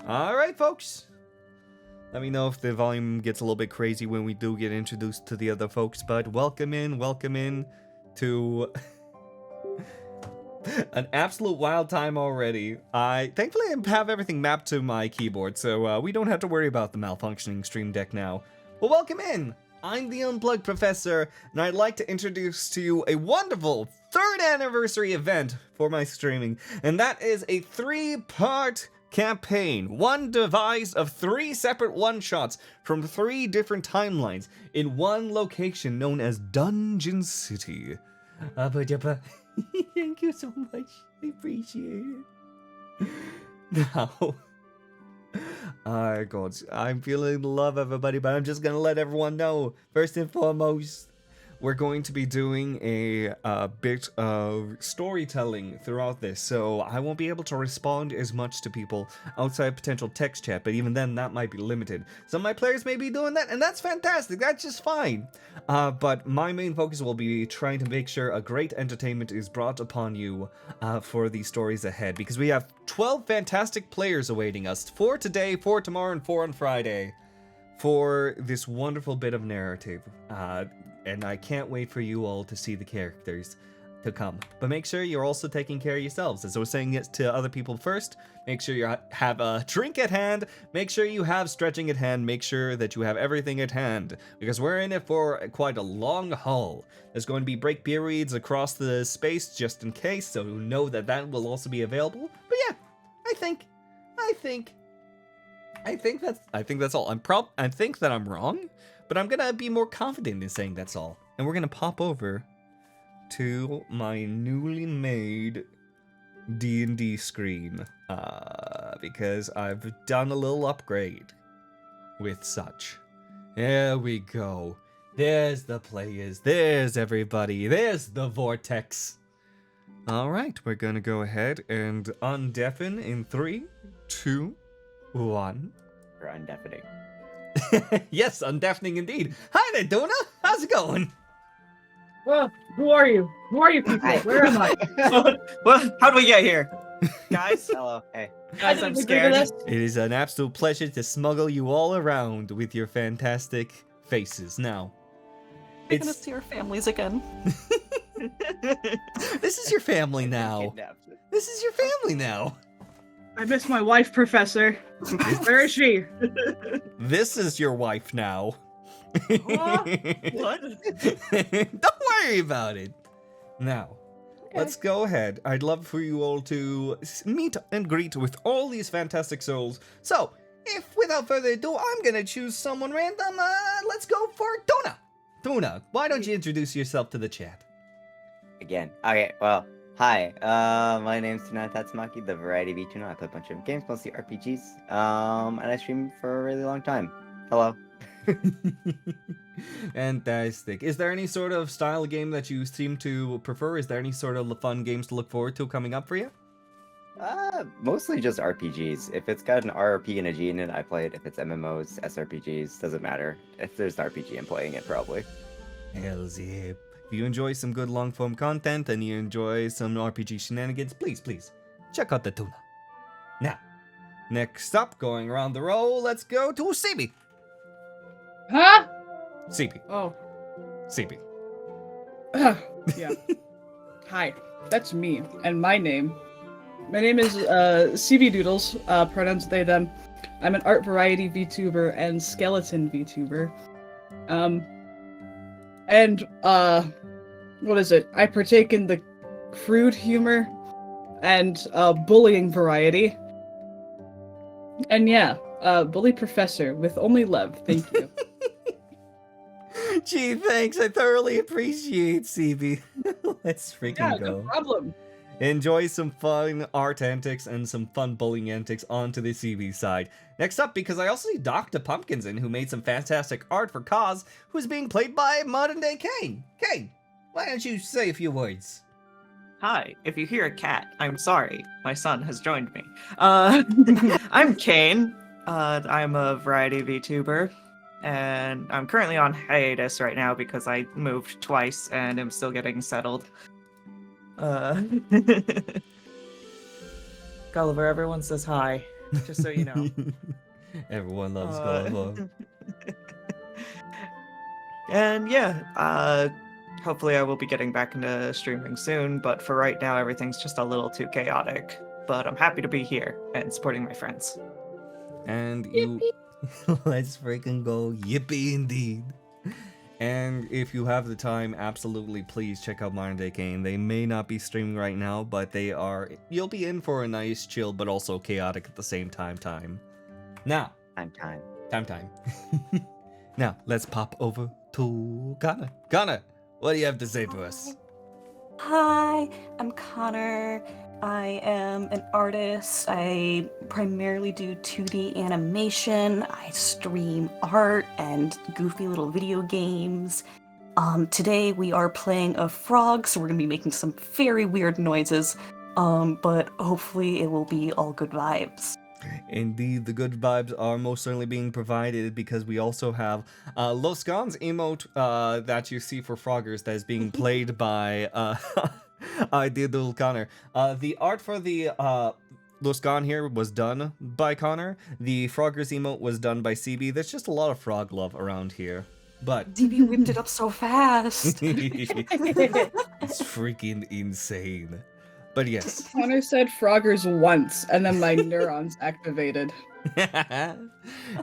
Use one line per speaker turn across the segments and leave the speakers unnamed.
All right, folks. Let me know if the volume gets a little bit crazy when we do get introduced to the other folks, but welcome in to an absolute wild time already. Thankfully I have everything mapped to my keyboard, so we don't have to worry about the malfunctioning stream deck now. Well, welcome in. I'm the Unplugged Professor, and I'd like to introduce to you a wonderful 3rd anniversary event for my streaming, and that is a 3-part campaign, one devised of 3 separate one-shots from 3 different timelines in one location known as Dungeon City. Thank you so much. I appreciate it. Now, God, I'm feeling the love, everybody, but I'm just gonna let everyone know, first and foremost, we're going to be doing a bit of storytelling throughout this, so I won't be able to respond as much to people outside potential text chat, but even then, that might be limited. Some of my players may be doing that, and that's fantastic, that's just fine. But my main focus will be trying to make sure a great entertainment is brought upon you for the stories ahead, because we have 12 fantastic players awaiting us, 4 today, 4 tomorrow, and 4 on Friday, for this wonderful bit of narrative. And I can't wait for you all to see the characters to come. But make sure you're also taking care of yourselves. As I was saying it to other people first, make sure you have a drink at hand, make sure you have stretching at hand, make sure that you have everything at hand, because we're in it for quite a long haul. There's going to be break beer reads across the space just in case, so know that that will also be available. But yeah, I think that's all. I think that I'm wrong, but I'm gonna be more confident in saying that's all. And we're gonna pop over to my newly made D&D screen, because I've done a little upgrade with such. There we go. There's the players. There's everybody. There's the vortex. All right, we're gonna go ahead and undeafen in 3, 2, 1.
Or undeafening.
Yes, undeafening indeed. Hi there, Dona. How's it going?
Well, who are you? Who are you people? Where am I?
Well, how do we get here? Guys?
Hello. Hey.
Guys, I'm
Did we
scared.
do this?
It is an absolute pleasure to smuggle you all around with your fantastic faces. Now,
We're gonna see our families again.
this is your family now.
Kidnapped.
This is your family now.
I miss my wife, Professor. Where is she?
This is your wife now.
What?
Don't worry about it. Now, let's go ahead. I'd love for you all to meet and greet with all these fantastic souls. So, if without further ado, I'm gonna choose someone random. Let's go for Dona. Dona, why don't you introduce yourself to the chat?
Again. Okay, well, hi. My name's TunanaTatsumaki, the Variety VTuner. I play a bunch of games, mostly RPGs. And I stream for a really long time. Hello.
Fantastic. Is there any sort of style game that you seem to prefer? Is there any sort of fun games to look forward to coming up for you?
Mostly just RPGs. If it's got an RP and a G in it, I play it. If it's MMOs, SRPGs, doesn't matter. If there's an RPG, I'm playing it probably.
Hell's yeah. If you enjoy some good long-form content and you enjoy some RPG shenanigans, please check out the Tuna. Now, next up, going around the row, let's go to CB.
Huh?
CB.
Oh.
CB.
Yeah. Hi, that's me, and my name is CBeeDoodles, pronouns they, them. I'm an art variety VTuber and skeleton VTuber. What is it? I partake in the crude humor and bullying variety. And yeah, bully professor with only love. Thank you.
Gee, thanks. I thoroughly appreciate CB. Let's freaking go.
No problem.
Enjoy some fun art antics and some fun bullying antics onto the CB side. Next up, because I also see Dr. Pumpkinson, who made some fantastic art for Cause, who's being played by ModernDaeCain. Kane, why don't you say a few words?
Hi, if you hear a cat, I'm sorry. My son has joined me. I'm Kane. I'm a variety VTuber, and I'm currently on hiatus right now because I moved twice and am still getting settled. Gulliver, everyone says hi, just so you know.
Everyone loves Gulliver.
And yeah, hopefully I will be getting back into streaming soon, but for right now, everything's just a little too chaotic. But I'm happy to be here and supporting my friends.
And you... Let's freaking go. Yippee indeed. And if you have the time, absolutely please check out ModernDaeCain. They may not be streaming right now, but they are... You'll be in for a nice, chill, but also chaotic at the same time. Now. Time. Now, let's pop over to Connor. Connor, what do you have to say for us?
Hi, I'm Connor. I am an artist. I primarily do 2D animation. I stream art and goofy little video games. Today we are playing a frog, so we're gonna be making some very weird noises. But hopefully it will be all good vibes.
Indeed, the good vibes are most certainly being provided because we also have Loskaun's emote that you see for Froggers that is being played by DoodleConner. The art for the Loskaun here was done by Connor. The Froggers emote was done by CB. There's just a lot of frog love around here. But
DB whipped it up so fast.
It's freaking insane. But yes.
Connor said Froggers once, and then my neurons activated.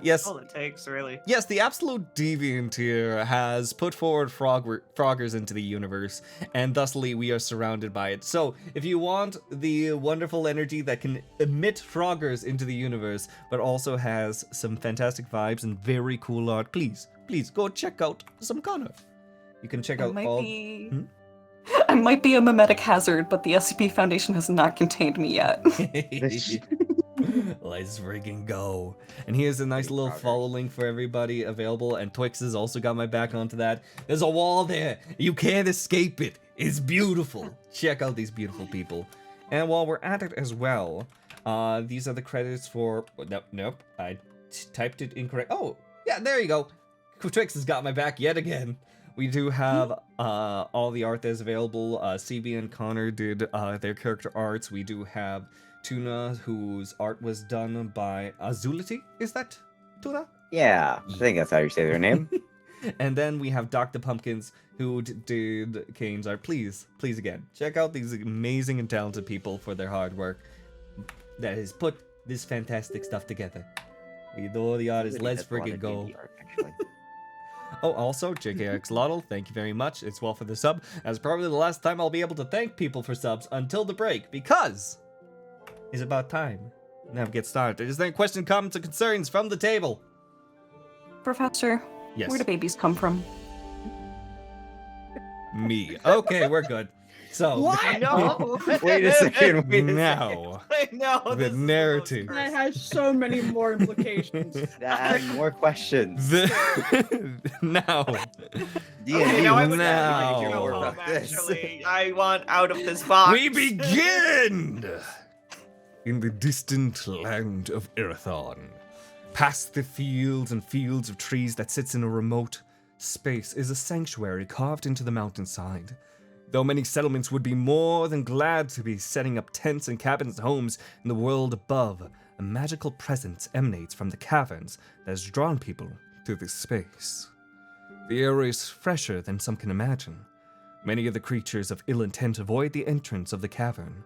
Yes.
All it takes, really.
Yes, the absolute deviant here has put forward Froggers into the universe, and thusly we are surrounded by it. So, if you want the wonderful energy that can emit Froggers into the universe, but also has some fantastic vibes and very cool art, please go check out some Connor. You can check out all...
I might be a mimetic hazard, but the SCP Foundation has not contained me yet.
Let's freaking go. And here's a nice little follow link for everybody available, and Twix has also got my back onto that. There's a wall there. You can't escape it. It's beautiful. Check out these beautiful people. And while we're at it as well, these are the credits for... Nope. I typed it incorrect. Oh, yeah, there you go. Twix has got my back yet again. We do have all the art that is available. CB and Connor did their character arts. We do have Tuna, whose art was done by Azulity. Is that Tuna?
Yeah, I think that's how you say their name.
And then we have Dr. Pumpkins, who did Kane's art. Please again, check out these amazing and talented people for their hard work that has put this fantastic stuff together. We adore the artists. Let's freaking go. Oh, also, JKX Lottle, thank you very much. It's well for the sub. That's probably the last time I'll be able to thank people for subs until the break, because it's about time. Now get started. Is there any questions, comments, or concerns from the table?
Professor,
Yes.
where do babies come from?
Me. Okay, we're good. So,
What?
No!
Wait a second.
now,
No,
the
this is
narrative.
most
That has so many more implications.
That has more questions.
Now,
D&D
Okay, now I
was
would
now.
like to go
more
home,
about this.
actually. I want out of this box.
we begin in the distant land of Erathon. Past the fields and fields of trees that sits in a remote space is a sanctuary carved into the mountainside. Though many settlements would be more than glad to be setting up tents and cabins and homes in the world above, a magical presence emanates from the caverns that has drawn people to this space. The air is fresher than some can imagine. Many of the creatures of ill intent avoid the entrance of the cavern,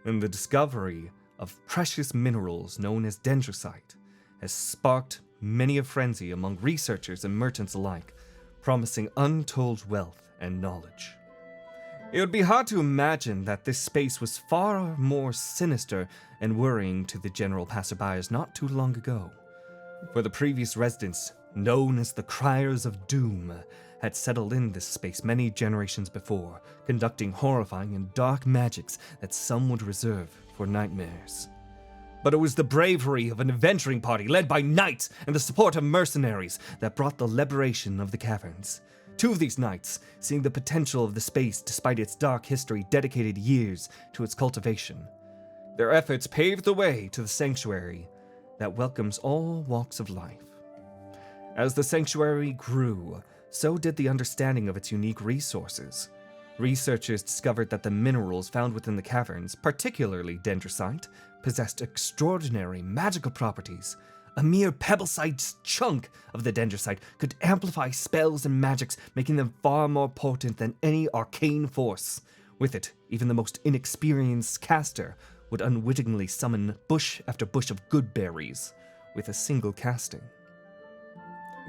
and the discovery of precious minerals known as dendrosite has sparked many a frenzy among researchers and merchants alike, promising untold wealth and knowledge. It would be hard to imagine that this space was far more sinister and worrying to the general passerbyers not too long ago. For the previous residents, known as the Criers of Doom, had settled in this space many generations before, conducting horrifying and dark magics that some would reserve for nightmares. But it was the bravery of an adventuring party led by knights and the support of mercenaries that brought the liberation of the caverns. Two of these knights, seeing the potential of the space despite its dark history, dedicated years to its cultivation. Their efforts paved the way to the sanctuary that welcomes all walks of life. As the sanctuary grew, so did the understanding of its unique resources. Researchers discovered that the minerals found within the caverns, particularly dendrocite, possessed extraordinary magical properties. A mere pebble-sized chunk of the dendrocite could amplify spells and magics, making them far more potent than any arcane force. With it, even the most inexperienced caster would unwittingly summon bush after bush of good berries with a single casting.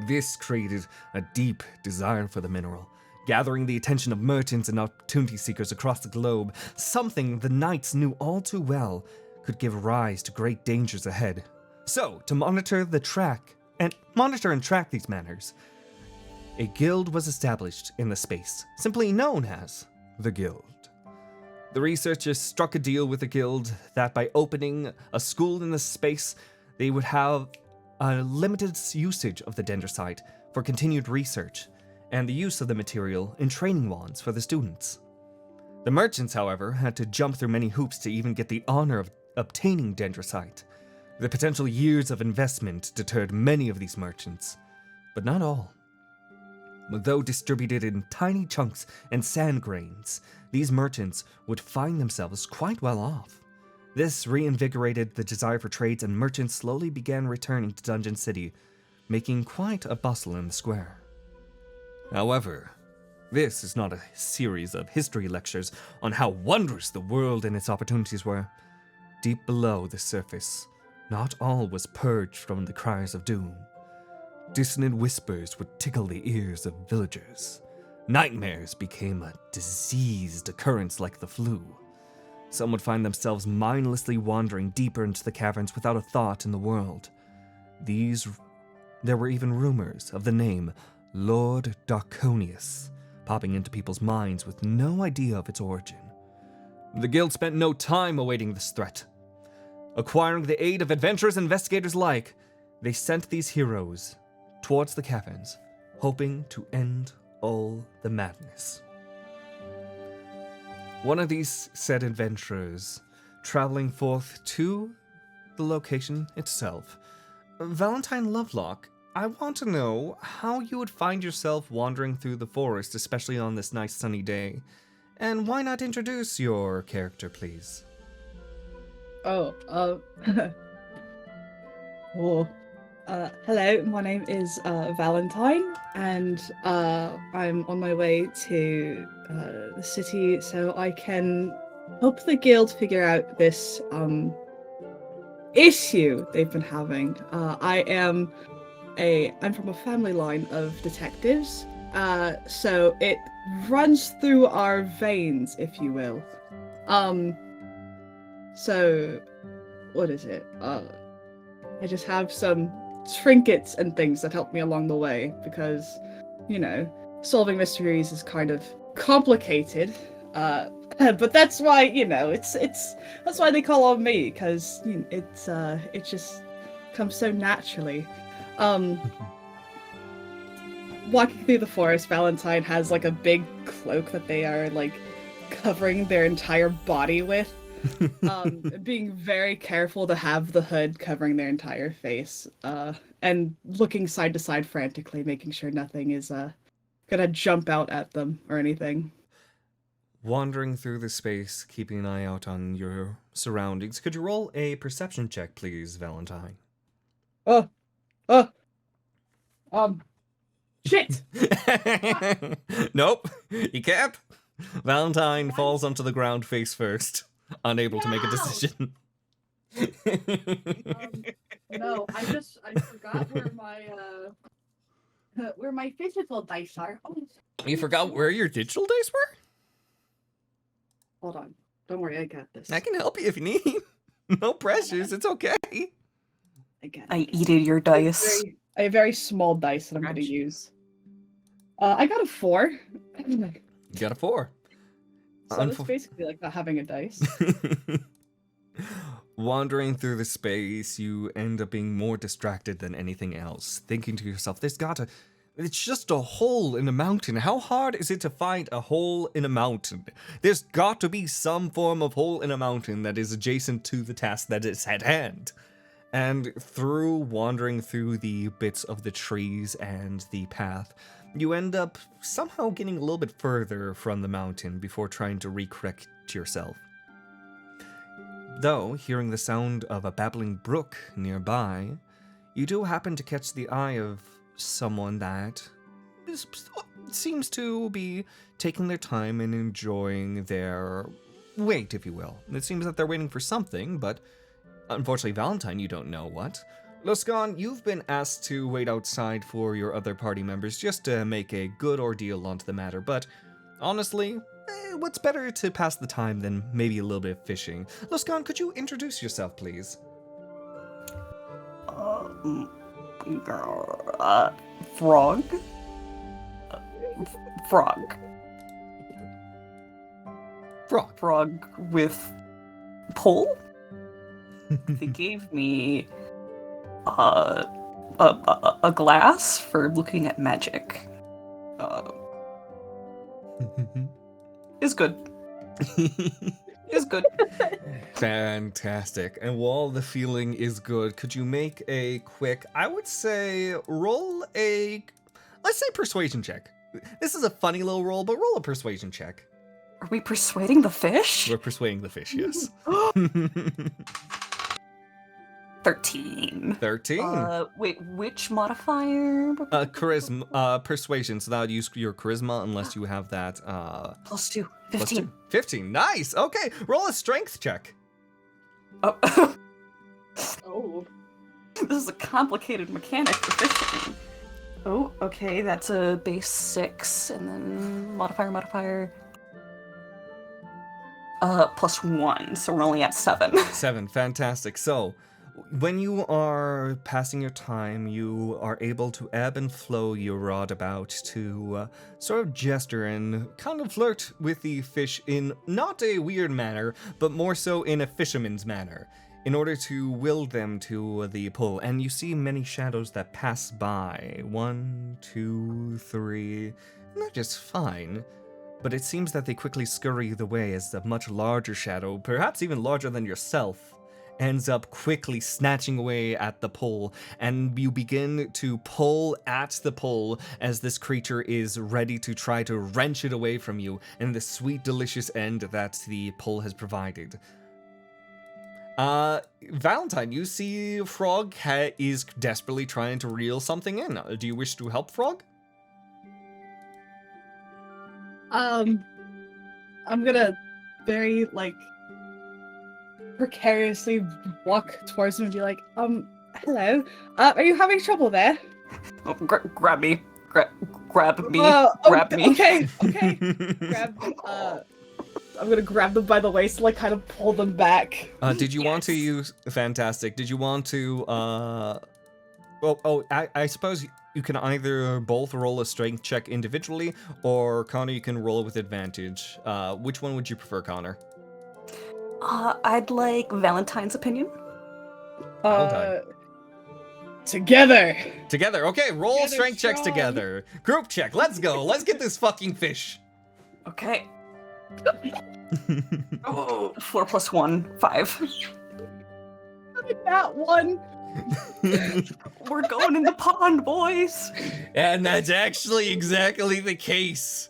This created a deep desire for the mineral, gathering the attention of merchants and opportunity seekers across the globe, something the knights knew all too well could give rise to great dangers ahead. So, to monitor and track these matters, a guild was established in the space, simply known as the Guild. The researchers struck a deal with the guild that by opening a school in the space, they would have a limited usage of the dendrocite for continued research, and the use of the material in training wands for the students. The merchants, however, had to jump through many hoops to even get the honor of obtaining dendrocite. The potential years of investment deterred many of these merchants, but not all. Though distributed in tiny chunks and sand grains, these merchants would find themselves quite well off. This reinvigorated the desire for trades, and merchants slowly began returning to Dungeon City, making quite a bustle in the square. However, this is not a series of history lectures on how wondrous the world and its opportunities were. Deep below the surface, not all was purged from the cries of doom. Dissonant whispers would tickle the ears of villagers. Nightmares became a diseased occurrence like the flu. Some would find themselves mindlessly wandering deeper into the caverns without a thought in the world. There were even rumors of the name Lord Darkonius popping into people's minds with no idea of its origin. The guild spent no time awaiting this threat. Acquiring the aid of adventurers and investigators alike, they sent these heroes towards the caverns, hoping to end all the madness. One of these said adventurers, traveling forth to the location itself. Valentine Lovelock, I want to know how you would find yourself wandering through the forest, especially on this nice sunny day. And why not introduce your character, please?
Hello, my name is Valentine, and I'm on my way to the city so I can help the guild figure out this issue they've been having. I'm from a family line of detectives, so it runs through our veins, if you will. So, what is it? I just have some trinkets and things that help me along the way because, solving mysteries is kind of complicated. But that's why, that's why they call on me, because it just comes so naturally. Walking through the forest, Valentine has like a big cloak that they are like covering their entire body with. Being very careful to have the hood covering their entire face, and looking side to side frantically, making sure nothing is gonna jump out at them or anything.
Wandering through the space, keeping an eye out on your surroundings. Could you roll a perception check, please, Valentine?
Shit!
Nope, you can't. Valentine falls onto the ground face first, unable to make a decision.
No, I forgot where my physical dice are.
You forgot where your digital dice were?
Hold on. Don't worry, I got this.
I can help you if you need. No pressures, it's okay.
I eated your dice.
I have very small dice that I'm going to use. I got a 4.
You got a 4.
So it's basically like not having a dice.
Wandering through the space, you end up being more distracted than anything else, thinking to yourself, it's just a hole in a mountain. How hard is it to find a hole in a mountain? There's got to be some form of hole in a mountain that is adjacent to the task that is at hand. And through wandering through the bits of the trees and the path, you end up somehow getting a little bit further from the mountain before trying to recorrect yourself. Though, hearing the sound of a babbling brook nearby, you do happen to catch the eye of someone that seems to be taking their time and enjoying their wait, if you will. It seems that they're waiting for something, but unfortunately, Valentine, you don't know what. Loskaun, you've been asked to wait outside for your other party members just to make a good ordeal onto the matter, but honestly, what's better to pass the time than maybe a little bit of fishing? Loskaun, could you introduce yourself, please?
Frog? Frog.
Frog.
Frog with pole? They gave me a glass for looking at magic. Is good. Is good.
Fantastic. And while the feeling is good, could you make a quick, I would say, roll a, let's say persuasion check. This is a funny little roll, but roll a persuasion check.
Are we persuading the fish?
We're persuading the fish, yes.
13.
13.
Wait, which modifier?
Charisma, persuasion. So that would use your charisma unless you have that.
Plus 2. 15.
Plus 2. 15. Nice. Okay. Roll a strength check.
Oh.
Oh.
This is a complicated mechanic for fishing. Oh, okay. That's a base 6, and then modifier. Plus 1, so we're only at 7.
7. Fantastic. So, when you are passing your time, you are able to ebb and flow your rod about to sort of gesture and kind of flirt with the fish in not a weird manner, but more so in a fisherman's manner, in order to will them to the pull. And you see many shadows that pass by. 1, 2, 3. And they're just fine. But it seems that they quickly scurry the way as a much larger shadow, perhaps even larger than yourself, ends up quickly snatching away at the pole, and you begin to pull at the pole as this creature is ready to try to wrench it away from you in the sweet, delicious end that the pole has provided. Valentine, you see Frog is desperately trying to reel something in. Do you wish to help Frog?
I'm gonna very, precariously walk towards him and be like, hello, are you having trouble there?
Oh, grab me. Grab me.
Grab
me.
Okay. I'm gonna grab them by the waist and, kind of pull them back.
Did you want to use... Fantastic. Did you want to, I suppose you can either both roll a strength check individually, or Connor, you can roll with advantage. Which one would you prefer, Connor?
I'd like Valentine's opinion.
Valentine.
Together.
Okay, roll
Together
strength checks
strong.
together. Group check, let's go. Let's get this fucking fish.
Okay. 4 plus 1, 5.
That one.
We're going in the pond, boys.
And that's actually exactly the case.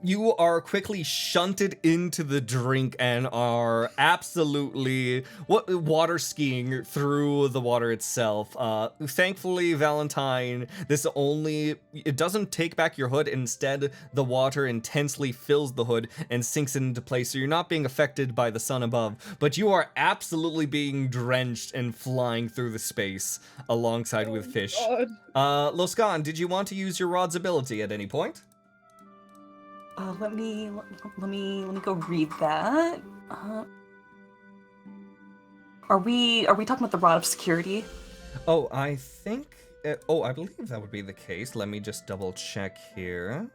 You are quickly shunted into the drink and are absolutely water skiing through the water itself. Thankfully, Valentine, it doesn't take back your hood. Instead, the water intensely fills the hood and sinks it into place, so you're not being affected by the sun above, but you are absolutely being drenched and flying through the space alongside with fish.
God.
Loskaun, did you want to use your rod's ability at any point?
Let me go read that. Are we talking about the rod of security?
Oh, I think... I believe that would be the case. Let me just double check here.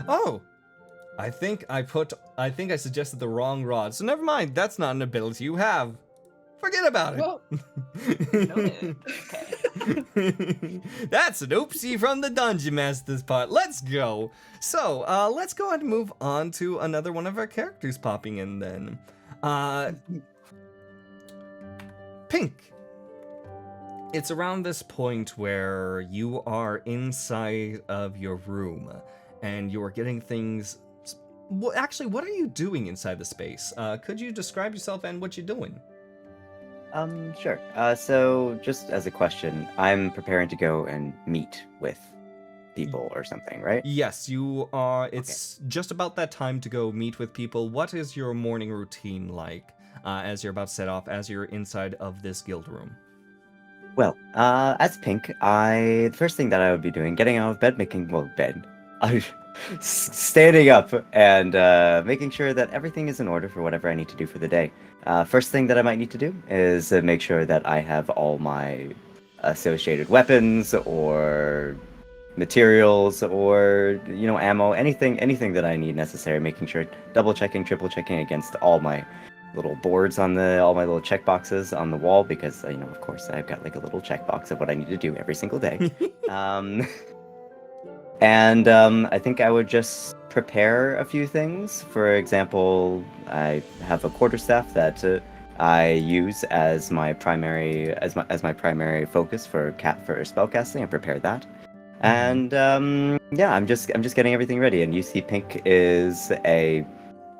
Oh! I think I suggested the wrong rod. So never mind, that's not an ability you have. Forget about it.
Well,
Noted. Okay.
That's an oopsie from the Dungeon Master's part. Let's go. So, let's go ahead and move on to another one of our characters popping in then. Pinq. It's around this point where you are inside of your room and you're getting things. Well, actually, what are you doing inside the space? Could you describe yourself and what you're doing?
Sure. So just as a question, I'm preparing to go and meet with people or something, right?
Yes, you are. It's just about that time to go meet with people. What is your morning routine like as you're about to set off, as you're inside of this guild room?
Well, as Pinq, the first thing that I would be doing, getting out of bed, standing up and making sure that everything is in order for whatever I need to do for the day. First thing that I might need to do is make sure that I have all my associated weapons or materials or, ammo, anything that I need necessary, making sure, double checking, triple checking against all my little boards on all my little checkboxes on the wall, because, of course, I've got like a little checkbox of what I need to do every single day. And I think I would just prepare a few things. For example, I have a quarterstaff that I use as my primary focus for spellcasting. I prepare that, and I'm just getting everything ready. And you see, Pinq is a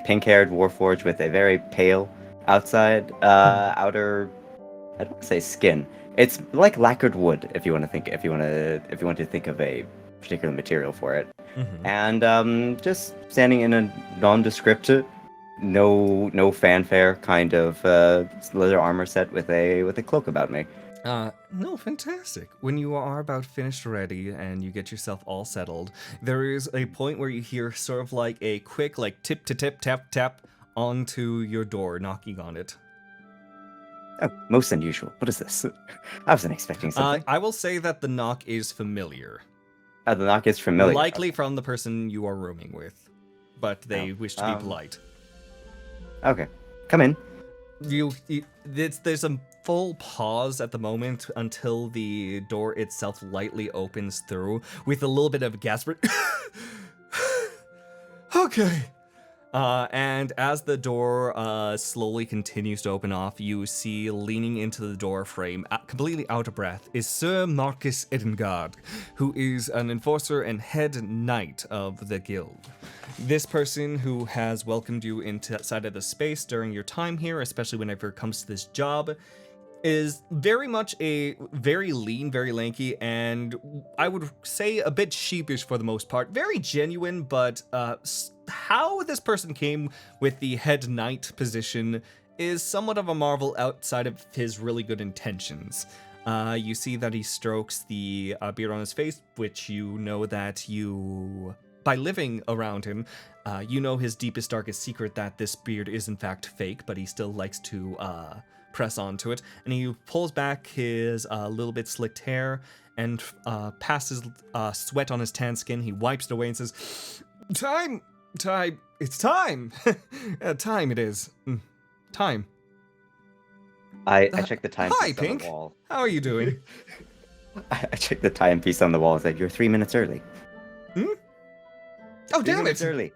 pink-haired warforged with a very pale outside outer. I don't want to say skin. It's like lacquered wood, if you want to think of a particular material for it. And just standing in a nondescript, no fanfare kind of leather armor set with a cloak about me.
No, fantastic. When you are about finished already and you get yourself all settled, there is a point where you hear sort of like a quick tip to tip tap tap onto your door, knocking on it.
Oh, most unusual. What is this? I wasn't expecting something.
I will say that the knock is familiar.
The knock is familiar.
Likely from the person you are rooming with, but they wish to be polite.
Okay, come in.
There's a full pause at the moment until the door itself lightly opens through with a little bit of a gasp. Okay. And as the door slowly continues to open off, you see leaning into the door frame, completely out of breath, is Sir Marcus Edengard, who is an enforcer and head knight of the guild. This person who has welcomed you inside of the space during your time here, especially whenever it comes to this job, is very much a very lean, very lanky, and I would say a bit sheepish for the most part. Very genuine, but how this person came with the head knight position is somewhat of a marvel outside of his really good intentions. You see that he strokes the beard on his face, which you know that by living around him, you know his deepest, darkest secret that this beard is in fact fake, but he still likes to press onto it. And he pulls back his little bit slicked hair and passes sweat on his tan skin. He wipes it away and says, Time, it's time. Time it is. Time.
I check the timepiece
Hi,
on
Pinq.
the wall.
How are you doing?
I check the timepiece on the wall and said, "You're 3 minutes early."
Oh, damn it!
Early.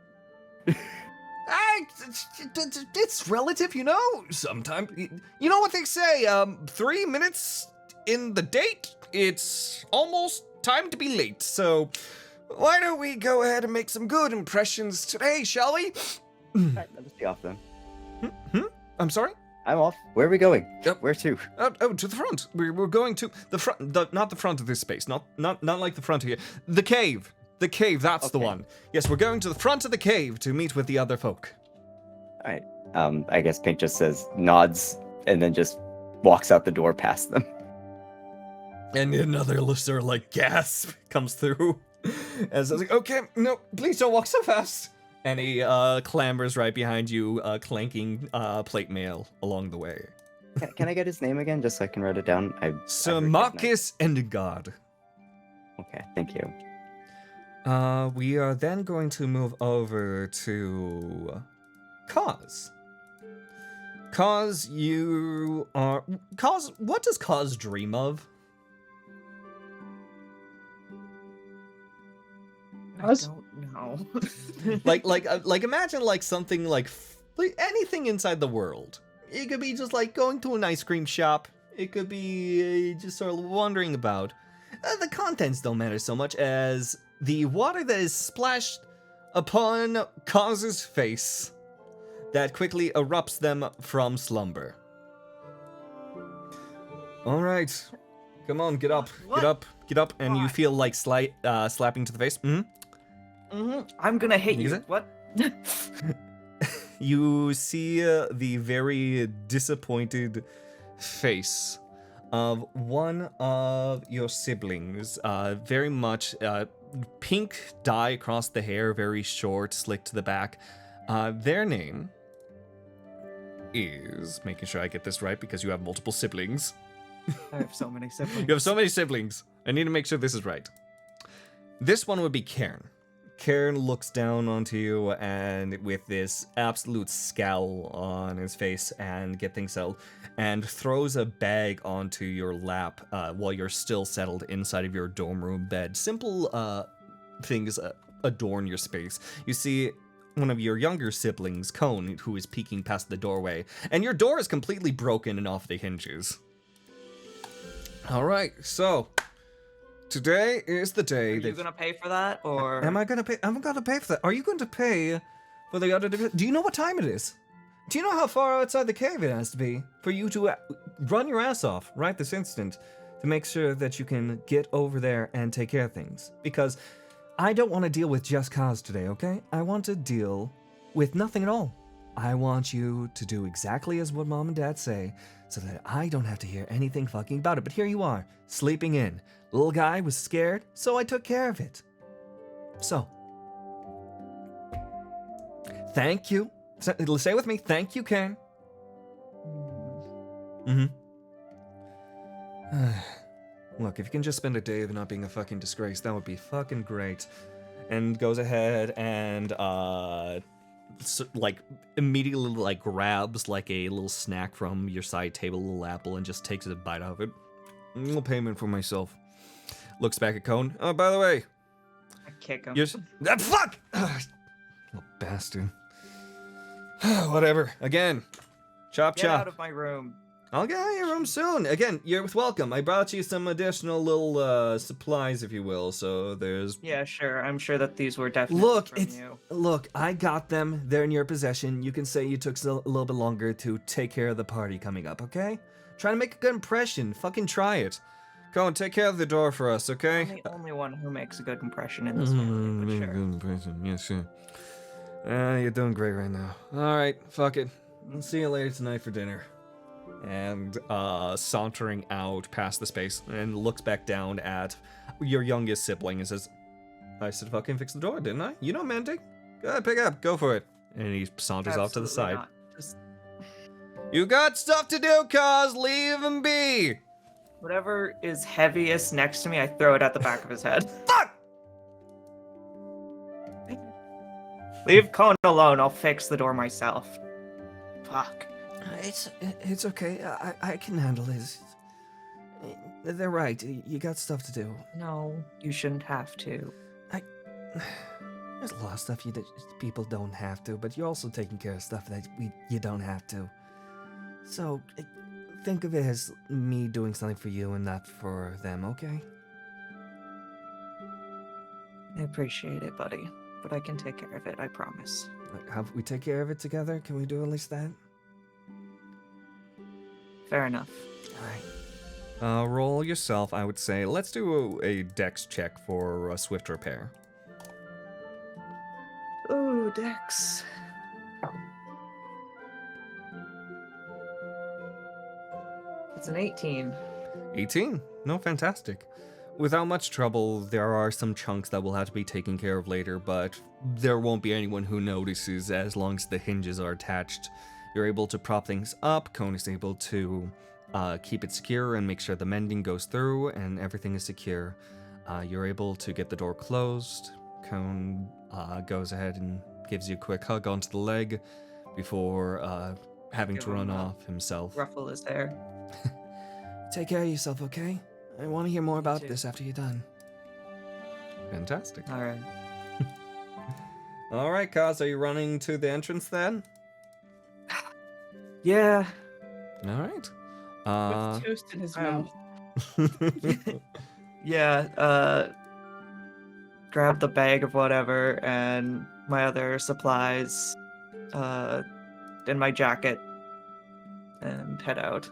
It's relative, Sometimes, you know what they say, 3 minutes in the date, it's almost time to be late. So, why don't we go ahead and make some good impressions today, shall we?
Alright, let us be off then.
I'm sorry?
I'm off. Where are we going?
Yep.
Where to?
To the front. We're going to the front, not the front of this space, not like the front here. The cave. The cave, that's the
Okay.
one. Yes, we're going to the front of the cave to meet with the other folk.
Alright. I guess Pinq just nods, and then just walks out the door past them.
And another sort of gasp comes through. As I was like, okay, no, please don't walk so fast. And he clambers right behind you, clanking plate mail along the way.
Can I get his name again, just so I can write it down?
Sir Marcus Endegard.
Okay, thank you.
We are then going to move over to Cause. Cause, what does Cause dream of?
I don't know.
like imagine like something like anything inside the world. It could be just like going to an ice cream shop. It could be just sort of wandering about. The contents don't matter so much as the water that is splashed upon Cause's face that quickly erupts them from slumber. All right, come on, get up,
What?
get up, and you
Why?
feel like slapping to the face.
I'm gonna hit
Is
you.
it?
What?
You see the very disappointed face of one of your siblings, very much pink dye across the hair, very short, slick to the back. Their name is, making sure I get this right because you have multiple siblings.
I have so many siblings.
You have so many siblings. I need to make sure this is right. This one would be Cairn. Cairn looks down onto you and with this absolute scowl on his face and get things settled and throws a bag onto your lap while you're still settled inside of your dorm room bed. Simple things adorn your space. You see one of your younger siblings, Cone, who is peeking past the doorway, and your door is completely broken and off the hinges. All right, so today is the day
Are you gonna pay for that, or
Am I gonna pay? I'm gonna pay for that. Are you going to pay for the other division? Do you know what time it is? Do you know how far outside the cave it has to be for you to run your ass off right this instant to make sure that you can get over there and take care of things? Because I don't want to deal with just cause today, okay? I want to deal with nothing at all. I want you to do exactly as what Mom and Dad say so that I don't have to hear anything fucking about it. But here you are, sleeping in. Little guy was scared, so I took care of it. So, thank you. Say with me, thank you, Cairn. Look, if you can just spend a day of not being a fucking disgrace, that would be fucking great. And goes ahead and, immediately, grabs, a little snack from your side table, a little apple, and just takes a bite out of it. A little payment for myself. Looks back at Cone. Oh, by the way.
I kick him?
Fuck! Little bastard. Whatever. Again. Chop
Get
chop.
out of my room.
I'll get out of your room soon. Again, you're welcome. I brought you some additional little supplies, if you will. So there's.
Yeah, sure. I'm sure that these were definitely from you.
Look, I got them. They're in your possession. You can say you took a little bit longer to take care of the party coming up, okay? Try to make a good impression. Fucking try it. Go and take care of the door for us, okay?
I'm the only one who makes a good impression in this family, but sure.
Good impression. Yeah, sure. You're doing great right now. All right, fuck it. I'll see you later tonight for dinner. And sauntering out past the space and looks back down at your youngest sibling and says, I said fucking fix the door, didn't I? You know mending. Go ahead, pick up. Go for it. And he saunters off to the side.
Not. Just
You got stuff to do, cuz. Leave him be.
whatever is heaviest next to me, I throw it at the back of his head.
Fuck!
Leave Cone alone. I'll fix the door myself. Fuck.
It's okay. I can handle this. They're right. You got stuff to do.
No, you shouldn't have to.
There's a lot of stuff people don't have to, but you're also taking care of stuff that you don't have to. So, think of it as me doing something for you and not for them, okay?
I appreciate it, buddy. But I can take care of it, I promise.
Have we take care of it together? Can we do at least that?
Fair enough.
Alright. Roll yourself, I would say. Let's do a dex check for swift repair.
Ooh, Dex. It's an 18.
18. No, fantastic. Without much trouble, there are some chunks that will have to be taken care of later, but there won't be anyone who notices as long as the hinges are attached. You're able to prop things up. Cone is able to keep it secure and make sure the mending goes through and everything is secure. You're able to get the door closed. Cone goes ahead and gives you a quick hug onto the leg before having to run off himself.
Ruffle his hair.
Take care of yourself, okay? I want to hear more about
too.
this after you're done. Fantastic.
Alright.
All right, Kaz, are you running to the entrance then?
Yeah.
All right.
With toast in his mouth.
Yeah, grab the bag of whatever and my other supplies in my jacket and head out.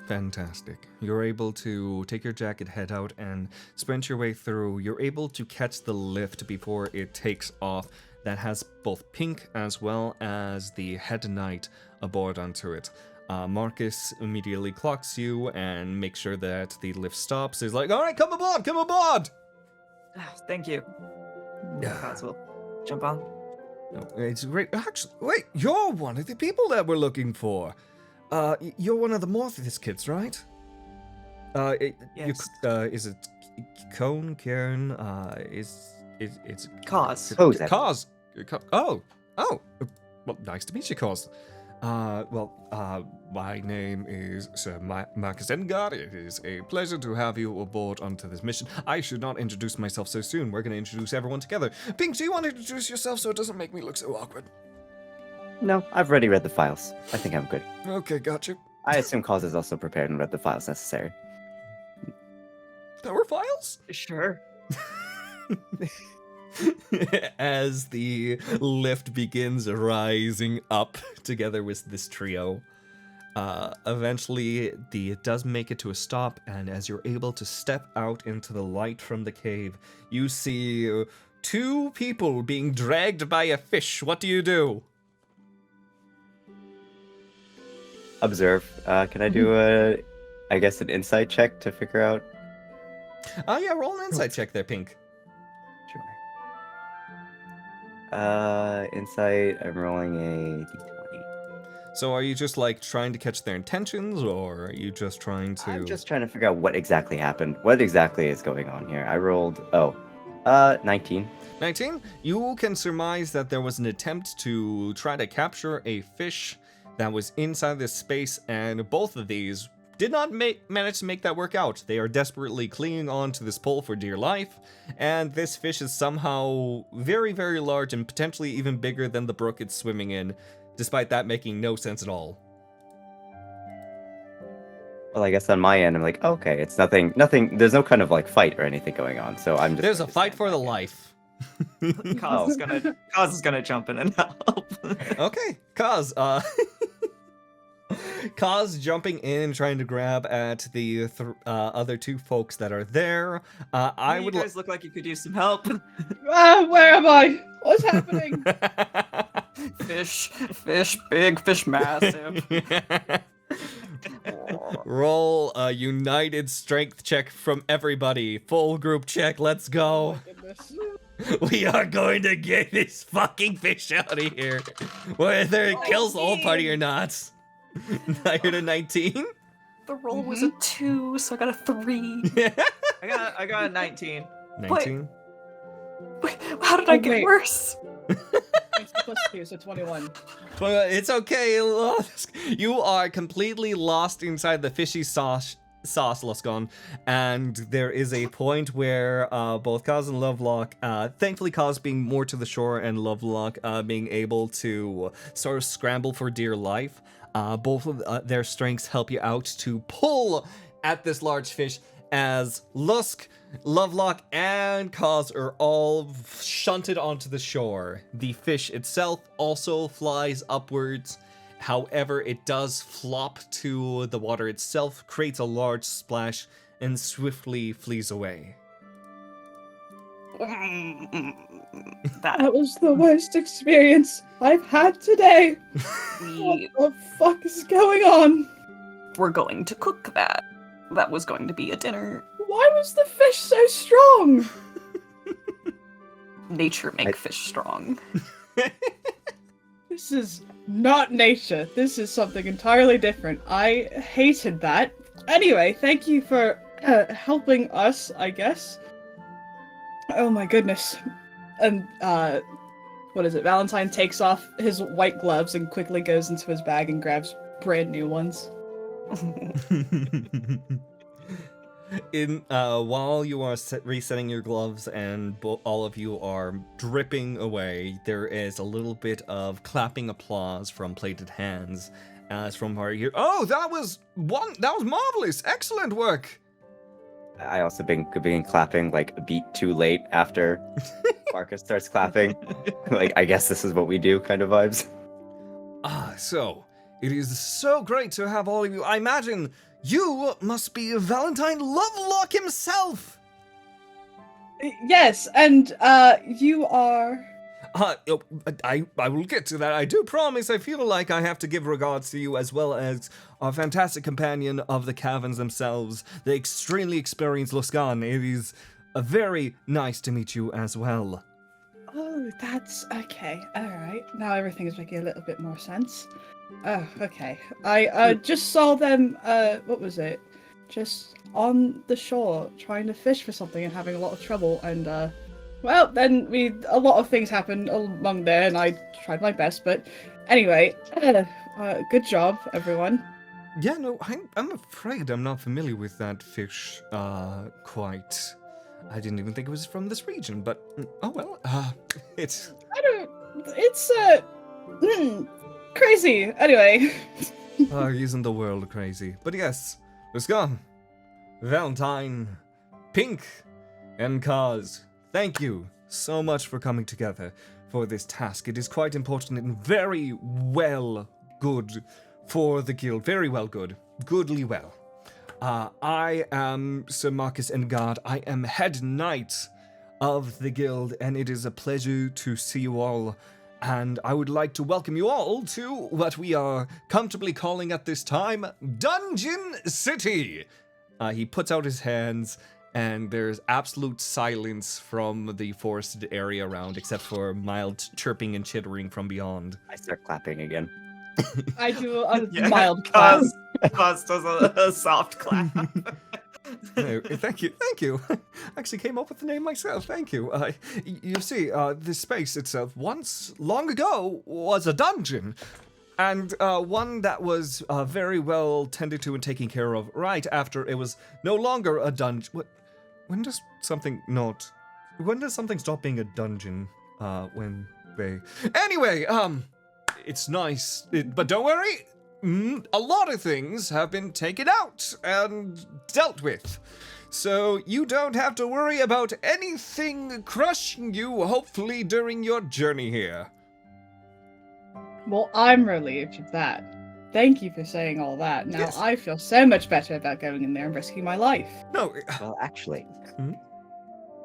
Fantastic. You're able to take your jacket, head out, and sprint your way through. You're able to catch the lift before it takes off. That has both Pinq as well as the head knight aboard onto it. Marcus immediately clocks you and makes sure that the lift stops. He's like, all right, come aboard, come aboard!
Thank you. Kaz will jump on.
No, it's great. Actually, wait, you're one of the people that we're looking for. You're one of the Morthas kids, right?
Yes.
Is it Cone, Karen? It's
Kaz.
Kothak.
Kaz. Oh. Well, nice to meet you, Kaz. My name is Sir Marcus Engard. It is a pleasure to have you aboard onto this mission. I should not introduce myself so soon. We're going to introduce everyone together. Pinq, do you want to introduce yourself so it doesn't make me look so awkward?
No, I've already read the files. I think I'm good.
Okay, gotcha.
I assume Cause is also prepared and read the files necessary.
There were files?
Sure.
As the lift begins rising up together with this trio, eventually it does make it to a stop, and as you're able to step out into the light from the cave, you see two people being dragged by a fish. What do you do?
Observe. Can I do an insight check to figure out?
Oh yeah, roll an insight check there, Pinq.
Sure. Insight, I'm rolling a d20.
So are you just like trying to catch their intentions, or are you just trying to...
I'm just trying to figure out what exactly happened. What exactly is going on here? I rolled, 19.
19? You can surmise that there was an attempt to try to capture a fish that was inside this space, and both of these did not manage to make that work out. They are desperately clinging on to this pole for dear life, and this fish is somehow very, very large and potentially even bigger than the brook it's swimming in, despite that making no sense at all.
Well, I guess on my end, I'm like, okay, it's nothing, there's no kind of like fight or anything going on, so I'm just...
There's a fight for the life.
Kaz is gonna jump in and help.
Okay, Kaz, Kaz jumping in and trying to grab at the other two folks that are there.
You guys look like you could use some help.
Where am I? What's happening?
Fish, big, fish, massive.
Roll a united strength check from everybody. Full group check, let's go.
Goodness.
We are going to get this fucking fish out of here. Whether it kills the whole party or not. I heard a 19.
The roll was a 2, so I got a 3.
I got a 19.
19?
Wait, how did I get
wait.
worse?
It's plus 2, so 21.
It's okay. You are completely lost inside the fishy sauce, Loskaun, and there is a point where both Kaz and Lovelock, thankfully Kaz being more to the shore and Lovelock being able to sort of scramble for dear life, both of their strengths help you out to pull at this large fish as Lusk, Lovelock, and Kaz are all shunted onto the shore. The fish itself also flies upwards. However, it does flop to the water itself, creates a large splash, and swiftly flees away.
That was the worst experience I've had today. What the fuck is going on?
We're going to cook that. That was going to be a dinner.
Why was the fish so strong?
Nature make fish strong.
This is not nature. This is something entirely different. I hated that. Anyway, thank you for helping us, I guess. Oh my goodness. And, what is it? Valentine takes off his white gloves and quickly goes into his bag and grabs brand new ones.
While you are resetting your gloves and all of you are dripping away, there is a little bit of clapping applause from plated hands as from our here. Oh, that was marvelous! Excellent work!
I also been clapping like a beat too late after Marcus starts clapping. Like, I guess this is what we do kind of vibes.
So, it is so great to have all of you. I imagine you must be Valentine Lovelock himself!
Yes, and you are.
I will get to that. I do promise. I feel like I have to give regards to you as well as our fantastic companion of the caverns themselves, the extremely experienced Loskaun. It is very nice to meet you as well.
Oh, that's okay. All right. Now everything is making a little bit more sense. Oh, okay. I just saw them. What was it? Just on the shore, trying to fish for something and having a lot of trouble. And well, then a lot of things happened along there, and I tried my best. But anyway, good job, everyone.
Yeah, no, I'm afraid I'm not familiar with that fish. Quite. I didn't even think it was from this region, but oh well. It's.
I don't. It's crazy. Anyway.
Isn't the world crazy? But yes, Loskaun, Valentine, Pinq, and Kaz, thank you so much for coming together for this task. It is quite important and very well good for the guild. Very well good. Goodly well. I am Sir Marcus Engard. I am head knight of the guild, and it is a pleasure to see you all. And I would like to welcome you all to what we are comfortably calling at this time Dungeon City. He puts out his hands, and there's absolute silence from the forested area around, except for mild chirping and chittering from beyond.
I start clapping again.
I do a mild clap.
Kaz does a soft clap.
No, thank you. Actually came up with the name myself, thank you. You see, this space itself, once, long ago, was a dungeon. And one that was very well tended to and taken care of right after it was no longer a dungeon. When does something stop being a dungeon? When they... Anyway, it's nice, but don't worry. A lot of things have been taken out and dealt with. So you don't have to worry about anything crushing you, hopefully, during your journey here.
Well, I'm relieved of that. Thank you for saying all that. Now
Yes.
I feel so much better about going in there and risking my life.
No,
Well, actually,
Hmm?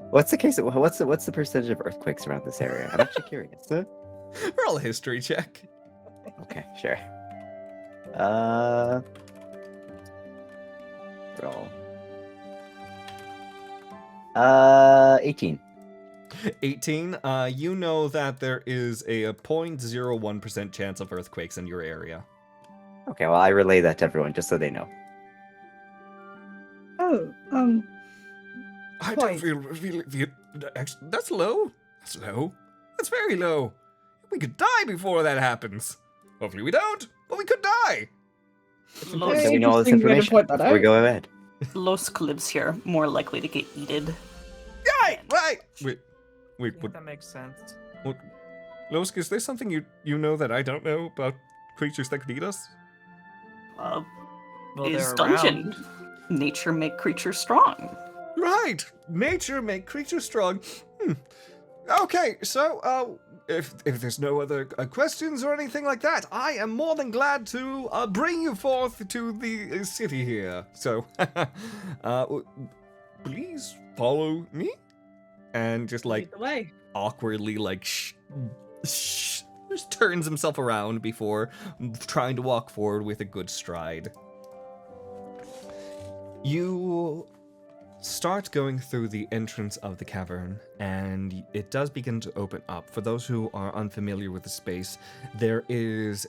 what's the case? What's the percentage of earthquakes around this area? I'm actually curious.
roll a history check.
Okay, sure. Roll. 18.
18. You know that there is a 0.01% chance of earthquakes in your area.
Okay, well, I relay that to everyone just so they know.
Oh,
I
Quite.
don't feel actually, that's low. That's low. That's very low. We could die before that happens. Hopefully we don't, but we could die.
Los,
So we know all this
interesting way to
information
point that
before we
out.
go ahead.
Losk lives here, more likely to get eated.
Right. Wait,
Yeah,
what?
that makes sense.
Losk, is there something you know that I don't know about creatures that could eat us?
Uh,
Well,
is
they're
dungeon.
around.
Nature make creatures strong.
Right. Nature make creatures strong. Okay, so if there's no other questions or anything like that, I am more than glad to bring you forth to the city here. So, please follow me, and just like
Lead the way.
awkwardly like just turns himself around before trying to walk forward with a good stride. You start going through the entrance of the cavern, and it does begin to open up. For those who are unfamiliar with the space, there is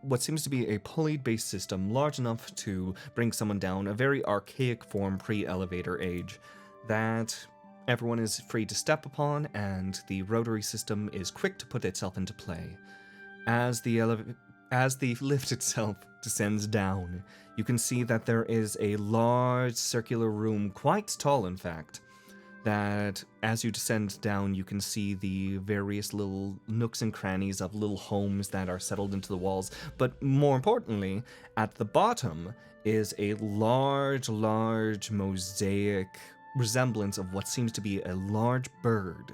what seems to be a pulley-based system large enough to bring someone down, a very archaic form pre-elevator age, that everyone is free to step upon, and the rotary system is quick to put itself into play. As as the lift itself descends down, you can see that there is a large circular room, quite tall in fact, that as you descend down, you can see the various little nooks and crannies of little homes that are settled into the walls. But more importantly, at the bottom is a large mosaic resemblance of what seems to be a large bird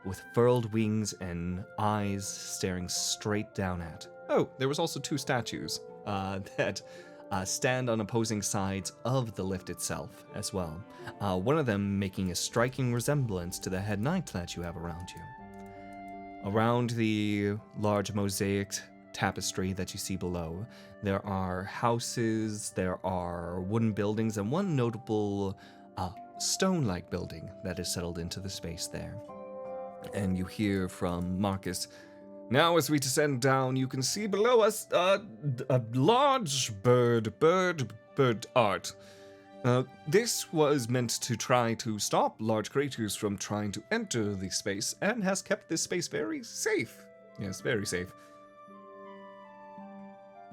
with furled wings and eyes staring straight down at. Oh, there was also 2 statues that stand on opposing sides of the lift itself as well. One of them making a striking resemblance to the head knight that you have around you. Around the large mosaic tapestry that you see below, there are houses, there are wooden buildings, and one notable stone-like building that is settled into the space there. And you hear from Marcus, "Now as we descend down, you can see below us a large bird art. This was meant to try to stop large creatures from trying to enter the space and has kept this space very safe. Yes, very safe."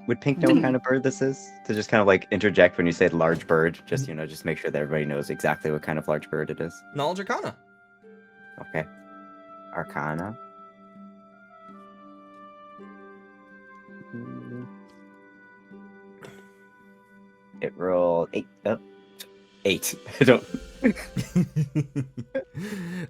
Would Pinq know what kind of bird this is? To just kind of like interject when you say large bird, just just make sure that everybody knows exactly what kind of large bird it is.
Knowledge Arcana.
Okay. Arcana. It rolled 8. Oh, 8. I don't.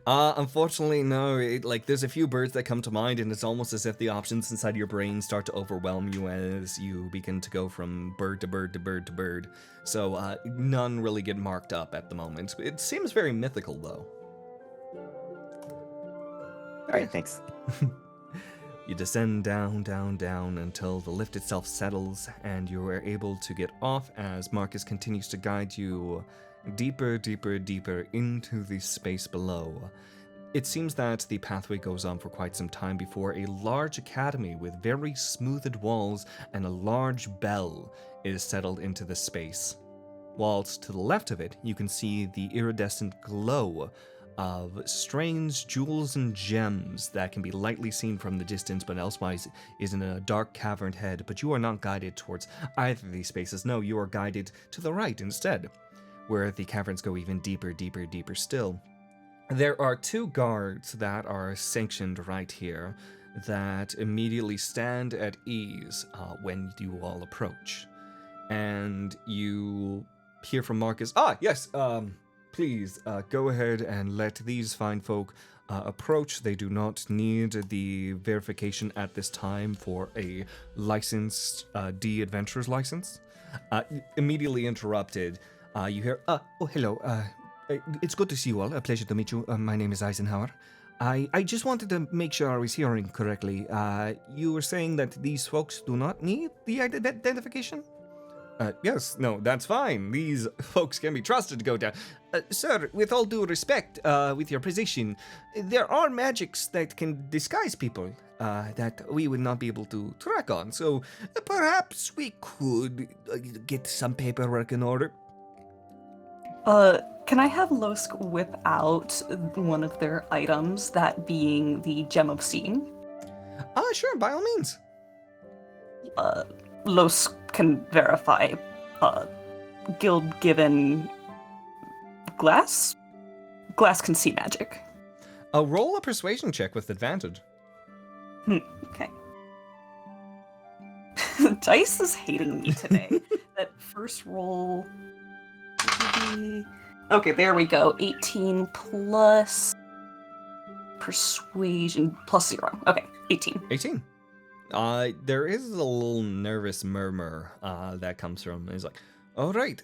Unfortunately, no. There's a few birds that come to mind, and it's almost as if the options inside your brain start to overwhelm you as you begin to go from bird to bird to bird to bird. So none really get marked up at the moment. It seems very mythical, though.
All right, thanks.
You descend down until the lift itself settles, and you are able to get off as Marcus continues to guide you deeper into the space below. It seems that the pathway goes on for quite some time before a large academy with very smoothed walls and a large bell is settled into the space. Whilst to the left of it, you can see the iridescent glow of strange jewels and gems that can be lightly seen from the distance, but elsewise is in a dark cavern head. But you are not guided towards either of these spaces. No, you are guided to the right instead, where the caverns go even deeper still. There are 2 guards that are sanctioned right here that immediately stand at ease when you all approach. And you hear from Marcus, yes, please go ahead and let these fine folk approach. They do not need the verification at this time for a licensed D adventurer's license. Immediately interrupted, you hear, hello, it's good to see you all. A pleasure to meet you. My name is Eisenhower. I just wanted to make sure I was hearing correctly. You were saying that these folks do not need the identification? Yes, no, that's fine. These folks can be trusted to go down. Sir, with all due respect, with your position, there are magics that can disguise people that we would not be able to track on. So perhaps we could get some paperwork in order.
Can I have Losk whip out one of their items, that being the Gem of Seeing?
Sure, by all means.
Losk can verify guild-given glass? Glass can see magic.
Roll a persuasion check with advantage.
Okay. Dice is hating me today. That first roll... Okay, there we go. 18 plus... persuasion plus 0. Okay, 18.
18. There is a little nervous murmur that comes from. He's like, all right,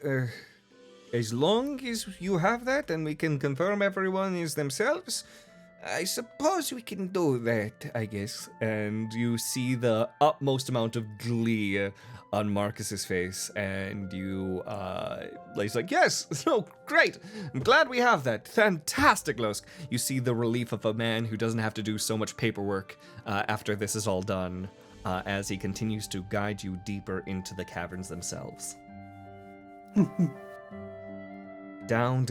as long as you have that and we can confirm everyone is themselves, I suppose we can do that, I guess. And you see the utmost amount of glee on Marcus's face, and you, he's like, yes, no, great, I'm glad we have that, fantastic, Losk. You see the relief of a man who doesn't have to do so much paperwork after this is all done, as he continues to guide you deeper into the caverns themselves. Down,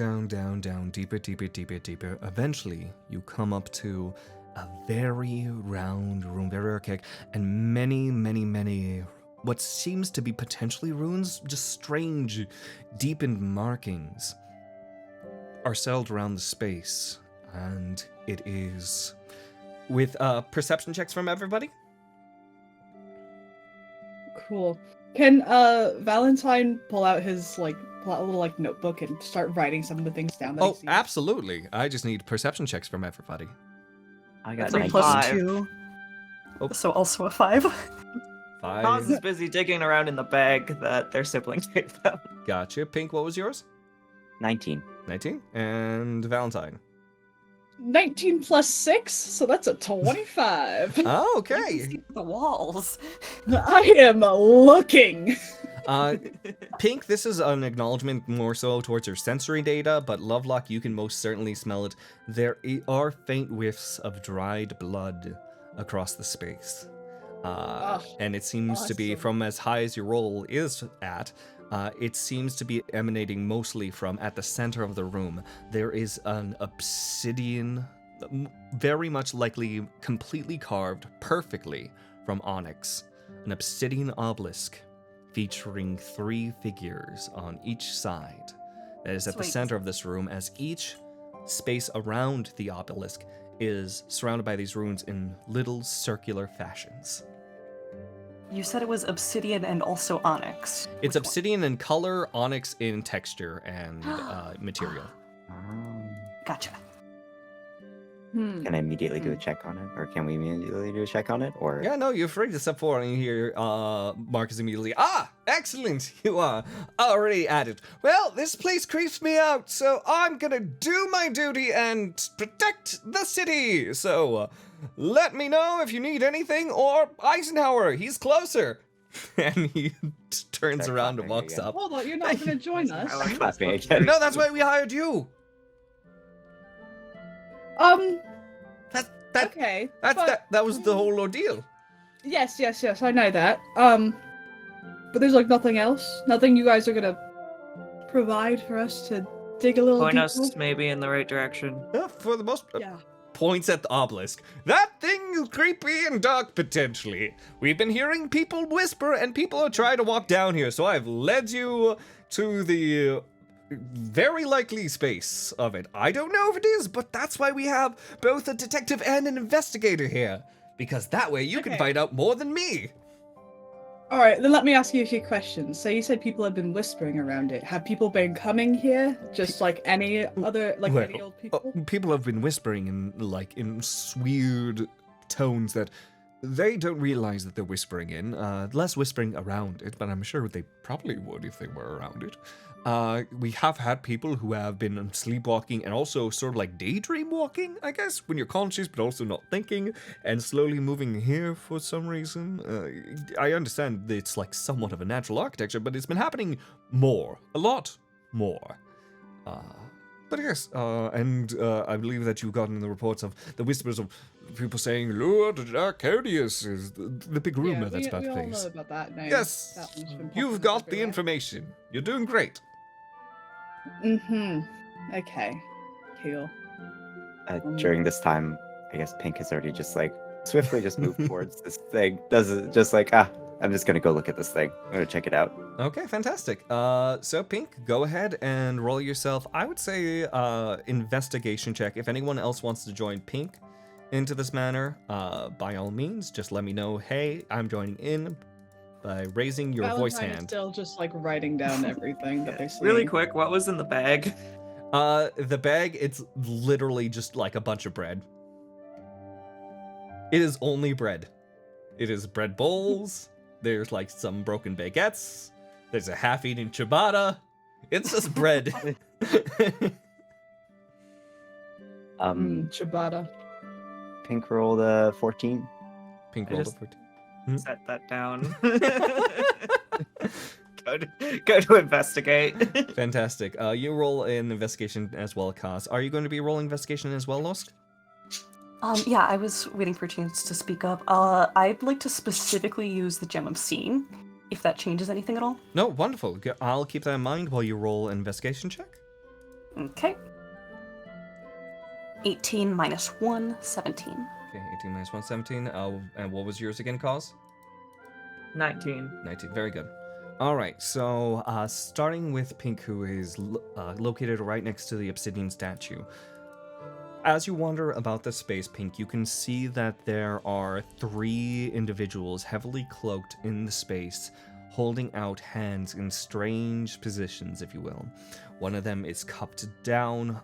deeper. Eventually, you come up to a very round room, very archaic, and many what seems to be potentially runes, just strange, deepened markings are settled around the space. And it is with perception checks from everybody.
Cool. Can Valentine pull out a little notebook and start writing some of the things down that he
Oh,
sees?
absolutely. I just need perception checks from everybody.
I got
That's a
19.
Plus
five.
2.
Oh.
So also a 5.
5.
Oz is busy digging around in the bag that their siblings gave them.
Gotcha. Pinq, what was yours?
19.
19. And Valentine.
19 plus 6, so that's a 25.
Oh,
You
okay.
can see the walls.
I am looking.
Pinq, this is an acknowledgement more so towards your sensory data, but Lovelock, you can most certainly smell it. There are faint whiffs of dried blood across the space. And it seems to be,
awesome.
from as high as your roll is at, it seems to be emanating mostly from at the center of the room. There is an obsidian, very much likely completely carved perfectly from onyx, an obsidian obelisk featuring 3 figures on each side. That is at the
Sweet.
center of this room, as each space around the obelisk is surrounded by these runes in little circular fashions.
You said it was obsidian and also onyx.
It's
Which one?
obsidian in color, onyx in texture and material.
Gotcha.
Can I immediately do a check on it? Or can we immediately do a check on it? Or
Yeah, no, you're free to step forward and hear Marcus immediately. Ah, excellent! You are already at it. Well, this place creeps me out, so I'm gonna do my duty and protect the city. So let me know if you need anything, or Eisenhower, he's closer. And he turns
Start
around and
clapping
walks
again.
up.
Hold on, you're not going to join
I
us.
like
Clap me
this
again.
No, that's why we hired you. That
Okay.
that's
but-
that was the whole ordeal.
Yes, I know that. But there's nothing else? Nothing you guys are gonna provide for us to dig a little
Point
deeper?
us maybe in the right direction.
Yeah, for the most
Yeah.
points at the obelisk. That thing is creepy and dark, potentially. We've been hearing people whisper, and people are trying to walk down here, so I've led you to the very likely space of it. I don't know if it is, but that's why we have both a detective and an investigator here. Because that way you can
Okay.
find out more than me.
Alright, then let me ask you a few questions. So you said people have been whispering around it. Have people been coming here? Just like any other, any
Well,
old people?
People have been whispering in weird tones that they don't realize that they're whispering in. Less whispering around it, but I'm sure they probably would if they were around it. We have had people who have been sleepwalking and also sort of like daydream walking, I guess, when you're conscious but also not thinking, and slowly moving here for some reason. I understand that it's like somewhat of a natural architecture, but it's been happening more, a lot more. But yes, and I believe that you've gotten the reports of the whispers of people saying, Lord Darkonius is the big rumor that's about
we
the
all
place.
know about that name.
Yes,
That one's been popping
you've
up
got the
everywhere.
information. You're doing great.
Okay. Cool.
During this time, I guess Pinq has already just swiftly just moved towards this thing. Does it just I'm just gonna go look at this thing. I'm gonna check it out.
Okay, fantastic. So Pinq, go ahead and roll yourself, I would say, investigation check. If anyone else wants to join Pinq into this manner, by all means, just let me know, hey, I'm joining in, by raising your voice
Valentine is
hand.
still just writing down everything that they're seeing.
Really quick, what was in the bag?
The bag, it's literally just like a bunch of bread. It is only bread. It is bread bowls. There's some broken baguettes. There's a half-eaten ciabatta. It's just bread.
Ciabatta.
Pinq rolled a 14.
Pinq
I
rolled
just-
a 14.
Set that down. Go to investigate.
Fantastic. You roll an investigation as well, Kaz. Are you going to be rolling investigation as well, Losk?
Yeah, I was waiting for a chance to speak up. I'd like to specifically use the Gem of Seeing, if that changes anything at all.
No, wonderful. I'll keep that in mind while you roll an investigation check.
Okay. 18 minus 1, 17.
Okay, 18 minus 1, 17. And what was yours again, Cause?
19.
19, very good. All right, so starting with Pinq, who is located right next to the obsidian statue. As you wander about the space, Pinq, you can see that there are 3 individuals heavily cloaked in the space, holding out hands in strange positions, if you will. One of them is cupped down,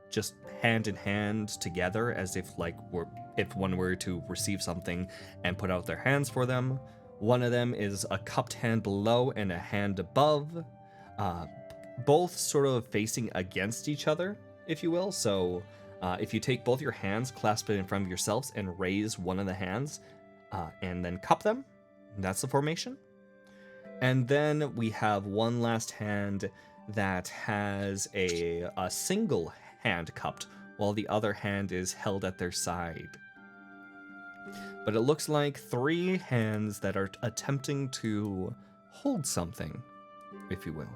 just hand in hand together, as if if one were to receive something and put out their hands for them. One of them is a cupped hand below and a hand above, both sort of facing against each other, if you will. So if you take both your hands, clasp it in front of yourselves, and raise one of the hands, and then cup them, that's the formation. And then we have one last hand that has a single hand cupped, while the other hand is held at their side. But it looks like 3 hands that are attempting to hold something, if you will.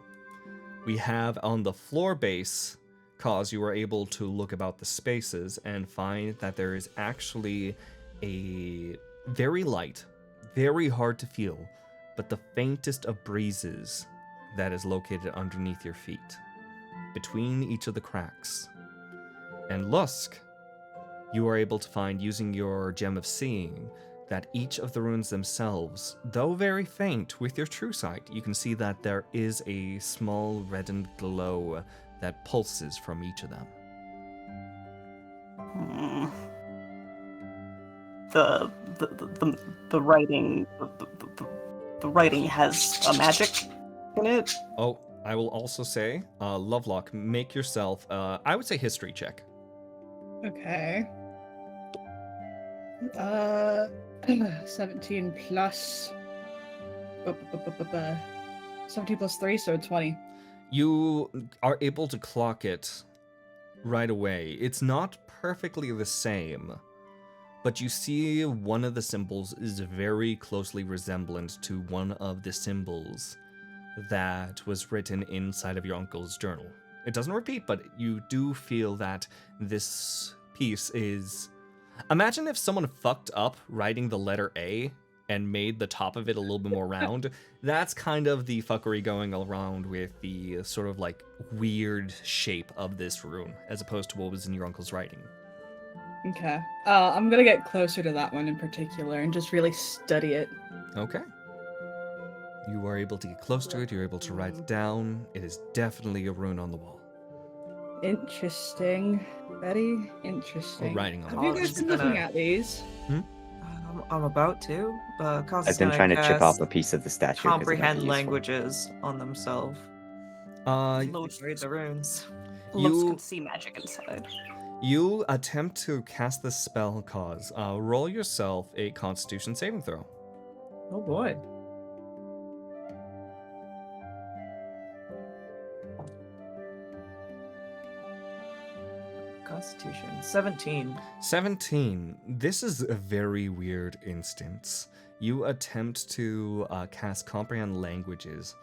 We have on the floor base, Cause you are able to look about the spaces and find that there is actually a very light, very hard to feel, but the faintest of breezes that is located underneath your feet, between each of the cracks. And Lusk, you are able to find, using your Gem of Seeing, that each of the runes themselves, though very faint with your true sight, you can see that there is a small reddened glow that pulses from each of them.
The writing, the writing has a magic in it.
Oh, I will also say, Lovelock, make yourself, I would say history check.
Okay. 17 plus 17 plus 3, so 20.
You are able to clock it right away. It's not perfectly the same, but you see one of the symbols is very closely resemblant to one of the symbols that was written inside of your uncle's journal. It doesn't repeat, but you do feel that this piece is... Imagine if someone fucked up writing the letter A and made the top of it a little bit more round. That's kind of the fuckery going around with the sort of like weird shape of this rune, as opposed to what was in your uncle's writing.
Okay. I'm gonna get closer to that one in particular and just really study it.
Okay. You are able to get close to it, you're able to write it down. It is definitely a rune on the wall.
Interesting. Very interesting.
Or writing on the
Have you
wall.
guys been looking at these?
I'm about to.
I've been trying to chip off a piece of the statue. 'cause it might be
Comprehend
useful.
languages on themselves.
Los
Read the runes.
can see magic inside.
You attempt to cast the spell, Cause. Roll yourself a Constitution saving throw.
Oh boy. Constitution 17.
17. This is a very weird instance. You attempt to cast Comprehend Languages,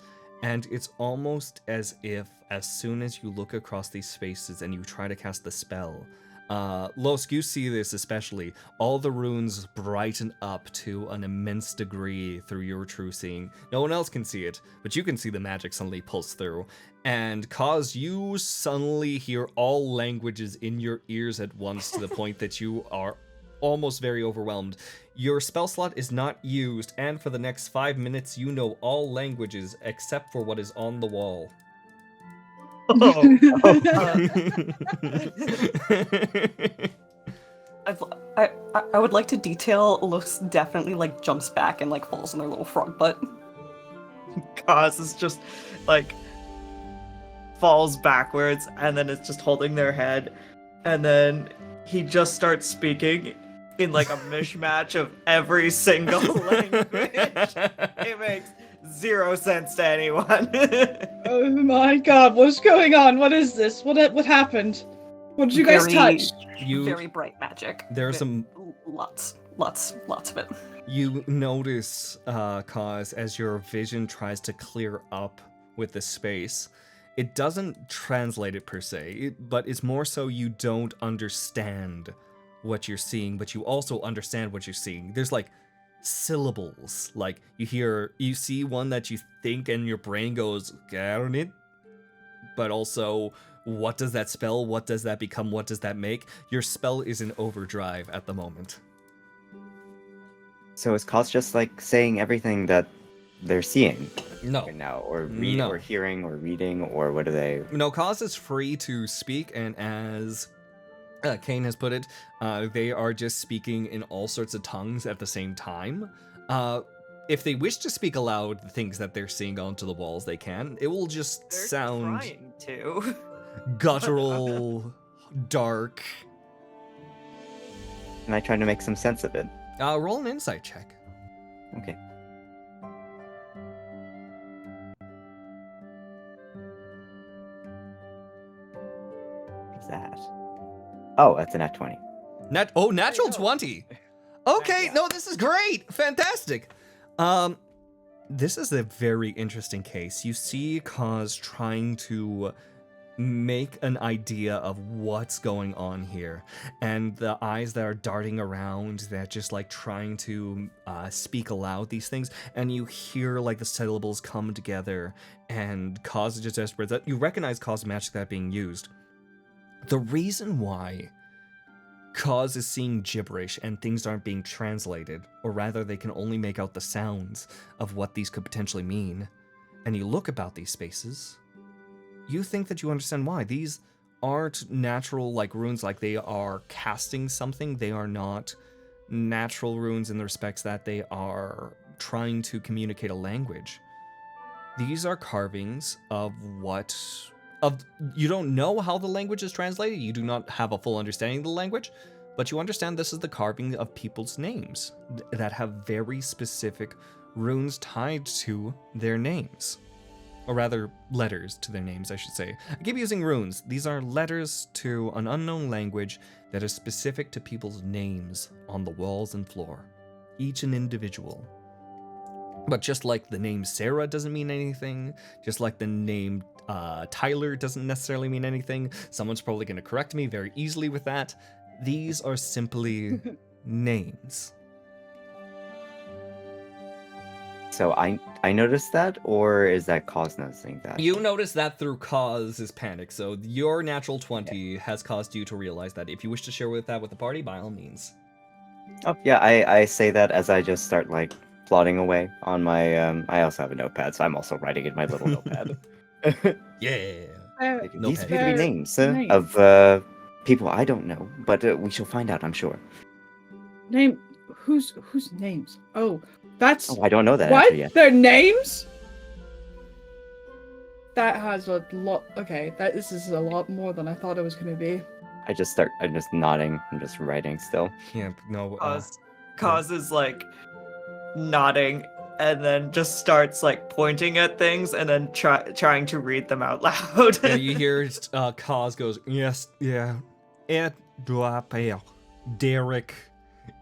and it's almost as if as soon as you look across these spaces and you try to cast the spell, Losk, you see this especially, all the runes brighten up to an immense degree through your true seeing. No one else can see it, but you can see the magic suddenly pulse through. And Cause, you suddenly hear all languages in your ears at once to the point that you are almost very overwhelmed. Your spell slot is not used, and for the next 5 minutes you know all languages except for what is on the wall.
I would like to detail Los definitely like jumps back and like falls on their little frog butt.
Cause is just like falls backwards and then it's just holding their head, and then he just starts speaking in like a mishmash of every single language. It makes 0 sense to anyone.
Oh my god, what's going on? What is this? What happened? What did you guys touch?
Very bright magic.
There's some...
Lots of it.
You notice, Cause, as your vision tries to clear up with the space, it doesn't translate it per se, but it's more so you don't understand what you're seeing, but you also understand what you're seeing. There's like syllables. Like you see one that you think and your brain goes, "Garnet," but also, what does that spell? What does that become? What does that make? Your spell is in overdrive at the moment.
So is Cause just like saying everything that they're seeing
No.
right now, or
No.
or hearing, or reading, or what are they?
No, Cause is free to speak, and as Cain has put it, they are just speaking in all sorts of tongues at the same time. If they wish to speak aloud the things that they're seeing onto the walls, they can. It will just
They're
sound
trying to.
guttural, dark.
And I try to make some sense of it.
Roll an insight check.
Okay. What's that? Oh, that's a nat 20.
Natural 20. Okay,
Yeah.
no, this is great. Fantastic. This is a very interesting case. You see Cause trying to make an idea of what's going on here, and the eyes that are darting around, that just like trying to speak aloud these things, and you hear like the syllables come together, and Cause is just desperate. That you recognize Cause magic that being used. The reason why Cause is seeing gibberish and things aren't being translated, or rather they can only make out the sounds of what these could potentially mean, and you look about these spaces, you think that you understand why. These aren't natural like runes, like they are casting something. They are not natural runes in the respects that they are trying to communicate a language. These are carvings of you don't know how the language is translated. You do not have a full understanding of the language, but you understand this is the carving of people's names that have very specific runes tied to their names. Or rather, letters to their names, I should say. I keep using runes. These are letters to an unknown language that is specific to people's names on the walls and floor. Each an individual. But just like the name Sarah doesn't mean anything, just like the name Tyler doesn't necessarily mean anything, someone's probably going to correct me very easily with that. These are simply names.
So I noticed that, or is that Cause noticing that?
You notice that through Cause's panic, so your natural 20 has caused you to realize that. If you wish to share that with the party, by all means.
Oh yeah, I say that as I just start like plodding away on my I also have a notepad, so I'm also writing in my little notepad.
Yeah.
These appear to be
They're
names
names.
of people I don't know, but we shall find out, I'm sure.
Whose names? Oh, that's
Oh, I don't know that
what?
answer yet.
Their names? That has a lot. Okay, this is a lot more than I thought it was gonna be.
I'm just nodding. I'm just writing still.
Yeah, no.
Cause is like nodding and then just starts like pointing at things and then trying to read them out loud.
Yeah, you hear Cause goes, yes, yeah. It Derek.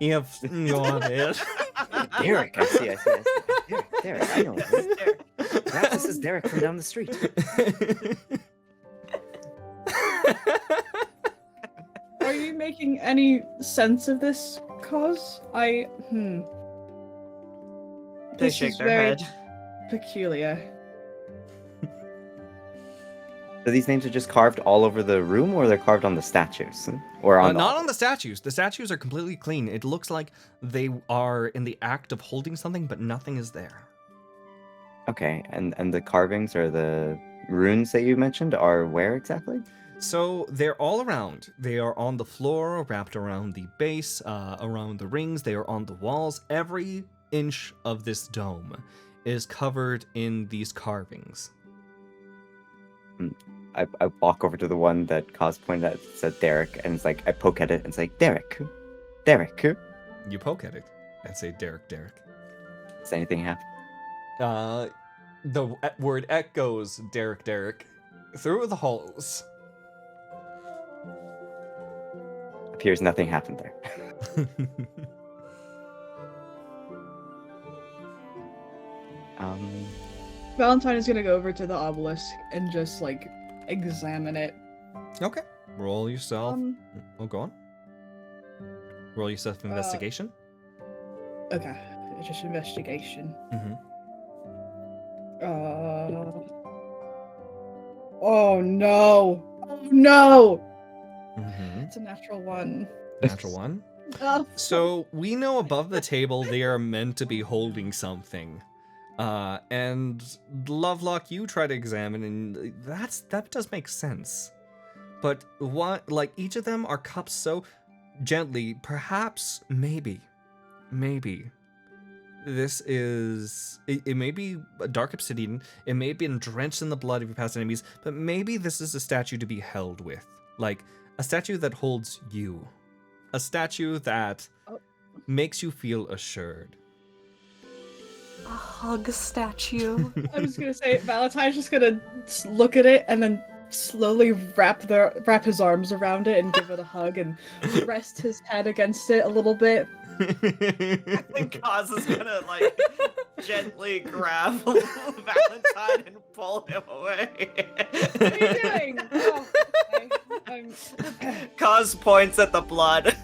If you're there.
Derek, I see. Derek, I know him. Perhaps this is Derek from down the street.
Are you making any sense of this, Cause?
They
This
shake
is
their
very
head.
peculiar.
So these names are just carved all over the room, or they're carved on the statues? Or on
Not on the statues. The statues are completely clean. It looks like they are in the act of holding something, but nothing is there.
Okay, and the carvings or the runes that you mentioned are where exactly?
So they're all around. They are on the floor, wrapped around the base, around the rings. They are on the walls. Every inch of this dome is covered in these carvings.
I walk over to the one that Cos pointed at, said Derek, and it's like, I poke at it, and it's like, Derek.
You poke at it and say, Derek.
Does anything happen?
The word echoes, Derek, through the halls.
Appears nothing happened there.
Valentine is gonna go over to the obelisk and just like examine it.
Okay. Roll yourself.
Um,
Oh, go on. Roll yourself investigation.
Okay, just investigation.
Mm-hmm.
Oh no! Oh no!
Mm-hmm.
It's a natural one.
Natural one.
Oh,
So we know above the table they are meant to be holding something. And Lovelock, you try to examine, and that does make sense. But what, like, each of them are cupped so gently, perhaps, maybe. This is, it may be a dark obsidian, it may have been drenched in the blood of your past enemies, but maybe this is a statue to be held with. Like, a statue that holds you. A statue that makes you feel assured.
A hug statue.
I was gonna say, Valentine's just gonna look at it and then slowly wrap his arms around it and give it a hug and rest his head against it a little bit.
I think Kaz is gonna like gently grab Valentine and pull him away.
What are you doing? Oh, I'm...
Kaz points at the blood.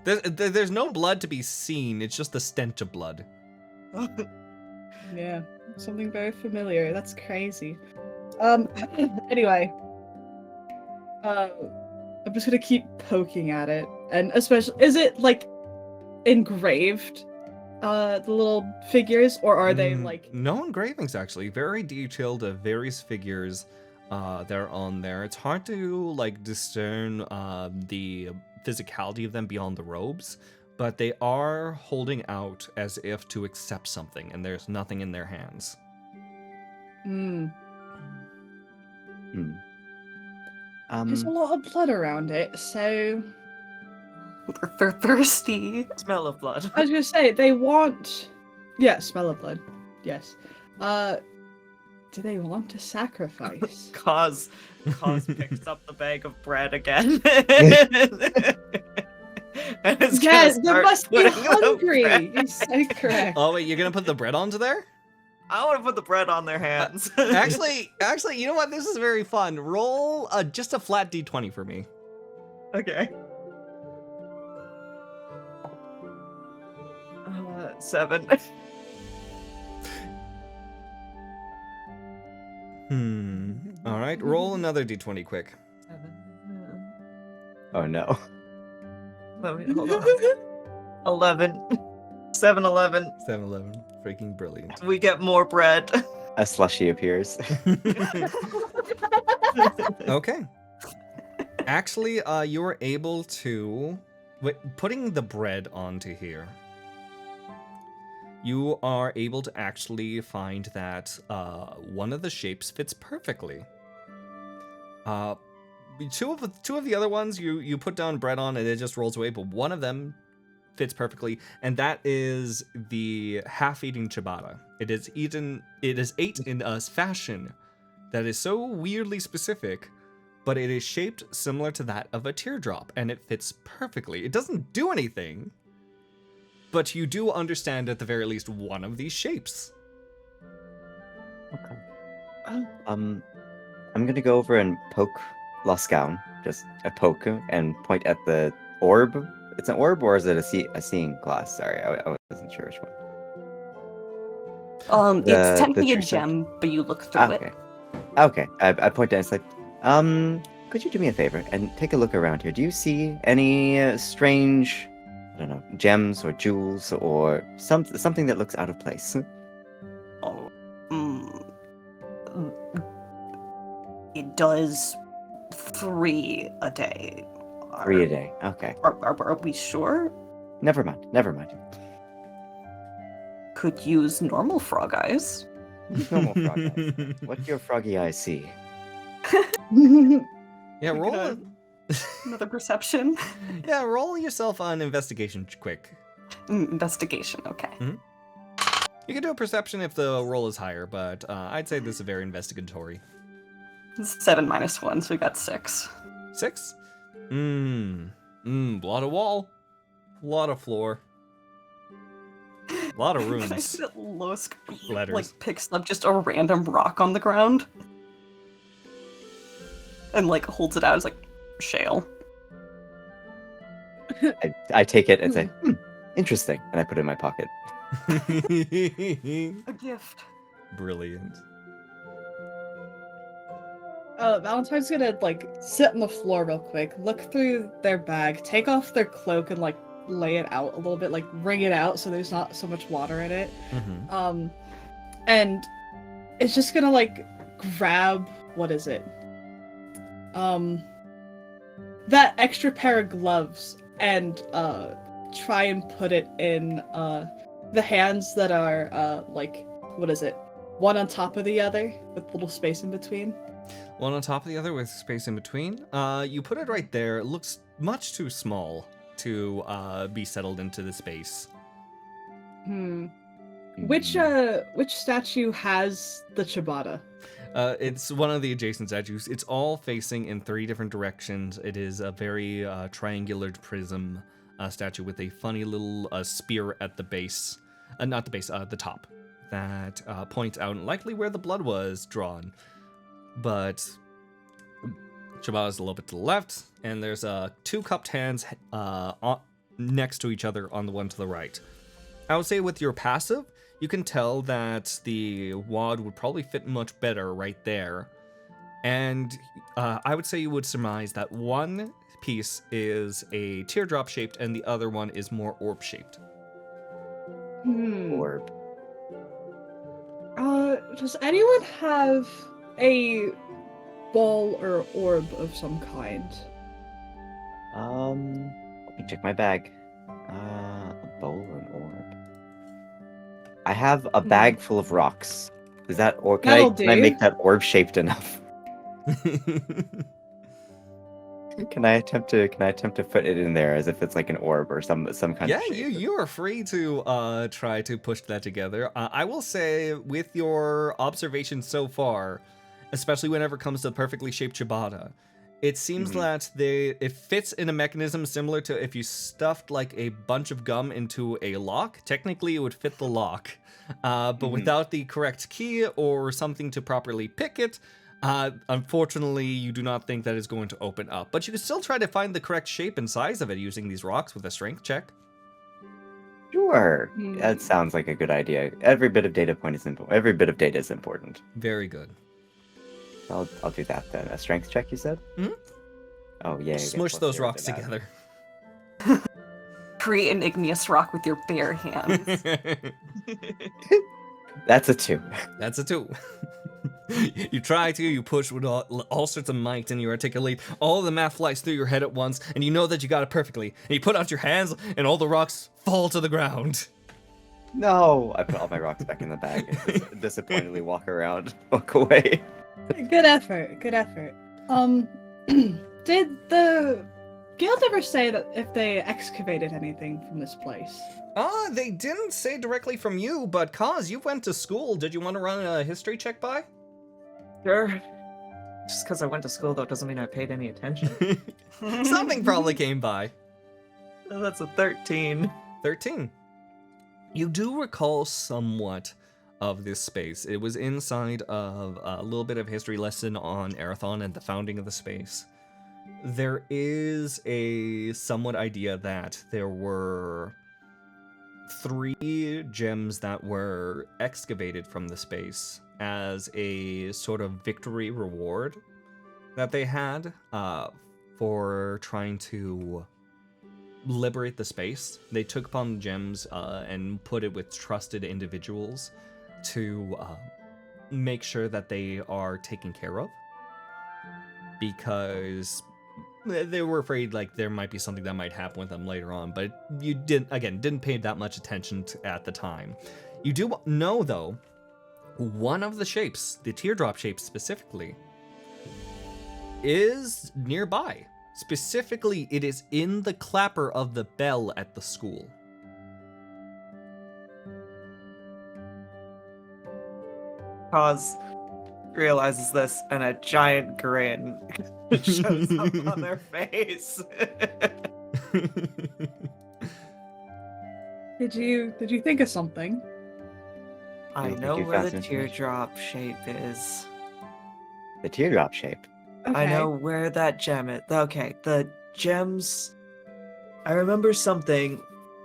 There's no blood to be seen, it's just the stench of blood.
Yeah, something very familiar. That's crazy. Anyway. I'm just gonna keep poking at it. And especially, is it, like, engraved? The little figures? Or are they, like...
No engravings, actually. Very detailed, various figures that are on there. It's hard to, like, discern the physicality of them beyond the robes, but they are holding out as if to accept something, and there's nothing in their hands.
There's a lot of blood around it, so...
They're thirsty.
Smell of blood.
I was gonna say, they want... Yeah, smell of blood. Yes. Do they want to sacrifice?
Kaz picks up the bag of bread again. And is gonna
Yes, they
start
must be
putting the
hungry!
bread-
You're so correct.
Oh, wait, you're gonna put the bread onto there?
I want to put the bread on their hands.
Actually, you know what? This is very fun. Roll just a flat d20 for me.
Okay. 7.
All right, roll another d20 quick.
7.
Oh no.
Let me hold on. 11. 7-11.
7-11. Freaking brilliant.
We get more bread.
A slushy appears.
Okay. Actually, you were able to... putting the bread onto here, you are able to actually find that one of the shapes fits perfectly. Two of the other ones you put down bread on and it just rolls away, but one of them fits perfectly, and that is the half-eating ciabatta. It is ate in a fashion that is so weirdly specific, but it is shaped similar to that of a teardrop, and it fits perfectly. It doesn't do anything, but you do understand at the very least one of these shapes.
Okay. I'm gonna go over and poke Loskaun, just a poke, and point at the orb. It's an orb, or is it a seeing glass? Sorry, I wasn't sure which one.
It's technically a
true
gem, but you look through it.
Okay. I point at it, it's like, could you do me a favor and take a look around here? Do you see any strange, I don't know, gems or jewels or something that looks out of place?
Oh, it does 3 a day.
3 a day. Okay.
Are we sure?
Never mind.
Could use normal frog eyes.
Normal frog eyes. What do your froggy eyes see?
Yeah, roll
Another perception.
Yeah, roll yourself on investigation quick.
Investigation, okay.
You can do a perception if the roll is higher, but I'd say this is very investigatory.
7 minus 1, so we got 6.
6? Lot of wall. Lot of floor. Lot of rooms.
Losk
Letters.
like picks up just a random rock on the ground and like holds it out as like shale.
I take it and say, interesting, and I put it in my pocket.
A gift.
Brilliant.
Valentine's gonna like sit on the floor real quick, look through their bag, take off their cloak, and like lay it out a little bit, like wring it out so there's not so much water in it.
Mm-hmm.
And it's just gonna like grab what is it? That extra pair of gloves and try and put it in the hands that are like what is it? One on top of the other with little space in between.
One on top of the other with space in between. You put it right there. It looks much too small to be settled into the space.
Which statue has the ciabatta?
It's one of the adjacent statues. It's all facing in 3 different directions. It is a very triangular prism statue with a funny little spear at the base. Not the base, the top. That points out likely where the blood was drawn. But ciabatta's a little bit to the left, and there's 2 cupped hands next to each other on the one to the right. I would say with your passive, you can tell that the wad would probably fit much better right there. And I would say you would surmise that one piece is a teardrop shaped and the other one is more orb shaped.
Orb.
Does anyone have a ball or orb of some kind?
Let me check my bag. A bowl and orb. I have a bag full of rocks. Is that, or can I make that orb shaped enough? Can I attempt to fit it in there as if it's like an orb or some kind of shape?
Yeah, you are free to try to push that together. I will say, with your observation so far, especially whenever it comes to perfectly shaped ciabatta, it seems that it fits in a mechanism similar to if you stuffed like a bunch of gum into a lock. Technically, it would fit the lock, but without the correct key or something to properly pick it, unfortunately, you do not think that is going to open up. But you can still try to find the correct shape and size of it using these rocks with a strength check.
Sure, that sounds like a good idea. Every bit of data point is important. Every bit of data is important.
Very good.
I'll do that then. A strength check, you said? Oh yeah.
Smush those rocks together.
Create an igneous rock with your bare hands.
That's a 2.
That's a 2. You try to, you push with all sorts of might, and you articulate. All the math flies through your head at once, and you know that you got it perfectly. And you put out your hands, and all the rocks fall to the ground.
No! I put all my rocks back in the bag and disappointedly walk away.
Good effort. Did the guild ever say that if they excavated anything from this place?
They didn't say directly from you, but Kaz, you went to school. Did you want to run a history check by?
Sure. Just because I went to school, though, doesn't mean I paid any attention.
Something probably came by.
That's a 13.
13. You do recall somewhat of this space. It was inside of a little bit of history lesson on Arathon and the founding of the space. There is a somewhat idea that there were 3 gems that were excavated from the space as a sort of victory reward that they had for trying to liberate the space. They took upon the gems and put it with trusted individuals to make sure that they are taken care of, because they were afraid like there might be something that might happen with them later on, but you didn't pay that much attention at the time. You do know though, one of the shapes, the teardrop shape specifically, is nearby. Specifically, it is in the clapper of the bell at the school.
Kaz realizes this, and a giant grin shows up on their face.
Did you think of something?
I
Thank
know
you,
where the
fascinating.
teardrop shape is.
The teardrop shape.
I know where that gem is. Okay, the gems I remember something.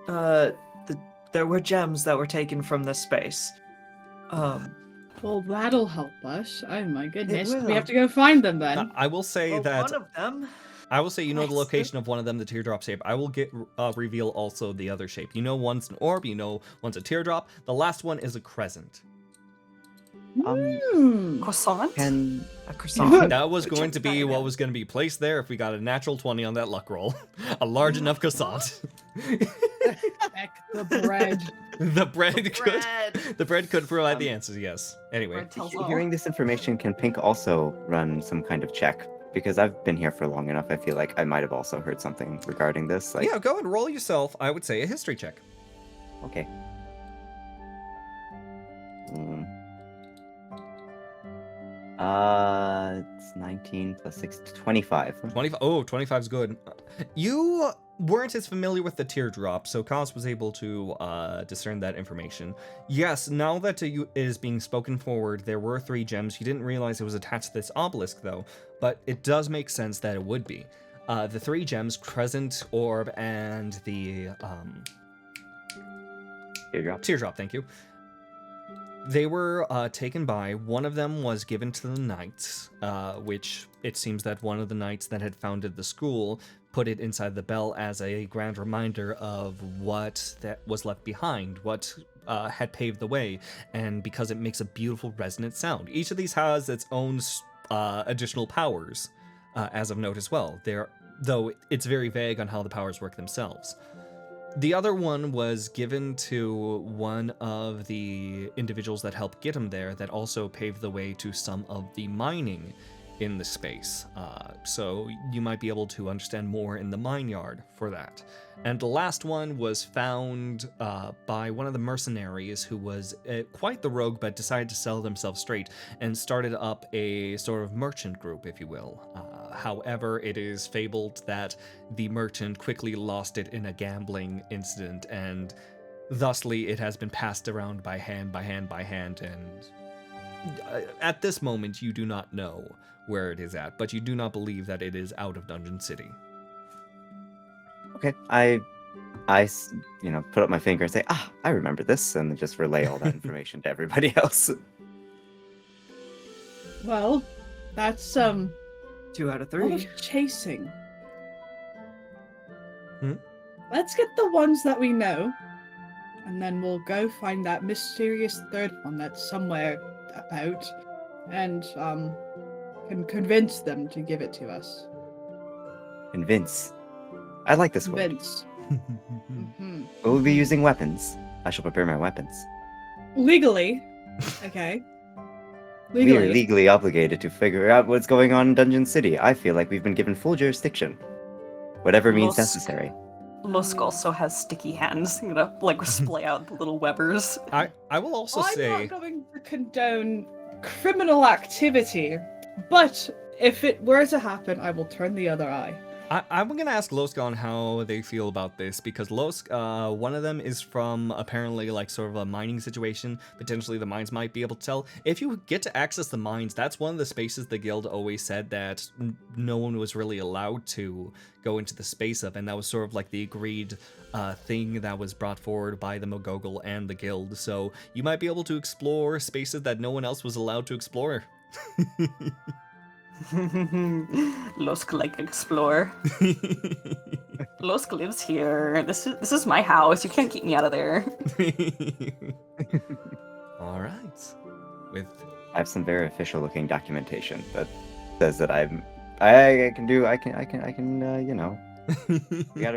There were gems that were taken from this space.
Well, that'll help us. Oh my goodness.
will.
We have to go find them then.
I will say
Well,
that
one of them.
I will say you know the
Yes.
location of one of them, the teardrop shape. I will reveal also the other shape. You know one's an orb. You know one's a teardrop. The last one is a crescent.
Croissant?
Can
A croissant.
That was going
Check
to be
that
what
out.
was going to be placed there if we got a natural 20 on that luck roll. A large enough croissant.
Heck, the bread.
The bread could.
Bread.
The bread could provide the answers. Yes. Anyway.
Bread tells all.
hearing this information, can Pinq also run some kind of check? Because I've been here for long enough, I feel like I might have also heard something regarding this. Like,
Yeah, go ahead and roll yourself. I would say a history check.
okay. It's 19 plus 6, 25.
25. Oh, 25 is good. You weren't as familiar with the teardrop, so Kaz was able to discern that information. Yes, now that it is being spoken forward, there were 3 gems. You didn't realize it was attached to this obelisk, though, but it does make sense that it would be. The 3 gems, Crescent, Orb, and the
Teardrop.
Teardrop, thank you. They were taken by, one of them was given to the knights, which it seems that one of the knights that had founded the school put it inside the bell as a grand reminder of what that was left behind, what had paved the way, and because it makes a beautiful resonant sound. Each of these has its own additional powers, as of note as well, though it's very vague on how the powers work themselves. The other one was given to one of the individuals that helped get him there that also paved the way to some of the mining in the space. So you might be able to understand more in the mine yard for that. And the last one was found by one of the mercenaries who was quite the rogue, but decided to sell themselves straight and started up a sort of merchant group, if you will. However, it is fabled that the merchant quickly lost it in a gambling incident, and thusly it has been passed around by hand, and at this moment you do not know where it is at, but you do not believe that it is out of Dungeon City.
Okay, I put up my finger and say, I remember this, and then just relay all that information to everybody else.
Well, that's
2 out of
a lot
3.
of chasing.
Hmm?
Let's get the ones that we know, and then we'll go find that mysterious third one that's somewhere about, and can convince them to give it to us.
Convince. I like this word.
Convince. Mhm.
We'll be using weapons. I shall prepare my weapons.
Legally. Okay.
We are legally obligated to figure out what's going on in Dungeon City. I feel like we've been given full jurisdiction. Whatever means
Lusk.
necessary.
Lusk also has sticky hands, splay out the little webbers.
I will also
I'm
say...
not going to condone criminal activity, but if it were to happen, I will turn the other eye.
I'm going to ask Loskaun how they feel about this, because one of them is from apparently sort of a mining situation. Potentially the mines might be able to tell. If you get to access the mines, that's one of the spaces the guild always said that no one was really allowed to go into the space of, and that was sort of the agreed thing that was brought forward by the Mogogol and the guild. So you might be able to explore spaces that no one else was allowed to explore.
Lusk explore. Lusk lives here. This is my house. You can't keep me out of there.
All right.
I have some very official looking documentation that says that I can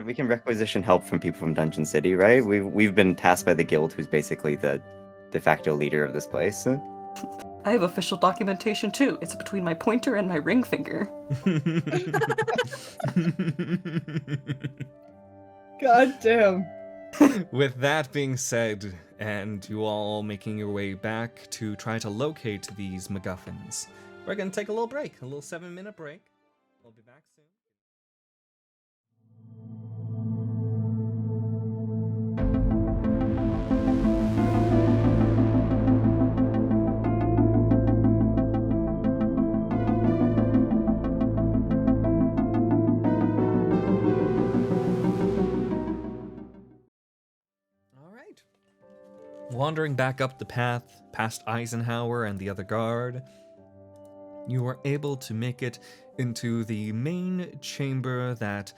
we can requisition help from people from Dungeon City, right? We've been tasked by the guild, who's basically the de facto leader of this place.
I have official documentation too. It's between my pointer and my ring finger.
God damn.
With that being said, and you all making your way back to try to locate these MacGuffins, we're going to take a little break, a little 7-minute break. We'll be back soon. Wandering back up the path, past Eisenhower and the other guard, you are able to make it into the main chamber that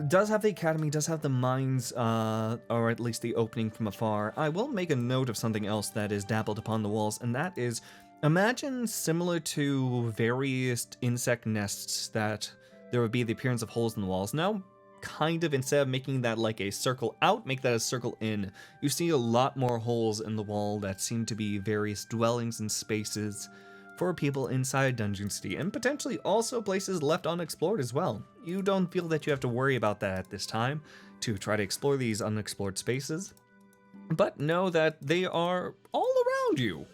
does have the academy, does have the mines, or at least the opening from afar. I will make a note of something else that is dappled upon the walls, and that is, imagine similar to various insect nests that there would be the appearance of holes in the walls. Now, kind of, instead of making that like a circle out, make that a circle in. You see a lot more holes in the wall that seem to be various dwellings and spaces for people inside Dungeon City, and potentially also places left unexplored as well. You don't feel that you have to worry about that at this time to try to explore these unexplored spaces, but know that they are all around you.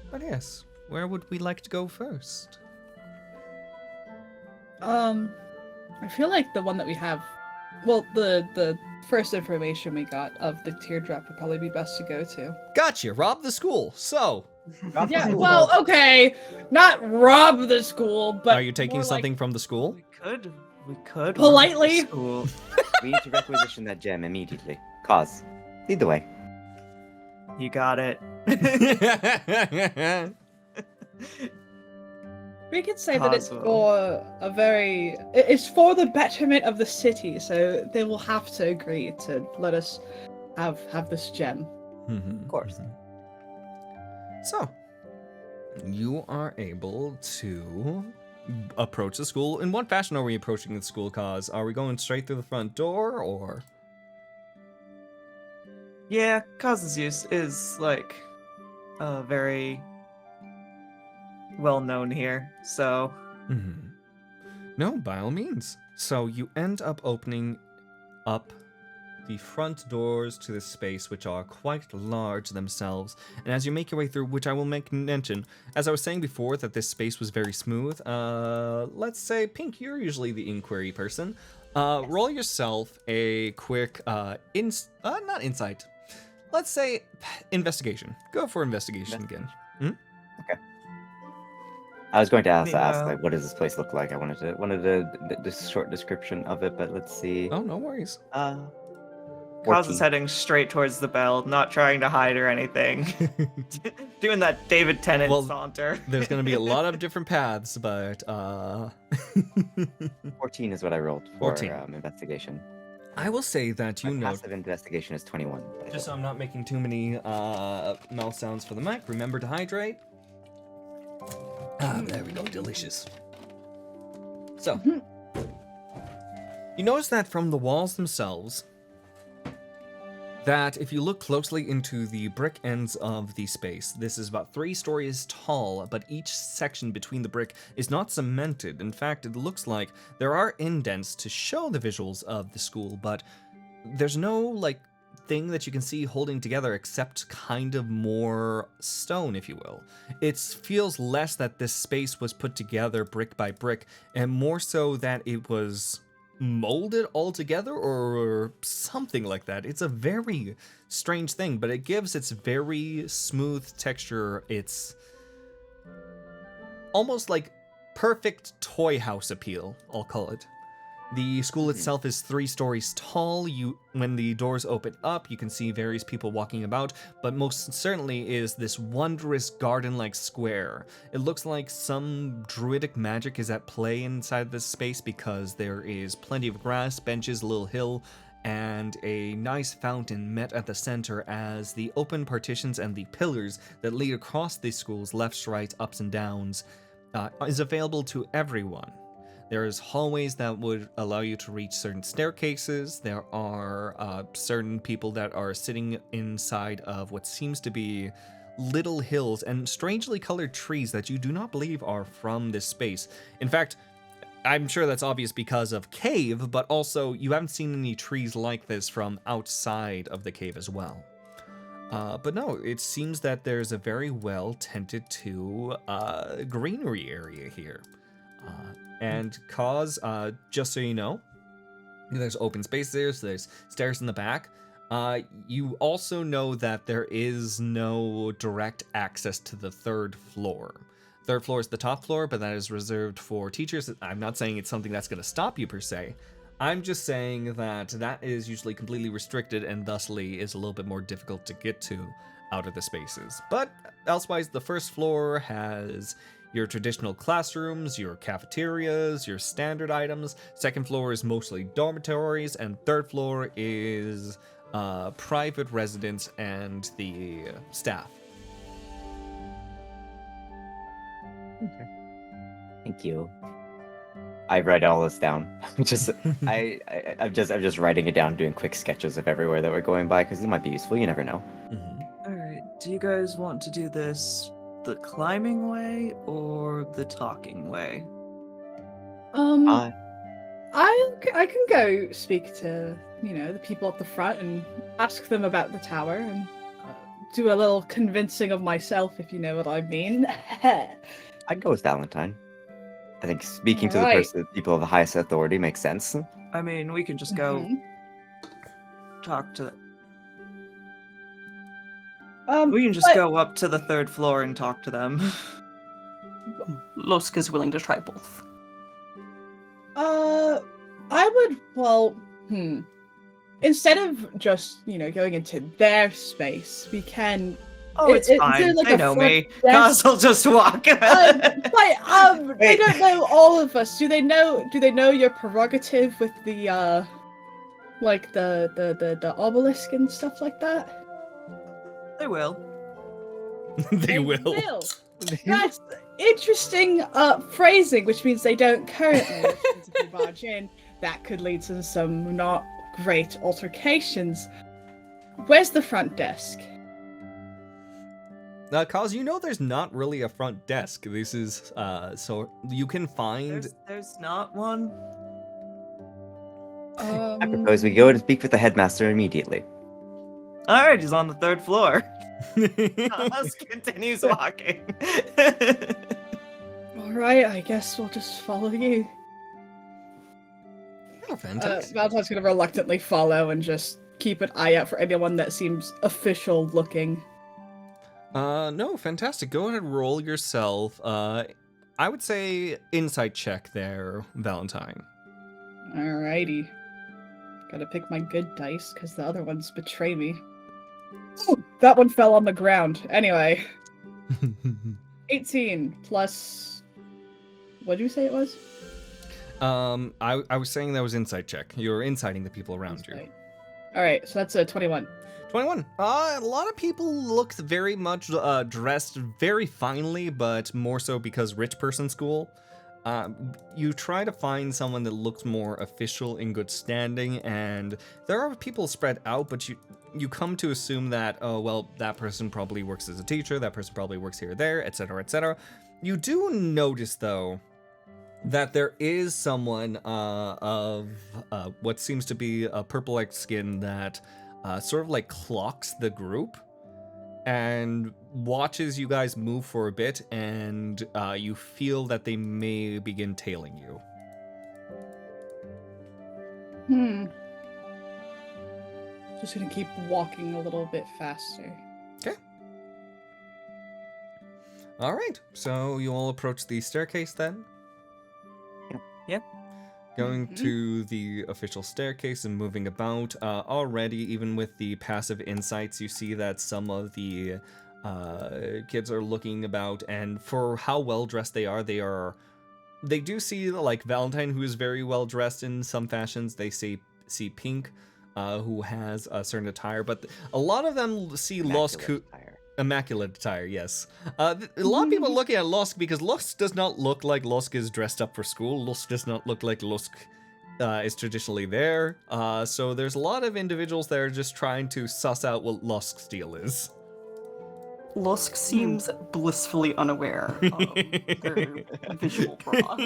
But yes, where would we like to go first?
I feel like the one that we have, well, the first information we got of the teardrop would probably be best to go to.
Gotcha, rob the school. So,
Yeah, well, okay, not rob the school, but
are you taking
more
something from the school?
We could.
Politely?
School.
We need to requisition that gem immediately. Cause, lead the way.
You got it.
We could say that it's
Cosmo.
for it's for the betterment of the city, so they will have to agree to let us have this gem.
Of course.
So, you are able to approach the school. In what fashion are we approaching the school, Cause? Are we going straight through the front door, or?
Yeah, Cause's use is like very well known here, so
No, by all means. So you end up opening up the front doors to this space, which are quite large themselves. And as you make your way through, which I will make mention, as I was saying before, that this space was very smooth. Let's say, Pinq, you're usually the inquiry person. Roll yourself a quick, not insight. Let's say investigation. Go for investigation again.
I was going to ask,
Yeah.
like, what does this place look like? I wanted a short description of it, but let's see.
Oh, no worries.
Cause is
14.
heading straight towards the bell, not trying to hide or anything. Doing that David Tennant
Well,
saunter.
There's going to be a lot of different paths, but
14 is what I rolled for
14.
Investigation.
I will say that you
My
know,
passive investigation is 21.
just so I'm not making too many mouth sounds for the mic, remember to hydrate. There we go, delicious. So, you notice that from the walls themselves, that if you look closely into the brick ends of the space, this is about 3 stories tall, but each section between the brick is not cemented. In fact, it looks like there are indents to show the visuals of the school, but there's no, like, thing that you can see holding together except kind of more stone, if you will. It feels less that this space was put together brick by brick, and more so that it was molded all together or something like that. It's a very strange thing, but it gives its very smooth texture. It's almost like perfect toy house appeal, I'll call it. The school itself is 3 stories tall. When the doors open up, you can see various people walking about, but most certainly is this wondrous garden-like square. It looks like some druidic magic is at play inside this space because there is plenty of grass, benches, a little hill, and a nice fountain met at the center as the open partitions and the pillars that lead across the school's lefts, rights, ups, and downs is available to everyone. There's hallways that would allow you to reach certain staircases. There are certain people that are sitting inside of what seems to be little hills and strangely colored trees that you do not believe are from this space. In fact, I'm sure that's obvious because of cave, but also you haven't seen any trees like this from outside of the cave as well. But no, it seems that there's a very well tended to greenery area here. And Cause, just so you know, there's open space there, so there's stairs in the back. You also know that there is no direct access to the 3rd floor. 3rd floor is the top floor, but that is reserved for teachers. I'm not saying it's something that's going to stop you per se, I'm just saying that that is usually completely restricted and thusly is a little bit more difficult to get to out of the spaces. But elsewise, the first floor has your traditional classrooms, your cafeterias, your standard items. Second floor is mostly dormitories, and third floor is private residence and the staff.
Thank you. I write all this down. I'm just writing it down, doing quick sketches of everywhere that we're going by because it might be useful. You never know.
Mm-hmm.
Alright, do you guys want to do this the climbing way or the talking way?
Uh,
I can go speak to, the people at the front and ask them about the tower and do a little convincing of myself, if you know what I mean.
I'd go with Valentine. I think speaking to
Alright.
the people of the highest authority makes sense.
I mean, we can just go
Mhm.
talk to...
Um,
We can just
but-
go up to the third floor and talk to them.
Losk is willing to try both.
I would, instead of just, going into their space, we can,
Oh, it's
Is
fine.
there, like,
They
a
know
front
me.
desk?
Cause I'll just walk.
they
Wait.
don't know all of us. Do they know your prerogative with the, like the obelisk and stuff like that?
They will.
They will.
That's interesting phrasing, which means they don't currently physically barge in. That could lead to some not great altercations. Where's the front desk?
Cause there's not really a front desk. This is so you can find.
There's not one.
I propose we go and speak with the headmaster immediately.
Alright, he's on the third floor. Us continues walking.
All right, I guess we'll just follow you.
Oh, fantastic.
Valentine's gonna reluctantly follow and just keep an eye out for anyone that seems official looking.
No, fantastic. Go ahead and roll yourself. I would say insight check there, Valentine.
Alrighty. Gotta pick my good dice, because the other ones betray me. Ooh, that one fell on the ground. Anyway, 18 plus... What did you say it was?
I was saying that was insight check. You're inciting the people around you.
Alright, so that's a 21.
21. A lot of people look very much dressed very finely, but more so because rich person school. You try to find someone that looks more official in good standing, and there are people spread out, but you come to assume that, oh, well, that person probably works as a teacher, that person probably works here or there, etc., etc. You do notice, though, that there is someone of what seems to be a purple-like skin that sort of like clocks the group and watches you guys move for a bit, and you feel that they may begin tailing you.
Just gonna keep walking a little bit faster.
Okay. All right. So you all approach the staircase then?
Yep.
Going to the official staircase and moving about. Already, even with the passive insights, you see that some of the kids are looking about, and for how well dressed they do see like Valentine, who is very well dressed in some fashions. They see Pinq, who has a certain attire, but a lot of them see Losk, immaculate attire, yes. A lot of people are looking at Losk because Losk does not look like Losk is dressed up for school. Losk does not look like Losk is traditionally there. So there's a lot of individuals that are just trying to suss out what Losk's deal is.
Losk seems blissfully unaware of their visual bra.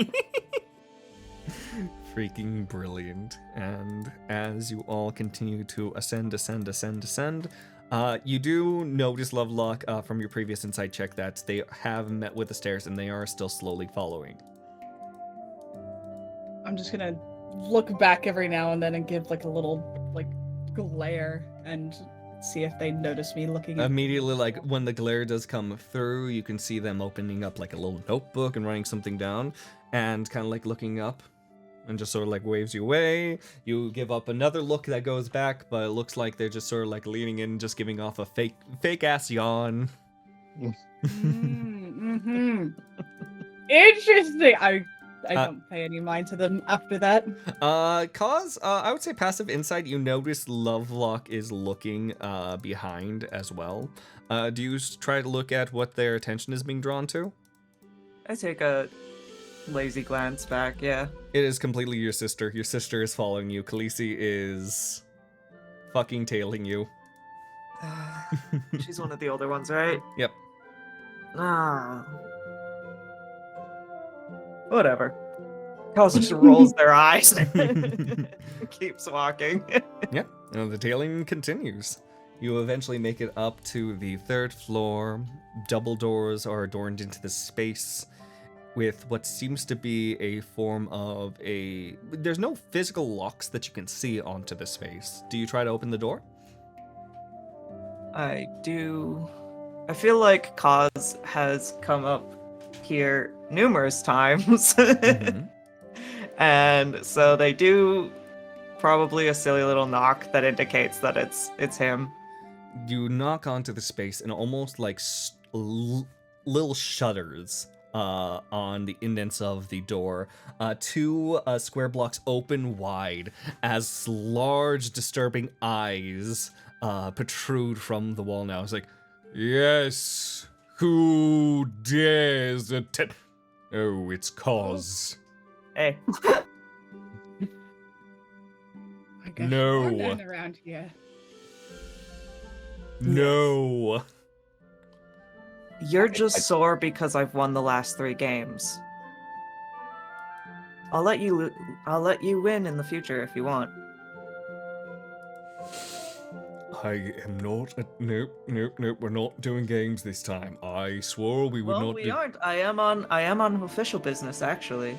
Freaking brilliant. And as you all continue to ascend, you do notice, Lovelock, from your previous insight check, that they have met with the stairs and they are still slowly following.
I'm just gonna look back every now and then and give like a little glare and see if they notice me looking at
Immediately, like, when the glare does come through, you can see them opening up like a little notebook and writing something down and kind of like looking up. and just sort of like waves you away. You give up another look that goes back, but it looks like they're just sort of like leaning in, just giving off a fake ass yawn.
Mm-hmm. Interesting. I don't pay any mind to them after that.
I would say passive insight, you notice Lovelock is looking behind as well. Do you try to look at what their attention is being drawn to?
I take a lazy glance back, yeah.
It is completely your sister. Your sister is following you. Khaleesi is fucking tailing you.
She's one of the older ones, right?
Yep.
Ah. Whatever. Kaz just rolls their eyes and keeps walking.
Yeah, and the tailing continues. You eventually make it up to the 3rd floor. Double doors are adorned into the space with what seems to be a form of a... There's no physical locks that you can see onto the space. Do you try to open the door?
I do. I feel like Kaz has come up here numerous times.
Mm-hmm.
And so they do probably a silly little knock that indicates that it's him.
You knock onto the space and almost like little shutters on the indents of the door. 2 square blocks open wide as large disturbing eyes protrude from the wall now. It's like, yes, who dares attempt... Oh, it's Kaz.
Hey.
I guess
No.
you're down around here.
No.
You're just sore because I've won the last 3 games. I'll let you win in the future if you want.
I am not... Nope, we're not doing games this time. I swore we would
Well,
not
we
do...
aren't. I am on official business, actually.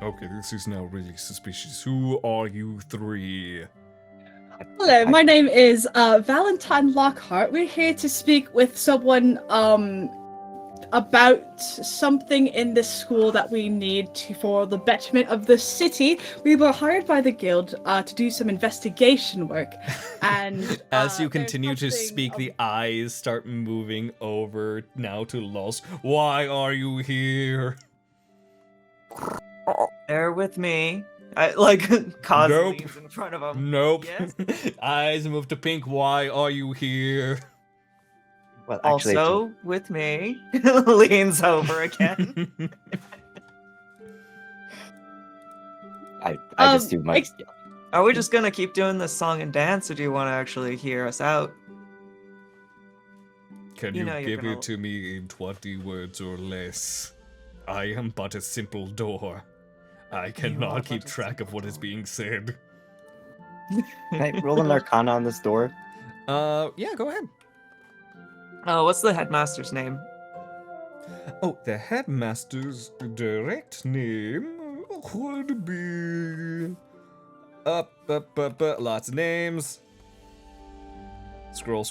Okay, this is now really suspicious. Who are you 3?
Hello, my name is Valentine Lockhart. We're here to speak with someone about something in this school that we need for the betterment of the city. We were hired by the guild to do some investigation work, and
As you
there's
continue to
something
speak, the eyes start moving over now to Los. Why are you here?
Bear with me. I like Kaz
Nope.
leans in front of him.
Nope.
Yes.
Eyes move to Pinq. Why are you here?
Well, actually,
Also with me. Leans over again.
I just do my.
Are we just gonna keep doing this song and dance, or do you want to actually hear us out?
Can
You
you
know you're
give
gonna-
it to me in 20 words or less? I am but a simple door. I
are
cannot
but
keep
a
track of what is being said.
Can I roll an Arcana on this door?
Yeah, go ahead.
Oh, what's the headmaster's name?
Oh, the headmaster's direct name would be... Lots of names. Scroll.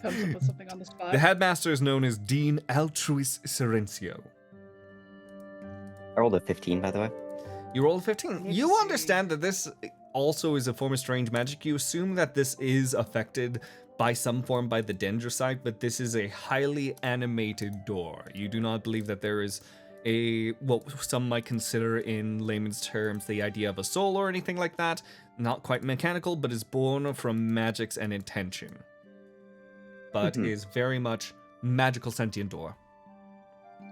comes up with something on the spot.
The headmaster is known as Dean Altruis Serencio.
I rolled a 15, by the way.
You rolled a 15.
Let's
You
see.
understand that this also is a form of strange magic. You assume that this is affected by some form by the dendrocyte, but this is a highly animated door. You do not believe that there is what some might consider in layman's terms the idea of a soul or anything like that. Not quite mechanical, but is born from magics and intention. But is very much magical sentient door.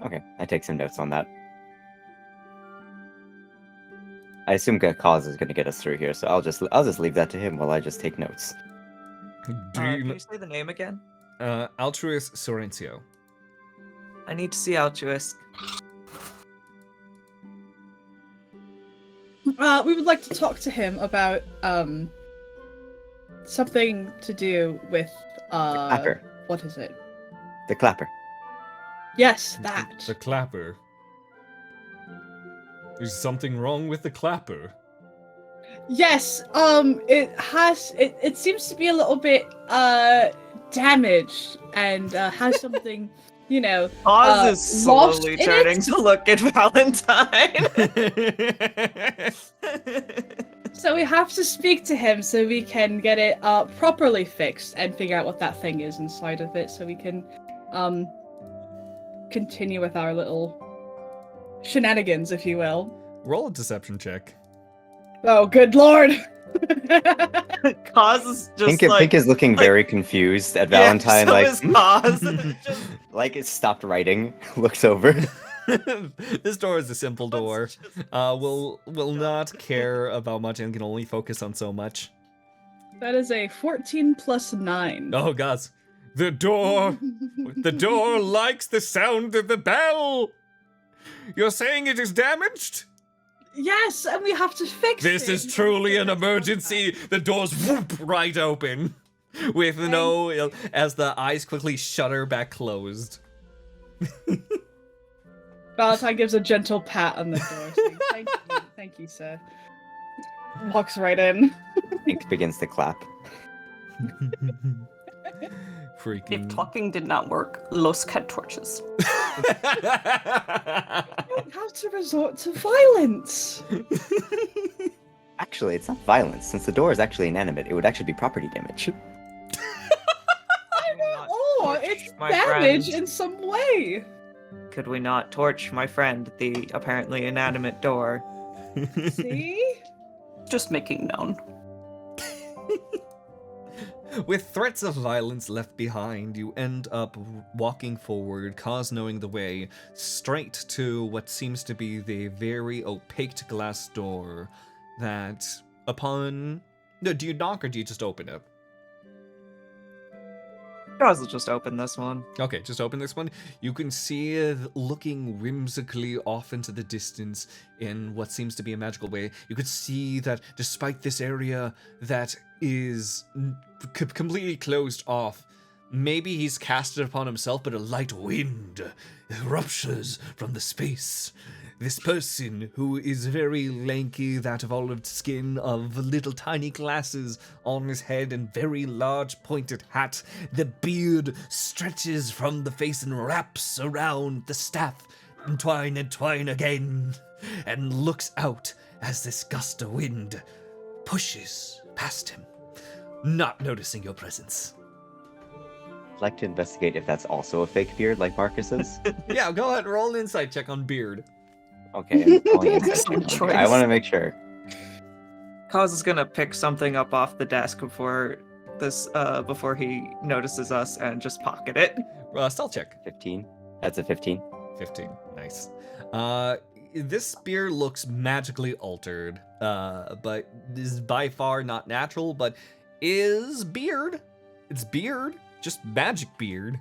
Okay, I take some notes on that. I assume Cause is going to get us through here, so I'll just leave that to him while I just take notes.
Can you say the name again?
Altruis Serencio.
I need to see Altruist.
We would like to talk to him about something to do with
Clapper.
what is it?
The Clapper.
Yes, that.
The clapper. Is something wrong with the clapper?
Yes, it seems to be a little bit damaged and has something you know,
Oz is
lost
slowly
in
turning
it.
to look at Valentine.
So we have to speak to him so we can get it properly fixed and figure out what that thing is inside of it, so we can continue with our little shenanigans, if you will.
Roll a deception check.
Oh, good lord!
Cause is just
Pinq is looking very confused at Valentine,
so
like
is Cause. Just,
like it stopped writing, looks over.
This door is a simple door.
Let's just
Will not care about much and can only focus on so much.
That is a 14 plus 9.
Oh gosh. The door likes the sound of the bell. You're saying it is damaged?
Yes, and we have to fix it.
This is truly an emergency. The doors whoop right open. With no as the eyes quickly shutter back closed.
Valentine gives a gentle pat on the door, saying, thank you, sir. Walks right in.
Pinq begins to clap.
Freaking.
If talking did not work, Losk had torches.
You don't have to resort to violence.
Actually, it's not violence. Since the door is actually inanimate, it would actually be property damage.
Oh, it's damage in some way.
could we not torch my friend, the apparently inanimate door?
See?
Just making known.
With threats of violence left behind, you end up walking forward, Kaz knowing the way, straight to what seems to be the very opaque glass door that upon... No, do you knock or do you just open it?
Guys will just open this one.
Okay, just open this one. You can see, looking whimsically off into the distance in what seems to be a magical way, you could see that despite this area that is completely closed off, maybe he's cast it upon himself, but a light wind eruptions from the space. This person, who is very lanky, that of olive skin, of little tiny glasses on his head and very large pointed hat, the beard stretches from the face and wraps around the staff, entwine and twine again, and looks out as this gust of wind pushes past him, not noticing your presence.
I'd like to investigate if that's also a fake beard like Marcus's.
Yeah, go ahead, roll an insight check on beard.
Okay, I'm calling it
Excellent
that.
choice.
I want to make sure.
Kaz is gonna pick something up off the desk before he notices us and just pocket it.
Stealth check.
15. That's a 15.
15. Nice. This spear looks magically altered, but is by far not natural, but is beard. It's beard, just magic beard.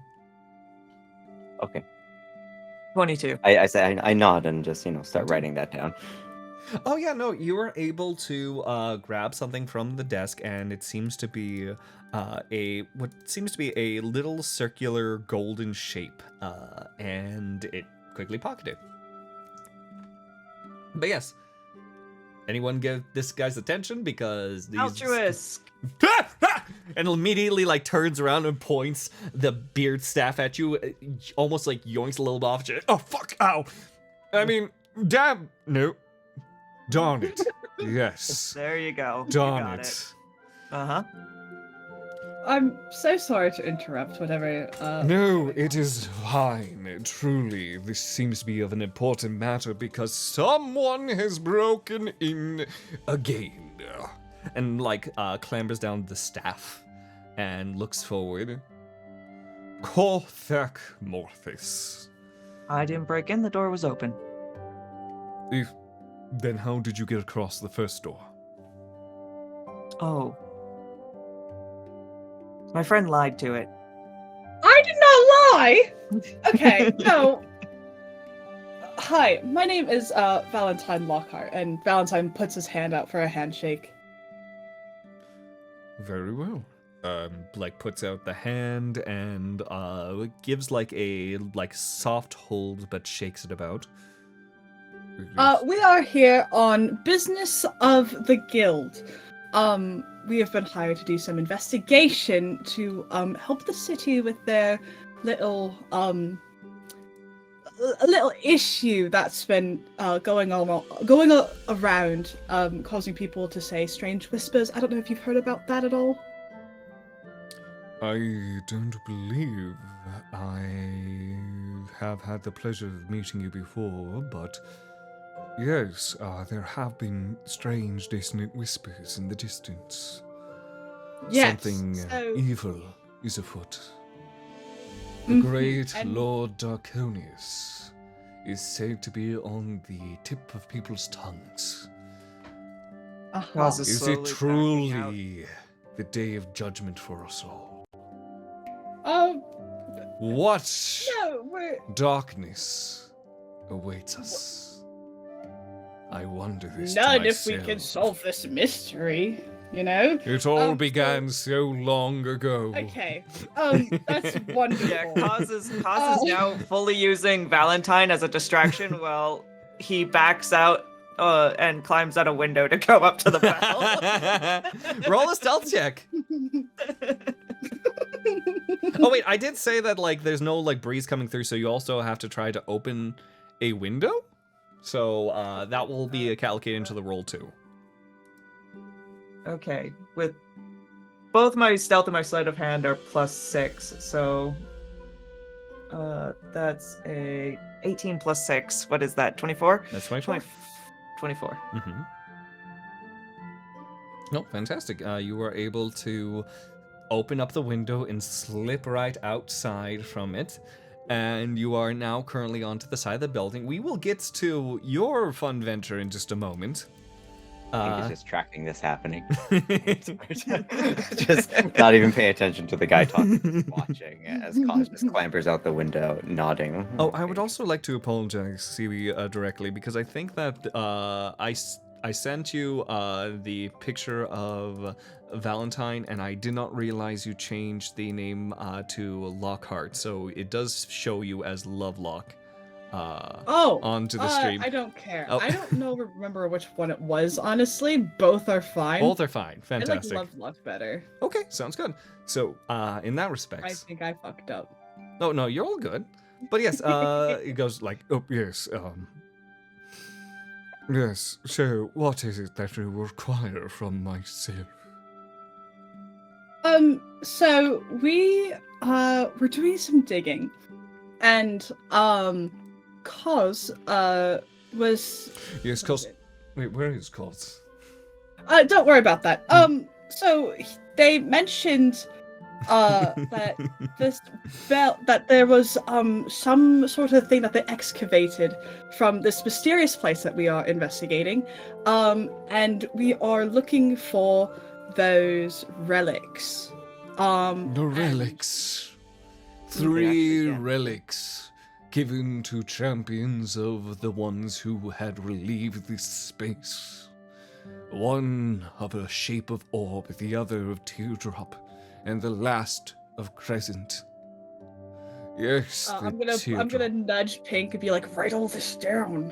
Okay.
22.
I nod and just, start writing that down.
Oh yeah, no, you were able to grab something from the desk, and it seems to be what seems to be a little circular golden shape, and it quickly pocketed. But yes, anyone give this guy's attention because these
Altruist.
and immediately turns around and points the beard staff at you, almost yoinks a little bit off. Oh fuck! Ow! I mean, damn! No, darn it! Yes,
There you go.
darn
you got
it!
Uh-huh.
I'm so sorry to interrupt whatever.
No, it is fine. Truly, this seems to be of an important matter because someone has broken in again. And clambers down the staff and looks forward. Kothak Morthas.
I didn't break in, the door was open.
Then how did you get across the first door?
Oh. My friend lied to it.
I did not lie! Okay, so... Hi, my name is Valentine Lockhart, and Valentine puts his hand out for a handshake.
Very well. Puts out the hand and gives a soft hold, but shakes it about.
We are here on business of the guild. We have been hired to do some investigation to help the city with their little a little issue that's been going around, causing people to say strange whispers. I don't know if you've heard about that at all.
I don't believe I have had the pleasure of meeting you before, but yes, there have been strange, dissonant whispers in the distance.
Yes,
Something
so-
evil is afoot. The great
and-
Lord Darkonius is said to be on the tip of people's tongues.
Causes
Is
slowly
it
backing
truly the day of judgment for us all? What
No, we're...
darkness awaits us? I wonder this to
None if we can
myself.
solve this mystery, you know?
It all
so-
began so long ago.
Okay, that's wonderful.
Yeah, Cause is now fully using Valentine as a distraction while he backs out and climbs out a window to go up to the bell.
Roll a stealth check. Oh wait, I did say that like there's no like breeze coming through, so you also have to try to open a window. So that will be calculated into the roll too.
Okay, with both my stealth and my sleight of hand are +6, so that's a 18 plus 6. What is that? 24?
That's 24.
24.
Mm-hmm. No, fantastic. You were able to open up the window and slip right outside from it. And you are now currently onto the side of the building. We will get to your fun venture in just a moment.
I think he's just tracking this happening. Just not even paying attention to the guy talking, just watching as Cos just clambers out the window, nodding.
Oh, I would also like to apologize, CB, directly, because I think that I sent you the picture of Valentine, and I did not realize you changed the name to Lockhart, so it does show you as Lovelock onto the stream.
I don't care.
Oh.
I don't remember which one it was, honestly. Both are fine.
Both are fine. Fantastic.
I like Lovelock better.
Okay, sounds good. So, in that respect...
I think I fucked up.
Oh, no, you're all good. But yes, it goes like, oh, yes, yes, so what is it that you require from myself?
So we're doing some digging, and Cos was.
Yes, Cos. Wait, where is Cos?
Don't worry about that. So they mentioned that this bell, that there was some sort of thing that they excavated from this mysterious place that we are investigating, and we are looking for those relics.
The relics.
actually
3
can.
relics given to champions of the ones who had relieved this space. One of a shape of orb, the other of teardrop, and the last of crescent. Yes, the
I'm gonna
teardrop.
nudge Pinq and be like, write all this down.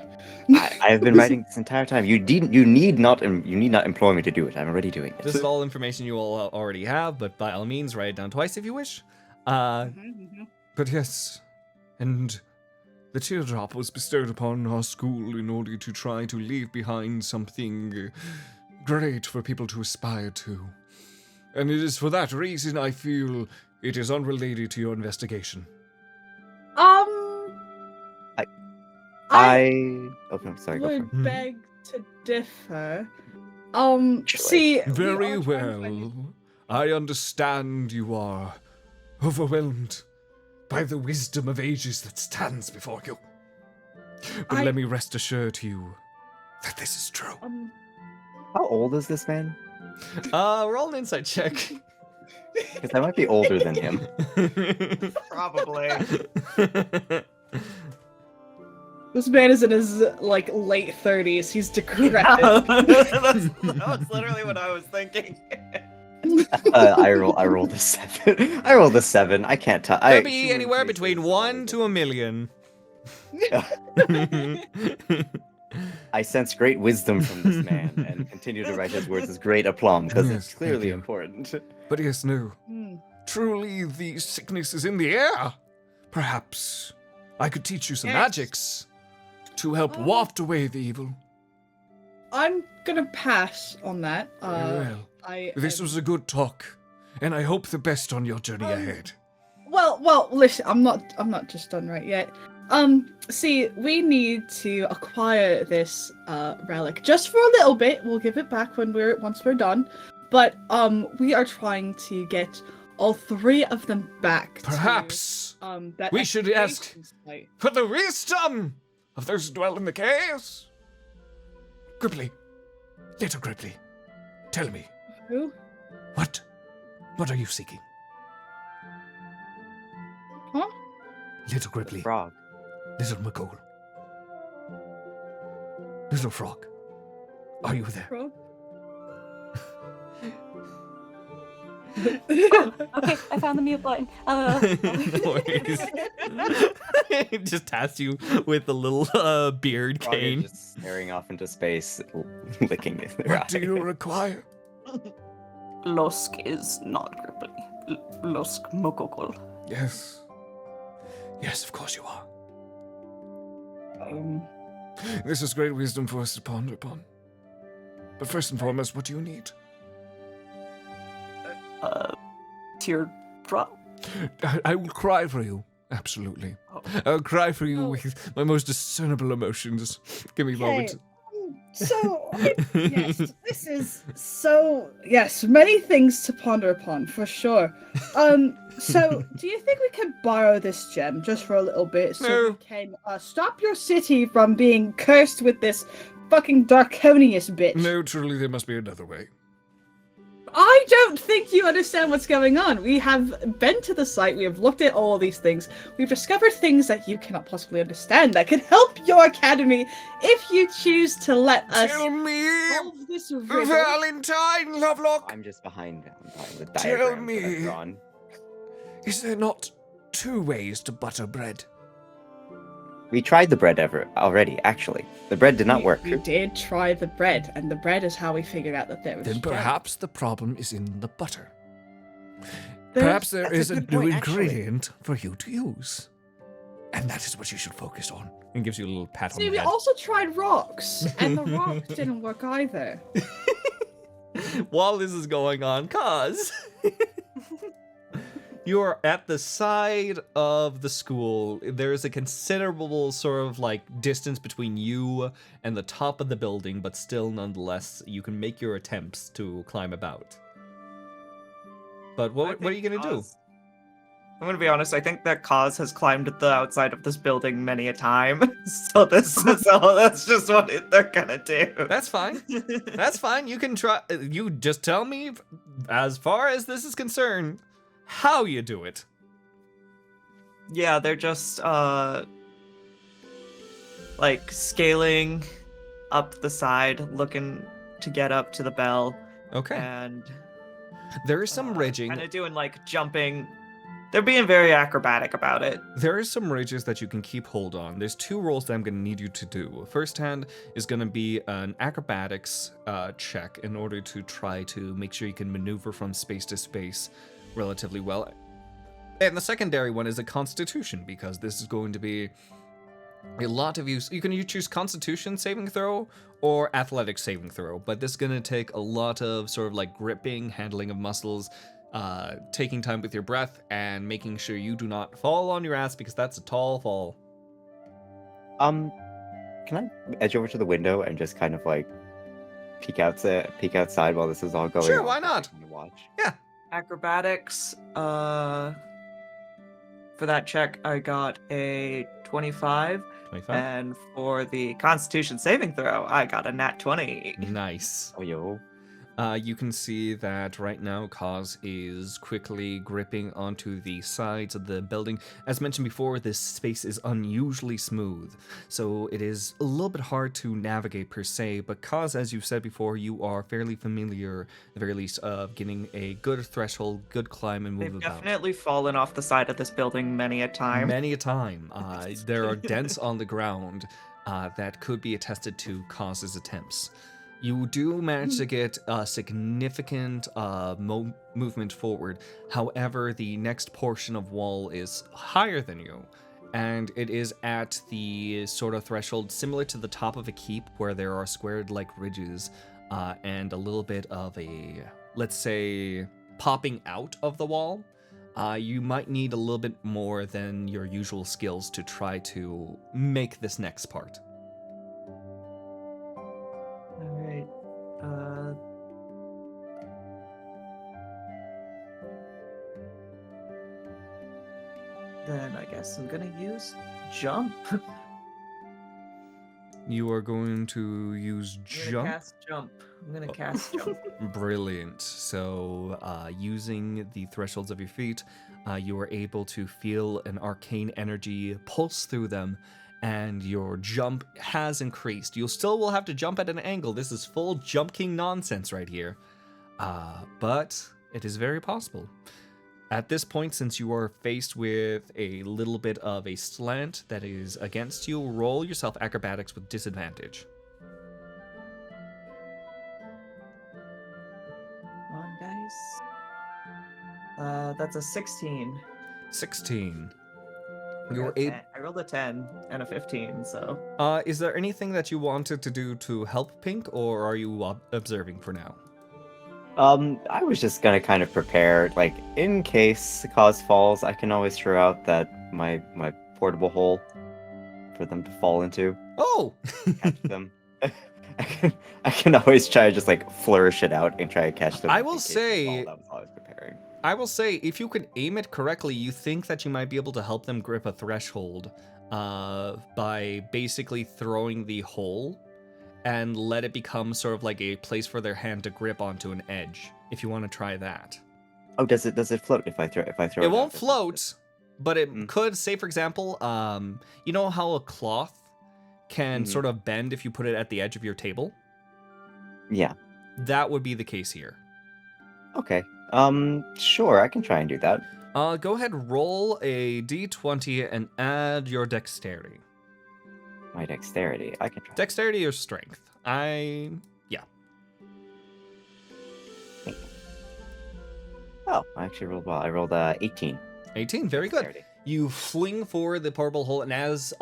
I've been writing this entire time. You need not implore me to do it. I'm already doing it.
This is all information you all already have, but by all means, write it down twice if you wish. But yes, and the teardrop was bestowed upon our school in order to try to leave behind something great for people to aspire to. And it is for that reason I feel it is unrelated to your investigation.
Oh no, sorry, go for it.
would beg to differ. See,
Very
we are trying to find-
well. I understand you are overwhelmed by the wisdom of ages that stands before you. But let me rest assured you that this is true.
How old is this man?
Roll an insight check.
Because I might be older than him.
Probably.
This man is in his like late 30s. He's decrepit.
That's literally what I was thinking.
I rolled a 7. I rolled a 7. I can't tell.
Could be anywhere between 1 to 1,000,000.
I sense great wisdom from this man and continue to write his words with great aplomb because
Yes,
it's
thank
clearly
you.
important.
But yes, no.
Hmm.
Truly, the sickness is in the air. Perhaps I could teach you some
Yes.
magics to help waft away the evil.
I'm gonna pass on that.
Well,
I
this was a good talk, and I hope the best on your journey ahead.
Well, listen, I'm not just done right yet. See, we need to acquire this relic just for a little bit. We'll give it back once we're done. But we are trying to get all 3 of them back.
Perhaps
that
we should ask
excavation site.
for the wisdom of those who dwell in the caves. Gripply, little Gripply, tell me,
Who?
what are you seeking?
Huh?
Little Gripply,
Frog.
little McCool, little frog, are you there?
Frog?
Okay, I found the mute button.
No worries. He just tasked you with a little beard
Frog is
cane.
just staring off into space, licking their
What
eye.
do you require?
Losk is not Gripply. Losk Mokokol.
Yes. Yes, of course you are. This is great wisdom for us to ponder upon. But first and foremost, what do you need?
Teardrop.
I will cry for you. Absolutely.
Oh.
I'll cry for you
Oh.
with my most discernible emotions. Give me a moment.
So, yes, this is so. Yes, many things to ponder upon, for sure. So, do you think we could borrow this gem just for a little bit so
No.
we can stop your city from being cursed with this fucking Darkonius bitch?
No, truly, there must be another way.
I don't think you understand what's going on. We have been to the site, we have looked at all these things, we've discovered things that you cannot possibly understand that can help your academy if you choose to let us
Tell me,
solve this riddle.
Valentine, Lovelock,
I'm just behind the
Tell
diagrams that
me.
I've drawn.
is there not 2 ways to butter bread?
We tried the bread already, actually. The bread did not work.
We did try the bread, and the bread is how we figured out that there was
Then
gem.
perhaps the problem is in the butter.
There's-
Perhaps there
that's
is
a
a
good
new
point, actually.
ingredient for you to use. And that is what you should focus on. And gives you a little pat on
See,
the
we
head.
also tried rocks, and the rocks didn't work either.
While this is going on, cause you're at the side of the school. There is a considerable sort of like distance between you and the top of the building, but still nonetheless you can make your attempts to climb about. But what are you gonna do?
I'm gonna be honest. I think that Kaz has climbed the outside of this building many a time, so that's just what they're gonna do.
That's fine. That's fine. You can try. You just tell me, as far as this is concerned, how you do it.
Yeah, they're just like scaling up the side, looking to get up to the bell,
Okay.
and
There is some ridging.
kind of doing like jumping. They're being very acrobatic about it.
There is some ridges that you can keep hold on. There's 2 rolls that I'm going to need you to do. First hand is going to be an acrobatics check in order to try to make sure you can maneuver from space to space relatively well. And the secondary one is a constitution, because this is going to be a lot of use. You can choose constitution saving throw or athletics saving throw, but this is going to take a lot of sort of like gripping, handling of muscles, taking time with your breath, and making sure you do not fall on your ass, because that's a tall fall.
Can I edge over to the window and just kind of like peek outside while this is all going on?
Sure, why not?
To watch.
Acrobatics. For that check, I got a 25,
25.
and for the Constitution saving throw, I got a nat 20.
Nice.
Oh, yo.
You can see that right now Kaz is quickly gripping onto the sides of the building. As mentioned before, this space is unusually smooth, so it is a little bit hard to navigate per se, but Kaz, as you've said before, you are fairly familiar, at the very least, of getting a good threshold, good climb and move
They've
about.
definitely fallen off the side of this building many a time.
Many a time. There are dents on the ground that could be attested to Kaz's attempts. You do manage to get a significant movement forward. However, the next portion of wall is higher than you, and it is at the sort of threshold similar to the top of a keep where there are squared like ridges and a little bit of a, let's say, popping out of the wall. You might need a little bit more than your usual skills to try to make this next part.
All right. Then I guess I'm gonna use jump.
You are going to use
I'm gonna
jump.
cast jump. I'm gonna cast jump.
Brilliant. So, using the thresholds of your feet, you are able to feel an arcane energy pulse through them, and your jump has increased. You still will have to jump at an angle. This is full Jump King nonsense right here. But it is very possible. At this point, since you are faced with a little bit of a slant that is against you, roll yourself acrobatics with disadvantage.
Come on, guys. That's a 16.
16.
I
You're
got 10. I rolled a 10 and a 15, so.
Is there anything that you wanted to do to help Pinq, or are you observing for now?
I was just gonna kind of prepare, like, in case the cause falls, I can always throw out that my portable hole for them to fall into,
Oh!
catch them. I can always try to just like flourish it out and try to catch them.
I
in
will
case they
say-
fall. That was all I was preparing.
I will say, if you can aim it correctly, you think that you might be able to help them grip a threshold by basically throwing the hole and let it become sort of like a place for their hand to grip onto an edge, if you want to try that.
Oh, does it float if I throw it?
It
out?
won't
Does
float, but it
Mm.
could, say for example, you know how a cloth can
Mhm.
sort of bend if you put it at the edge of your table?
Yeah.
That would be the case here.
Okay. Sure, I can try and do that.
Go ahead, roll a d20 and add your dexterity.
My dexterity, I can try.
Dexterity or strength?
Oh, I actually rolled well. I rolled 18.
18, very good.
Dexterity.
You fling forward the purple hole, and as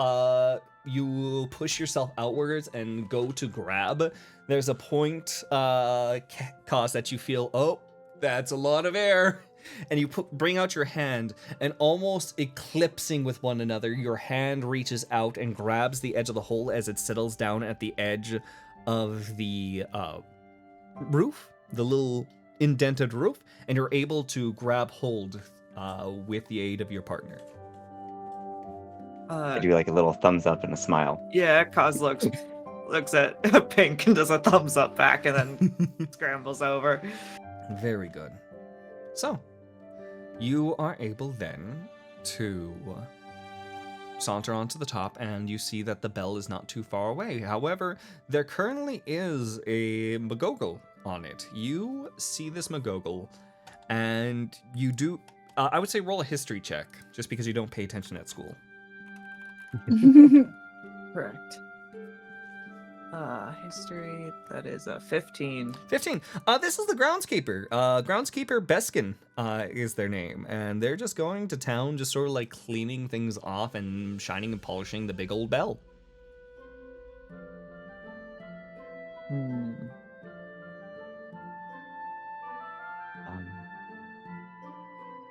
you push yourself outwards and go to grab, there's a point cost that you feel, oh, that's a lot of air. And you bring out your hand, and almost eclipsing with one another, your hand reaches out and grabs the edge of the hole as it settles down at the edge of the roof, the little indented roof, and you're able to grab hold with the aid of your partner.
I do like a little thumbs up and a smile.
Yeah, Kaz looks at Pinq and does a thumbs up back and then scrambles over.
Very good. So, you are able then to saunter onto the top, and you see that the bell is not too far away. However, there currently is a Magogle on it. You see this Magogle, and you do, I would say roll a history check, just because you don't pay attention at school.
Correct. History, that is a 15.
15. This is the groundskeeper. Groundskeeper Beskin is their name, and they're just going to town, just sort of like cleaning things off and shining and polishing the big old bell.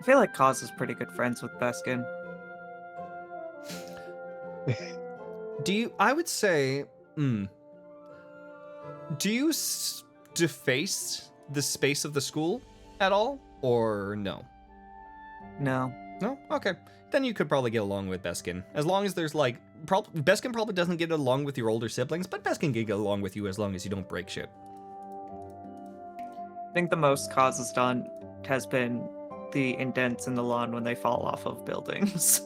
I feel like Kaz is pretty good friends with Beskin.
I would say, do you deface the space of the school at all, or no?
No.
No? Okay. Then you could probably get along with Beskin. As long as there's like, Beskin probably doesn't get along with your older siblings, but Beskin can get along with you as long as you don't break shit.
I think the most Kaz has done has been the indents in the lawn when they fall off of buildings.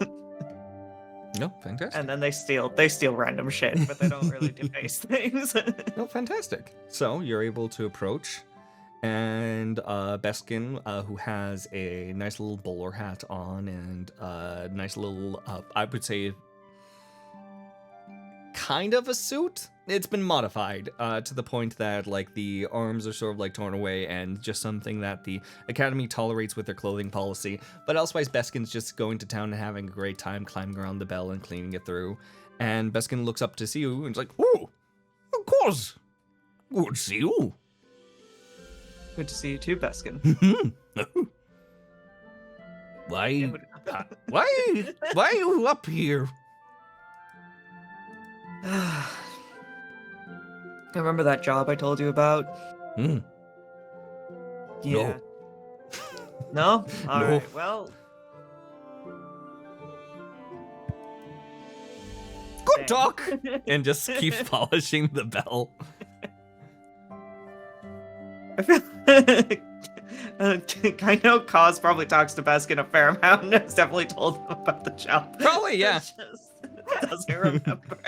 No, fantastic.
And then they steal random shit, but they don't really deface things.
No, fantastic. So you're able to approach, and Beskin, who has a nice little bowler hat on and a nice little, I would say, kind of a suit. It's been modified to the point that like the arms are sort of like torn away and just something that the Academy tolerates with their clothing policy. But elsewise, Beskin's just going to town and having a great time climbing around the bell and cleaning it through. And Beskin looks up to see you and is like, "Oh, of course. Good to see you."
Good to see you too, Beskin.
Why are you up here?
Remember that job I told you about?
Hmm.
Yeah. No? All
No.
right. Well,
Good
Dang.
talk. And just keeps polishing the bell.
I feel I know Kaz probably talks to Beskin a fair amount and has definitely told him about the job.
Probably, yeah.
Just doesn't remember.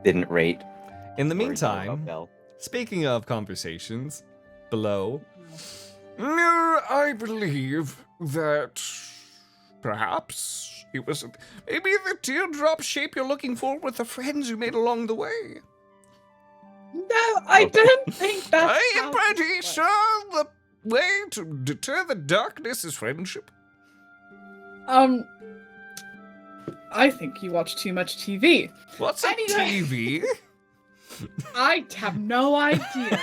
Didn't rate.
In the
or know
meantime,
about Bell.
speaking of conversations, below, I believe that perhaps it was maybe the teardrop shape you're looking for with the friends you made along the way.
No, I don't think that's
I am
how
pretty
this works.
sure the way to deter the darkness is friendship.
I think you watch too much TV.
What's a
Anyway.
TV?
I have no idea.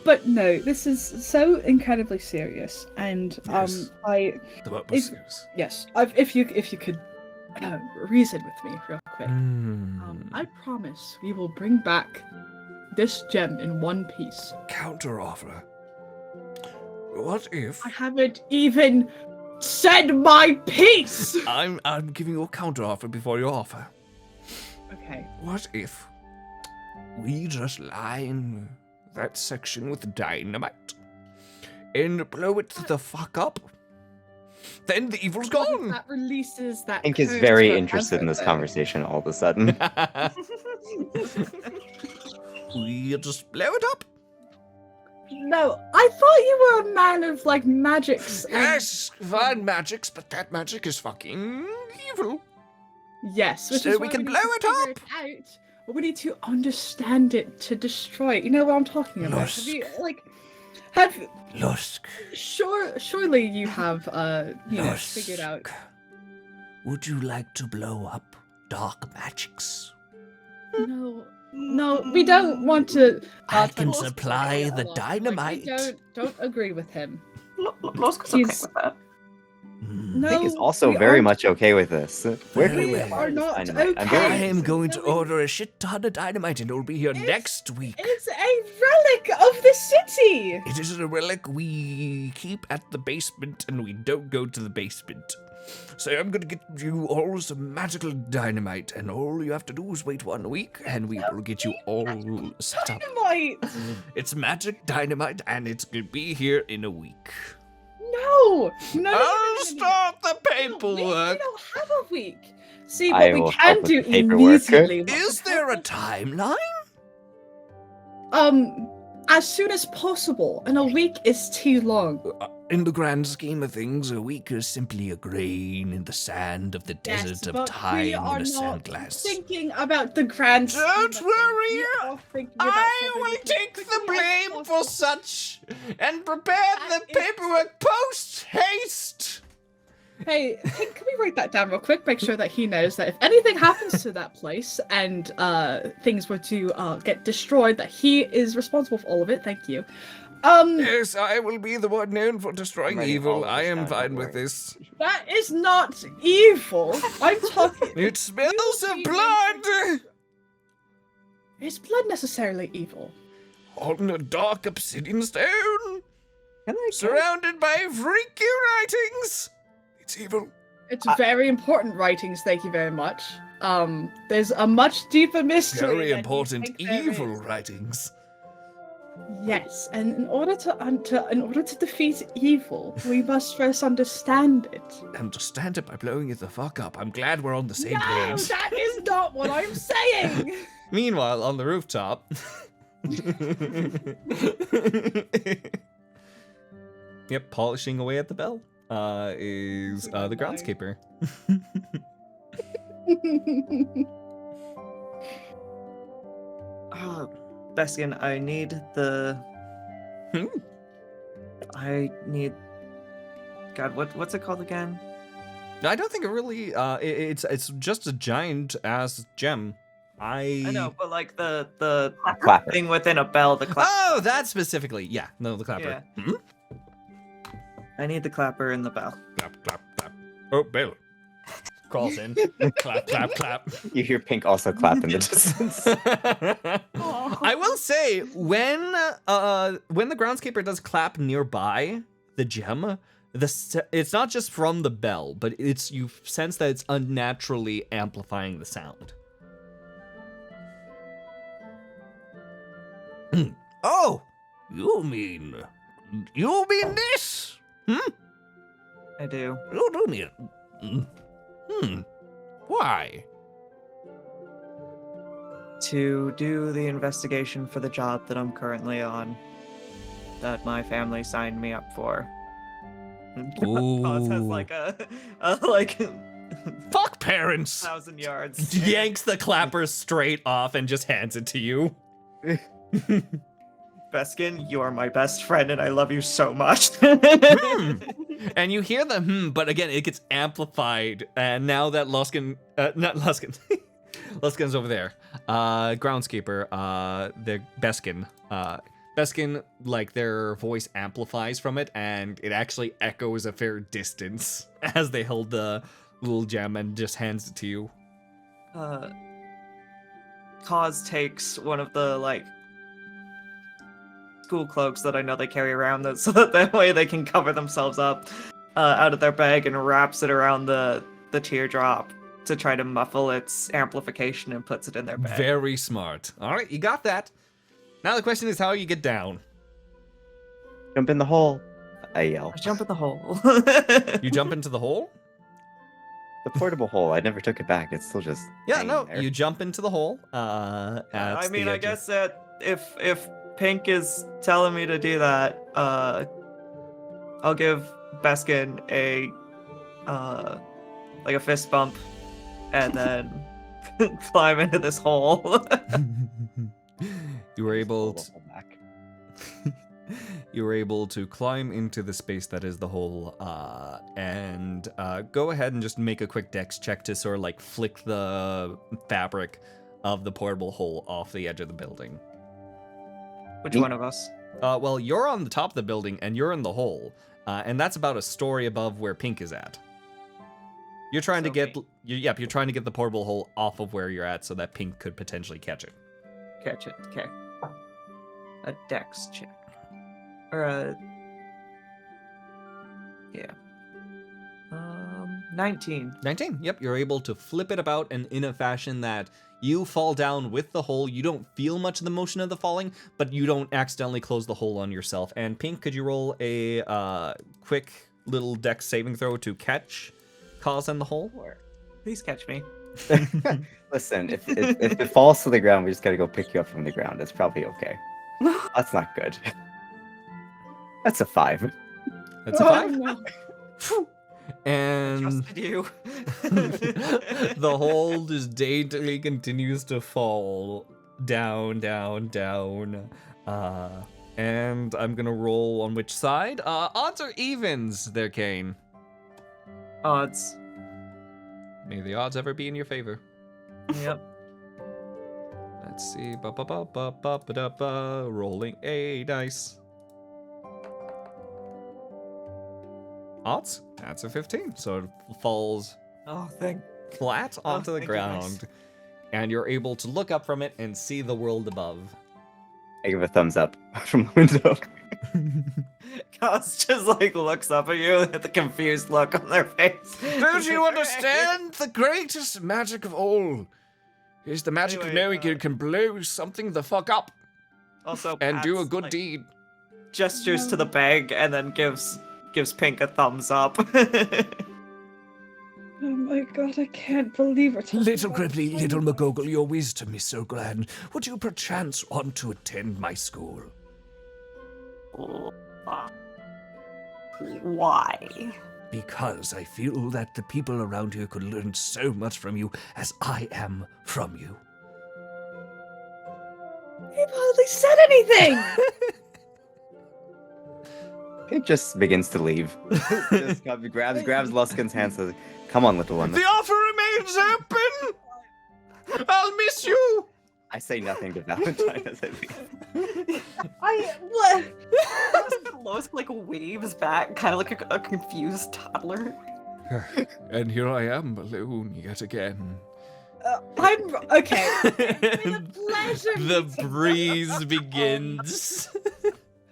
But no, this is so incredibly serious, and
Yes. The what was serious?
yes, if you could reason with me real quick.
Hmm.
I promise we will bring back this gem in one piece.
Counter offer. What if
I haven't even said my piece.
I'm giving you a counter offer before your offer?
Okay.
What if we just line that section with dynamite and blow it the fuck up? Then the evil's gone.
That releases that.
Pinq is
code
very
for
interested in this
everything.
conversation all of a sudden.
We'll just blow it up.
No, I thought you were a man of like magics. and-
Yes, fine magics, but that magic is fucking evil.
Yes, which
So
is
we
why
can
need
blow
to
it
figure
up.
out, but we need to understand it to destroy it. You know what I'm talking about? Have you
Lusk.
surely you have figured out.
Would you like to blow up dark magics?
No, we don't want to.
I can
force
supply
it
the
along.
dynamite.
Like, don't agree with him.
Loska's okay
He's-
with that.
No,
Pinq is also
we
very
aren't-
much okay with this. Where can
We
we
are
find this
not
dynamite? I'm
okay.
I
very
am going to
Really?
order a shit ton of dynamite and it'll be here
It's-
next week.
It's a relic of the city.
It is a relic we keep at the basement and we don't go to the basement. So I'm gonna get you all some magical dynamite and all you have to do is wait 1 week and we will get you all set up.
Dynamite.
It's magic dynamite and it's gonna be here in a week.
No.
I'll start the
We
paperwork.
don't have a week. See,
I
what we
will
can
help
do
with the paperwork.
immediately.
Is there a timeline?
As soon as possible. And a week is too long.
In the grand scheme of things, a week is simply a grain in the sand of the desert of
but
time
we
in
are
a
not
sandglass.
thinking about the grand. scheme
Don't
of things.
worry,
We are thinking about
I
something
will
as
take the
quickly as
blame for
possible.
such and prepare
That
the
is-
paperwork post haste.
Hey, can we write that down real quick? Make sure that he knows that if anything happens to that place and things were to get destroyed, that he is responsible for all of it. Thank you.
Yes, I will be the one known for destroying
I'm writing all
evil.
of
I
this
am
down,
fine
don't
with
worry.
this.
That is not evil. I'm talking.
It smells of
be
blood
Is blood necessarily evil?
on a dark obsidian stone,
Can I
surrounded by freaky writings. It's evil.
It's very important writings. Thank you very much. There's a much deeper mystery.
Very
than you
important
think there
evil
is.
writings.
Yes, and in order to defeat evil, we must first understand it.
Understand it by blowing it the fuck up. I'm glad we're on the same
No,
page.
that is not what I'm saying.
Meanwhile, on the rooftop. Yep, polishing away at the bell is the
Dying.
groundskeeper.
Beskin, I need the. I need. God, what's it called again?
I don't think it really. It's just a giant ass gem.
I know, but like the
Clapper.
thing within a bell, the clapper.
Oh, that specifically. Yeah, no, the clapper.
Yeah.
Hmm?
I need the clapper and the bell.
Clap, clap, clap. Oh, Bell. Crawls in. Clap, clap, clap.
You hear Pinq also clap in the distance.
I will say, when the groundskeeper does clap nearby the gem, it's not just from the bell, but you sense that it's unnaturally amplifying the sound. Oh, you mean this?
I do.
You do mean. Why?
To do the investigation for the job that I'm currently on, that my family signed me up for. Oz has
Ooh.
like a like
Fuck parents!
1,000 yards.
Yanks the clapper straight off and just hands it to you.
Beskin, you are my best friend, and I love you so much.
And you hear the but again, it gets amplified. And now that Luskin, not Luskin, Luskin's over there. Groundskeeper, the Beskin. Beskin, like, their voice amplifies from it, and it actually echoes a fair distance as they hold the little gem and just hands it to you.
Cause takes one of the, like, school cloaks that I know they carry around so that way they can cover themselves up out of their bag and wraps it around the teardrop to try to muffle its amplification and puts it in their bag.
Very smart. All right, you got that. Now the question is how you get down.
Jump in the hole, I yell.
I jump in the hole.
You jump into the hole?
The portable hole, I never took it back. It's still just
Yeah,
hanging
no,
there.
you jump into the hole.
I mean, I guess that if Pinq is telling me to do that, I'll give Beskin a like a fist bump and then climb into this hole.
You were able
Pull
to,
the hole back.
you were able to climb into the space that is the hole, and go ahead and just make a quick dex check to sort of like flick the fabric of the portable hole off the edge of the building.
Which one of us?
Well, you're on the top of the building and you're in the hole, and that's about a story above where Pinq is at. You're trying to
So
get,
me.
you're trying to get the portable hole off of where you're at so that Pinq could potentially catch it.
Catch it. Okay. A dex check. Or a... Yeah. 19.
19. Yep, you're able to flip it about and in a fashion that you fall down with the hole. You don't feel much of the motion of the falling, but you don't accidentally close the hole on yourself. And Pinq, could you roll a quick little dex saving throw to catch Cause in the hole?
Please catch me.
Listen, if it falls to the ground, we just gotta go pick you up from the ground. It's probably okay. That's not good. That's a 5.
That's a 5.
no.
And
Trusted you.
the hole just daintily continues to fall down, down, down. And I'm gonna roll on which side? Odds or evens there, Kane?
Odds.
May the odds ever be in your favor.
Yep.
Let's see. Rolling a dice. Odds? That's a 15. So it falls
Oh, thank
flat onto the
thank you, guys.
ground. And you're able to look up from it and see the world above.
I give a thumbs up from the window.
Cos just like looks up at you with a confused look on their face.
Don't you understand? The greatest magic of all is the magic
Anyway,
of knowing you can blow something the fuck up
Also,
and do a
pats,
good
like,
deed.
Gestures to the bag and then gives Pinq a thumbs up.
Oh my god, I can't believe it.
Little Gribbly, little McGoggle, your wisdom is so grand. Would you perchance want to attend my school?
Why?
Because I feel that the people around here could learn so much from you as I am from you.
You've hardly said anything!
It just begins to leave. Just grabs Luskin's hand, says, "Come on, little one."
The offer remains open! I'll miss you!
I say nothing to Valentine as I leave.
What?
Lois like waves back, kind of like a confused toddler.
And here I am, alone yet again.
I'm okay. It's been a pleasure.
The
meeting
breeze begins.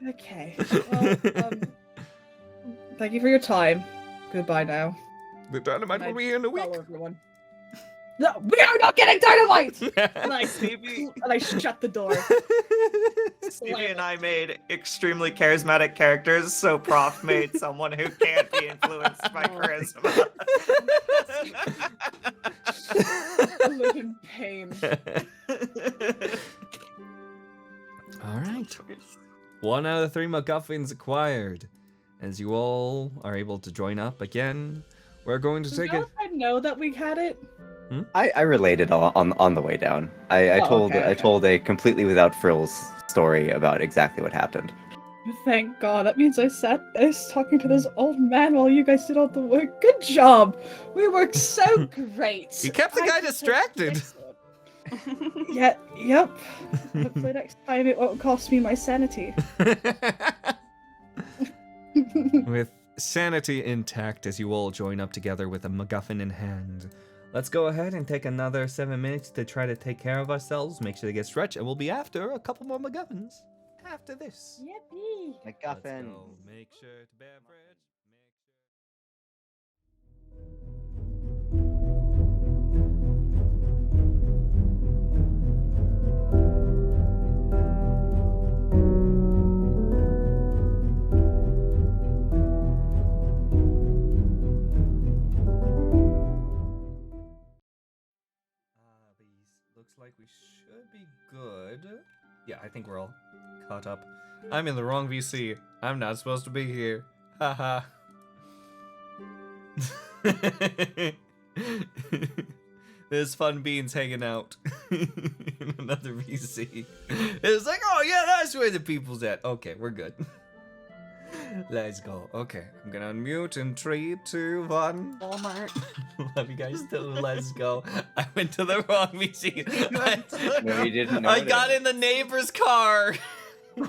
you. Okay. Well, thank you for your time. Goodbye now.
The dynamite will be here in a week.
Follow everyone. No, we are not getting dynamite! and
Stevie.
I shut the door.
Stevie and I made extremely charismatic characters, so Prof made someone who can't be influenced by charisma.
I live in pain.
All right. 1 out of 3 MacGuffins acquired. As you all are able to join up again, we're going to
Does
take it.
Valentine know that we had it?
I related on the way down. I
okay.
told a completely without frills story about exactly what happened.
Thank God. That means I was talking to this old man while you guys did all the work. Good job. We worked so great.
You kept the guy distracted.
Yeah. Yep. Hopefully next time it won't cost me my sanity.
With sanity intact as you all join up together with a MacGuffin in hand. Let's go ahead and take another 7 minutes to try to take care of ourselves, make sure they get stretched, and we'll be after a couple more MacGuffins. After this.
Yippee.
Let's
MacGuffin.
go. Make sure to beverage. Looks like we should be good. Yeah, I think we're all caught up. I'm in the wrong VC. I'm not supposed to be here. Haha. There's fun beans hanging out in another VC. It's like, oh yeah, that's where the people's at. Okay, we're good. Let's go. Okay, I'm gonna unmute in 3, 2, 1.
Walmart.
Love you guys too. Let's go. I went to the wrong VC.
No, you didn't know.
I got in the neighbor's car.
You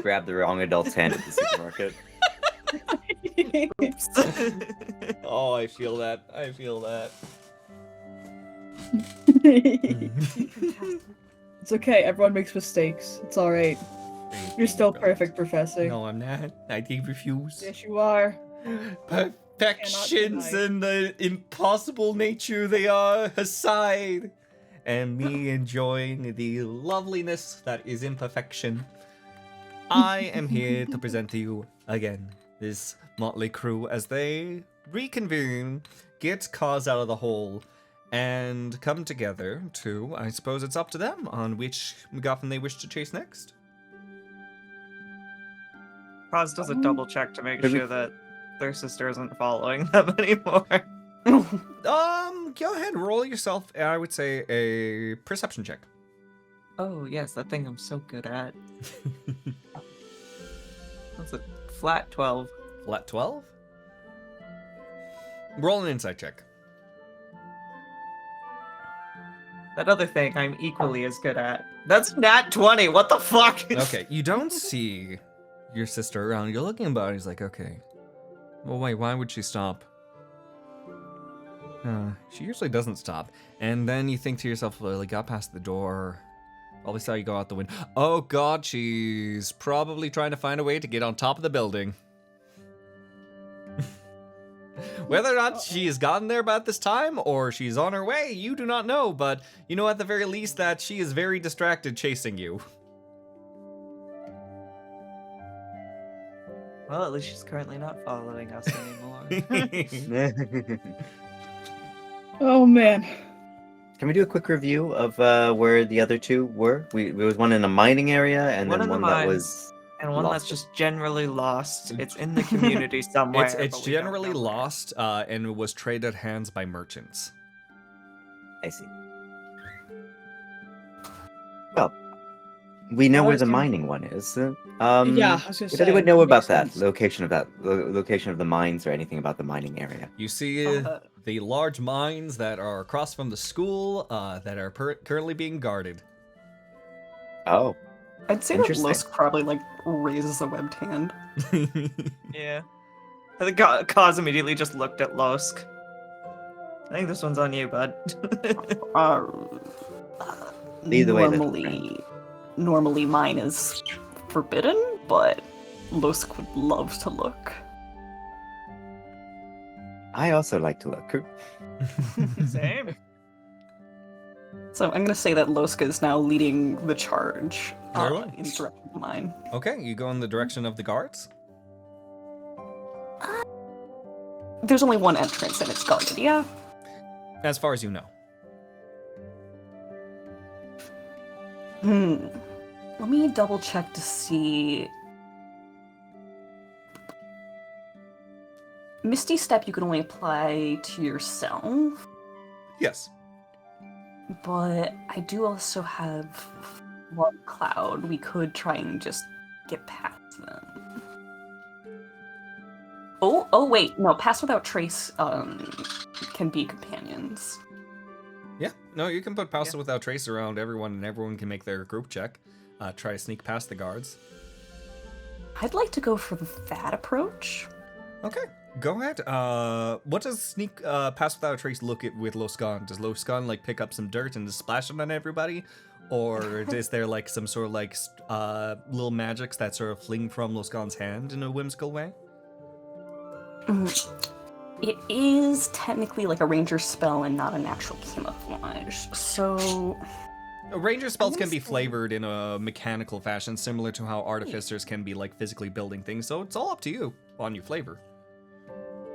grabbed the wrong adult's hand at the supermarket.
Oh, I feel that. I feel that.
It's okay, everyone makes mistakes. It's alright. You're still perfect, Professor.
No, I'm not. I refuse.
Yes, you are.
Perfections
deny.
and the impossible nature they are aside, and me enjoying the loveliness that is imperfection. I am here to present to you again this motley crew as they reconvene, get cause out of the hole, and come together to, I suppose it's up to them on which MacGuffin they wish to chase next.
Proz does a double check to make sure that their sister isn't following them anymore.
Go ahead, roll yourself, I would say, a perception check.
Oh, yes, that thing I'm so good at. That's a flat 12.
Flat 12? Roll an insight check.
That other thing I'm equally as good at. That's nat 20. What the fuck?
Okay, you don't see your sister around. You're looking about, he's like, okay. Well, wait, why would she stop? She usually doesn't stop. And then you think to yourself, well, he got past the door. Probably saw you go out the window. Oh god, she's probably trying to find a way to get on top of the building. Whether or not she has gotten there about this time, or she's on her way, you do not know, but you know at the very least that she is very distracted chasing you.
Well, at least she's currently not following us anymore.
'Cause
Oh man.
Can we do a quick review of where the other two were? There was one in a mining area, and
One
then
in the
one that
mines,
was
and one that's
lost.
just generally lost. It's in the community somewhere.
It's
but we don't
generally
know where.
lost and was traded hands by merchants.
I see. Well, we know where the mining one is.
Yeah, I was gonna
Does
say,
anyone know
makes
about
sense.
that location of the mines or anything about the mining area?
You see the large mines that are across from the school that are currently being guarded.
Oh,
I'd say that
Interesting.
Lusk probably like raises a webbed hand.
Yeah. I think Kaz immediately just looked at Losk. I think this one's on you, bud.
Uh,
Lead the way, little friend.
normally mine is forbidden, but Lusk would love to look.
I also like to look.
Same.
So I'm gonna say that Lusk is now leading the charge
Very well.
in direction of mine.
Okay, you go in the direction of the guards?
There's only one entrance and it's guarded, yeah?
As far as you know.
Let me double check to see. Misty Step you can only apply to yourself,
Yes.
but I do also have Flood Cloud. We could try and just get past them. Oh wait, no, Pass Without Trace can be companions.
Yeah, no, you can put Pass Without Trace around everyone, and everyone can make their group check. Try to sneak past the guards.
I'd like to go for that approach.
Okay, go ahead. What does sneak Pass Without Trace look at with Loskaun? Does Loskaun like pick up some dirt and just splash it on everybody? Or is there like some sort of like little magics that sort of fling from Loskaun's hand in a whimsical way?
It is technically like a ranger spell and not a natural camouflage, so...
Ranger spells can be flavored in a mechanical fashion, similar to how artificers can be like physically building things, so it's all up to you on your flavor.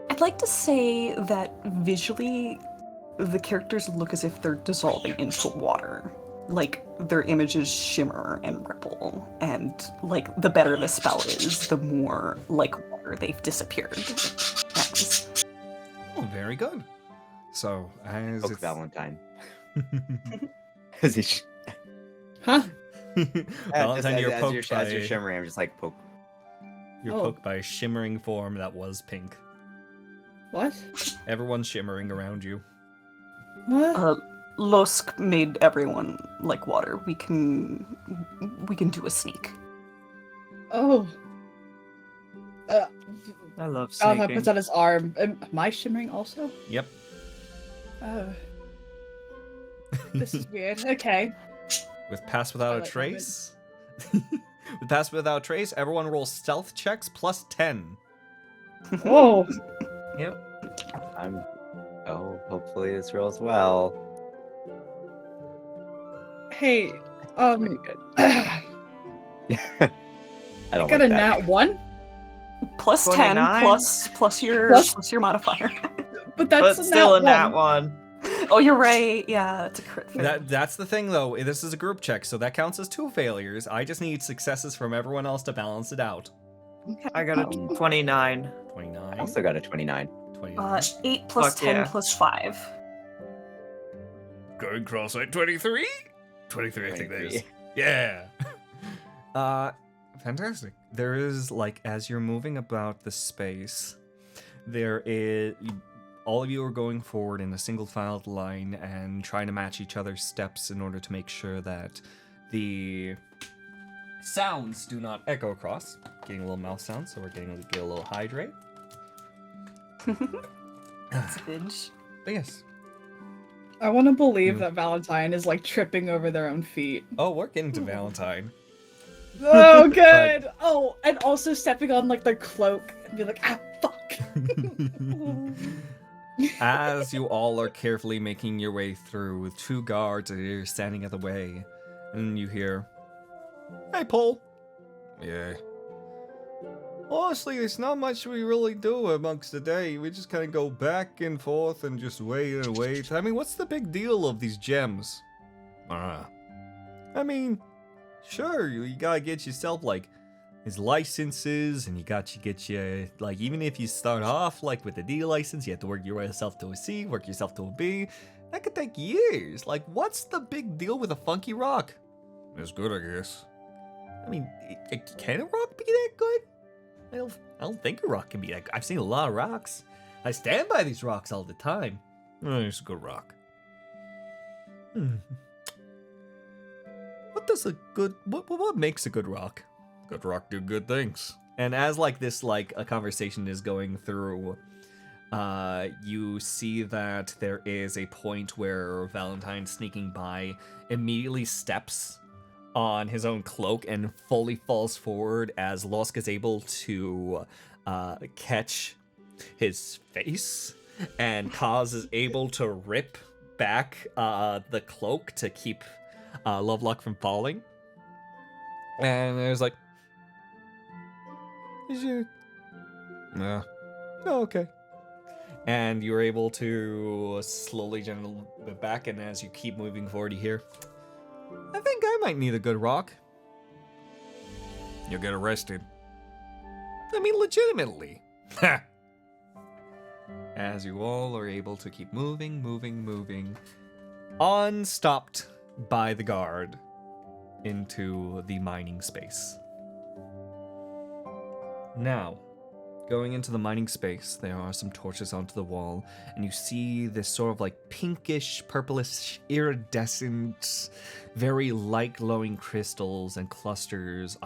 I'd like to say that visually, the characters look as if they're dissolving into water. Like, their images shimmer and ripple, and, like, the better the spell is, the more, like, water they've disappeared. That's...
Oh, very good. So, as
Poke
it's...
Valentine. As he
Huh?
Valentine, you're
as
poked by...
you're shimmering, I'm just like poke.
You're
Oh.
poked by a shimmering form that was Pinq.
What?
Everyone's shimmering around you.
What?
Losk made everyone like water. We can do a sneak.
Oh.
I love
Valentine
sneaking.
puts out his arm. Am I shimmering also?
Yep.
Oh. This is weird. Okay.
With Pass Without a
like
Trace... With Pass Without Trace, everyone rolls stealth checks plus 10.
Oh.
Yep.
Hopefully this rolls well.
Hey,
Pretty good.
I
I don't
got
like
a
that.
nat 1,
Plus 10
29.
plus your
Plus-
your modifier.
but that's
But still a nat
1.
one.
Oh, you're right. Yeah, it's a crit fail.
That's the thing, though. This is a group check, so that counts as 2 failures. I just need successes from everyone else to balance it out.
I got a 29.
29.
I also got a 29.
29.
8 plus
Fuck
10
yeah.
plus 5.
Going cross-eyed 23? 23, I think that
23.
is. Yeah.
Fantastic. There is, like, as you're moving about the space, there is... All of you are going forward in a single filed line and trying to match each other's steps in order to make sure that the sounds do not echo across. Getting a little mouth sound, so we're getting to get a little hydrate.
That's a bitch.
But yes.
I want to believe
You-
that Valentine is like tripping over their own feet.
Oh, we're getting to Valentine.
Oh, good. Oh, and also stepping on like their cloak and be like, ah, fuck.
As you all are carefully making your way through, 2 guards are standing at the way, and you hear, "Hey, Paul."
Yeah.
Honestly, there's not much we really do amongst the day. We just kind of go back and forth and just wait and wait. I mean, what's the big deal of these gems? I mean, sure, you gotta get yourself, like, his licenses, and you got to get your, like, even if you start off, like, with a D license, you have to work yourself to a C, work yourself to a B. That could take years. Like, what's the big deal with a funky rock? It's good, I guess. I mean, can a rock be that good? I don't think a rock can be that good. I've seen a lot of rocks. I stand by these rocks all the time. It's a good rock. What makes a good rock? Good rock do good things. And as like this, like a conversation is going through, you see that there is a point where Valentine, sneaking by, immediately steps on his own cloak and fully falls forward as Losk is able to catch his face, and Kaz is able to rip back the cloak to keep Lovelock from falling. And there's like, is you? No. Oh, okay. And you're able to slowly gentle it back, and as you keep moving forward, you hear, I think I might need a good rock. You'll get arrested. I mean, legitimately. Ha! As you all are able to keep moving, unstopped by the guard into the mining space. Now, going into the mining space, there are some torches onto the wall, and you see this sort of like pinkish, purplish, iridescent, very light glowing crystals and clusters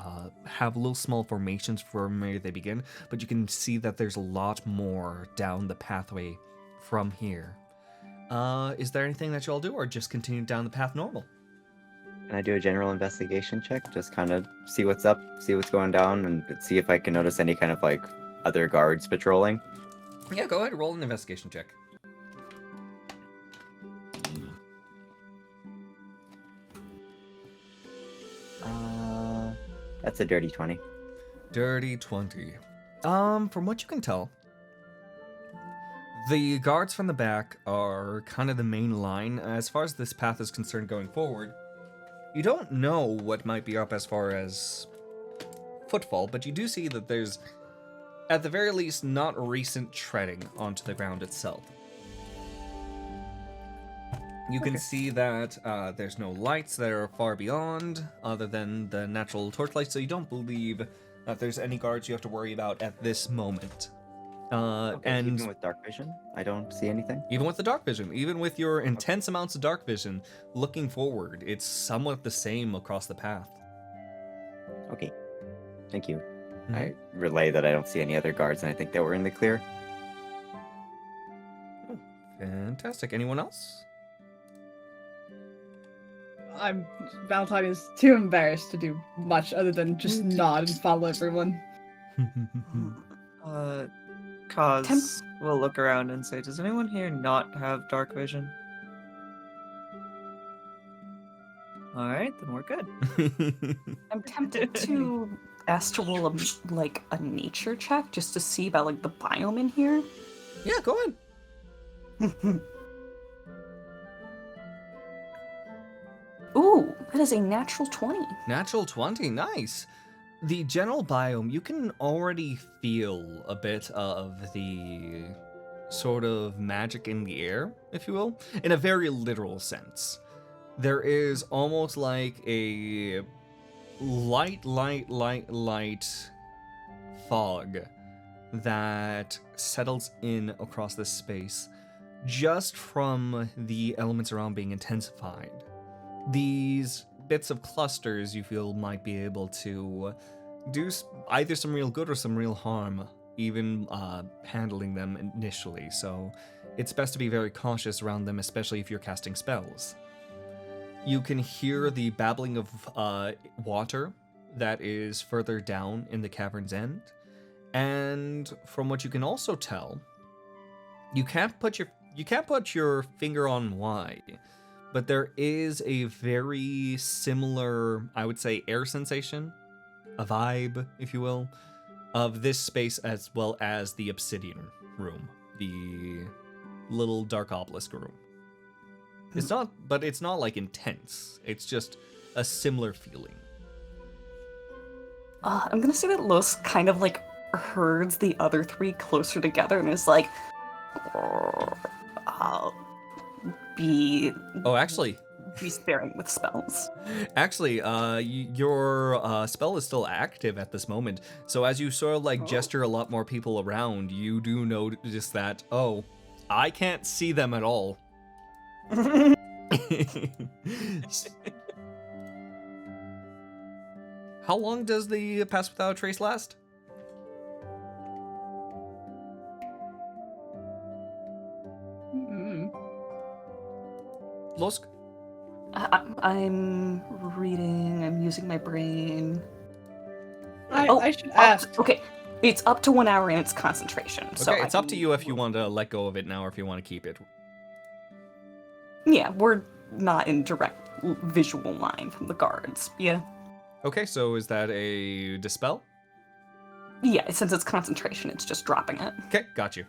have little small formations from where they begin, but you can see that there's a lot more down the pathway from here. Is there anything that you all do, or just continue down the path normal?
Can I do a general investigation check? Just kind of see what's up, see what's going down, and see if I can notice any kind of like other guards patrolling.
Yeah, go ahead and roll an investigation check.
That's a dirty 20.
Dirty 20. From what you can tell, the guards from the back are kind of the main line. As far as this path is concerned going forward, you don't know what might be up as far as footfall, but you do see that there's, at the very least, not recent treading onto the ground itself. You can see that there's no lights that are far beyond, other than the natural torchlight, so you don't believe that there's any guards you have to worry about at this moment. And
even with dark vision, I don't see anything.
Even with the dark vision, even with your intense amounts of dark vision, looking forward, it's somewhat the same across the path.
Okay, thank you.
Mhm.
I relay that I don't see any other guards, and I think that we're in the clear.
Oh, fantastic. Anyone else?
Valentine is too embarrassed to do much other than just nod and follow everyone.
Kaz will look around and say, does anyone here not have dark vision? Alright, then we're good.
I'm tempted to ask to roll a nature check just to see about like the biome in here.
Yeah, go ahead.
Ooh, that is a natural 20.
Natural 20, nice. The general biome, you can already feel a bit of the sort of magic in the air, if you will, in a very literal sense. There is almost like a light fog that settles in across this space just from the elements around being intensified. These bits of clusters you feel might be able to do either some real good or some real harm, even handling them initially, so it's best to be very cautious around them, especially if you're casting spells. You can hear the babbling of water that is further down in the cavern's end, and from what you can also tell, you can't put your finger on why, but there is a very similar, I would say, air sensation, a vibe, if you will, of this space as well as the obsidian room, the little dark obelisk room. It's not, but it's not like intense. It's just a similar feeling.
I'm gonna say that Los kind of like herds the other three closer together and is like, I'll be sparing with spells.
Actually, your spell is still active at this moment. So as you sort of like gesture a lot more people around, you do notice that, oh, I can't see them at all. How long does the Pass Without a Trace last? Losk?
I'm reading, I'm using my brain.
I should ask.
Okay, it's up to 1 hour in its concentration.
Okay,
So
it's up to you if you want to let go of it now or if you want to keep it.
Yeah, we're not in direct visual line from the guards. Yeah.
Okay, so is that a dispel?
Yeah, since it's concentration, it's just dropping it.
Okay, got you.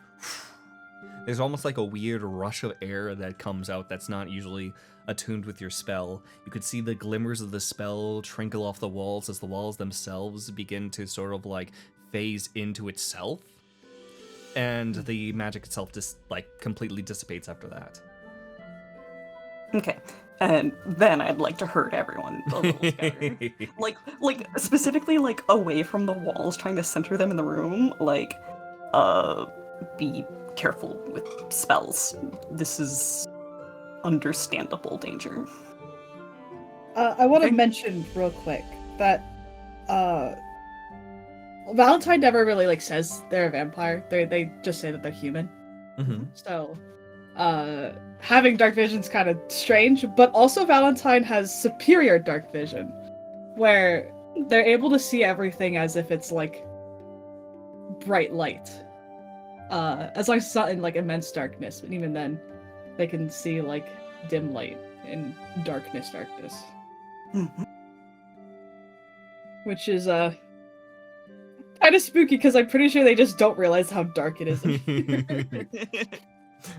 There's almost like a weird rush of air that comes out that's not usually attuned with your spell. You could see the glimmers of the spell trinkle off the walls as the walls themselves begin to sort of like phase into itself. And the magic itself just like completely dissipates after that.
Okay. And then I'd like to hurt everyone a little scattered. like specifically like away from the walls, trying to center them in the room. Like, be careful with spells. This is understandable danger.
I want to mention real quick that Valentine never really like says they're a vampire. They just say that they're human.
Mm-hmm.
So, having dark vision's kind of strange, but also Valentine has superior dark vision, where they're able to see everything as if it's like bright light. As long as it's not in like immense darkness, but even then, they can see like dim light and darkness. Which is kind of spooky because I'm pretty sure they just don't realize how dark it is.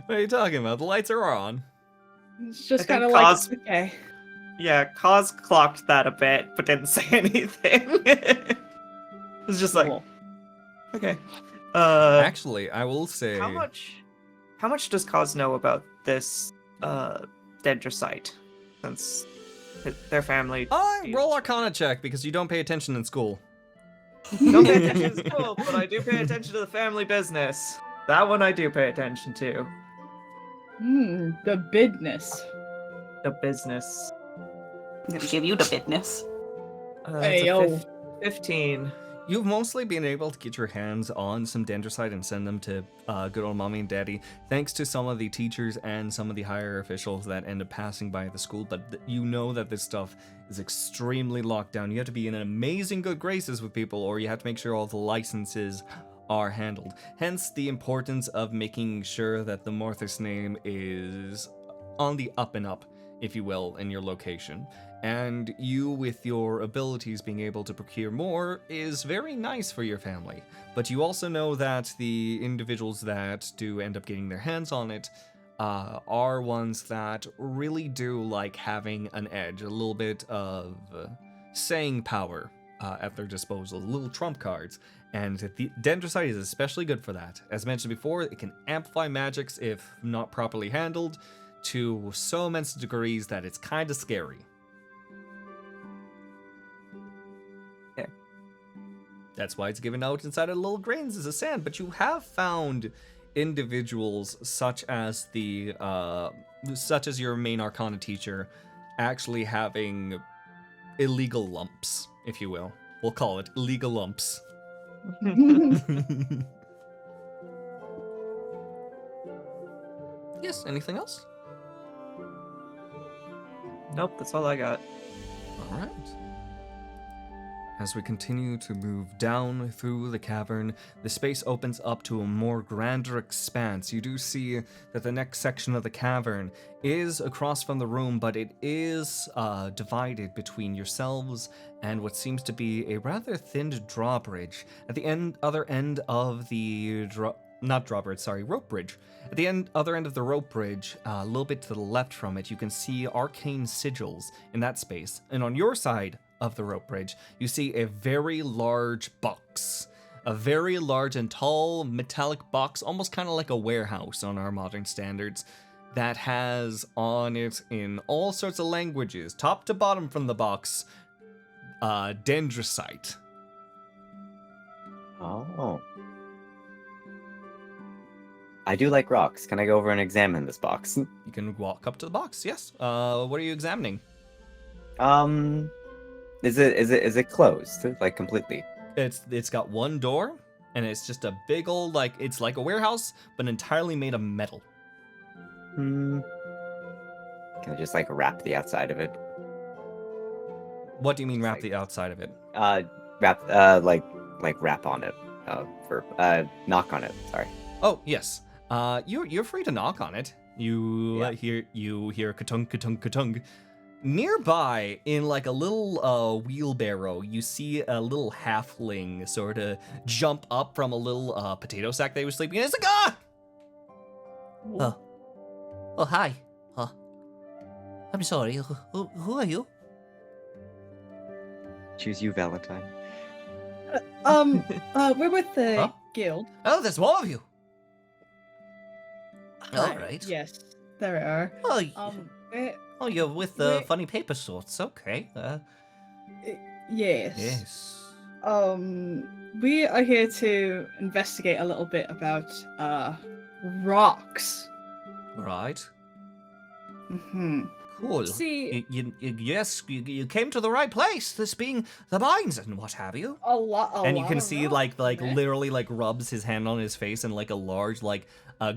What are you talking about? The lights are on.
It's just
I think
kind of like
Cos-
okay.
Yeah, Cos clocked that a bit, but didn't say anything. It's just like,
Cool.
okay.
Actually, I will say...
How much does Cos know about this dendrocyte? Since their family...
Roll Arcana check because you don't pay attention in school.
Don't pay attention to school, but I do pay attention to the family business. That one I do pay attention to.
The business.
The business.
I'm gonna give you the business.
Hey, yo.
15.
You've mostly been able to get your hands on some dendrocyte and send them to good old mommy and daddy, thanks to some of the teachers and some of the higher officials that end up passing by the school, but you know that this stuff is extremely locked down. You have to be in amazing good graces with people, or you have to make sure all the licenses are handled. Hence the importance of making sure that the Morthas name is on the up and up, if you will, in your location. And you, with your abilities being able to procure more, is very nice for your family. But you also know that the individuals that do end up getting their hands on it are ones that really do like having an edge, a little bit of saying power at their disposal, little trump cards. And the dendrocyte is especially good for that. As mentioned before, it can amplify magics if not properly handled to so immense degrees that it's kind of scary. That's why it's given out inside of little grains as a sand. But you have found individuals such as your main Arcana teacher actually having illegal lumps, if you will. We'll call it illegal lumps. Yes, anything else?
Nope, that's all I got.
All right. As we continue to move down through the cavern, the space opens up to a more grander expanse. You do see that the next section of the cavern is across from the room, but it is divided between yourselves and what seems to be a rather thin drawbridge. At the other end of the rope bridge. At the other end of the rope bridge, a little bit to the left from it, you can see arcane sigils in that space. And on your side of the rope bridge, you see a very large box. A very large and tall metallic box, almost kind of like a warehouse on our modern standards, that has on it in all sorts of languages, top to bottom from the box, dendrocite.
Oh. I do like rocks. Can I go over and examine this box?
You can walk up to the box, yes. What are you examining?
Is it closed, like completely?
It's got one door, and it's just a big old, it's like a warehouse, but entirely made of metal.
Can I just wrap the outside of it?
What do you mean wrap the outside of it?
Wrap wrap on it. Knock on it. Sorry.
Oh yes. You're free to knock on it. You hear ka-tung ka-tung ka-tung. Nearby, in a little wheelbarrow, you see a little halfling sort of jump up from a little potato sack they were sleeping in. It's like, ah!
Oh, hi. I'm sorry. Who are you?
Choose you, Valentine.
We're with the guild.
Oh, there's more of you. All
Hi.
right.
Yes, there we are.
Oh, you're with the funny paper sorts. Okay.
Yes.
Yes.
We are here to investigate a little bit about rocks.
Right.
Mm-hmm.
Cool.
See,
you came to the right place. This being the mines and what have you.
a lot.
And you can see
rocks,
literally rubs his hand on his face, and a large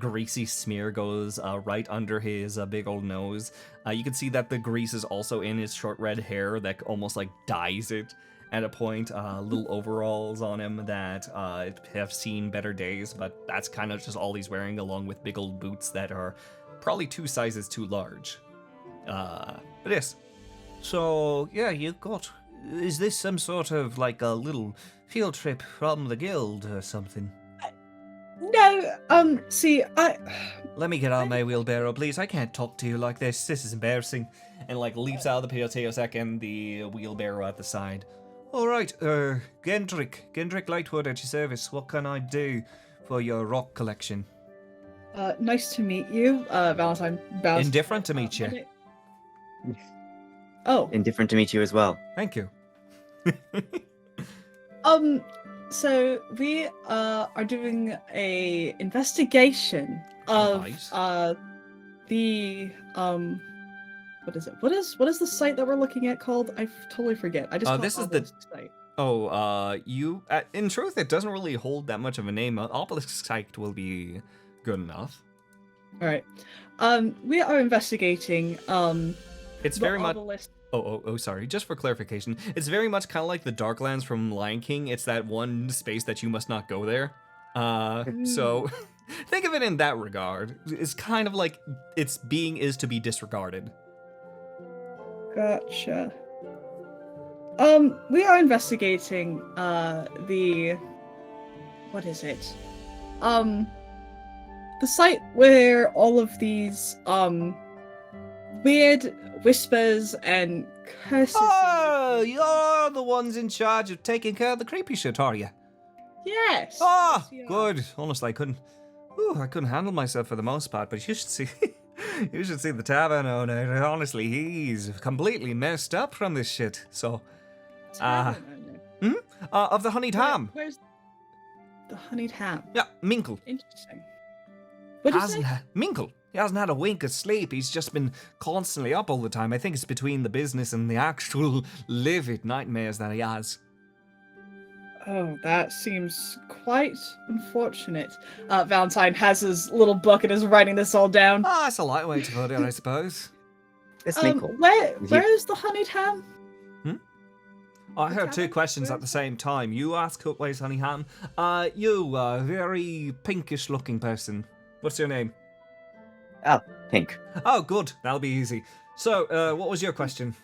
greasy smear goes right under his big old nose. You can see that the grease is also in his short red hair that almost dyes it at a point. Little overalls on him that have seen better days, but that's kind of just all he's wearing, along with big old boots that are probably 2 sizes too large. But yes.
So, yeah, is this some sort of a little field trip from the guild or something?
No, see,
Let me get out my wheelbarrow, please. I can't talk to you like this. This is embarrassing.
And leaps out of the potato sack and the wheelbarrow at the side.
All right, Gendrick Lightwood at your service. What can I do for your rock collection?
nice to meet you, Valentine.
Indifferent to meet you.
Oh,
Indifferent to meet you as well.
Thank you.
so we are doing a investigation of
Right.
the what is it? What is the site that we're looking at called? I totally forget. I just call
this
it
is the-
Obelisk site.
You, in truth, it doesn't really hold that much of a name. Obelisk site will be good enough.
All right. We are investigating
It's
the
very much.
obelisk.
Oh, sorry. Just for clarification, it's very much kind of like the Darklands from Lion King. It's that one space that you must not go there. So think of it in that regard. It's kind of like its being is to be disregarded.
Gotcha. We are investigating what is it? The site where all of these weird whispers and curses.
Oh, you're the ones in charge of taking care of the creepy shit, are you?
Yes.
Ah,
Yes, we are.
good. Honestly, I couldn't handle myself for the most part, but you should see, you should see the tavern owner. Honestly, he's completely messed up from this shit. So,
Tavern owner.
of the honeyed ham.
Where's the honeyed ham?
Yeah, Minkle.
Interesting. What did you say?
Minkle. He hasn't had a wink of sleep. He's just been constantly up all the time. I think it's between the business and the actual livid nightmares that he has.
Oh, that seems quite unfortunate. Valentine has his little book and is writing this all down.
Ah, that's a light way to put it, I suppose.
It's Minkle.
Where is the honeyed ham?
I heard two
tavern?
questions
Where
at the
is
same time. You ask Cutways Honeyham. You, very pinkish looking person. What's your name?
Oh, Pinq.
Oh, good. That'll be easy. So, what was your question?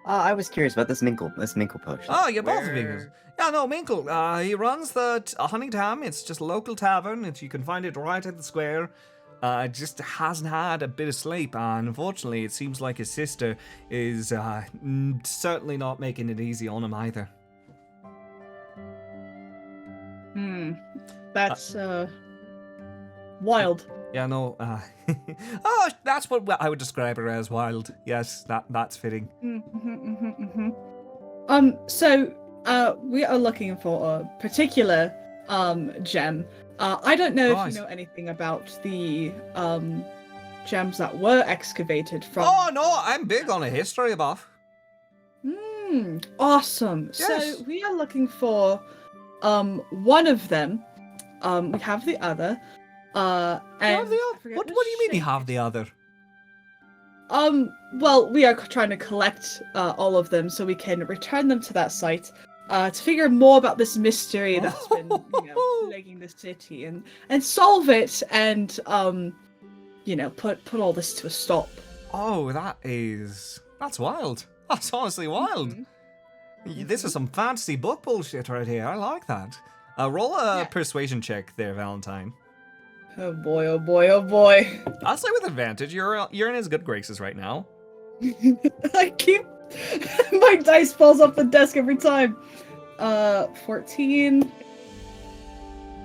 I was curious about this Minkle potion.
Oh, you're both
Where-
Minkles. Yeah, no, Minkle. He runs the Honey Dam. It's just a local tavern. You can find it right at the square. Just hasn't had a bit of sleep, and unfortunately, it seems like his sister is certainly not making it easy on him either.
That's wild.
Yeah, no. Oh, that's what I would describe her as, wild. Yes, that's fitting.
So we are looking for a particular gem. I don't know if
Right.
you know anything about the gems that were excavated from.
Oh no, I'm big on a history buff.
Awesome.
Yes.
So we are looking for one of them. We have the other.
You
And
have the
I
other?
forget
What
the
do you mean you
shape.
have the other?
Well, we are trying to collect all of them so we can return them to that site to figure more about this mystery that's been, plaguing the city and solve it and, put all this to a stop.
Oh, that's wild. That's honestly wild. This is some fantasy book bullshit right here. I like that. Roll a
Yeah.
persuasion check there, Valentine.
Oh boy, oh boy, oh boy.
I'll say with advantage. You're in his good graces right now.
I keep my dice falls off the desk every time. 14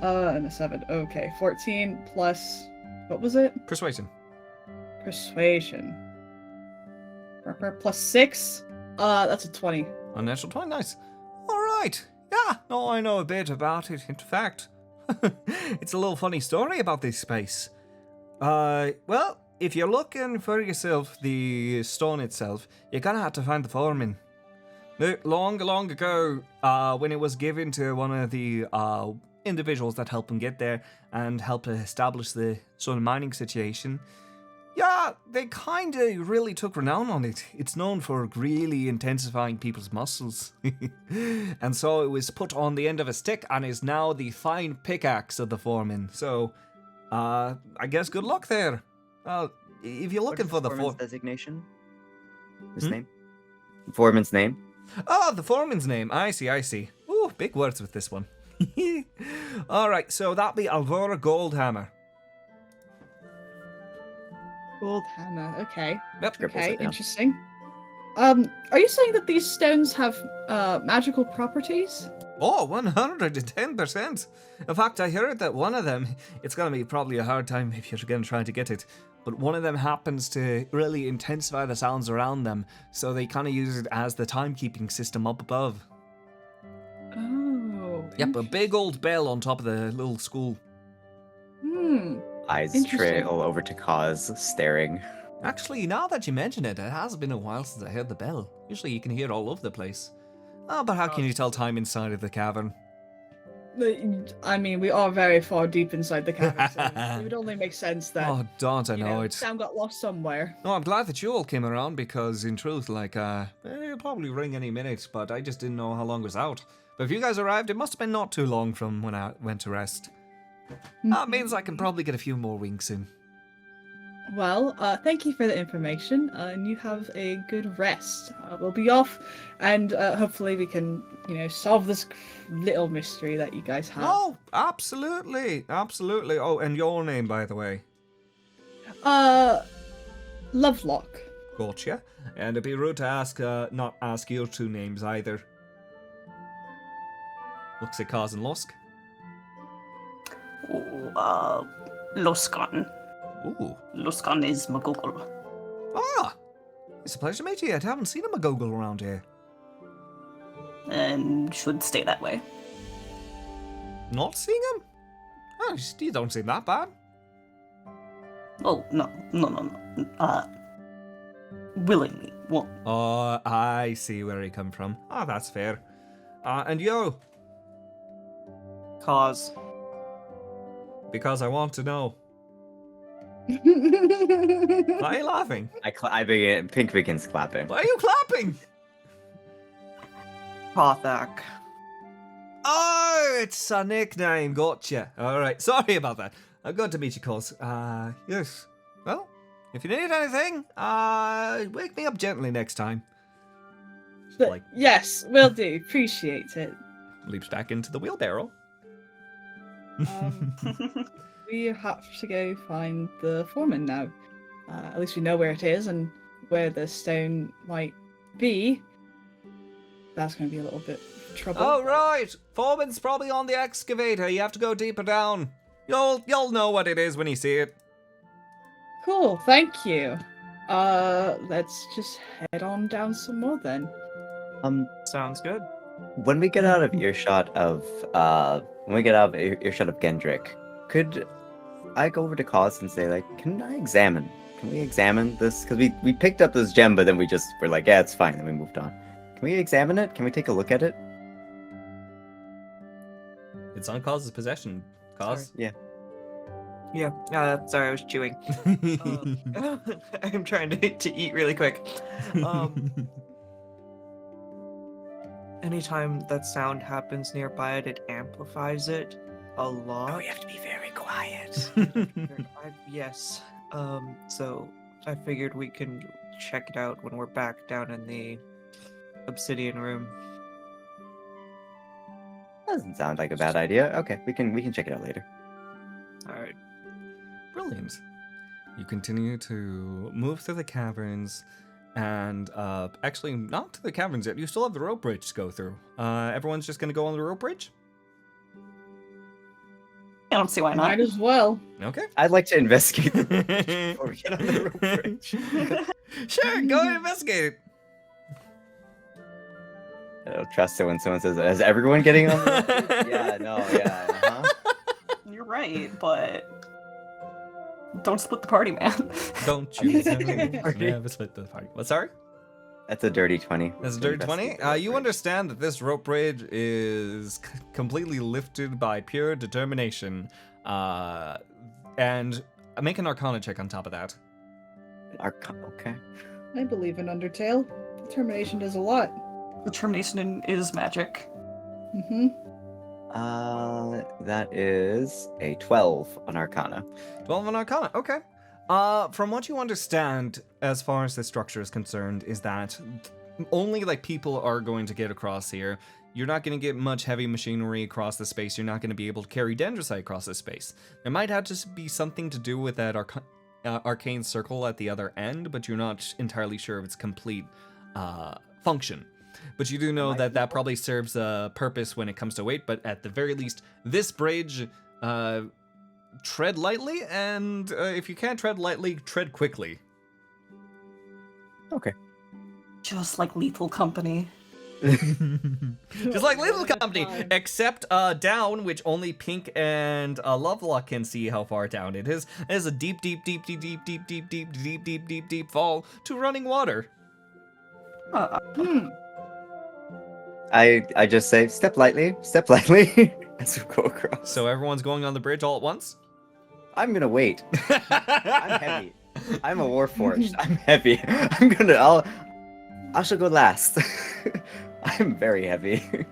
and a 7. Okay, 14 plus what was it?
Persuasion.
Persuasion. Plus 6. That's a 20.
Unnatural 20, nice. Alright. Yeah, no, I know a bit about it. In fact, it's a little funny story about this space. Well, if you're looking for yourself the stone itself, you're gonna have to find the foreman. Long ago, when it was given to one of the individuals that helped him get there and helped to establish the sort of mining situation, yeah, they kind of really took renown on it. It's known for really intensifying people's muscles. And so it was put on the end of a stick and is now the fine pickaxe of the foreman. So, I guess good luck there. If you're looking for the
foreman's designation? His
Hmm?
name? Foreman's name?
Oh, the foreman's name. I see. Ooh, big words with this one. Alright, so that'll be Alvora Goldhammer.
Gold hammer. Okay.
Yep.
Scribbles
Okay,
it down.
interesting. Are you saying that these stones have magical properties?
Oh, 110%. In fact, I heard that one of them, it's going to be probably a hard time if you're going to try to get it, but one of them happens to really intensify the sounds around them, so they kind of use it as the timekeeping system up above.
Oh.
Yep, a big old bell on top of the little school.
Eyes
Interesting.
trail over to Kaz, staring.
Actually, now that you mention it, it has been a while since I heard the bell. Usually you can hear it all over the place. Oh, but how can you tell time inside of the cavern?
I mean, we are very far deep inside the cavern, so it would only make sense that
Oh, don't I know it.
sound got lost somewhere.
No, I'm glad that you all came around because, in truth, it'll probably ring any minute, but I just didn't know how long it was out. But if you guys arrived, it must have been not too long from when I went to rest. That means I can probably get a few more winks in.
Well, thank you for the information, and you have a good rest. We'll be off, and hopefully we can, solve this little mystery that you guys have.
Oh, absolutely. Oh, and your name, by the way.
Lovelock.
Gotcha. And it'd be rude to not ask your two names either. Looks at Kaz and Lusk.
Loskaun.
Ooh.
Loskaun is McGoogle.
Ah! It's a pleasure to meet you. I haven't seen a McGoogle around here.
And should stay that way.
Not seen him? Oh, you don't seem that bad.
Oh, no. Willingly. Well,
Oh, I see where he come from. Ah, that's fair. And yo,
Cause.
because I want to know. Why are you laughing?
I begin. Pinq begins clapping.
Why are you clapping?
Kothak.
Oh, it's a nickname. Gotcha. All right. Sorry about that. Good to meet you, Cos. Yes. Well, if you need anything, wake me up gently next time. Like-
Yes, will do. Appreciate it.
Leaps back into the wheelbarrow.
We have to go find the foreman now. At least we know where it is and where the stone might be. That's going to be a little bit of trouble.
Oh, right. Foreman's probably on the excavator. You have to go deeper down. You'll know what it is when you see it.
Cool, thank you. Let's just head on down some more then.
Sounds good.
When we get out of earshot of Gendrick, could I go over to Cos and say, like, can we examine this? Because we picked up this gem, but then we just were like, yeah, it's fine, and we moved on. Can we examine it? Can we take a look at it?
It's on Cos's possession. Cos?
Yeah.
Yeah, sorry, I was chewing. I'm trying to eat really quick. Anytime that sound happens nearby it amplifies it a lot.
Oh, you have to be very quiet.
Yes. So I figured we can check it out when we're back down in the obsidian room.
Doesn't sound like a bad idea. Okay, we can check it out later.
All right.
Brilliant. You continue to move through the caverns, and actually not to the caverns yet. You still have the rope bridge to go through. Everyone's just gonna go on the rope bridge?
I don't see why not.
Might as well.
Okay.
I'd like to investigate the bridge before we get on the rope bridge.
Sure, go investigate it.
I don't trust it when someone says, "Is everyone getting on the rope bridge?" Yeah, no, yeah. Uh-huh.
You're right, but don't split the party, man.
Don't you never split the party. What, sorry?
That's a dirty 20.
That's a dirty 20. You understand that this rope bridge is completely lifted by pure determination. And make an Arcana check on top of that.
Okay.
I believe in Undertale. Determination does a lot.
Determination is magic.
Mm-hmm.
That is a 12 on Arcana.
12 on Arcana, okay. From what you understand, as far as the structure is concerned, is that only like people are going to get across here. You're not going to get much heavy machinery across the space. You're not going to be able to carry dendrocite across the space. There might have to be something to do with that arcane circle at the other end, but you're not entirely sure of its complete function. But you do know that that probably serves a purpose when it comes to weight, but at the very least, this bridge, tread lightly, and if you can't tread lightly, tread quickly.
Okay.
Just like Lethal Company.
Just like Little Company, except down, which only Pinq and Lovelock can see how far down it is. It is a deep fall to running water.
I just say, step lightly, as we go across.
So everyone's going on the bridge all at once?
I'm gonna wait. I'm heavy. I'm a warforged. I'm heavy. I shall go last. I'm very heavy.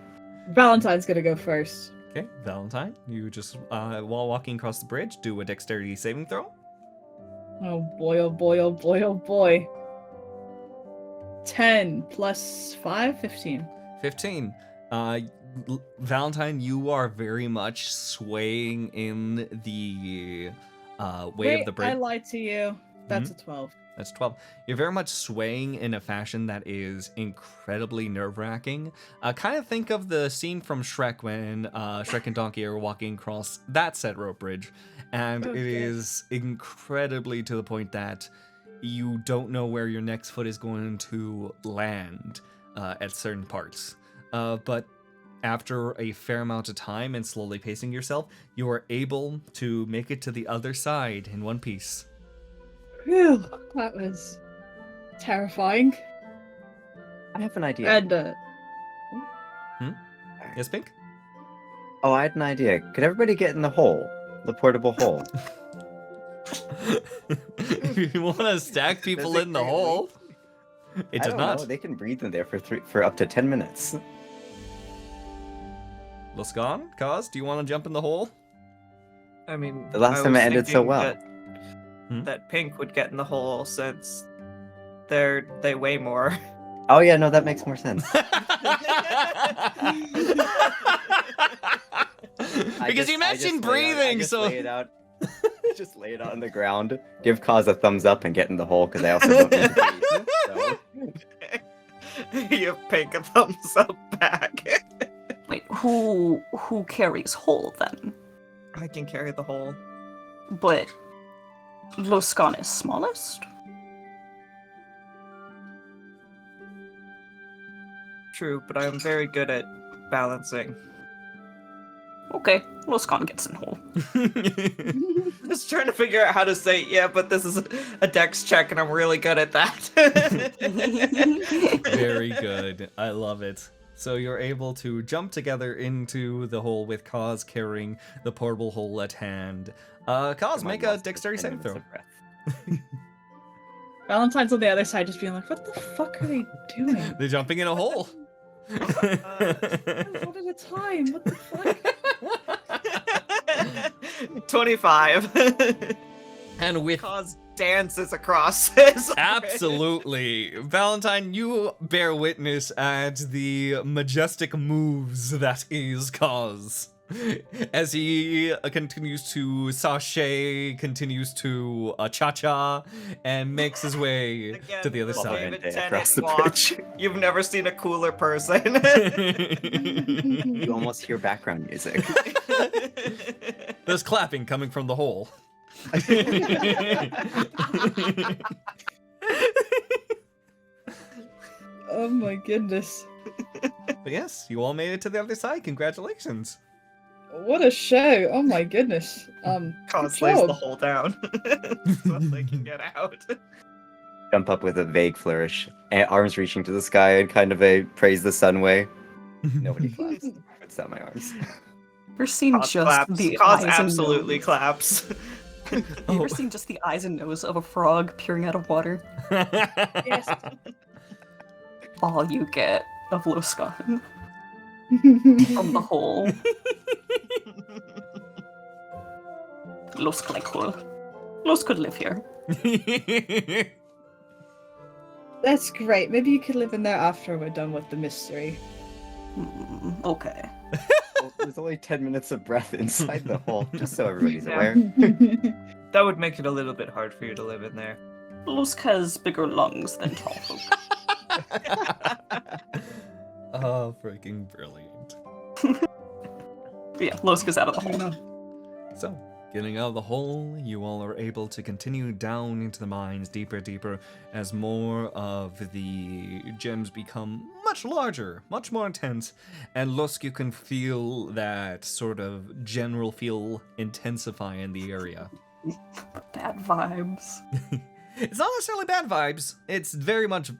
Valentine's gonna go first.
Okay, Valentine, you just, while walking across the bridge, do a dexterity saving throw.
Oh boy, oh boy, oh boy, oh boy. 10 plus 5, 15.
15. Valentine, you are very much swaying in the way of the bridge.
I lied to you. That's a 12.
That's 12. You're very much swaying in a fashion that is incredibly nerve-wracking. Kind of think of the scene from Shrek when Shrek and Donkey are walking across that set rope bridge. And it is incredibly to the point that you don't know where your next foot is going to land at certain parts. But after a fair amount of time and slowly pacing yourself, you are able to make it to the other side in one piece.
Phew, that was terrifying.
I have an idea.
And,
Yes, Pinq?
Oh, I had an idea. Could everybody get in the hole? The portable hole.
You want to stack people in the hole? It does not.
Know. They can breathe in there for up to 10 minutes.
Loskaun, Kaz, do you want to jump in the hole?
I mean,
The last
I
time
was
it ended so
thinking
well.
That Pinq would get in the hole since they weigh more.
Oh yeah, no, that makes more sense.
Because you mentioned breathing, so
lay it out. Just lay it out on the ground. Give Kaz a thumbs up and get in the hole because I also don't need to breathe. So.
You Pinq a thumbs up back.
Wait, who carries whole then?
I can carry the hole.
But Loskaun is smallest?
True, but I'm very good at balancing.
Okay, Loskaun gets in hole.
Just trying to figure out how to say, yeah, but this is a dex check and I'm really good at that.
very good. I love it. So you're able to jump together into the hole with Kaz carrying the portable hole at hand. Kaz, make a dexterity saving throw.
Valentine's on the other side just being like, what the fuck are they doing?
They're jumping in a hole.
One at a time, what the fuck?
25.
And with
Cause dances across his
absolutely, Valentine, you bear witness at the majestic moves that is Kaz. As he continues to sashay, continues to cha-cha, and makes his way
Again,
to the other
the
side.
David
Across
Tennant
the
walk.
pitch.
You've never seen a cooler person.
You almost hear background music.
There's clapping coming from the hole.
Oh my goodness.
But yes, you all made it to the other side. Congratulations.
What a show. Oh my goodness.
Cause
good
lays the
job.
hole down so they can get out.
Jump up with a vague flourish, and arms reaching to the sky in kind of a praise the sun way. Nobody claps. It's not my arms.
You're seeing
Cause
just
claps.
the
Cause
eyes
absolutely
and nose.
claps.
You ever seen just the eyes and nose of a frog peering out of water?
Yes.
All you get of Loskaun from the hole. Los like hole. Los could live here.
That's great. Maybe you could live in there after we're done with the mystery.
Okay.
Well, there's only 10 minutes of breath inside the hole, just so everybody's
Yeah.
aware.
That would make it a little bit hard for you to live in there.
Lusk has bigger lungs than tall folk.
Oh, freaking brilliant.
Yeah, Lusk is out of the
I don't
hole.
know.
So, getting out of the hole, you all are able to continue down into the mines, deeper, as more of the gems become much larger, much more intense, and Lusk, you can feel that sort of general feel intensify in the area.
Bad vibes.
It's not necessarily bad vibes. It's very much,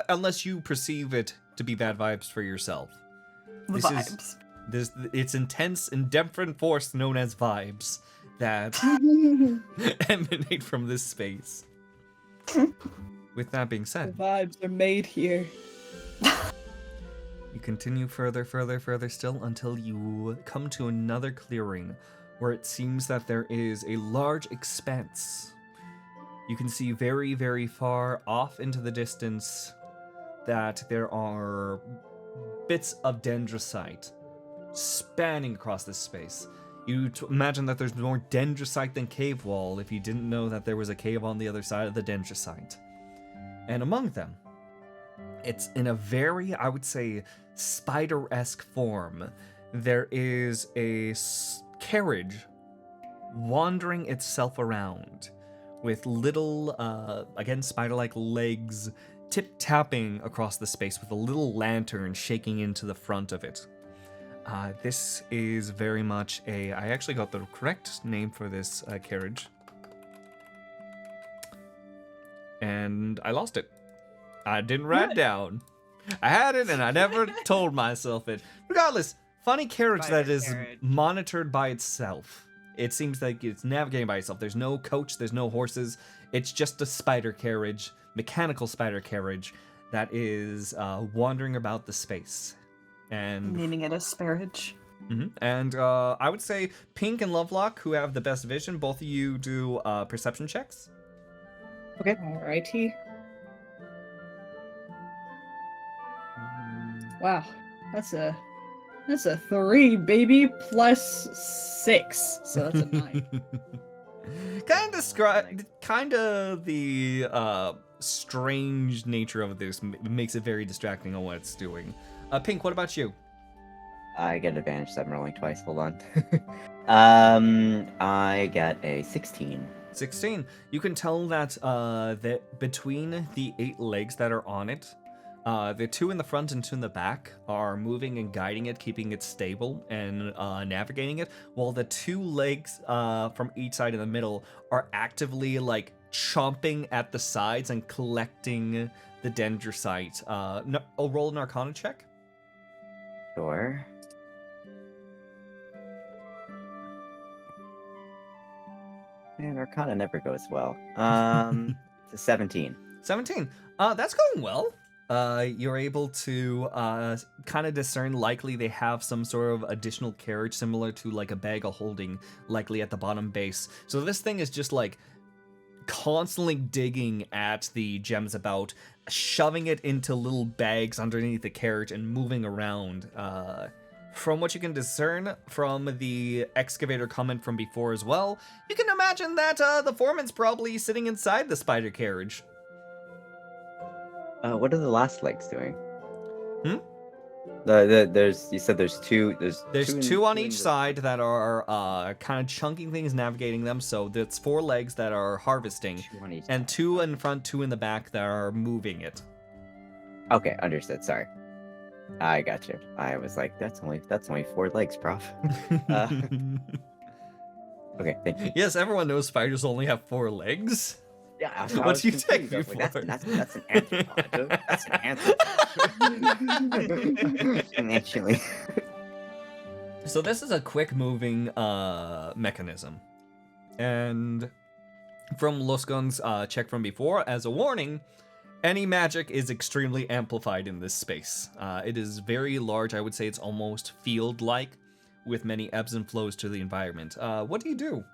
unless you perceive it to be bad vibes for yourself.
The
This is-
vibes.
It's intense and different force known as vibes that emanate from this space. With that being
The
said,
vibes are made here.
you continue further still until you come to another clearing where it seems that there is a large expanse. You can see very, very far off into the distance that there are bits of dendrocite spanning across this space. You imagine that there's more dendrocite than cave wall if you didn't know that there was a cave on the other side of the dendrocite. And among them, it's in a very, I would say, spider-esque form. There is a carriage wandering itself around with little, again, spider-like legs tip-tapping across the space with a little lantern shaking into the front of it. This is very much I actually got the correct name for this carriage. And I lost it. I didn't write it down. I had it and I never told myself it. Regardless, funny carriage that
Spider
is
carriage.
monitored by itself. It seems like it's navigating by itself. There's no coach, there's no horses. It's just a spider carriage, mechanical spider carriage that is wandering about the space. And
Naming it asparage.
And I would say Pinq and Lovelock, who have the best vision, both of you do perception checks.
Alrighty. Wow, that's a 3, baby, plus 6, so that's a 9.
Kind of the strange nature of this makes it very distracting on what it's doing. Pinq, what about you?
I get an advantage, so I'm rolling twice. Hold on. I get a 16.
16. You can tell that between the 8 legs that are on it, the 2 in the front and 2 in the back are moving and guiding it, keeping it stable and navigating it, while the 2 legs from each side in the middle are actively like chomping at the sides and collecting the dendrocyte. I'll roll an Arcana check.
Sure. Man, Arcana never goes well. It's a 17.
17. That's going well. You're able to kind of discern, likely they have some sort of additional carriage similar to like a bag of holding, likely at the bottom base. So this thing is just like constantly digging at the gems about, shoving it into little bags underneath the carriage and moving around. From what you can discern from the excavator comment from before as well, you can imagine that the foreman's probably sitting inside the spider carriage.
What are the last legs doing?
Hmm?
You said there's two.
There's two on each side that are kind of chunking things, navigating them. So that's 4 legs that are harvesting, and 2 in front, 2 in the back that are moving it.
Okay, understood. Sorry, I got you. I was like, that's only 4 legs, prof. Okay, thank you.
Yes, everyone knows spiders only have 4 legs.
Yeah,
what do you take me for?
That's an anthropod. That's an anthropod. Actually.
So this is a quick moving mechanism. And from Loskaun's check from before, as a warning, any magic is extremely amplified in this space. It is very large. I would say it's almost field-like, with many ebbs and flows to the environment. What do you do?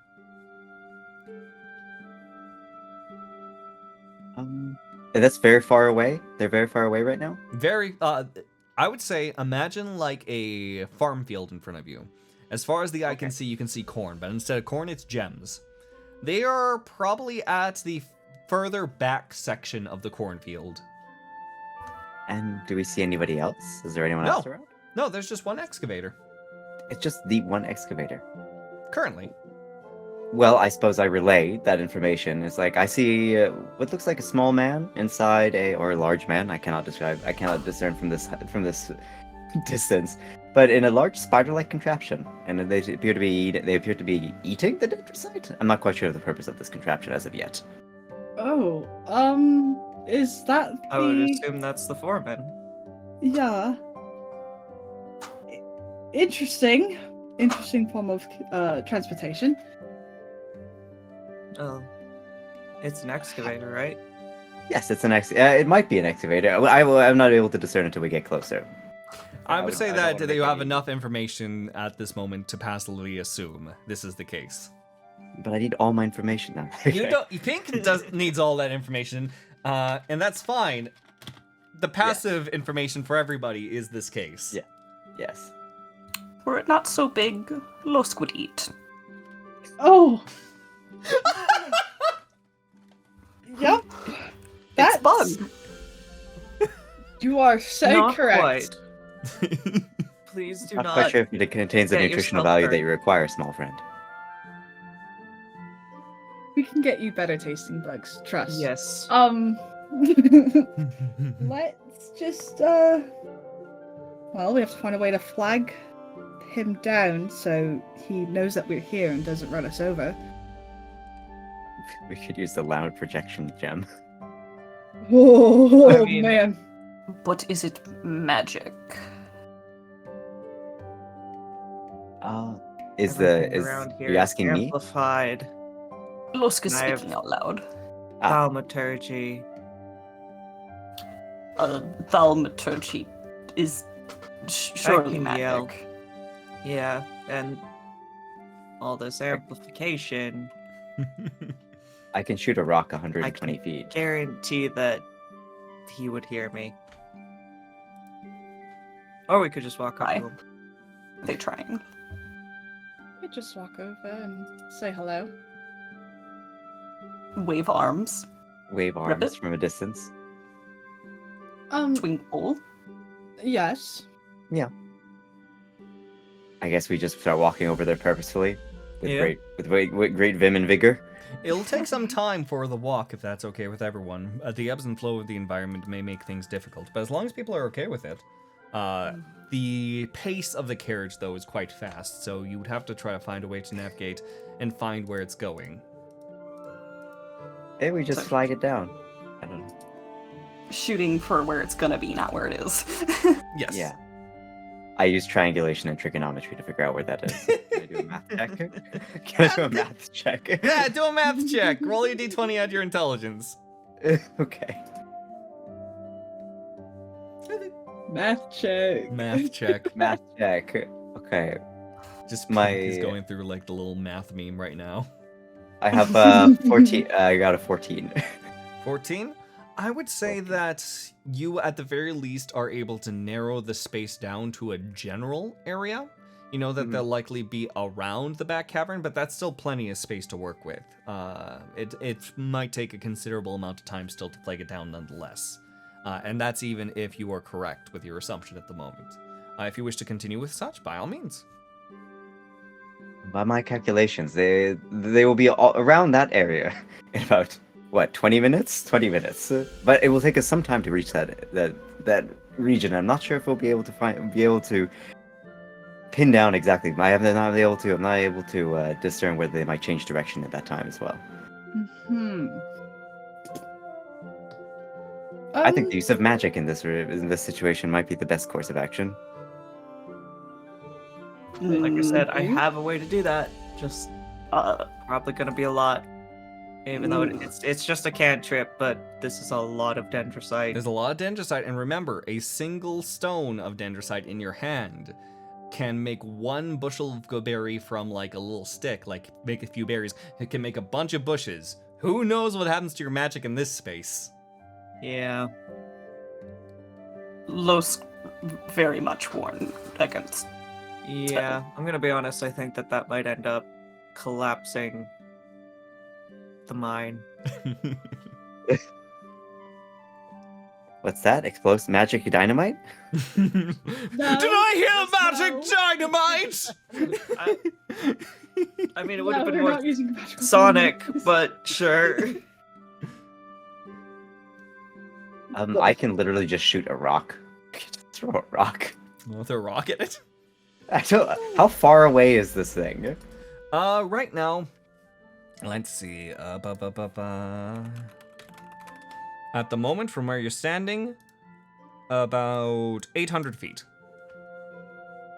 That's very far away. They're very far away right now.
Very, I would say, imagine like a farm field in front of you. As far as the eye can see, you can see corn, but instead of corn, it's gems. They are probably at the further back section of the cornfield.
And do we see anybody else? Is there anyone else around?
No, there's just one excavator.
It's just the one excavator.
Currently.
Well, I suppose I relay that information. It's like I see what looks like a small man inside or a large man. I cannot discern from this distance, but in a large spider-like contraption, and they appear to be eating the dendrocyte. I'm not quite sure of the purpose of this contraption as of yet.
Oh, is that
I would assume that's the foreman.
Yeah. Interesting form of transportation.
Oh, it's an excavator, right?
Yes, it's it might be an excavator. I'm not able to discern until we get closer.
I would say that you have enough information at this moment to passively assume this is the case.
But I need all my information now.
You Pinq needs all that information, and that's fine. The passive information for everybody is this case.
Yeah. Yes.
Were it not so big, Losk would eat.
Oh. Yep.
It's fun.
You are so
Not
correct.
Quite. Please do
Not
not.
quite sure if it contains the
get
nutritional
yourself
value
hurt.
that you require, small friend.
We can get you better tasting bugs. Trust.
Yes.
Let's just well, we have to find a way to flag him down so he knows that we're here and doesn't run us over.
We could use the loud projection gem.
Oh,
I mean-
man.
But is it magic?
Everything around here
Are you asking
is
me?
amplified.
Losk is
I have-
speaking out loud.
Thaumaturgy.
Thaumaturgy is surely
can
magic.
yell. Yeah, and all this amplification,
I can shoot a rock
I
120
can
feet.
guarantee that he would hear me. Or we could just walk up
Hi.
to him.
They trying.
I just walk over and say hello.
Wave arms.
Wave arms
Ribbit?
from a distance.
Twinkle.
Yes.
I guess we just start walking over there purposefully with
Yeah.
great vim and vigor.
It'll take some time for the walk, if that's okay with everyone. The ebbs and flow of the environment may make things difficult, but as long as people are okay with it. The pace of the carriage, though, is quite fast, so you would have to try to find a way to navigate and find where it's going.
Maybe we just flag it down. I don't know.
Shooting for where it's gonna be, not where it is.
Yes.
Yeah. I use triangulation and trigonometry to figure out where that is. Can I do a math check? Can I do a math check?
Yeah, do a math check. Roll your d20 at your intelligence.
Okay.
Math check.
Math check.
Math check. Okay.
Just
My-
Pinq is going through like the little math meme right now.
I have 14. I got a 14.
14? I would say that you, at the very least, are able to narrow the space down to a general area. You know that they'll likely be around the back cavern, but that's still plenty of space to work with. It might take a considerable amount of time still to flag it down nonetheless. And that's even if you are correct with your assumption at the moment. If you wish to continue with such, by all means.
By my calculations, they will be all around that area in about 20 minutes? 20 minutes. But it will take us some time to reach that region. I'm not sure if we'll be able to pin down exactly. I'm not able to discern whether they might change direction at that time as well. I think the use of magic in this situation might be the best course of action.
Like I said, I
Mhm.
have a way to do that. Just probably gonna be a lot. Even though it's just a cantrip, but this is a lot of dendrocite.
There's a lot of dendrocite, and remember, a single stone of dendrocite in your hand can make one bushel of goberry from like a little stick, like make a few berries. It can make a bunch of bushes. Who knows what happens to your magic in this space?
Yeah.
Los very much warned against.
Yeah, I'm gonna be honest, I think that might end up collapsing the mine.
What's that? Explosive magic dynamite?
Did I hear magic dynamite?
I mean, it would have been
we're
more
not using magical
Sonic,
dynamite.
but sure.
I can literally just shoot a rock. Just throw a rock.
Well, throw a rock at it.
How far away is this thing?
Right now, let's see. At the moment, from where you're standing, about 800 feet.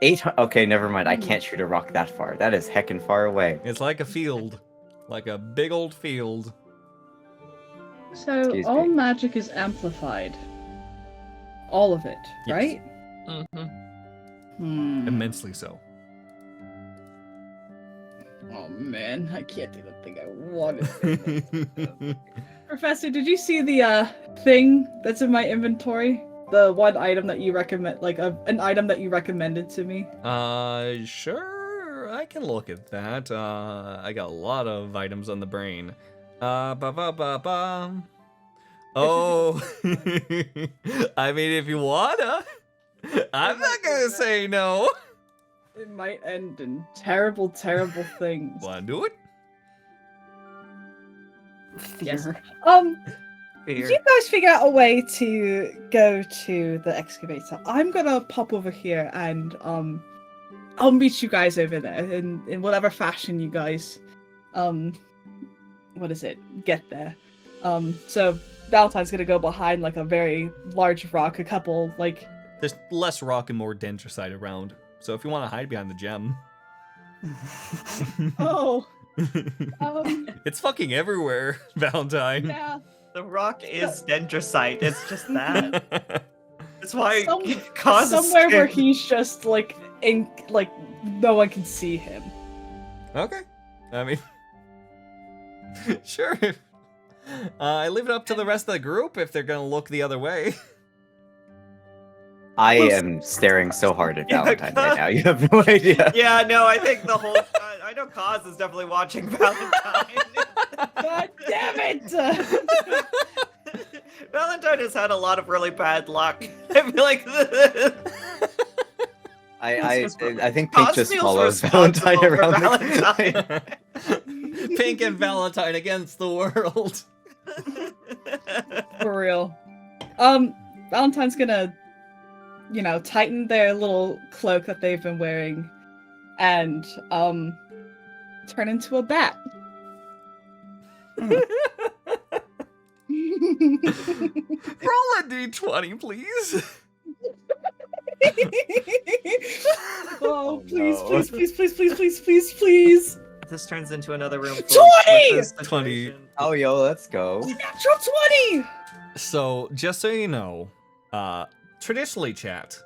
800. Okay, never mind. I can't shoot a rock that far. That is heckin' far away.
It's like a field, like a big old field.
So
Excuse
all
me.
magic is amplified. All of it,
Yes.
right?
Mm-hmm.
Immensely so.
Oh man, I can't do the thing I wanted to. Professor, did you see the thing that's in my inventory? The one item that you recommend, like an item that you recommended to me?
Sure, I can look at that. I got a lot of items on the brain. Oh, I mean, if you wanna, I'm not gonna say no.
It might end in terrible, terrible things.
Wanna do it?
Yes.
Fear.
Did
Fear.
you guys figure out a way to go to the excavator? I'm gonna pop over here and I'll meet you guys over there in whatever fashion you guys get there. So Valentine's gonna go behind like a very large rock, a couple like
There's less rock and more dendrocite around, so if you want to hide behind the gem,
oh
it's fucking everywhere, Valentine.
yeah.
The rock is dendrocite. It's just that. That's why
Some-
it causes
Somewhere where
skin.
he's just like like no one can see him.
Okay. I mean, sure. I leave it up to the rest of the group if they're gonna look the other way.
I am staring so hard at Valentine right now. You have no idea.
Yeah, no, I think the whole. I know Kaz is definitely watching Valentine.
God damn it!
Valentine has had a lot of really bad luck. I feel like
I think
Kaz
Pinq just
feels
follows
responsible
Valentine
for
around
Valentine.
Pinq and Valentine against the world.
For real. Valentine's gonna, tighten their little cloak that they've been wearing, and turn into a bat.
Roll a d20, please.
Oh, please,
no.
please, please, please, please, please, please, please.
This turns into another room.
20!
20.
Oh, yo, let's go.
Natural 20!
So, just so you know, traditionally, chat,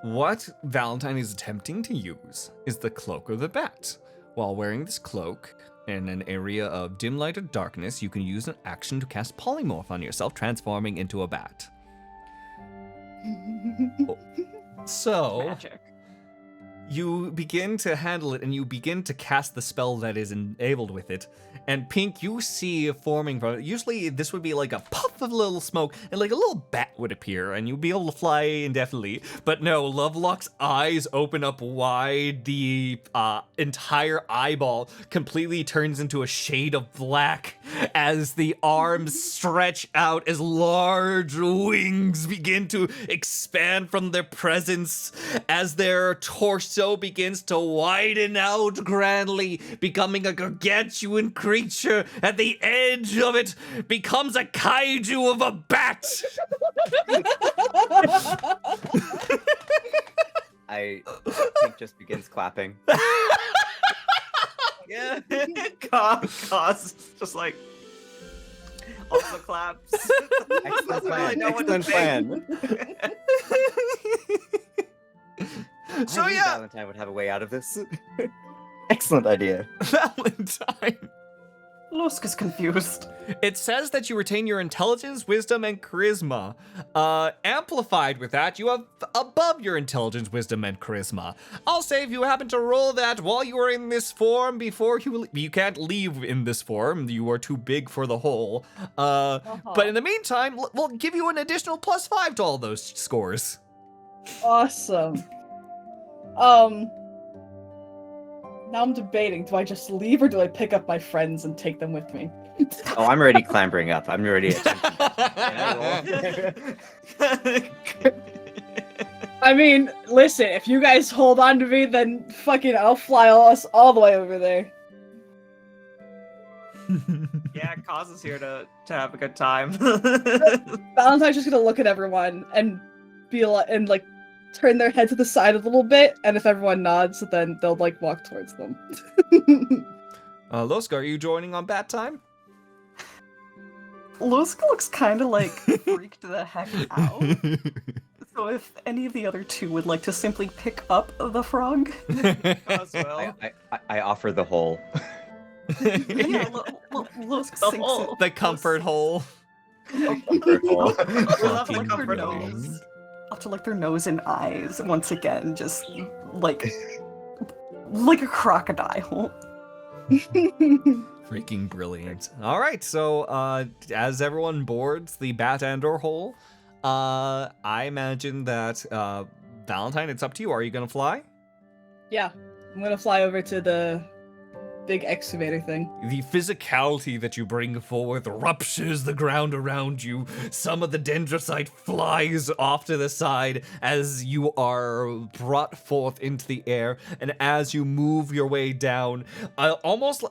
what Valentine is attempting to use is the Cloak of the Bat. While wearing this cloak in an area of dim light or darkness, you can use an action to cast Polymorph on yourself, transforming into a bat. So,
Magic.
you begin to handle it and you begin to cast the spell that is enabled with it. And Pinq, you see forming from it. Usually this would be like a puff of little smoke and like a little bat would appear and you'd be able to fly indefinitely. But no, Lovelock's eyes open up wide. The entire eyeball completely turns into a shade of black as the arms stretch out as large wings begin to expand from their presence as their torso begins to widen out grandly, becoming a gargantuan creature. At the edge of it becomes a kaiju of a bat.
Pinq just begins clapping.
Yeah. Kaz just like also claps.
Excellent
Doesn't really
plan.
know what to
Excellent
think.
plan.
So
I knew
yeah,
Valentine would have a way out of this. Excellent idea.
Valentine.
Lusk is confused.
It says that you retain your intelligence, wisdom, and charisma. Amplified with that, you have above your intelligence, wisdom, and charisma. I'll say if you happen to roll that while you are in this form, before you can't leave in this form. You are too big for the hole. But in the meantime, we'll give you an additional +5 to all those scores.
Awesome. Now I'm debating, do I just leave or do I pick up my friends and take them with me?
Oh, I'm already clambering up. I'm already attempting.
I mean, listen, if you guys hold on to me, then fucking I'll fly us all the way over there.
Yeah, Kaz is here to have a good time.
Valentine's just gonna look at everyone and be like turn their head to the side a little bit, and if everyone nods, then they'll like walk towards them.
Loska, are you joining on bat time?
Lusk looks kind of like freaked the heck out. So if any of the other two would like to simply pick up the frog.
Kaz will.
I offer the hole.
Yeah, Lusk
The
sinks
hole.
it.
The comfort hole.
Comfort hole.
We'll have to
Like their
comfort
nose.
holes.
Up to like their nose and eyes once again, just like a crocodile.
Freaking brilliant. All right, so as everyone boards the bat and/or hole, I imagine that Valentine, it's up to you. Are you gonna fly?
Yeah, I'm gonna fly over to the big excavator thing.
The physicality that you bring forth ruptures the ground around you. Some of the dendrocyte flies off to the side as you are brought forth into the air, and as you move your way down, almost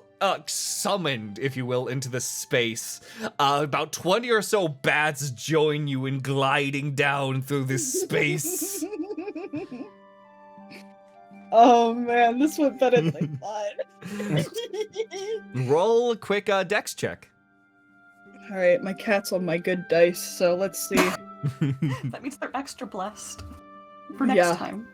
summoned, if you will, into the space. About 20 or so bats join you in gliding down through this space.
Oh man, this went better than I thought.
Roll a quick dex check.
Alright, my cat's on my good dice, so let's see.
That means they're extra blessed for next
Yeah.
time.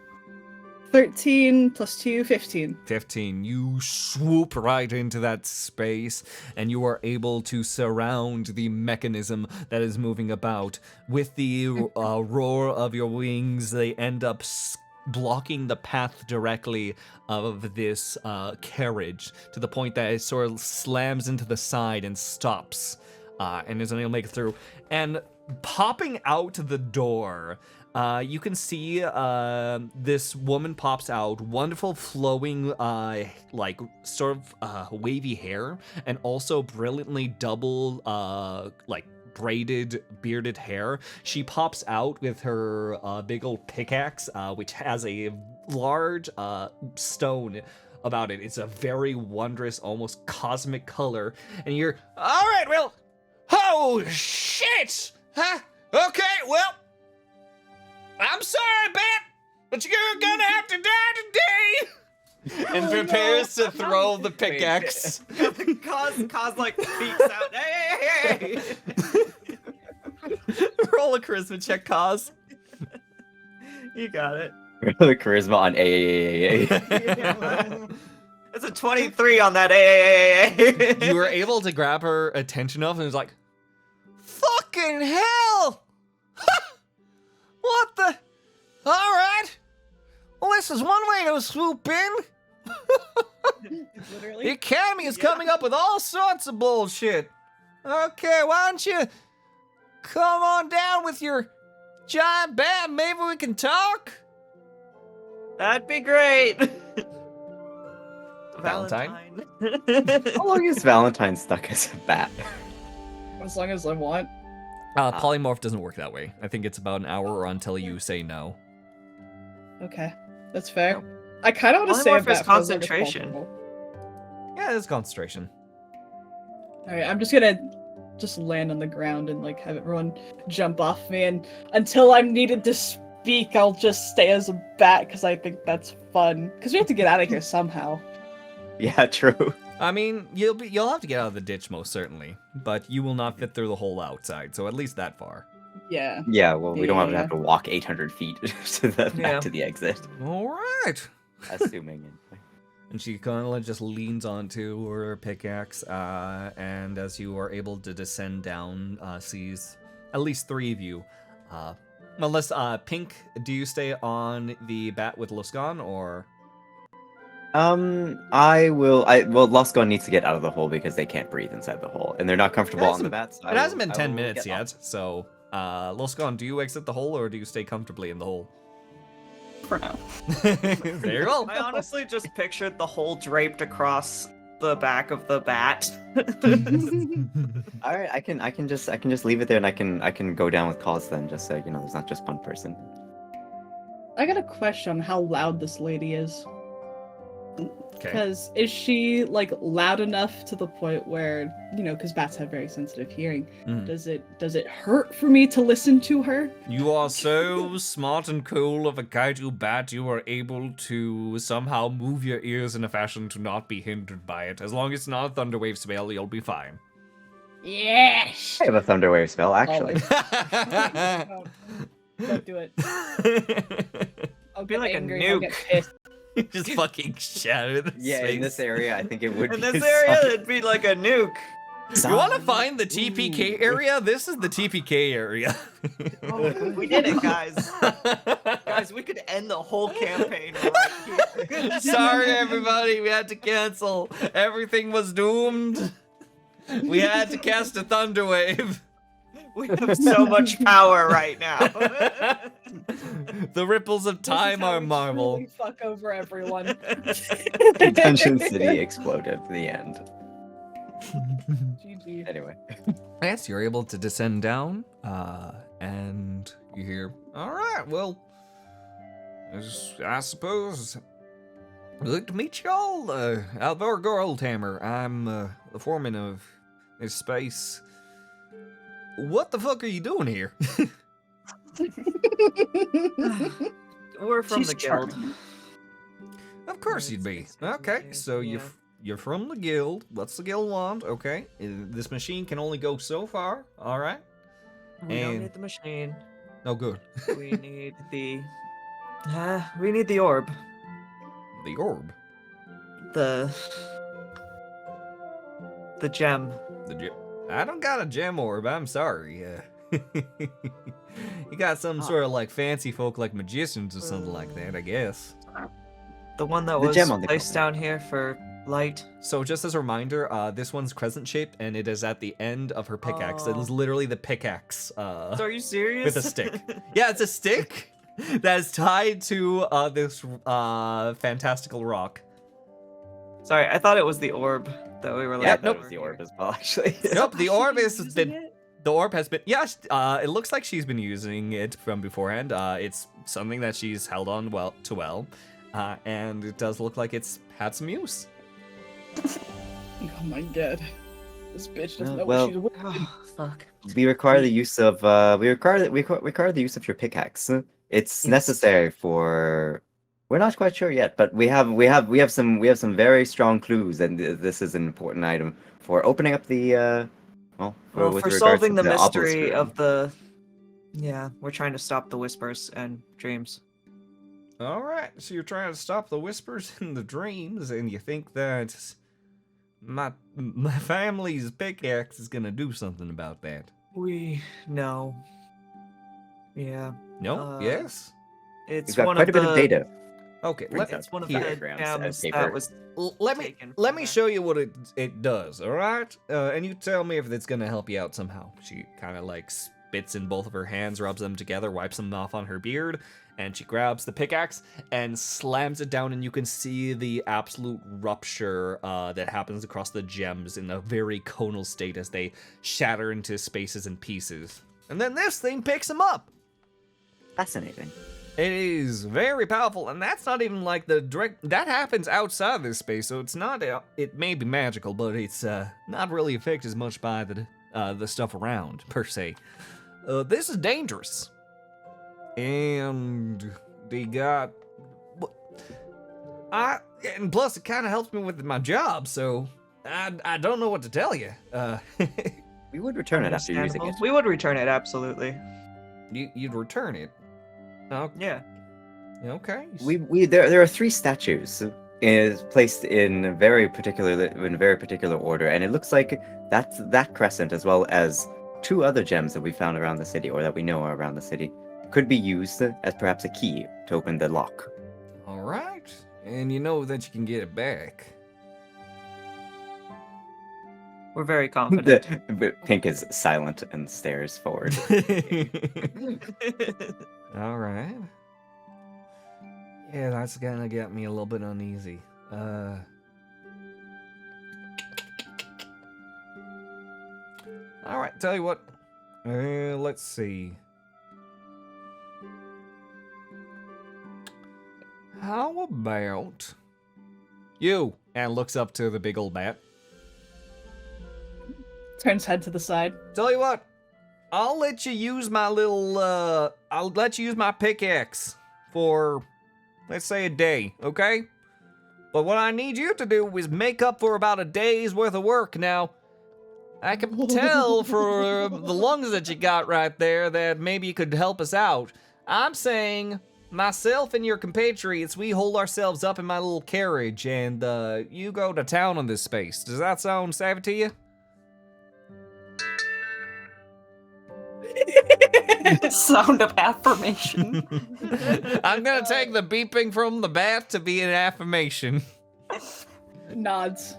13 plus 2, 15.
15. You swoop right into that space, and you are able to surround the mechanism that is moving about. With the roar of your wings, they end up blocking the path directly of this carriage to the point that it sort of slams into the side and stops, and is unable to make it through. And popping out the door, you can see this woman pops out, wonderful flowing, like sort of wavy hair, and also brilliantly double, like braided, bearded hair. She pops out with her big old pickaxe, which has a large stone about it. It's a very wondrous, almost cosmic color, and you're, all right, well, oh shit, huh? Okay, well, I'm sorry, Bat, but you're gonna have to die today. And prepares to throw the pickaxe.
Cause like peeks out. Hey!
Roll a charisma check, Cause.
You got it.
The charisma on A.
It's a 23 on that A.
You were able to grab her attention enough, and it was like, fucking hell! What the? All right. Well, this is one way to swoop in.
Literally.
The Academy is coming up with all sorts of bullshit. Okay, why don't you come on down with your giant bat? Maybe we can talk.
That'd be great.
Valentine?
How long is Valentine stuck as a bat?
As long as I want.
Polymorph doesn't work that way. I think it's about an hour until you say no.
Okay, that's fair. I kind of want to say
Polymorph
about
is concentration.
Yeah, it's concentration.
All right, I'm just gonna land on the ground and like have everyone jump off me, and until I'm needed to speak, I'll just stay as a bat because I think that's fun. Because we have to get out of here somehow.
Yeah, true.
I mean, you'll have to get out of the ditch most certainly, but you will not fit through the hole outside. So at least that far.
Yeah.
Yeah, well, we don't
Yeah.
have to walk 800 feet to the back to the exit.
All right.
Assuming.
And she kind of just leans onto her pickaxe, and as you are able to descend down, sees at least 3 of you. Unless, Pinq, do you stay on the bat with Loskaun, or?
Well, Loskaun needs to get out of the hole because they can't breathe inside the hole, and they're not comfortable on the bats.
It hasn't been 10 minutes yet, so, Loskaun, do you exit the hole, or do you stay comfortably in the hole?
For now.
There you go.
I honestly just pictured the hole draped across the back of the bat.
All right, I can just leave it there, and I can go down with Cause then, just so there's not just one person.
I got a question on how loud this lady is.
Okay.
Because is she like loud enough to the point where, because bats have very sensitive hearing, does it hurt for me to listen to her?
You are so smart and cool of a kaiju bat, you are able to somehow move your ears in a fashion to not be hindered by it. As long as it's not a thunderwave spell, you'll be fine.
Yes!
I have a Thunderwave spell, actually.
Don't do it. I'll
be like a
angry, I'll
nuke.
get pissed.
Just fucking shatter the
Yeah,
space.
in this area, I think it would
In
be
this area, it'd be like a nuke.
You want to find the TPK area? This is the TPK area.
Oh, we did it, guys. Guys, we could end the whole campaign right here.
Sorry, everybody. We had to cancel. Everything was doomed. We had to cast a thunderwave.
We have so much power right now.
The ripples of time are marvel.
Really fuck over everyone.
Dungeon City exploded at the end.
GG.
Anyway.
Yes, you're able to descend down, and you hear, all right, well, I suppose, good to meet y'all. Alvar Goldhammer. I'm the foreman of this space. What the fuck are you doing here?
We're from
She's
the guild.
charming.
Of course you'd be. Okay, so you're from the guild. What's the guild want? Okay, this machine can only go so far. All right.
We don't
And-
need the machine.
Oh, good.
We need the. We need the orb.
The orb.
The gem.
The gem. I don't got a gem orb. I'm sorry. You got some sort of like fancy folk like magicians or something like that, I guess.
The one that
The
was
gem on the
placed
cover.
down here for light.
So just as a reminder, this one's crescent shaped and it is at the end of her pickaxe. It is literally the pickaxe.
So are you serious?
With a stick. Yeah, it's a stick that is tied to this fantastical rock.
Sorry, I thought it was the orb that we were
Yeah,
looking
that
for
was the orb
here.
as well, actually.
Nope, the orb has
Using
been.
it?
The orb has been. Yeah, it looks like she's been using it from beforehand. It's something that she's held on well, and it does look like it's had some use.
Oh my god. This bitch doesn't know
well,
what she's doing.
Oh, fuck.
We require the use of we require the use of your pickaxe. It's
Yes.
necessary for. We're not quite sure yet, but we have some very strong clues, and this is an important item for opening up the
Well,
with
for
regards
solving
to
the
obelisk
mystery
room.
of the... Yeah, we're trying to stop the whispers and dreams.
All right, so you're trying to stop the whispers and the dreams, and you think that my family's pickaxe is gonna do something about that?
We know. Yeah.
No.
Uh,
Yes.
It's
We've got
one
quite
of
a bit of data.
Okay.
Brings
Let,
up
It's one of
here.
the
diagrams and
gems
paper.
that was
let me
taken
let
from
me
there.
show you what it does. All right, and you tell me if it's gonna help you out somehow. She kind of like spits in both of her hands, rubs them together, wipes them off on her beard, and she grabs the pickaxe and slams it down, and you can see the absolute rupture that happens across the gems in a very conal state as they shatter into spaces and pieces. And then this thing picks them up.
Fascinating.
It is very powerful, and that's not even like the direct. That happens outside this space, so it's not. It may be magical, but it's not really affected as much by the stuff around per se. This is dangerous, and they got. And plus it kind of helps me with my job, so I don't know what to tell you.
We would return it after using it.
understandable. We would return it, absolutely.
You'd return it. Oh,
Yeah.
okay.
There are 3 statues is placed in very particular order, and it looks like that crescent, as well as 2 other gems that we found around the city, or that we know are around the city, could be used as perhaps a key to open the lock.
All right, and you know that you can get it back.
We're very confident.
Pinq is silent and stares forward.
All right. Yeah, that's gonna get me a little bit uneasy. All right, tell you what. Let's see. How about you? And looks up to the big old bat.
Turns head to the side.
Tell you what. I'll let you use my little, I'll let you use my pickaxe for, let's say, a day, okay? But what I need you to do is make up for about a day's worth of work. Now, I can tell for the lungs that you got right there that maybe you could help us out. I'm saying, myself and your compatriots, we hold ourselves up in my little carriage, and you go to town on this space. Does that sound savvy to you?
Sound of affirmation.
I'm gonna take the beeping from the bat to be an affirmation.
Nods.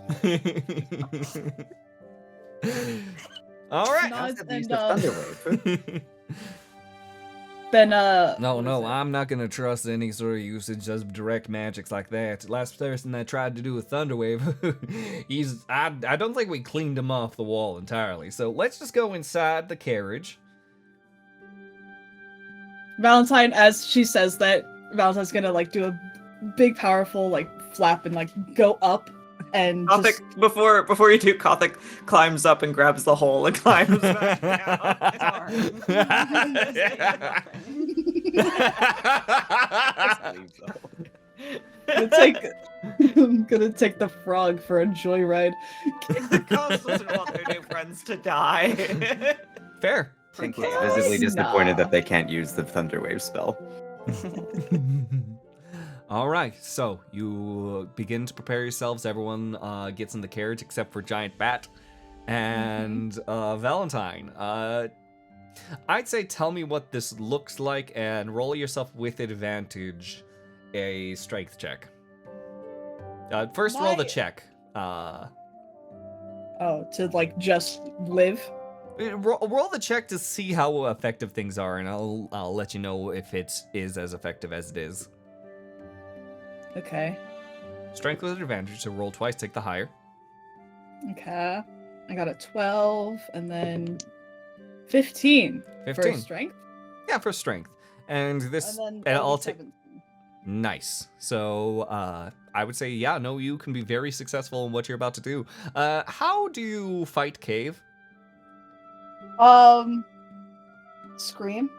All right.
Nods
Have the use
and
of Thunderwave.
then
No, I'm not gonna trust any sort of usage of direct magics like that. Last person that tried to do a Thunderwave, I don't think we cleaned him off the wall entirely. So let's just go inside the carriage.
Valentine, as she says that, Valentine's gonna like do a big powerful like flap and like go up and just...
Kothak, before you do, Kothak climbs up and grabs the hole and climbs back down.
I'm gonna take the frog for a joyride.
The cops doesn't want their new friends to die.
Fair.
Pinq is visibly disappointed that they can't use the Thunderwave spell.
All right, so you begin to prepare yourselves. Everyone gets in the carriage except for Giant Bat and Valentine. I'd say tell me what this looks like and roll yourself with advantage a strength check. First, roll the check.
Oh, to like just live?
Roll the check to see how effective things are, and I'll let you know if it is as effective as it is.
Okay.
Strength with advantage, so roll twice, take the higher.
Okay. I got a 12 and then 15.
15.
For strength.
Yeah, for strength. And this,
And then
and I'll
that'll be
take.
17.
Nice. So I would say, yeah, no, you can be very successful in what you're about to do. How do you fight Cave?
Scream.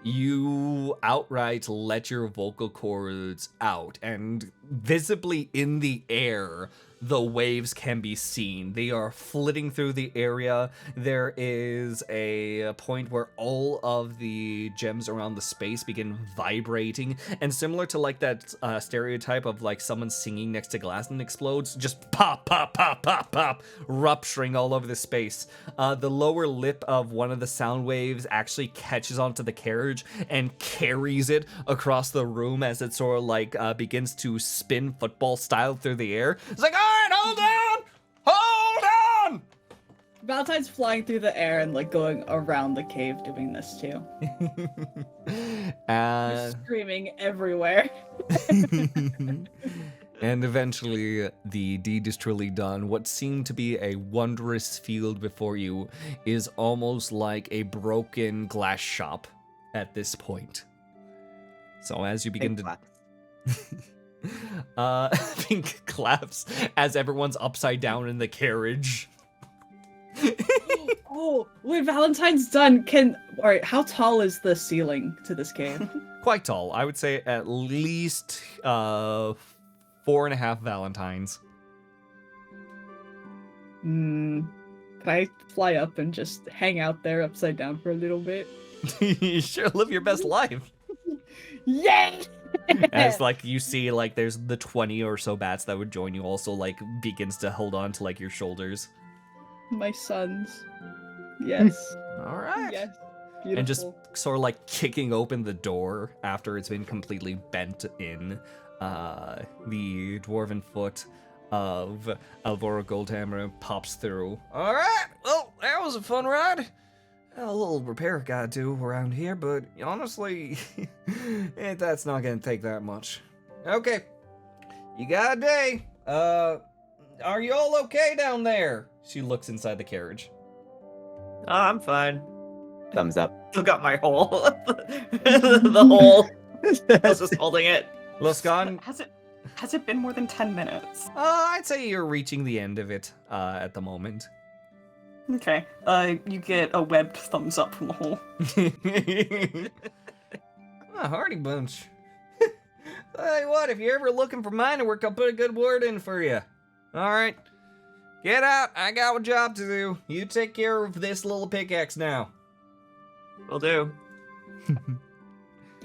You outright let your vocal cords out, and visibly in the air, the waves can be seen. They are flitting through the area. There is a point where all of the gems around the space begin vibrating, and similar to like that stereotype of like someone singing next to glass and explodes, just pop, pop, pop, pop, pop, rupturing all over the space. The lower lip of one of the sound waves actually catches onto the carriage and carries it across the room as it sort of like begins to spin football style through the air. It's like, all right, hold on! Hold on!
Valentine's flying through the air and like going around the cave doing this too. Just screaming everywhere.
And eventually, the deed is truly done. What seemed to be a wondrous field before you is almost like a broken glass shop at this point. So as you begin to... Pinq claps as everyone's upside down in the carriage.
Oh, when Valentine's done, alright, how tall is the ceiling to this cave?
Quite tall. I would say at least 4.5 Valentines.
Can I fly up and just hang out there upside down for a little bit?
You sure live your best life.
Yay!
As like you see like there's the 20 or so bats that would join you also like begins to hold on to like your shoulders.
My sons. Yes.
All right.
Yes. Beautiful.
And just sort of like kicking open the door after it's been completely bent in, the dwarven foot of Alvaro Goldhammer pops through. All right. Well, that was a fun ride. A little repair gotta do around here, but honestly, that's not gonna take that much. Okay, you got a day. Are you all okay down there? She looks inside the carriage.
Oh, I'm fine.
Thumbs up.
Still got my hole. The hole. I was just holding it.
Loskaun,
Has it been more than 10 minutes?
I'd say you're reaching the end of it at the moment.
Okay. You get a webbed thumbs up from the hole.
A hardy bunch. Tell you what, if you're ever looking for miner work, I'll put a good word in for you. All right. Get out. I got a job to do. You take care of this little pickaxe now.
Will do.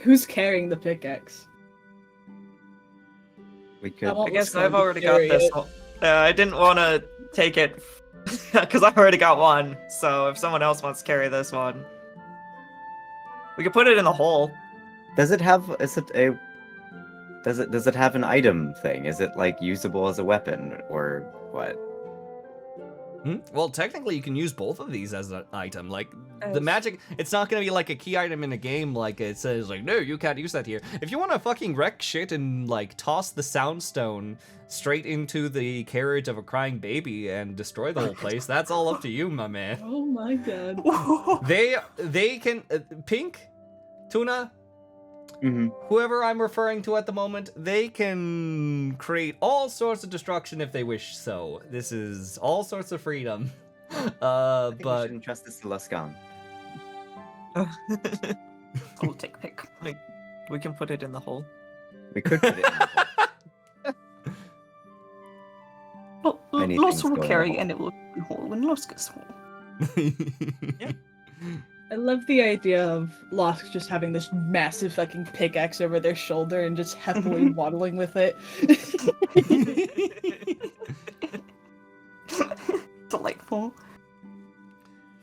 Who's carrying the pickaxe?
We could.
I
I guess
Loskaun
I've
to
already got
carry
this
it.
one. I didn't want to take it because I already got one. So if someone else wants to carry this one, we could put it in the hole.
Does it have? Is it a? Does it have an item thing? Is it like usable as a weapon or what?
Well, technically, you can use both of these as an item. Like, the
As-
magic, it's not going to be like a key item in a game, like it says, like, no, you can't use that here. If you want to fucking wreck shit and, like, toss the soundstone straight into the carriage of a crying baby and destroy the whole place, that's all up to you, my man.
Oh my god.
They can, Pinq, Tuna,
Mm-hmm.
whoever I'm referring to at the moment, they can create all sorts of destruction if they wish so. This is all sorts of freedom.
But we
But
shouldn't trust this to Loskaun.
I'll take pick.
We can put it in the hole.
We could put it in the hole.
Well,
Many
Los
things
will
go in
carry
the
and it will be hole when Los gets hole.
I love the idea of Losk just having this massive fucking pickaxe over their shoulder and just happily waddling with it.
Delightful.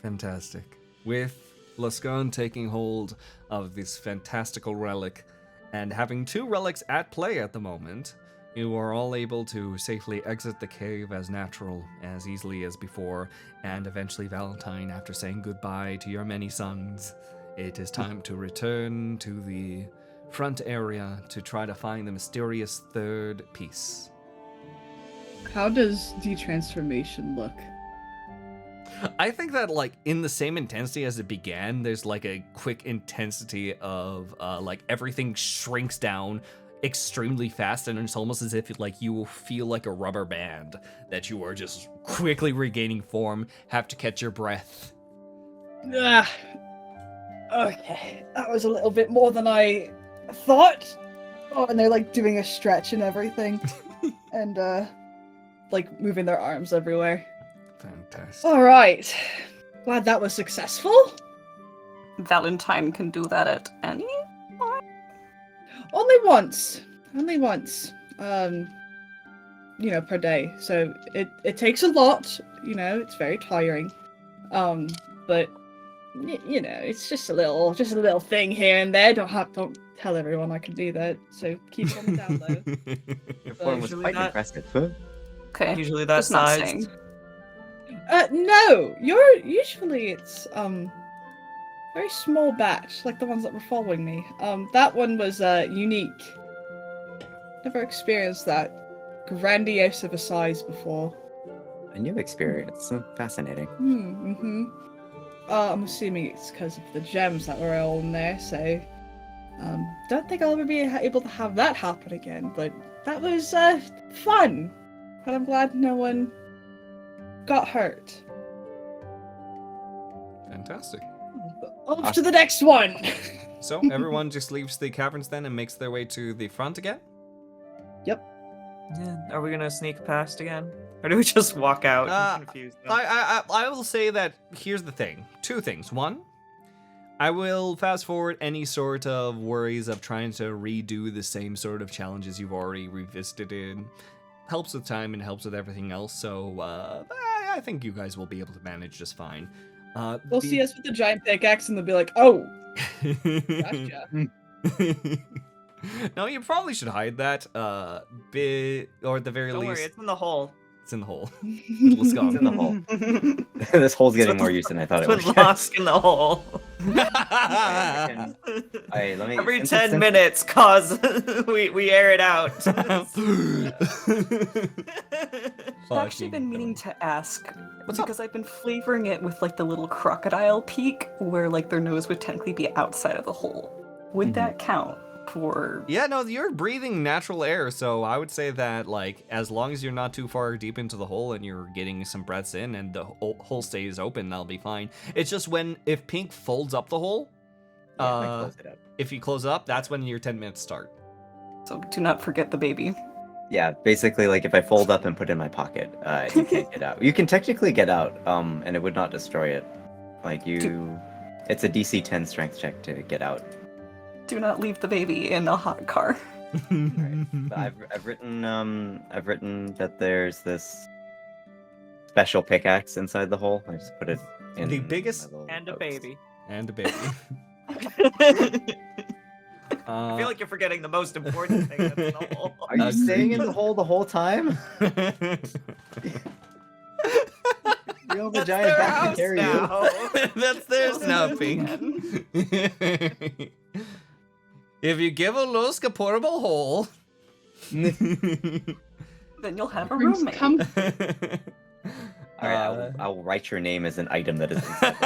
Fantastic. With Loskaun taking hold of this fantastical relic and having 2 relics at play at the moment, you are all able to safely exit the cave as natural, as easily as before, and eventually, Valentine, after saying goodbye to your many sons, it is time to return to the front area to try to find the mysterious third piece.
How does detransformation look?
I think that, like, in the same intensity as it began, there's, like, a quick intensity of, like, everything shrinks down extremely fast, and it's almost as if, like, you will feel like a rubber band that you are just quickly regaining form, have to catch your breath.
Okay, that was a little bit more than I thought. Oh, and they're, like, doing a stretch and everything. And, like, moving their arms everywhere.
Fantastic.
Alright. Glad that was successful.
Valentine can do that at any.
Only once. Only once. Per day. So it takes a lot, it's very tiring. But it's just a little thing here and there. Don't tell everyone I can do that. So keep it on the down low.
Your form was
Usually
quite
not.
impressive.
Okay.
Usually that's
Just not
size.
saying.
No. Usually it's very small batch, like the ones that were following me. That one was unique. Never experienced that grandiose of a size before.
A new experience. So fascinating.
I'm assuming it's because of the gems that were all in there, so don't think I'll ever be able to have that happen again, but that was fun. But I'm glad no one got hurt.
Fantastic.
Off to the next one!
So, everyone just leaves the caverns then and makes their way to the front again?
Yep.
Yeah. Are we gonna sneak past again? Or do we just walk out and confuse them?
I will say that here's the thing. 2 things. 1, I will fast forward any sort of worries of trying to redo the same sort of challenges you've already revisited. Helps with time and helps with everything else, so I think you guys will be able to manage just fine.
They'll see us with the giant pickaxe and they'll be like, oh, gotcha.
No, you probably should hide that, or at the very
Don't
least...
worry, it's in the hole.
It's in the hole. Let's go.
It's in the hole. This hole's getting more use than I thought it
Put
would.
Losk in the hole. Every 10 minutes, cause we air it out.
I've actually been meaning to ask,
What's up?
because I've been flavoring it with like the little crocodile peak, where like their nose would technically be outside of the hole. Would that count for?
Yeah, no, you're breathing natural air, so I would say that, like, as long as you're not too far deep into the hole and you're getting some breaths in and the hole stays open, that'll be fine. It's just if Pinq folds up the hole,
Close it up.
if you close it up, that's when your 10 minutes start.
So do not forget the baby.
Yeah, basically, like, if I fold up and put it in my pocket, you can't get out. You can technically get out, and it would not destroy it. Like, it's a DC 10 strength check to get out.
Do not leave the baby in a hot car.
Right. But I've written that there's this special pickaxe inside the hole. I just put it in
The biggest-
my little
And a
notes.
baby.
And a baby.
I feel like you're forgetting the most important thing that's in the hole.
Are you staying in the hole the whole time? Real
That's
vagina
their
back can
house
carry
now.
That's theirs now, Pinq. If you give a Lusk a portable hole...
Then you'll have a
Brings
roommate.
comfort.
All right, I'll write your name as an item that is inside.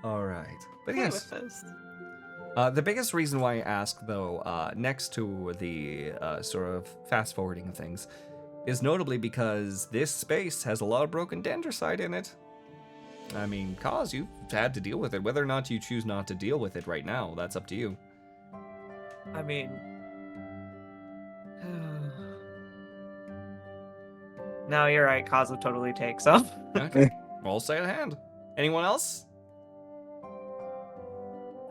All right. But
Okay
yes,
with this.
the biggest reason why I ask, though, next to the sort of fast-forwarding of things, is notably because this space has a lot of broken dendricite in it. I mean, Kaz, you've had to deal with it. Whether or not you choose not to deal with it right now, that's up to you.
I mean... No, you're right. Cause will totally take some.
Okay. Roll sleight of hand. Anyone else?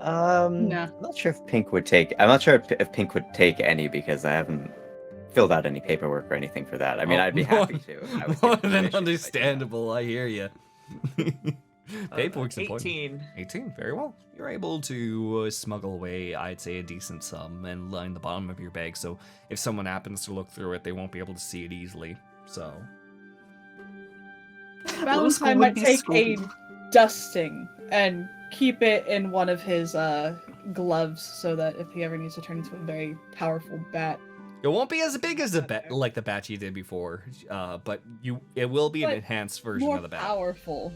Nah.
I'm not sure if Pinq would take. I'm not sure if Pinq would take any because I haven't filled out any paperwork or anything for that. I mean,
Oh,
I'd be happy to. I was
More
given
than
permission, but,
understandable. I hear you. Paperwork's important.
18.
18, very well. You're able to smuggle away, I'd say, a decent sum and line the bottom of your bag, so if someone happens to look through it, they won't be able to see it easily. So,
Valentine
would
might
be
take a
scolded.
dusting and keep it in one of his gloves so that if he ever needs to turn into a very powerful bat.
it won't be as big as the bat, like the bat you did before, but it will be an
But
enhanced version
More
of the bat.
powerful.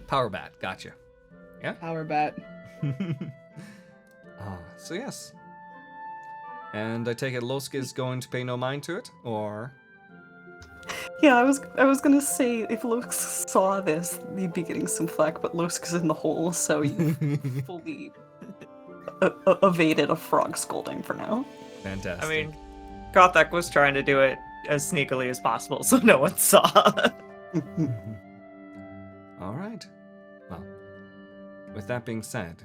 Power bat, gotcha.
Power bat.
So yes. And I take it Losk is going to pay no mind to it, or...
Yeah, I was gonna say if Losk saw this, he'd be getting some flack, but Losk is in the hole, so you fully evaded a frog scolding for now.
Fantastic.
I mean, Kothak was trying to do it as sneakily as possible, so no one saw.
All right. Well, with that being said,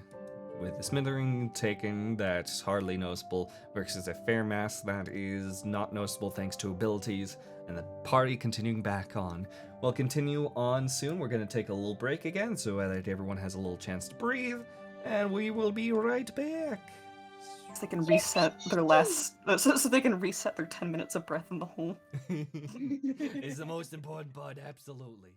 with the smithering taken that's hardly noticeable versus a fair mass that is not noticeable thanks to abilities, and the party continuing back on, we'll continue on soon. We're going to take a little break again so that everyone has a little chance to breathe, and we will be right back.
So they can reset their so they can reset their 10 minutes of breath in the hole.
It's the most important part, absolutely.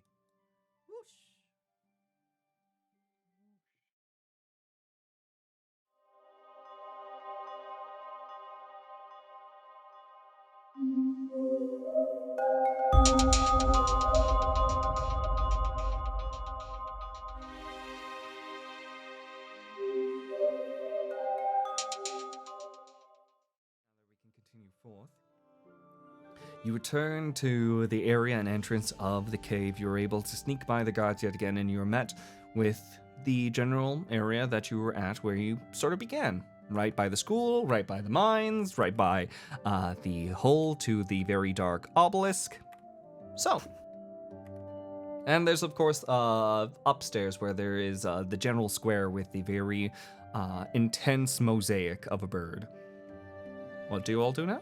Forth. You return to the area and entrance of the cave. You're able to sneak by the guards yet again, and you're met with the general area that you were at where you sort of began. Right by the school, right by the mines, right by the hole to the very dark obelisk. So. And there's, of course, upstairs where there is the general square with the very intense mosaic of a bird. What do you all do now?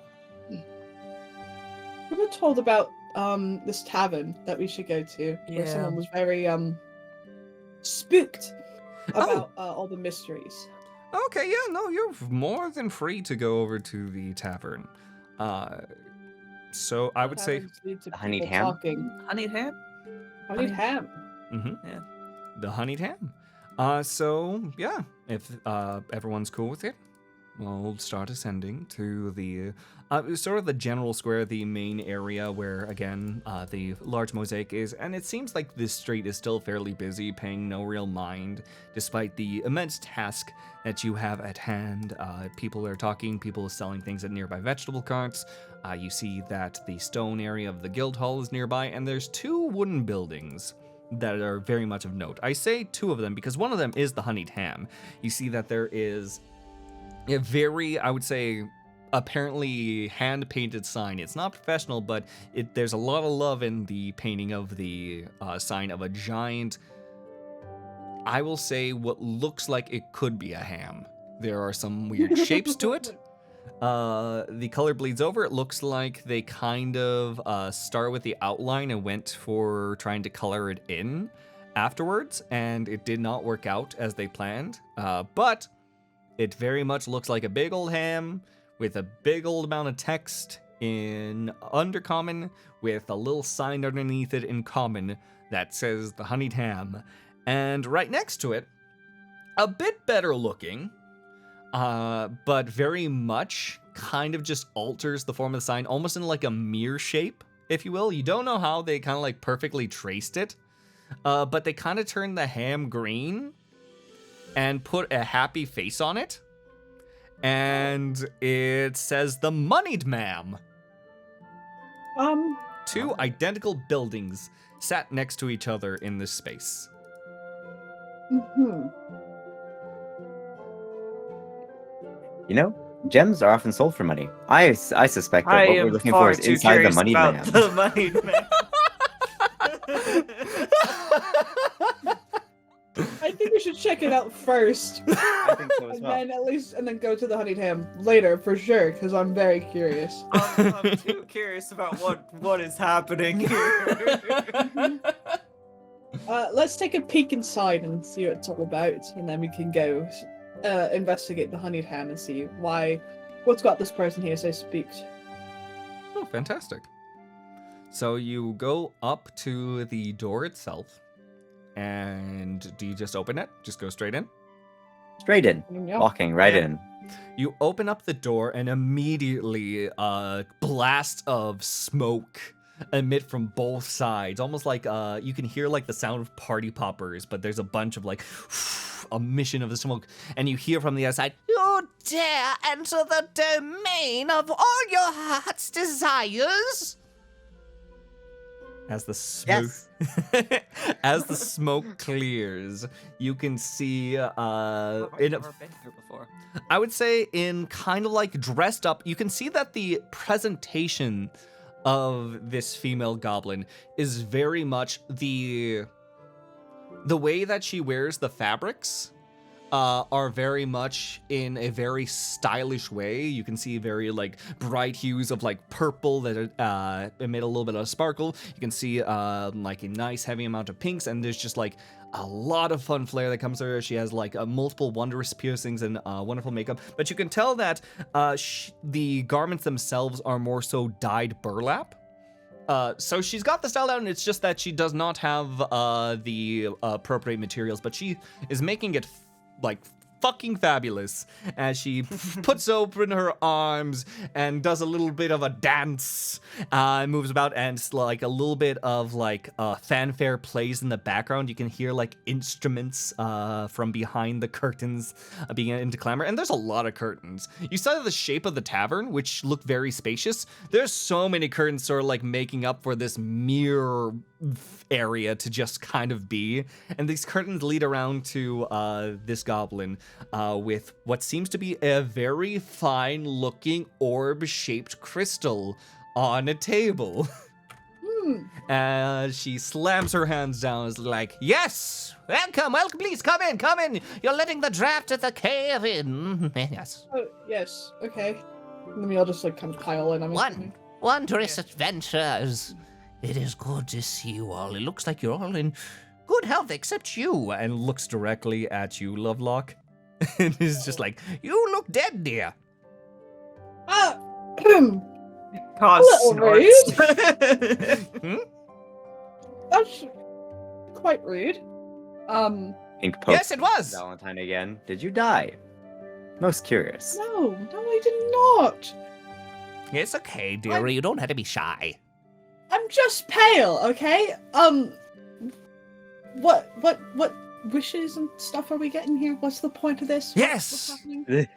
We were told about this tavern that we should go to, where
Yeah.
someone was very spooked about all the mysteries.
Okay, yeah, no, you're more than free to go over to the tavern. So I would say...
Taverns lead to
Honeyed
people
ham?
talking.
Honeyed ham?
Honeyed ham.
Mm-hmm.
Yeah.
The honeyed ham. So, yeah, if everyone's cool with it, we'll start ascending to the sort of the general square, the main area where, again, the large mosaic is. And it seems like this street is still fairly busy, paying no real mind, despite the immense task that you have at hand. People are talking, people are selling things at nearby vegetable carts. You see that the stone area of the guild hall is nearby, and there's two wooden buildings that are very much of note. I say two of them because one of them is the honeyed ham. You see that there is a very, I would say, apparently hand-painted sign. It's not professional, but there's a lot of love in the painting of the sign of a giant, I will say, what looks like it could be a ham. There are some weird shapes to it. The color bleeds over. It looks like they kind of start with the outline and went for trying to color it in afterwards, and it did not work out as they planned. But it very much looks like a big old ham with a big old amount of text in Undercommon with a little sign underneath it in Common that says the honeyed ham. And right next to it, a bit better looking, but very much kind of just alters the form of the sign, almost in like a mirror shape, if you will. You don't know how they kind of like perfectly traced it, but they kind of turned the ham green and put a happy face on it. And it says the moneyed ma'am. Two identical buildings sat next to each other in this space.
Mm-hmm.
You know, gems are often sold for money. I suspect that
I
what we're
am
looking
far
for is
too
inside the
curious
moneyed
about
man.
the moneyed man.
think we should check it out first.
I think so as
And
well.
then and then go to the honeyed ham later for sure, because I'm very curious.
I'm too curious about what is happening here.
Let's take a peek inside and see what it's all about, and then we can go investigate the honeyed ham and see what's got this person here so speaks.
Oh, fantastic. So you go up to the door itself, and do you just open it? Just go straight in?
Straight in.
Yeah.
Walking right
Yeah.
in.
You open up the door, and immediately a blast of smoke emit from both sides. Almost like you can hear like the sound of party poppers, but there's a bunch of like emission of the smoke, and you hear from the other side, "You dare enter the domain of all your heart's desires?" As the smoke, as the smoke clears, you can see
I've
in
never been here before.
I would say in kind of like dressed up, you can see that the presentation of this female goblin is very much the way that she wears the fabrics are very much in a very stylish way. You can see very like bright hues of like purple that emit a little bit of sparkle. You can see like a nice heavy amount of pinks, and there's just like a lot of fun flair that comes to her. She has like multiple wondrous piercings and wonderful makeup, but you can tell that the garments themselves are more so dyed burlap. So she's got the style down, it's just that she does not have the appropriate materials, but she is making it like fucking fabulous as she puts open her arms and does a little bit of a dance, moves about, and like a little bit of like fanfare plays in the background. You can hear like instruments from behind the curtains beginning to clamor, and there's a lot of curtains. You saw the shape of the tavern, which looked very spacious. There's so many curtains sort of like making up for this mirror area to just kind of be, and these curtains lead around to this goblin with what seems to be a very fine looking orb shaped crystal on a table. She slams her hands down, is like, "Yes, welcome, please come in, you're letting the draft at the cave in." Yes.
Oh, yes, okay. Let me all just like kind of pile in. I'm assuming.
Wondrous adventures. It is good to see you all. It looks like you're all in good health except you.
And looks directly at you, Lovelock, and is just like, "You look dead, dear."
Cause
A little
snorts.
That's quite rude.
Pinq pokes
Yes, it was.
Valentine again. Did you die? Most curious.
No, I did not.
It's okay, dearie. You don't have to be shy.
I'm just pale, okay? What wishes and stuff are we getting here? What's the point of this?
Yes.
What's happening?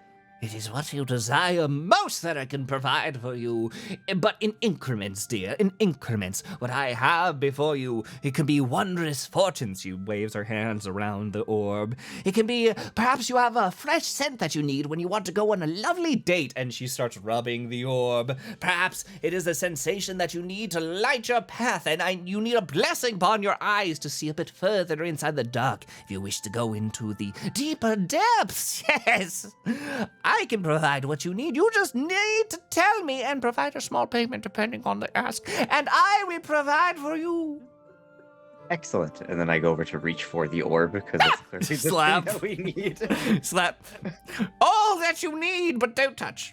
It is what you desire most that I can provide for you. But in increments, dear, in increments. What I have before you, it can be wondrous fortunes.
She waves her hands around the orb.
It can be, perhaps you have a fresh scent that you need when you want to go on a lovely date.
And she starts rubbing the orb.
Perhaps it is a sensation that you need to light your path, and you need a blessing upon your eyes to see a bit further inside the dark. If you wish to go into the deeper depths, yes, I can provide what you need. You just need to tell me and provide a small payment depending on the ask, and I will provide for you.
Excellent. And then I go over to reach for the orb because it's clearly the
Slap.
thing that we need.
Slap. All that you need, but don't touch.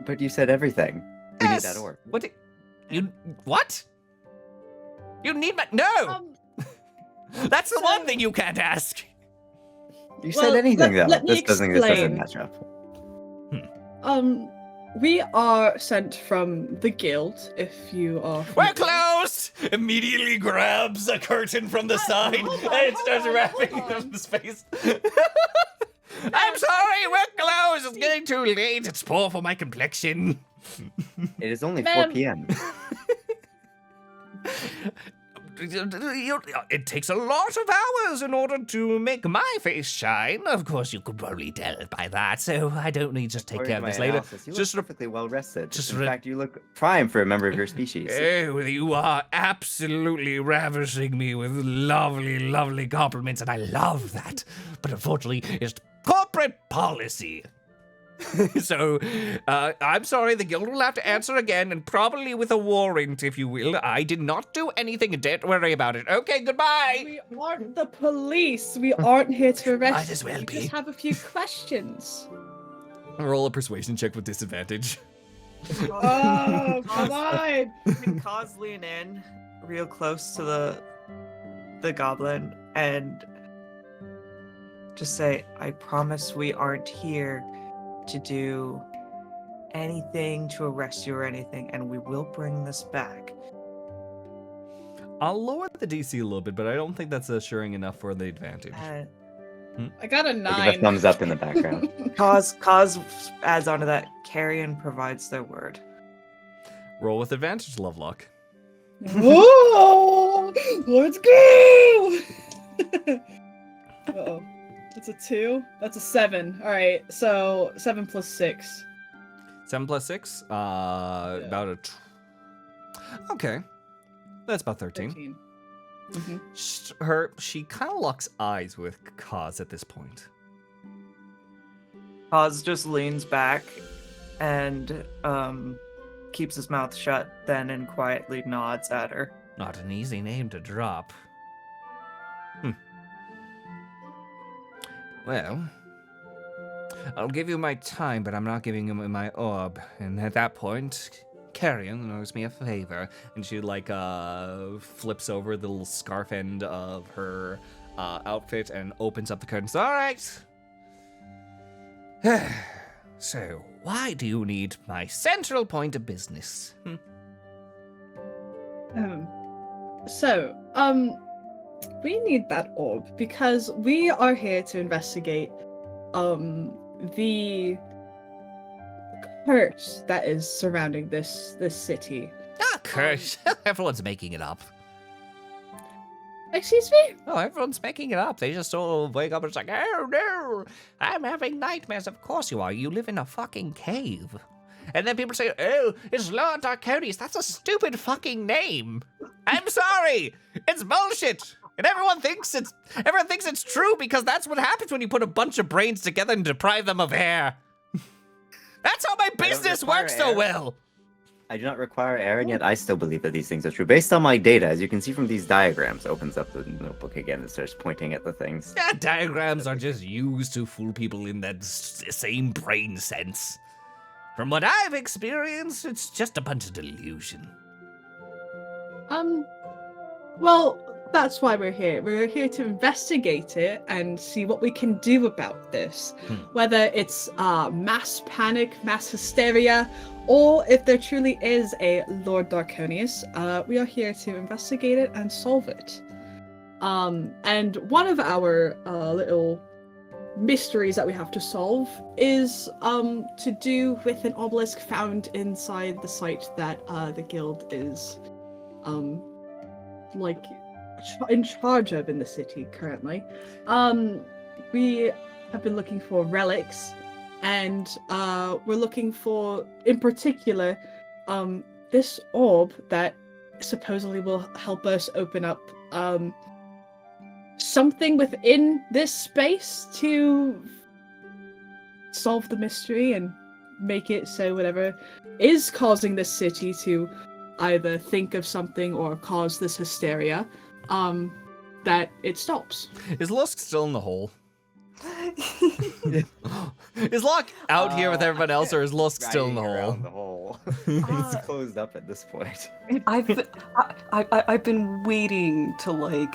But you said everything. We need
Yes.
that orb.
What? You need my no. That's the one thing you can't ask.
You
Well,
said anything
let
though.
me
This doesn't
explain.
match up.
We are sent from the guild, if you are...
We're closed! Immediately grabs a curtain from the side
hold on,
and
hold
starts
on,
wrapping
hold on.
up his face.
I'm sorry, we're closed. It's getting too late. It's poor for my complexion.
It is only 4
Ma'am.
p.m.
it takes a lot of hours in order to make my face shine. Of course, you could probably tell by that, so I don't need to take care of this later.
You
Just
look perfectly well rested.
just
In fact, you look prime for a member of your species.
Oh, you are absolutely ravishing me with lovely, lovely compliments, and I love that. But unfortunately, it's corporate policy. So, I'm sorry, the guild will have to answer again, and probably with a warrant, if you will. I did not do anything, don't worry about it. Okay, goodbye!
We aren't the police. We aren't here to arrest
Might as well
you.
be.
We just have a few questions.
Roll a persuasion check with disadvantage.
Oh, come on!
Can Kaz lean in real close to the goblin and just say, I promise we aren't here to do anything to arrest you or anything, and we will bring this back.
I'll lower the DC a little bit, but I don't think that's assuring enough for the advantage.
I got a
Give a
9.
thumbs up in the background.
Kaz adds onto that, Carrion provides their word.
Roll with advantage, Lovelock.
Whoa! Let's go! Uh-oh. That's a 2. That's a 7. All right, so 7 plus 6.
7 plus 6, about a... Okay. That's about 13.
13.
She kind of locks eyes with Kaz at this point.
Kaz just leans back and keeps his mouth shut then and quietly nods at her.
Not an easy name to drop. Well, I'll give you my time, but I'm not giving you my orb. And at that point, Carrion owes me a favor.
And she, flips over the little scarf end of her outfit and opens up the curtains. All right.
So, why do you need my central point of business?
We need that orb because we are here to investigate the curse that is surrounding this city.
Ah, curse. Everyone's making it up.
Excuse me?
Oh, everyone's making it up. They just all wake up and it's like, oh no, I'm having nightmares. Of course you are. You live in a fucking cave. And then people say, oh, it's Lord Darkonius. That's a stupid fucking name. I'm sorry. It's bullshit. And everyone thinks it's true because that's what happens when you put a bunch of brains together and deprive them of air. That's how my business works so well.
I do not require air, and yet I still believe that these things are true. Based on my data, as you can see from these diagrams, opens up the notebook again and starts pointing at the things.
Yeah, diagrams are just used to fool people in that same brain sense. From what I've experienced, it's just a bunch of delusion.
Well, that's why we're here. We're here to investigate it and see what we can do about this. Whether it's mass panic, mass hysteria, or if there truly is a Lord Darkonius, we are here to investigate it and solve it. And one of our little mysteries that we have to solve is to do with an obelisk found inside the site that the guild is in charge of in the city currently. We have been looking for relics, and we're looking for, in particular, this orb that supposedly will help us open up something within this space to solve the mystery and make it so whatever is causing this city to either think of something or cause this hysteria, that it stops.
Is Lusk still in the hole? Is Locke out here with everyone else, or is Lusk still in the hole?
The hole. It's closed up at this point.
I've been waiting to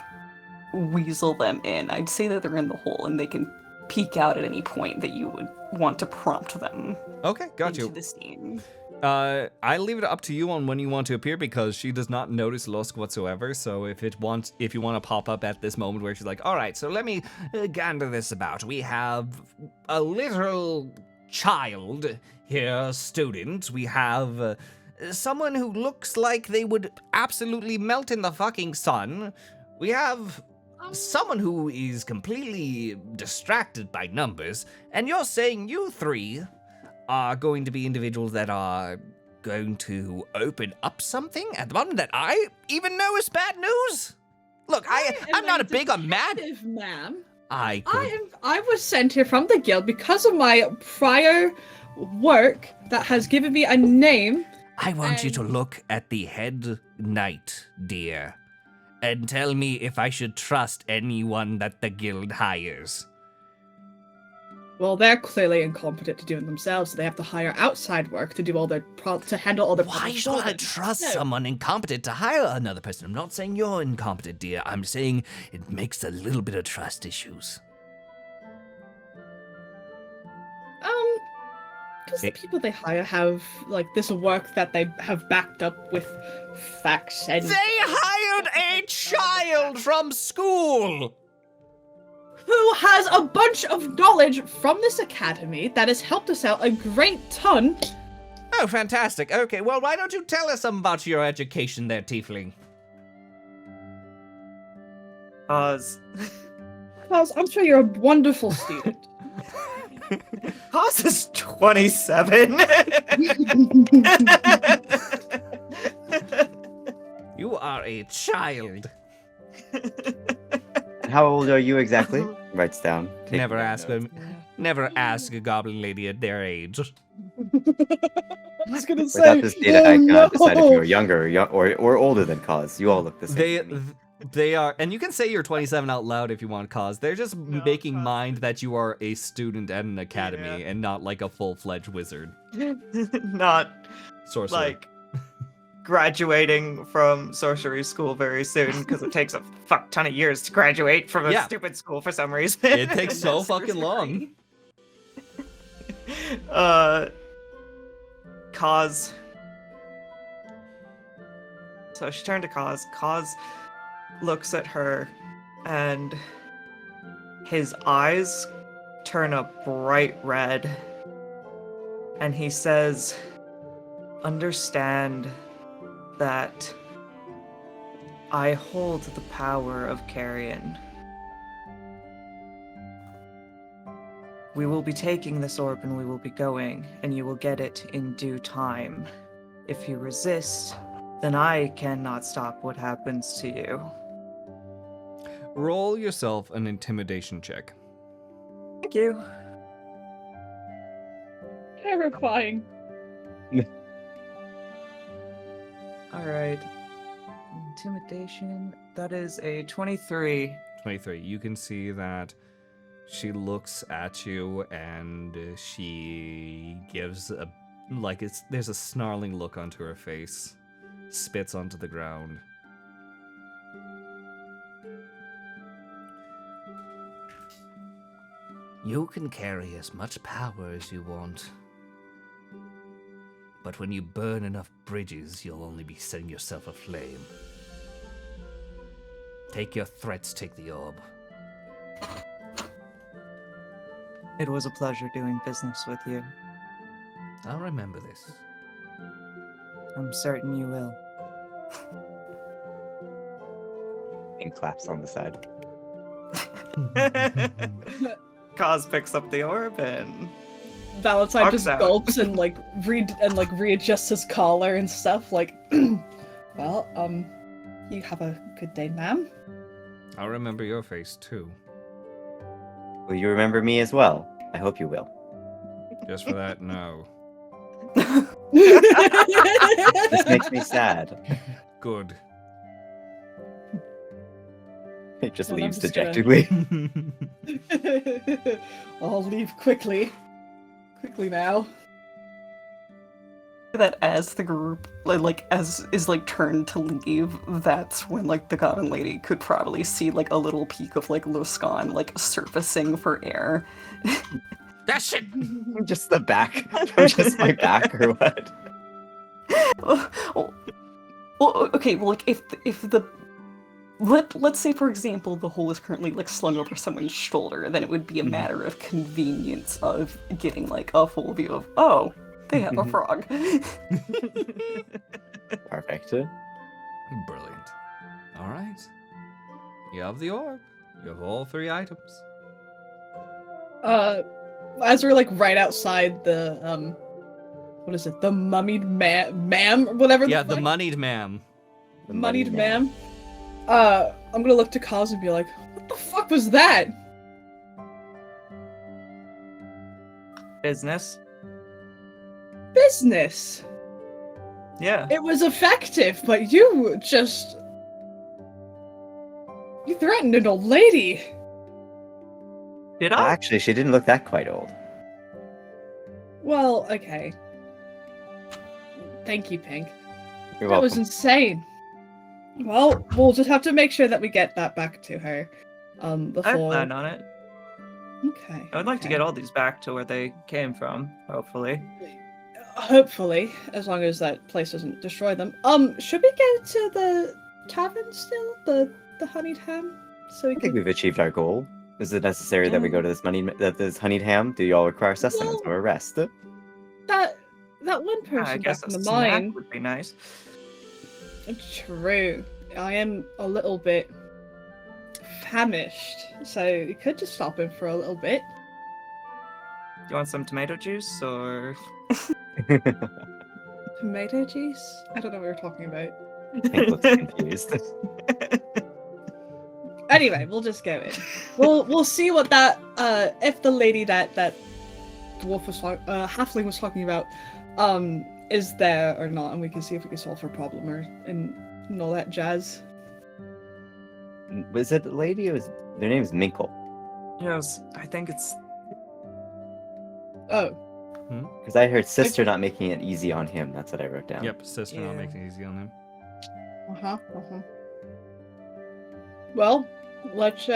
weasel them in. I'd say that they're in the hole and they can peek out at any point that you would want to prompt them.
Okay, got
into
you.
the scene.
I leave it up to you on when you want to appear because she does not notice Lusk whatsoever. So if you want to pop up at this moment where she's like, all right, so let me gander this about. We have a literal child here, student. We have
someone who looks like they would absolutely melt in the fucking sun. We have someone who is completely distracted by numbers, and you're saying you three are going to be individuals that are going to open up something at the bottom that I even know is bad news? Look, I'm not a big on mad.
Ma'am.
I
was sent here from the guild because of my prior work that has given me a name.
I want you to look at the head knight, dear, and tell me if I should trust anyone that the guild hires.
Well, they're clearly incompetent to do it themselves, so they have to hire outside work to do all their to handle all their
Why
problems
should
for
I
them.
trust
No.
someone incompetent to hire another person? I'm not saying you're incompetent, dear. I'm saying it makes a little bit of trust issues.
Because the people they hire have, like, this work that they have backed up with facts and...
They hired a child from school!
Who has a bunch of knowledge from this academy that has helped us out a great ton.
Oh, fantastic. Okay, well, why don't you tell us something about your education there, Tiefling?
Cause
I'm sure you're a wonderful student.
Cause is 27.
You are a child.
How old are you exactly? Writes down. Take
Never
down
ask
notes.
never ask a goblin lady at their age.
I was gonna say,
Without this data, I cannot decide if
no.
you're younger or older than Cause. You all look the same. to me.
They are, and you can say you're 27 out loud if you want, Cause. They're just making mind that you are a student at an academy and not like a full-fledged wizard.
Not
Sorcerer.
like graduating from sorcery school very soon because it takes a fuck ton of years to graduate from a
Yeah.
stupid school for some reason.
It takes so fucking long.
Cause. So she turned to Cause. Cause looks at her, and his eyes turn a bright red, and he says, "Understand that I hold the power of carrion. We will be taking this orb and we will be going, and you will get it in due time. If you resist, then I cannot stop what happens to you."
Roll yourself an intimidation check.
Thank you.
Terrifying.
Alright. Intimidation. That is a 23.
23. You can see that she looks at you and she gives a there's a snarling look onto her face. Spits onto the ground.
You can carry as much power as you want. But when you burn enough bridges, you'll only be setting yourself aflame. Take your threats, take the orb.
It was a pleasure doing business with you.
I'll remember this.
I'm certain you will.
And claps on the side.
Cause picks up the orb and
Valentine
Walks
just
out.
gulps and readjusts his collar and stuff. Like, well, you have a good day, ma'am.
I'll remember your face too.
Will you remember me as well? I hope you will.
Just for that, no.
This makes me sad.
Good.
It just
Well, I'm
leaves
just gonna-
dejectedly.
I'll leave quickly. Quickly now.
That as the group is turned to leave, that's when the goblin lady could probably see a little peek of Loskaun surfacing for air.
That shit!
Just the back. Just my back or what?
well, okay, well, if the let's say, for example, the hole is currently slung over someone's shoulder, then it would be a matter of convenience of getting a full view of, oh, They have a frog.
Perfect.
Brilliant. All right. You have the orb. You have all 3 items.
As we're like right outside the what is it? The mummied ma'am, whatever.
Yeah,
the
the moneyed ma'am.
The
moneyed
money
ma'am. I'm gonna look to Kaz and be like, "What the fuck was that?"
Business.
Business.
Yeah.
It was effective, but you threatened an old lady.
Did
Well,
I?
actually, she didn't look that quite old.
Well, okay. Thank you, Pinq.
You're
That was
welcome.
insane. Well, we'll just have to make sure that we get that back to her.
I
Before.
plan on it.
Okay.
I would like to
okay.
get all these back to where they came from, hopefully.
Hopefully, as long as that place doesn't destroy them. Should we get to the tavern still? The honeyed ham? So we
I think
can.
we've achieved our goal. Is it necessary that we go to this honeyed ham? Do y'all require sustenance
Well,
or a rest?
That one person
I guess
back
a
in the
snack
mine.
would be nice.
True. I am a little bit famished, so we could just stop him for a little bit.
You want some tomato juice or?
Tomato juice? I don't know what we're talking about.
Pinq looks confused.
Anyway, we'll just go in. We'll see what that if the lady that dwarf was halfling was talking about is there or not, and we can see if we can solve her problem and all that jazz.
Was it a lady? Their name is Minkle.
Yes, I think it's.
Oh,
Because I heard sister not making it easy on him. That's what I wrote down.
Yep, sister not
Yeah.
making it easy on him.
Well, let's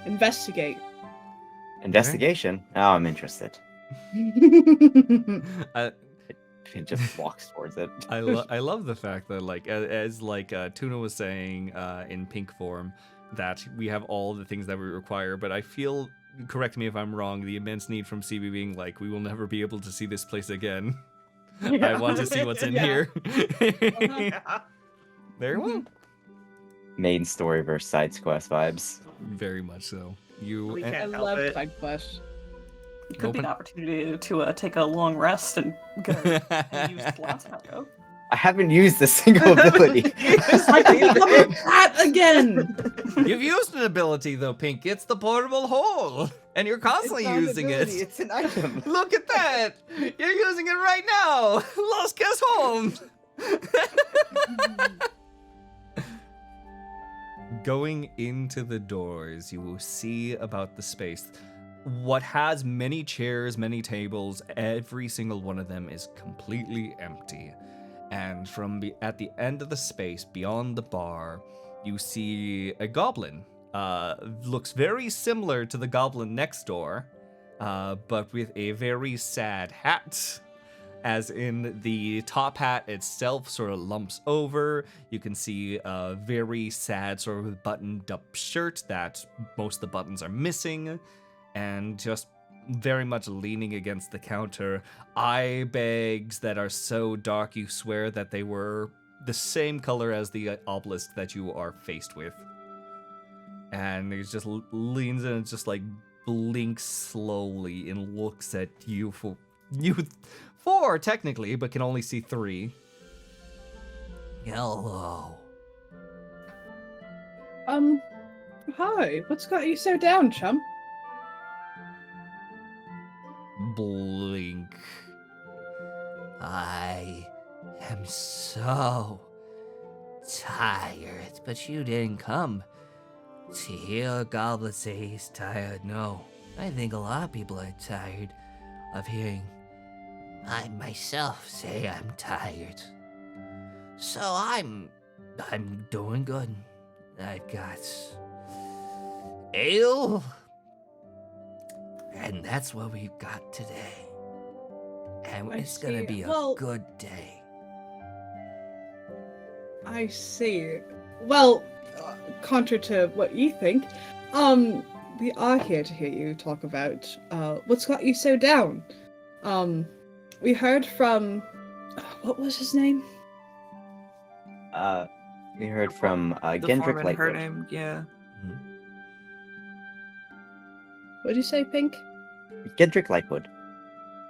investigate.
Investigation? Oh, I'm interested.
I,
He just walks towards it.
I love the fact that like as Tuna was saying in Pinq form that we have all the things that we require, but I feel, correct me if I'm wrong, the immense need from CB being like, we will never be able to see this place again. I want to see what's in
Yeah.
here.
Yeah.
Very well.
Main story versus side quest vibes.
Very much so. You
We
and-
I
can't help
love
it.
side quest.
It could be
Open-
an opportunity to take a long rest and get and use the last back up.
I haven't used a single ability.
That again.
You've used an ability though, Pinq. It's the portable hole, and you're constantly
It's not an
using
ability,
it.
It's an item.
Look at that! You're using it right now. Lost guess home. Going into the doors, you will see about the space. What has many chairs, many tables, every single one of them is completely empty. And at the end of the space, beyond the bar, you see a goblin. Looks very similar to the goblin next door, but with a very sad hat. As in the top hat itself sort of lumps over. You can see a very sad sort of buttoned up shirt that most of the buttons are missing. And just very much leaning against the counter. Eye bags that are so dark you swear that they were the same color as the obelisk that you are faced with. And he just leans in and just like blinks slowly and looks at you for four technically, but can only see 3.
Hello.
Hi. What's got you so down, chum?
Blink. I am so tired, but you didn't come to hear a goblin say he's tired. No, I think a lot of people are tired of hearing I myself say I'm tired. So I'm doing good. I've got ale, and that's what we've got today. And
I
it's gonna
see.
be a
Well-
good day.
I see. Well, contra to what you think, we are here to hear you talk about what's got you so down. we heard from what was his name?
We heard from
The
Gendrick
foreman heard
Lightwood.
him, yeah.
What did you say, Pinq?
Gendrick Lightwood.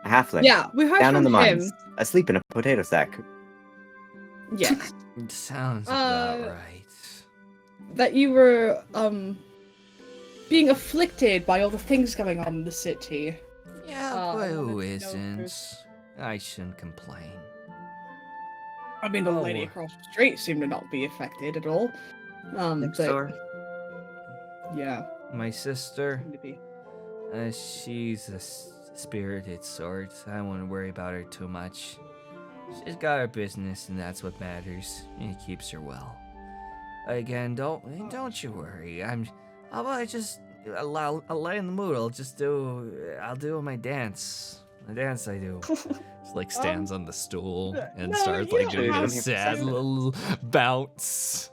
A halfling.
Yeah, we heard
Down
from
in the
him.
mines. Asleep in a potato sack.
Yes.
It sounds about right.
That you were being afflicted by all the things going on in the city.
Yeah,
I
but who
wanted to know
isn't?
first.
I shouldn't complain.
I mean, the lady
Oh.
across the street seemed to not be affected at all.
Next
But,
door.
yeah,
My sister,
seemed to be.
she's a spirited sort. I wouldn't worry about her too much. She's got her business, and that's what matters. It keeps her well. Again, don't you worry. I'll just I'll lay in the mood. I'll do my dance. The dance I do. Just like stands on the stool and
no,
starts
you
like
don't
doing
have
a
to
sad
say that.
little bounce.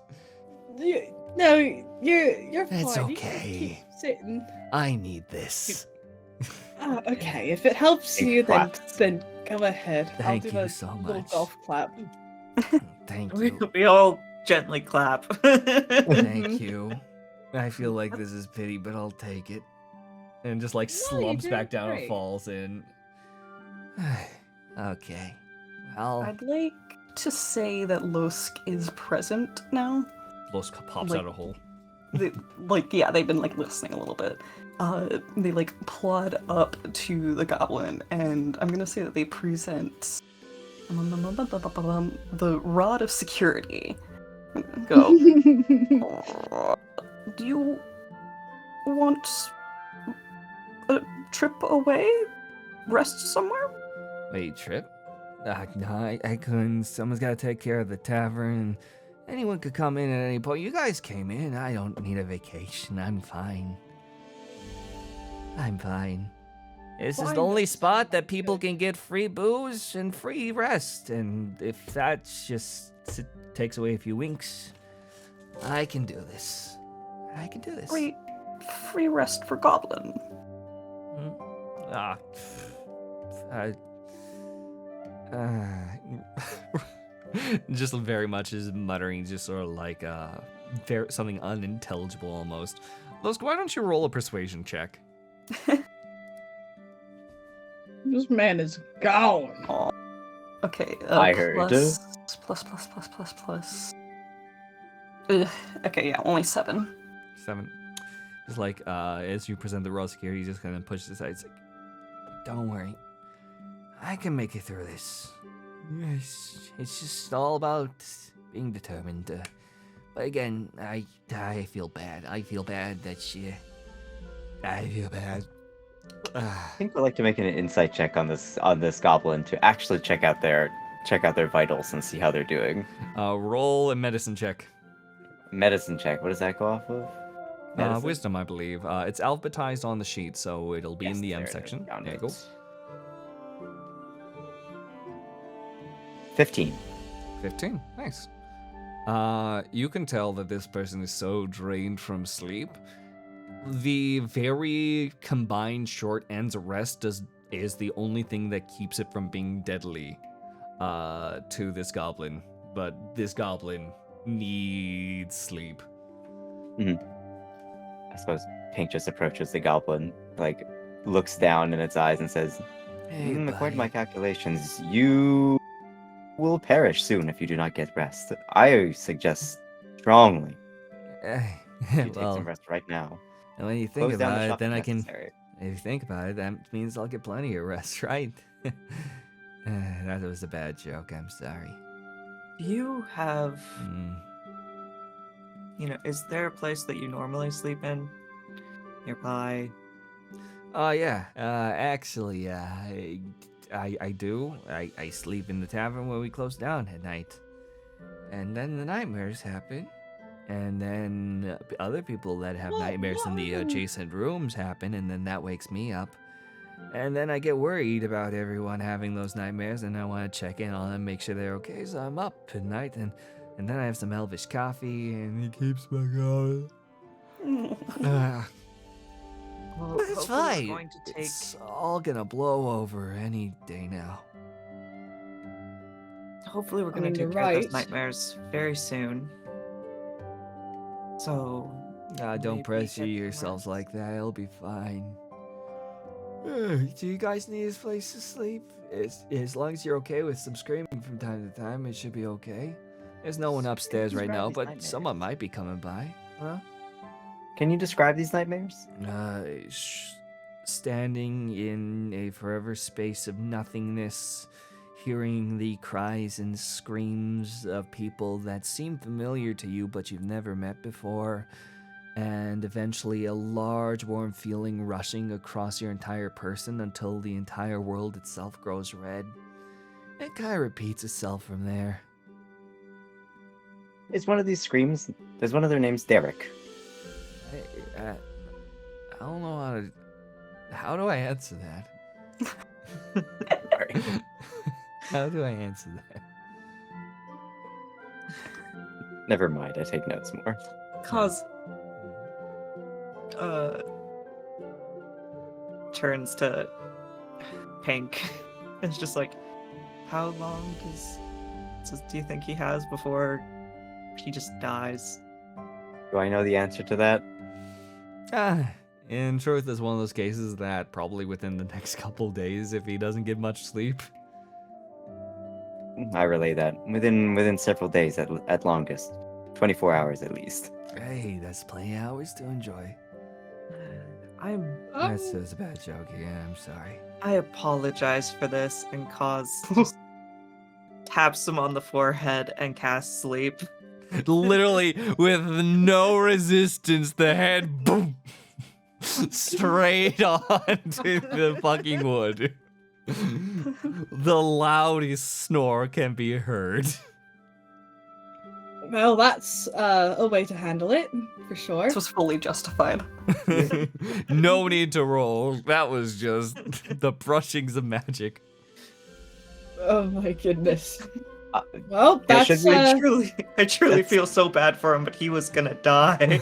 No, you're fine.
That's
You can
okay.
keep sitting.
I need this.
Oh, okay. If it helps
Big
you,
claps.
then go ahead.
Thank
I'll do
you
the
so
little
much.
golf clap.
Thank
We,
you.
we all gently clap.
Thank you. I feel like this is pity, but I'll take it. And just like
No,
slumps
you're
back down and
great.
falls in. Okay. Well,
I'd like to say that Losk is present now.
Los pops
like-
out a hole.
They've been like listening a little bit. They like plod up to the goblin, and I'm gonna say that they present the rod of security. Go. Do you want a trip away? Rest somewhere?
Wait, trip? No, I couldn't. Someone's got to take care of the tavern. Anyone could come in at any point. You guys came in. I don't need a vacation. I'm fine. I'm fine. This is the
Fine,
only
that's
spot that
not
people
good.
can get free booze and free rest. And if that just takes away a few winks, I can do this. I can do this.
Free rest for goblin.
Ah. Just very much is muttering, just sort of like something unintelligible almost. Losk, why don't you roll a persuasion check?
This man is gone.
Okay.
I heard.
Plus. Ugh, okay, yeah, only 7.
7. Just like as you present the raw security, he just kind of pushes aside. It's like, don't worry, I can make it through this. It's just all about being determined. But again, I feel bad. I feel bad that she. I feel bad.
I think we'd like to make an insight check on this goblin to actually check out their vitals and see how they're doing.
Roll a medicine check.
Medicine check. What does that go off of? Medicine?
Wisdom, I believe. It's alphabetized on the sheet, so it'll be
Yes,
in the
there
M
it is.
section.
Found
There you
it.
go.
15.
15. Nice. You can tell that this person is so drained from sleep. The very combined short ends of rest is the only thing that keeps it from being deadly to this goblin. But this goblin needs sleep.
I suppose Pinq just approaches the goblin, like, looks down in its eyes and says,
Hey,
according to my
buddy.
calculations, you will perish soon if you do not get rest. I suggest strongly you take
Well,
some rest right now.
and when you think
Close down the
about it,
shop
then
if
I can.
necessary.
If you think about it, that means I'll get plenty of rest, right? That was a bad joke. I'm sorry.
Do you have,
Mm.
is there a place that you normally sleep in? Nearby?
Oh yeah. Actually, I do. I sleep in the tavern where we close down at night, and then the nightmares happen, and then other people that have nightmares in the adjacent rooms happen, and then that wakes me up, and then I get worried about everyone having those nightmares, and I want to check in on them, make sure they're okay. So I'm up at night, and then I have some elvish coffee, and it keeps me going.
Well,
It's
hopefully we're
fine.
going to take...
It's all gonna blow over any day now.
hopefully we're gonna
mean,
take
you're
care of
right.
those nightmares very soon. So
Don't
maybe
pressure
get
yourselves
rest.
like that. It'll be fine. Do you guys need a place to sleep? As long as you're okay with some screaming from time to time, it should be okay. There's no one upstairs right
Describe
now,
these
but
nightmares.
someone might be coming by. Huh?
Can you describe these nightmares?
Standing in a forever space of nothingness, hearing the cries and screams of people that seem familiar to you but you've never met before, and eventually a large warm feeling rushing across your entire person until the entire world itself grows red. It kind of repeats itself from there.
Is one of these screams? There's one of their names Derek.
I don't know how to... How do I answer that?
Sorry.
How do I answer that?
Never mind, I take notes more.
Cause turns to Pinq. It's just like, how long do you think he has before he just dies?
Do I know the answer to that?
In truth, it's one of those cases that probably within the next couple days, if he doesn't get much sleep.
I relay that. Within several days at longest. 24 hours at least.
Hey, that's plenty of hours to enjoy. That's a bad joke. Yeah, I'm sorry.
I apologize for this, and Cause just taps him on the forehead and casts sleep.
Literally, with no resistance, the head boom straight onto the fucking wood. The loudest snore can be heard.
Well, that's a way to handle it, for sure.
This was fully justified.
No need to roll. That was just the brushings of magic.
Oh my goodness. Well,
Yeah,
that's
should we-
I truly feel so bad for him, but he was gonna die.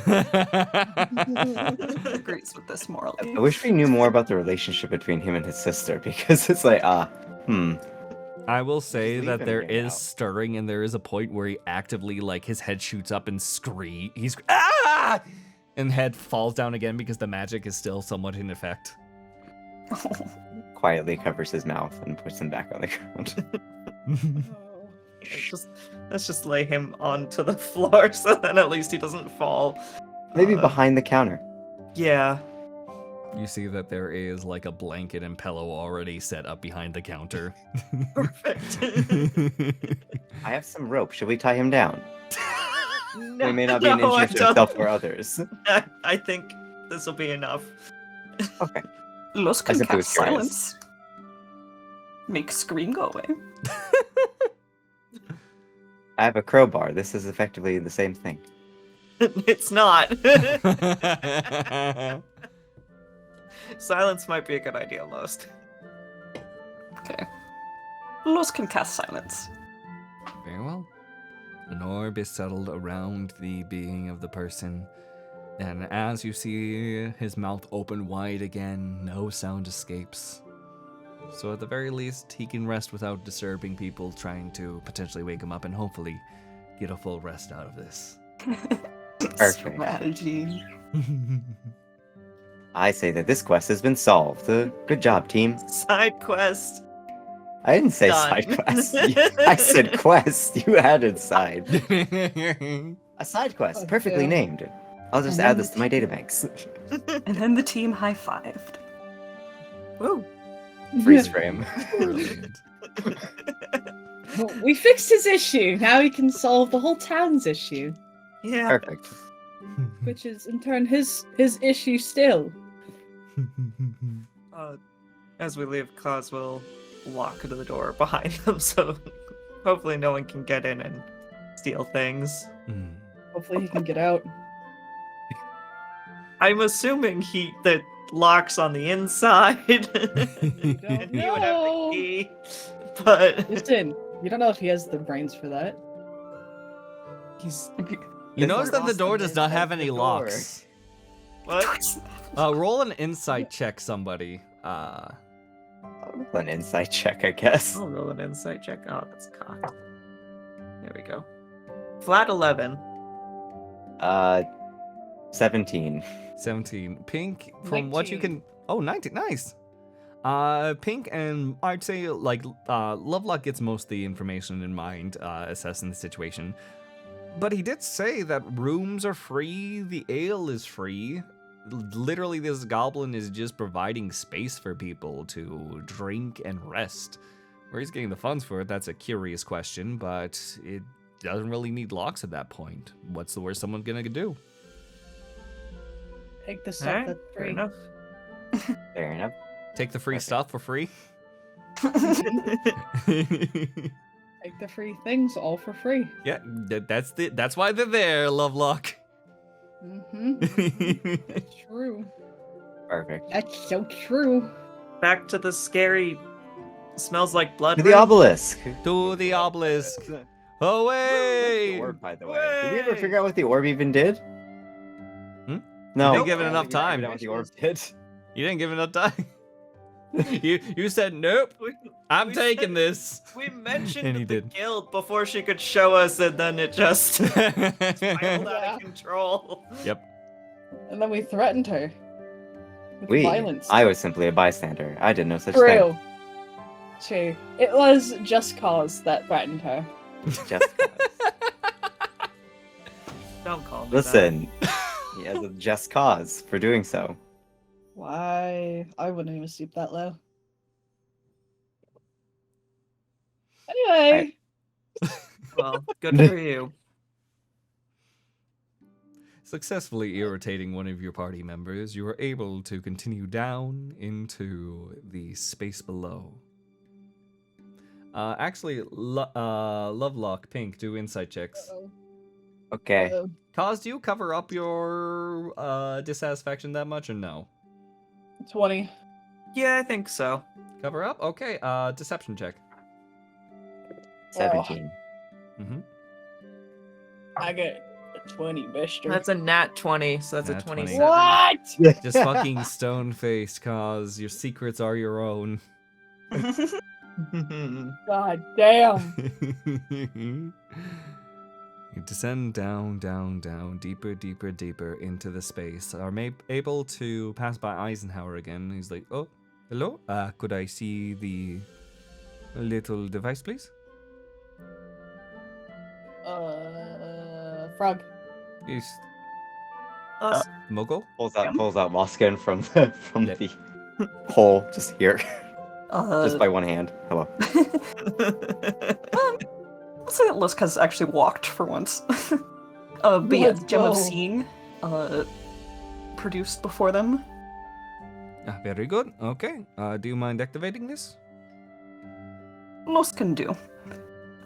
Agrees with this morally.
I wish we knew more about the relationship between him and his sister, because it's like,
I will say
Just
that
leave
there
anything
is
out.
stirring, and there is a point where he actively, like, his head shoots up and he's ah! And head falls down again because the magic is still somewhat in effect.
quietly covers his mouth and puts him back on the ground.
Let's just lay him onto the floor so then at least he doesn't fall.
Maybe behind the counter.
Yeah.
You see that there is like a blanket and pillow already set up behind the counter.
Perfect.
I have some rope. Should we tie him down?
No,
He may not be an
no, I
injury to himself
don't.
or others.
I think this will be enough.
Okay.
Los
I
can
simply was
cast
curious.
silence. Make scream go away.
I have a crowbar. This is effectively the same thing.
It's not. Silence might be a good idea, Lost.
Okay. Los can cast silence.
Very well. An orb is settled around the being of the person, and as you see his mouth open wide again, no sound escapes. So at the very least, he can rest without disturbing people trying to potentially wake him up and hopefully get a full rest out of this.
Perfect.
Strategy.
I say that this quest has been solved. Good job, team.
Side quest.
I didn't say
Done.
side quest. I said quest. You added side. A side quest.
Oh,
Perfectly
yeah.
named. I'll just
And
add
then
this to my databanks.
And then the team high-fived.
Woo.
Freeze frame.
Brilliant.
Well, we fixed his issue. Now we can solve the whole town's issue,
Yeah.
Perfect.
which is in turn his issue still.
As we leave, Claus will lock the door behind them, so hopefully no one can get in and steal things.
Hopefully he can get out.
I'm assuming the lock's on the inside. He would have the
know.
key, but
Listen, you don't know if he has the brains for that.
he's
You notice that the
Awesome
door does not have
inside
any
the door.
locks.
what?
Roll an insight check, somebody.
An insight check, I guess.
I'll roll an insight check. Oh, that's cocked. There we go. Flat 11.
17.
17. Pinq, from what you
19.
can... Oh, 19. Nice. Pinq and I'd say, like, Lovelock gets most of the information in mind, assessing the situation. But he did say that rooms are free, the ale is free. Literally, this goblin is just providing space for people to drink and rest. Where he's getting the funds for it, that's a curious question, but it doesn't really need locks at that point. What's the worst someone's gonna do?
Take the stuff
Alright,
that's
fair
free.
enough.
Fair enough.
Take the free stuff for free?
Take the free things all for free.
Yeah, that's why they're there, Lovelock.
Mm-hmm. That's true.
Perfect.
That's so true.
Back to the scary smells like blood
To the
room.
obelisk.
To the obelisk.
The
Away!
orb, by the way. Did we ever figure out what the orb even did?
Hmm?
No.
You didn't give it
I don't
enough
think we
time.
figured out what the orb did.
You didn't give enough time. you said nope. I'm
We
taking
said-
this.
We mentioned
And he
the
did.
guild before she could show us, and then it just spiraled out
Yeah.
of control.
Yep.
And then we threatened her with violence.
I was simply a bystander. I did no such thing.
True. True. It was just cause that threatened her.
Just
Don't call me
listen. He has a just cause for doing so.
Why? I wouldn't even stoop that low. Anyway.
that. Well, good for you.
Successfully irritating one of your party members, you are able to continue down into the space below. Actually, Lovelock, Pinq, do insight checks.
Uh-oh.
Okay.
Uh-oh.
Cause, do you cover up your dissatisfaction that much or no?
20.
Yeah, I think so.
Cover up? Okay, deception check.
17.
Mm-hmm.
I get a 20, mister.
That's a nat 20, so that's
Nat
a
20.
27.
What?
Just fucking stone-faced, cause your secrets are your own.
God damn.
You descend down, down, down, deeper, deeper, deeper into the space. Are able to pass by Eisenhower again. He's like, oh, hello? Could I see the little device, please?
Frog.
Yes.
Us.
Mogul?
Pulls out Moskin from the
Yep.
hole just here.
Uh,
Just by one hand. Hello.
Let's say that Lusk has actually walked for once. But yeah,
Let's
Gem of
go.
Seeing, produced before them.
Very good. Okay. Do you mind activating this?
Lusk can do.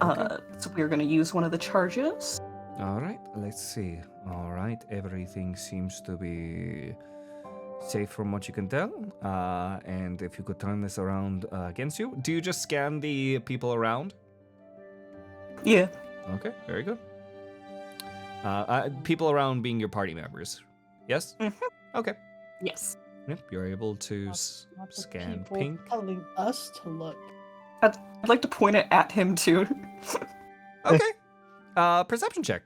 So we're gonna use one of the charges.
All right. Let's see. All right. Everything seems to be safe from what you can tell. And if you could turn this around against you. Do you just scan the people around?
Yeah.
Okay, very good. People around being your party members. Yes? Okay.
Yes.
Yep, you're able to
Not the
scan
people
Pinq.
telling us to look.
I'd like to point it at him too.
Okay. Perception check.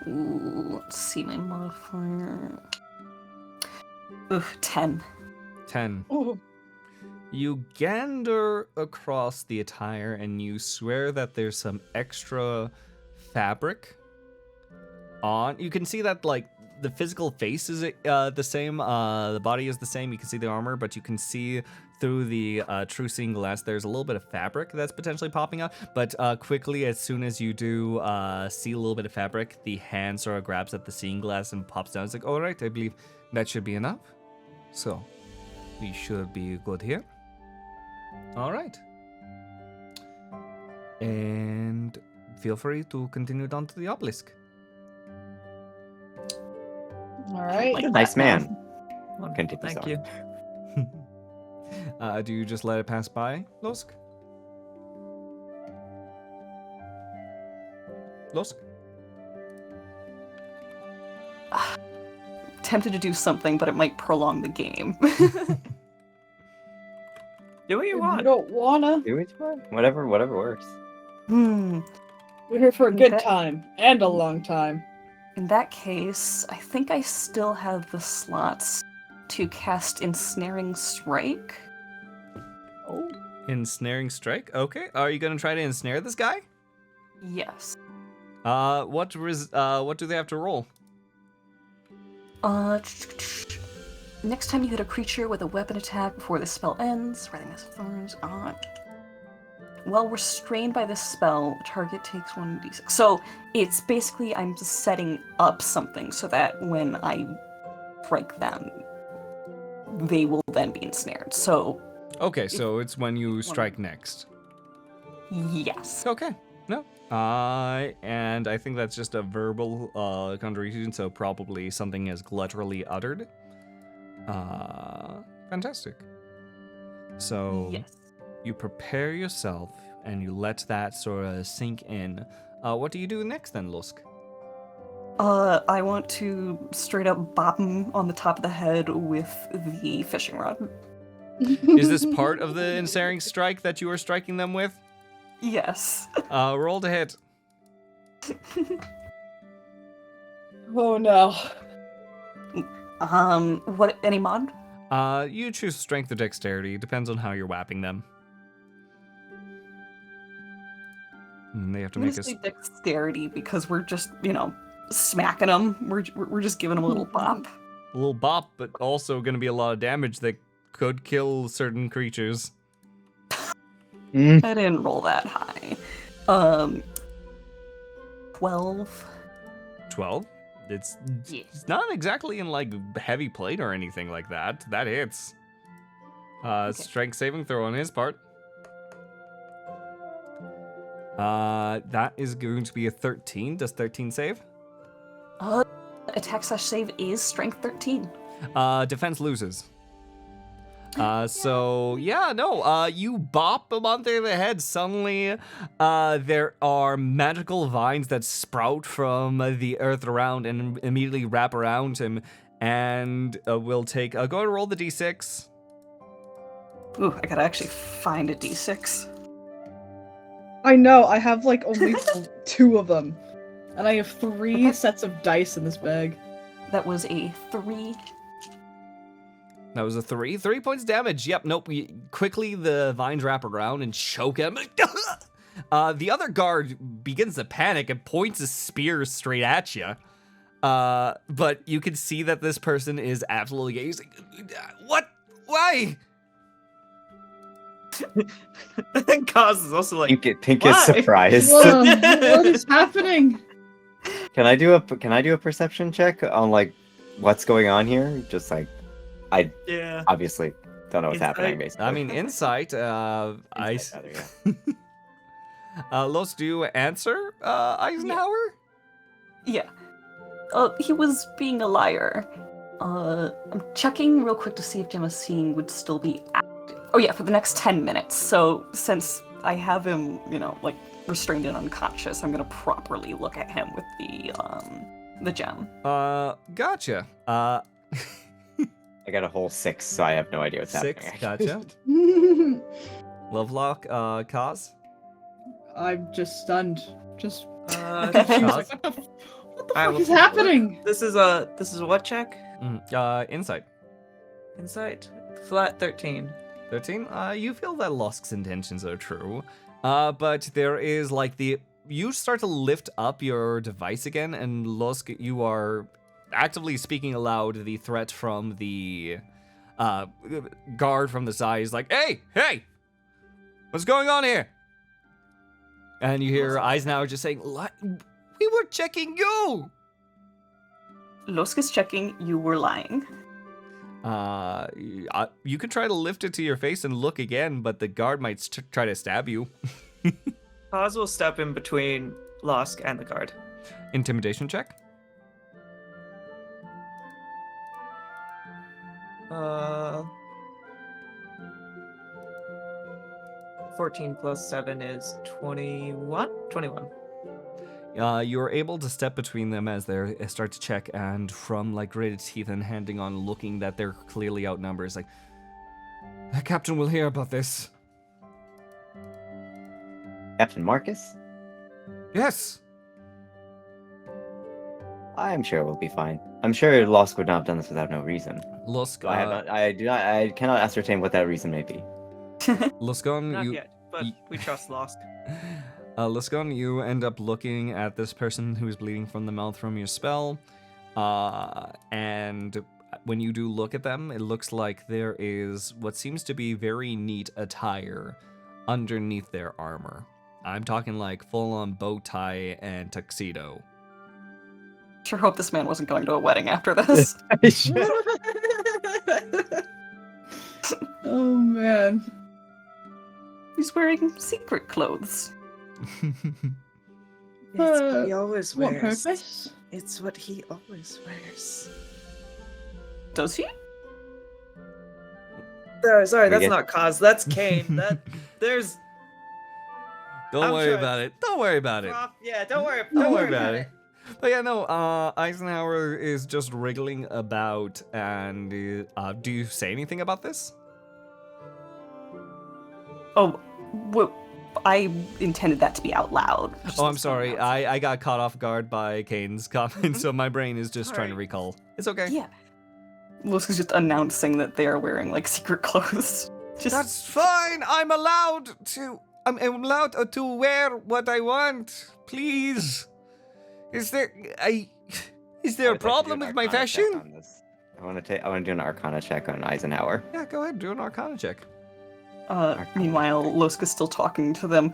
Ooh, let's see my modifier. Ooh, 10.
10.
Oh,
You gander across the attire and you swear that there's some extra fabric on. You can see that, like, the physical face is the same, the body is the same. You can see the armor, but you can see through the true seeing glass there's a little bit of fabric that's potentially popping out. But quickly, as soon as you do see a little bit of fabric, the hand sort of grabs at the seeing glass and pops down. It's like, all right, I believe that should be enough. So, we should be good here. All right. And feel free to continue down to the obelisk.
all right.
Like
Nice
that now.
man.
Wonderful,
Continue,
Thank
sorry.
you.
Do you just let it pass by, Losk? Losk?
Tempted to do something, but it might prolong the game.
Do what you
If
want.
you don't wanna,
Do it, whatever works.
Hmm.
we're here for a good
Okay.
time and a long time.
In that case, I think I still have the slots to cast Ensnaring Strike.
Oh,
Ensnaring strike. Okay. Are you gonna try to ensnare this guy?
Yes.
What do they have to roll?
Next time you hit a creature with a weapon attack before the spell ends, writing this thorns on. While restrained by this spell, target takes 1d6. So it's basically I'm just setting up something so that when I strike them, they will then be ensnared. So
Okay, so it's when you strike next.
yes.
Okay. No. And I think that's just a verbal conjuration, so probably something is gutturally uttered. Fantastic. So
Yes.
you prepare yourself and you let that sort of sink in. What do you do next then, Lusk?
I want to straight up bop him on the top of the head with the fishing rod.
Is this part of the ensnaring strike that you are striking them with?
Yes.
Roll to hit.
Oh no.
What, any mod?
You choose strength or dexterity. Depends on how you're whapping them. They have to
I'm
make
gonna
us.
say dexterity because we're just, smacking them. We're just giving them a little bop.
A little bop, but also going to be a lot of damage that could kill certain creatures.
I didn't roll that high. 12.
12? It's not exactly in like heavy plate or anything like that. That hits. Strength saving throw on his part. That is going to be a 13. Does 13 save?
Attack slash save is strength 13.
Defense loses. You bop him onto the head. Suddenly, there are magical vines that sprout from the earth around and immediately wrap around him. And we'll take. Go and roll the d6.
Ooh, I gotta actually find a d6.
I know, I have like only 2 of them. And I have 3 sets of dice in this bag.
That was a 3.
That was a 3. 3 points damage. Yep, nope. Quickly, the vines wrap around and choke him. The other guard begins to panic and points his spear straight at you. But you can see that this person is absolutely gazing. What? Why?
Cause is also like,
Pinq
why?
is surprised.
Whoa, what is happening?
Can I do a perception check on like what's going on here? Just like I
yeah.
obviously don't know what's
Insight?
happening basically.
I mean, insight.
Insight, rather, yeah.
Los, do you answer Eisenhower?
Yeah. He was being a liar. I'm checking real quick to see if Gemma's seeing would still be active. Oh yeah, for the next 10 minutes. So since I have him, restrained and unconscious, I'm gonna properly look at him with the gem.
Gotcha.
I got a whole 6, so I have no idea what's
6,
happening.
gotcha. Lovelock, Kaz?
I'm just stunned. Just
Kaz?
what the
I
fuck
will
is
take a look.
happening?
This is a what check?
Insight.
Insight. Flat 13.
13? You feel that Lusk's intentions are true. But there is you start to lift up your device again, and Lusk, you are actively speaking aloud the threat from the guard from the side. Is like, hey, what's going on here? And you hear Eisenhower just saying, we were checking you!
Lusk is checking, you were lying.
You could try to lift it to your face and look again, but the guard might try to stab you.
Paz will step in between Lusk and the guard.
Intimidation check.
14 plus 7 is 21? 21.
You're able to step between them as they start to check, and from gritted teeth and handing on, looking that they're clearly outnumbered, it's like,
The captain will hear about this.
Captain Marcus?
Yes.
I'm sure we'll be fine. I'm sure Losk would not have done this without no reason.
Lusk,
I cannot ascertain what that reason may be.
Luskon,
Not
you...
yet, but we trust Losk.
Luskon, you end up looking at this person who is bleeding from the mouth from your spell, and when you do look at them, it looks like there is what seems to be very neat attire underneath their armor. I'm talking like full-on bow tie and tuxedo.
Sure hope this man wasn't going to a wedding after this.
Oh man.
He's wearing secret clothes.
Uh,
he always
What
wears.
purpose?
It's what he always wears.
Does he?
Sorry,
We
that's
get-
not Cause. That's Kane. There's.
Don't
I'm
worry
sure
about it. Don't worry about it.
Yeah, don't worry.
Don't worry about it. But yeah, no, Eisenhower is just wriggling about, and do you say anything about this?
Oh, I intended that to be out loud.
Oh, I'm sorry. I got caught off guard by Kane's comment, so my brain is just trying to
Alright.
recall. It's okay.
Yeah. Lusk is just announcing that they are wearing, like, secret clothes. Just
That's fine. I'm allowed to wear what I want. Please. Is there a problem with my fashion?
I want to do an Arcana check on Eisenhower.
Yeah, go ahead. Do an Arcana check.
Meanwhile, Lusk is still talking to them.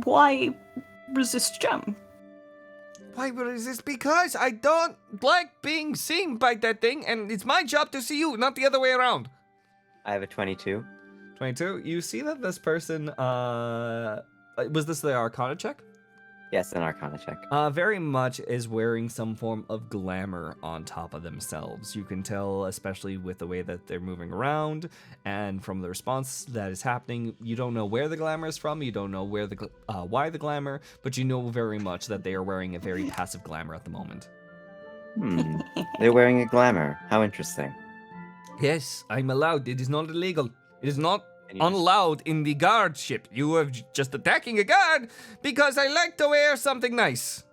Why resist Gem?
Why is this? Because I don't like being seen by that thing, and it's my job to see you, not the other way around.
I have a 22.
22. You see that this person, was this the Arcana check?
Yes, an Arcana check.
Very much is wearing some form of glamour on top of themselves. You can tell, especially with the way that they're moving around, and from the response that is happening, you don't know where the glamour is from, you don't know where the why the glamour, but you know very much that they are wearing a very passive glamour at the moment.
They're wearing a glamour. How interesting.
Yes, I'm allowed. It is not illegal. It is not
And you just-
unallowed in the guard ship. You are just attacking a guard because I like to wear something nice.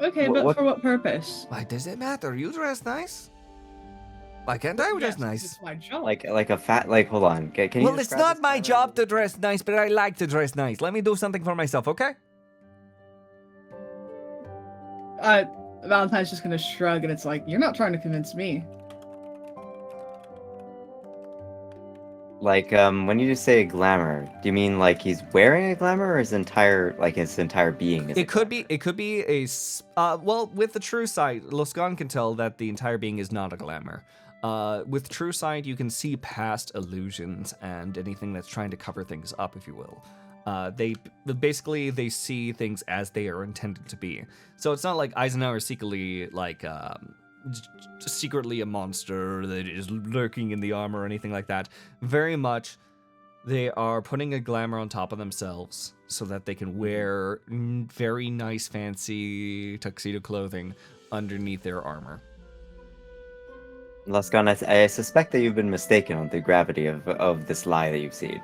Okay,
Wha-
but
what-
for what purpose?
Why does it matter? You dress nice. Why can't I dress
Yes,
nice?
It's my job.
Like a fat. Like, hold on. Can you?
Well, it's
describe
not
this
my
glamour?
job to dress nice, but I like to dress nice. Let me do something for myself, okay?
Valentine's just gonna shrug, and it's like, you're not trying to convince me.
Like, when you just say glamour, do you mean like he's wearing a glamour, or his entire being is?
It could be well, with the true sight, Loskaun can tell that the entire being is not a glamour. With true sight, you can see past illusions and anything that's trying to cover things up, if you will. They see things as they are intended to be. So it's not like Eisenhower secretly secretly a monster that is lurking in the armor or anything like that. Very much, they are putting a glamour on top of themselves so that they can wear very nice, fancy tuxedo clothing underneath their armor.
Loskaun, I suspect that you've been mistaken on the gravity of this lie that you've seen.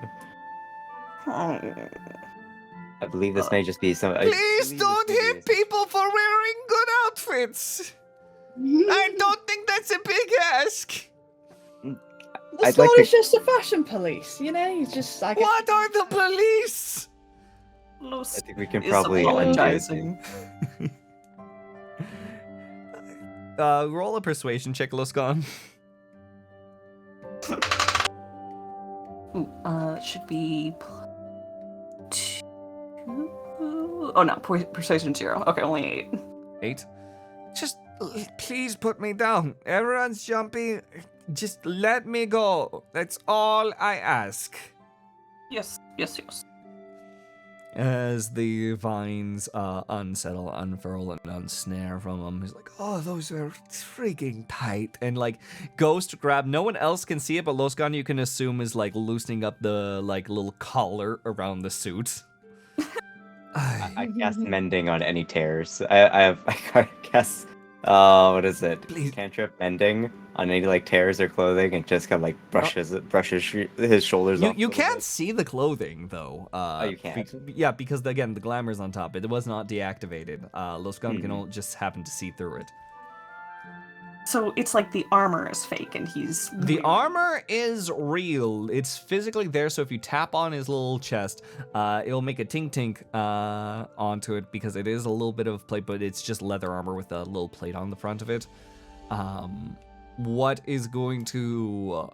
I believe this may just be some.
Please don't hit people for wearing good outfits. I don't think that's a big ask.
The
I'd
sword
like to-
is just a fashion police, you know? He's just like.
What are the police?
Lusk
I think we can
is
probably
apologizing.
Roll a persuasion check, Loskaun.
Should be two. Oh no, persuasion 0. Okay, only 8.
8. Just please put me down. Everyone's jumping. Just let me go. That's all I ask.
Yes.
As the vines unsettle, unfurl, and unsnare from him, he's like, "Oh, those are freaking tight!" And like goes to grab. No one else can see it, but Loskaun, you can assume, is like loosening up the like little collar around the suit.
I cast mending on any tears. I cast What is it?
Please.
Cantrip mending on any like tears or clothing, and just kind of like brushes his shoulders off.
You
a little
can't
bit.
see the clothing though.
You can't?
Yeah, because again the glamour's on top. It was not deactivated. Loskaun can
Hmm.
only just happen to see through it.
So it's like the armor is fake and he's
The
weird.
armor is real. It's physically there, so if you tap on his little chest, it'll make a tink tink onto it because it is a little bit of plate, but it's just leather armor with a little plate on the front of it. What is going to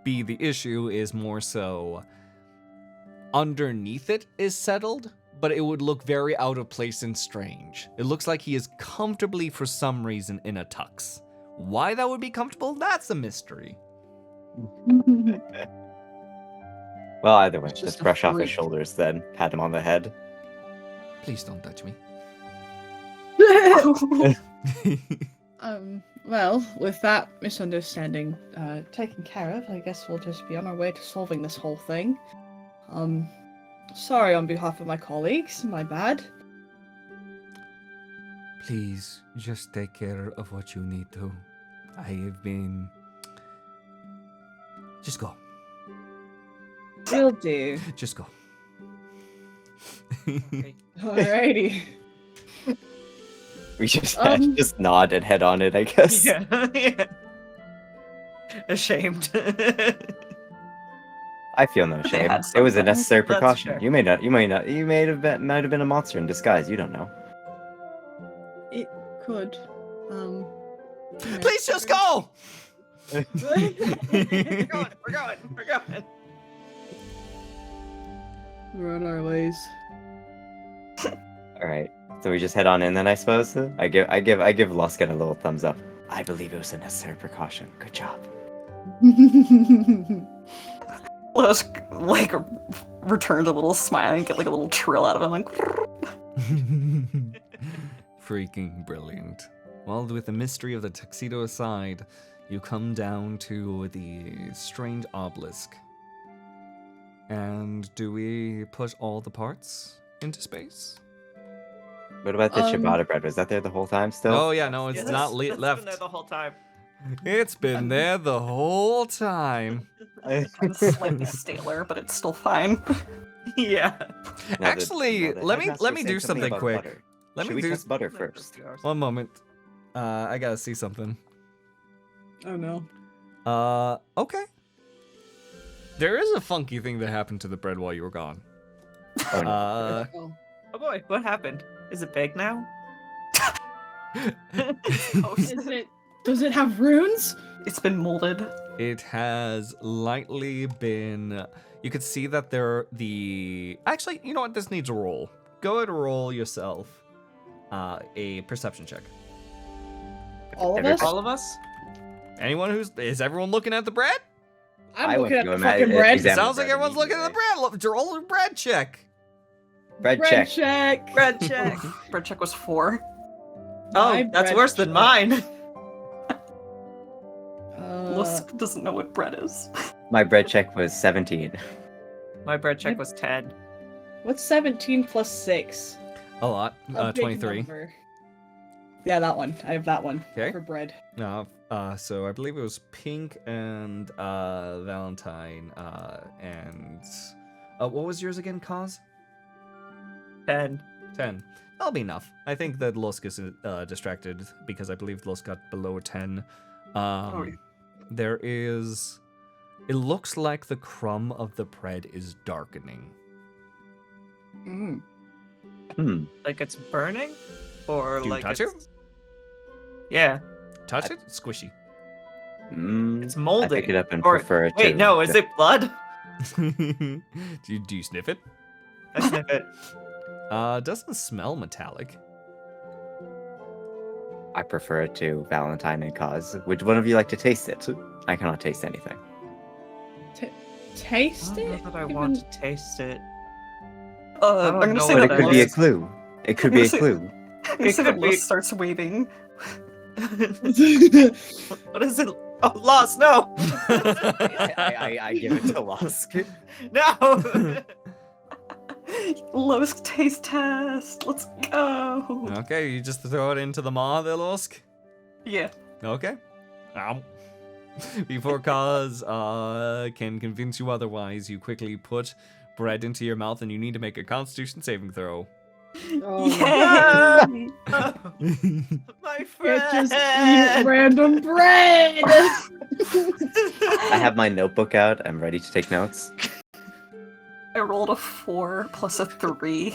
be the issue is more so underneath it is settled, but it would look very out of place and strange. It looks like he is comfortably, for some reason, in a tux. Why that would be comfortable, that's a mystery.
Well, either way,
It's
just
just a
brush off his
freak.
shoulders, then pat him on the head.
Please don't touch me.
Well, with that misunderstanding taken care of, I guess we'll just be on our way to solving this whole thing. Sorry on behalf of my colleagues, my bad.
Please, just take care of what you need to. I have been... Just go.
Will do.
Just go.
Alrighty.
We just
Um,
just nod and head on it, I guess.
Yeah. Yeah. Ashamed.
I feel no shame.
had
It was a
something.
necessary
That's
precaution.
fair.
You might have been a monster in disguise. You don't know.
It could.
Please just go!
We're going.
We're on our ways.
All right. So we just head on in then, I suppose. I give Loskaun a little thumbs up. I believe it was a necessary precaution. Good job.
Let's like return a little smile and get like a little trill out of him, like.
Freaking brilliant. Well, with the mystery of the tuxedo aside, you come down to the strange obelisk. And do we put all the parts into space?
What about the
Um,
ciabatta bread? Was that there the whole time still?
Oh yeah, no, it's
Yeah,
not
that's
left.
been there the whole time.
It's been there the whole time.
It's slightly staler, but it's still fine.
Yeah.
Actually, let me do something quick. Let
Should
me
we
do
test butter first?
one moment. I gotta see something.
Oh no.
Okay. There is a funky thing that happened to the bread while you were gone.
Oh, no.
Oh.
Oh boy, what happened? Is it big now?
Does it have runes?
It's been molded.
It has lightly been. You could see that Actually, you know what? This needs a roll. Go ahead and roll yourself a perception check.
All of
Every-
us?
All of us?
Is everyone looking at the bread?
I'm
I
looking
went
at
to
the
ima-
fucking
it-
bread.
examine-
Sounds like
bread
everyone's looking at the bread. Roll a bread check.
Bread check.
check.
Bread check.
Bread check was 4.
Oh,
My
that's
bread
worse than
check.
mine.
Lusk doesn't know what bread is.
My bread check was 17.
My bread check was 10.
What's 17 plus 6?
A lot.
A big
23.
number. Yeah, that one. I have that one.
Okay.
For bread.
So I believe it was Pinq and Valentine and what was yours again, Kaz?
10.
10. That'll be enough. I think that Lusk is distracted because I believe Lusk got below 10.
yeah.
There is. It looks like the crumb of the bread is darkening.
Mm.
Hmm.
Like it's burning? Or
Do you
like
touch
it's...
it?
Yeah.
Touch it? Squishy.
I
It's moldy.
pick it up and
Or-
prefer it
Wait,
to.
no, is it blood?
do you sniff it?
I sniff it.
Doesn't smell metallic.
I prefer it to Valentine and Cause. Which one of you like to taste it? I cannot taste anything.
Taste
I don't
it?
know that I
Even-
want to taste it.
I'm
don't
gonna
know
say
what
But
that
it could be a
Lusk,
clue. It could be a clue.
I'm gonna say that
could be.
Lusk starts waving.
What is it? Oh, lost, no!
I give it to Lusk.
No!
Lowest taste test. Let's go.
Okay, you just throw it into the maw there, Losk?
Yeah.
Okay. Before Kaz can convince you otherwise, you quickly put bread into your mouth and you need to make a constitution saving throw.
Oh,
Yay!
My
can't
friend.
just eat random bread.
I have my notebook out. I'm ready to take notes.
I rolled a 4 plus a 3.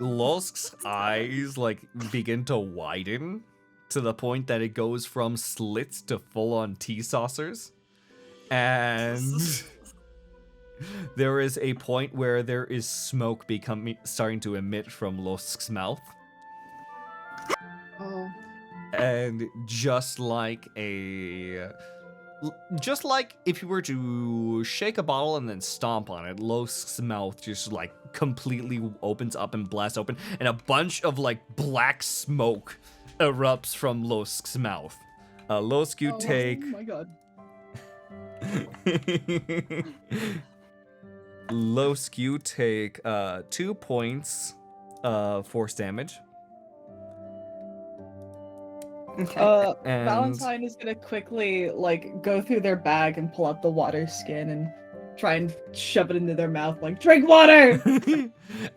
Losk's eyes begin to widen to the point that it goes from slits to full-on tea saucers. And there is a point where there is smoke starting to emit from Losk's mouth.
Oh.
And just like if you were to shake a bottle and then stomp on it, Losk's mouth just completely opens up and blasts open, and a bunch of black smoke erupts from Losk's mouth. Losk, you take.
Oh my god.
Losk, you take 2 points of force damage.
Okay.
And
Valentine is gonna quickly go through their bag and pull out the water skin and try and shove it into their mouth drink water.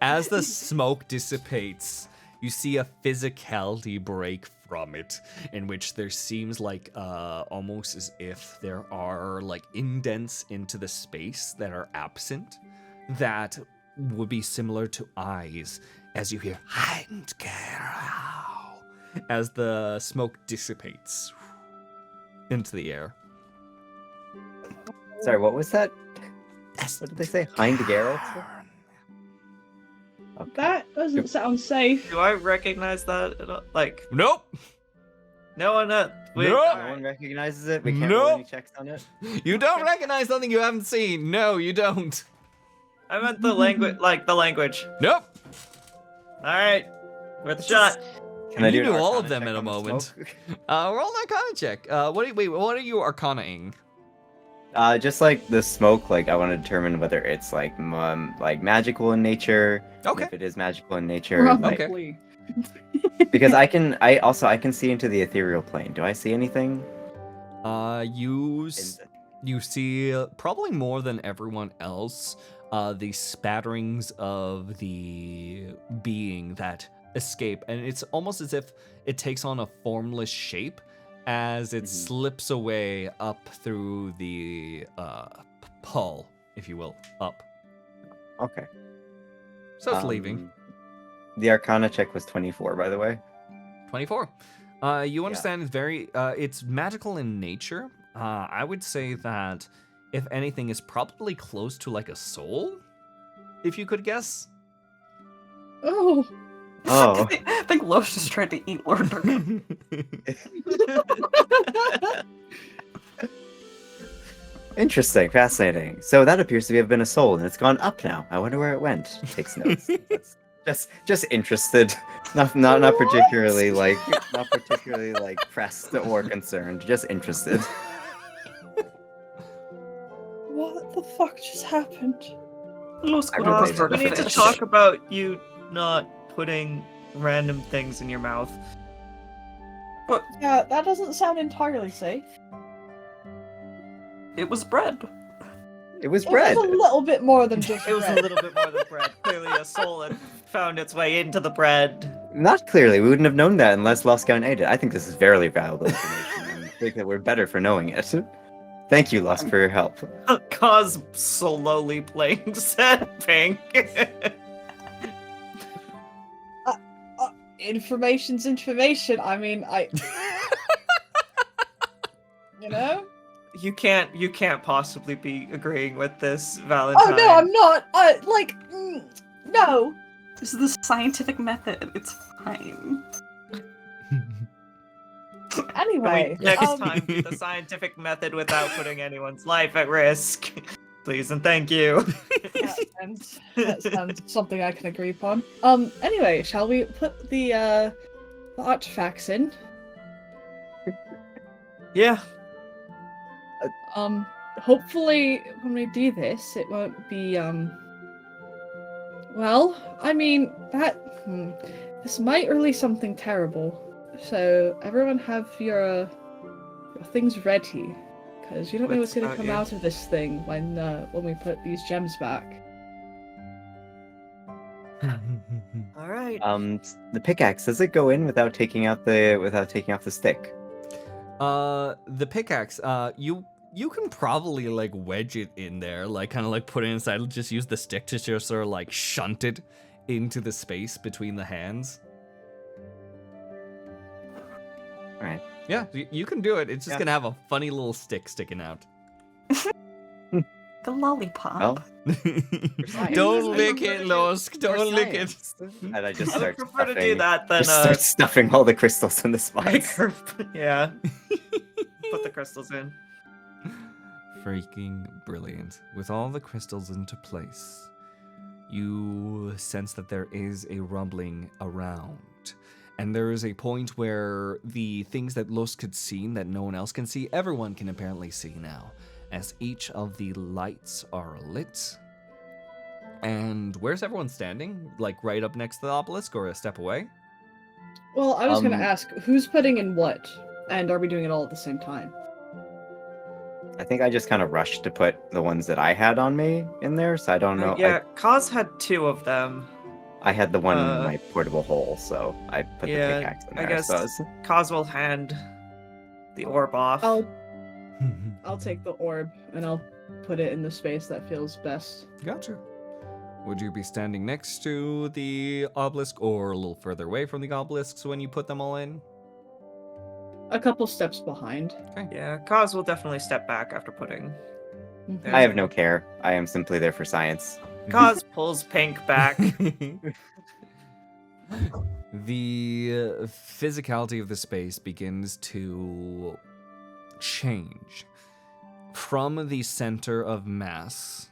as the smoke dissipates, you see a physicality break from it, in which there seems almost as if there are indents into the space that are absent that would be similar to eyes, as you hear Inquirer as the smoke dissipates into the air.
Sorry, what was that? What did they say? Hindgarrel?
That doesn't sound safe.
Do I recognize that?
Nope.
No one. Wait,
Nope.
No one recognizes it. We can't roll any checks on it.
You don't recognize something you haven't seen. No, you don't.
I meant the language. The language.
Nope.
All right, worth a shot.
Can I
You
do
do
an
all of
Arcana
them
check
in a
on the
moment.
smoke?
Roll an Arcana check. What are you Arcanaing?
Just the smoke, I want to determine whether it's magical in nature. and
Okay.
If it is magical in nature,
Probably.
because I can see into the ethereal plane. Do I see anything?
You see probably more than everyone else the spatterings of the being that escape, and it's almost as if it takes on a formless shape as it slips away up through the hull, if you will, up.
Okay.
So it's leaving.
The Arcana check was 24, by the way.
24. You understand it's magical in nature. I would say that, if anything, is probably close to a soul, if you could guess.
Oh.
Oh.
I think Losh just tried to eat Lord Darkonius.
Interesting, fascinating. So that appears to have been a soul, and it's gone up now. I wonder where it went. Takes notes. just interested, not particularly pressed or concerned. Just interested.
What the fuck just happened?
Aggravated.
We need to talk about you not putting random things in your mouth.
Yeah, that doesn't sound entirely safe.
It was bread.
It was bread.
It was a little bit more than just
It was a
bread.
little bit more than bread. Clearly, a soul had found its way into the bread.
Not clearly. We wouldn't have known that unless Loskaun ate it. I think this is very valuable information, and I think that we're better for knowing it. Thank you, Losk, for your help.
Cause slowly playing said Pinq.
Information's information. I mean, you know?
You can't possibly be agreeing with this, Valentine.
Oh no, I'm not. No.
This is the scientific method. It's fine.
Anyway,
Next time, the scientific method without putting anyone's life at risk. Please and thank you.
that sounds something I can agree upon. Anyway, shall we put the artifacts in?
Yeah.
Hopefully when we do this, it won't be Well, I mean, this might release something terrible. So everyone have your things ready, because you don't know what's going to come out of this thing when we put these gems back.
All right.
The pickaxe, does it go in without taking out the stick?
The pickaxe, you can probably like wedge it in there, like kind of like put it inside. Just use the stick to just sort of like shunt it into the space between the hands.
All right.
Yeah, you can do it. It's just gonna have a funny little stick sticking out.
The lollipop.
Well,
Don't lick it, Losk. Don't lick it.
and I just
I
start
would prefer to do
stuffing,
that than
start stuffing all the crystals in the spots.
yeah. Put the crystals in.
Freaking brilliant. With all the crystals into place, you sense that there is a rumbling around. And there is a point where the things that Losk had seen that no one else can see, everyone can apparently see now, as each of the lights are lit. And where's everyone standing? Like right up next to the obelisk or a step away?
Well, I was going to ask, who's putting in what? And are we doing it all at the same time?
I think I just kind of rushed to put the ones that I had on me in there, so I don't know.
Yeah, Kaz had 2 of them.
I had the one in my portable hole, so I put the pickaxe in there.
I guess
So
Kaz will hand the orb off.
I'll take the orb and I'll put it in the space that feels best.
Gotcha. Would you be standing next to the obelisk or a little further away from the obelisks when you put them all in?
A couple steps behind.
Yeah, Kaz will definitely step back after putting.
I have no care. I am simply there for science.
Kaz pulls Pinq back.
The physicality of the space begins to change. From the center of mass,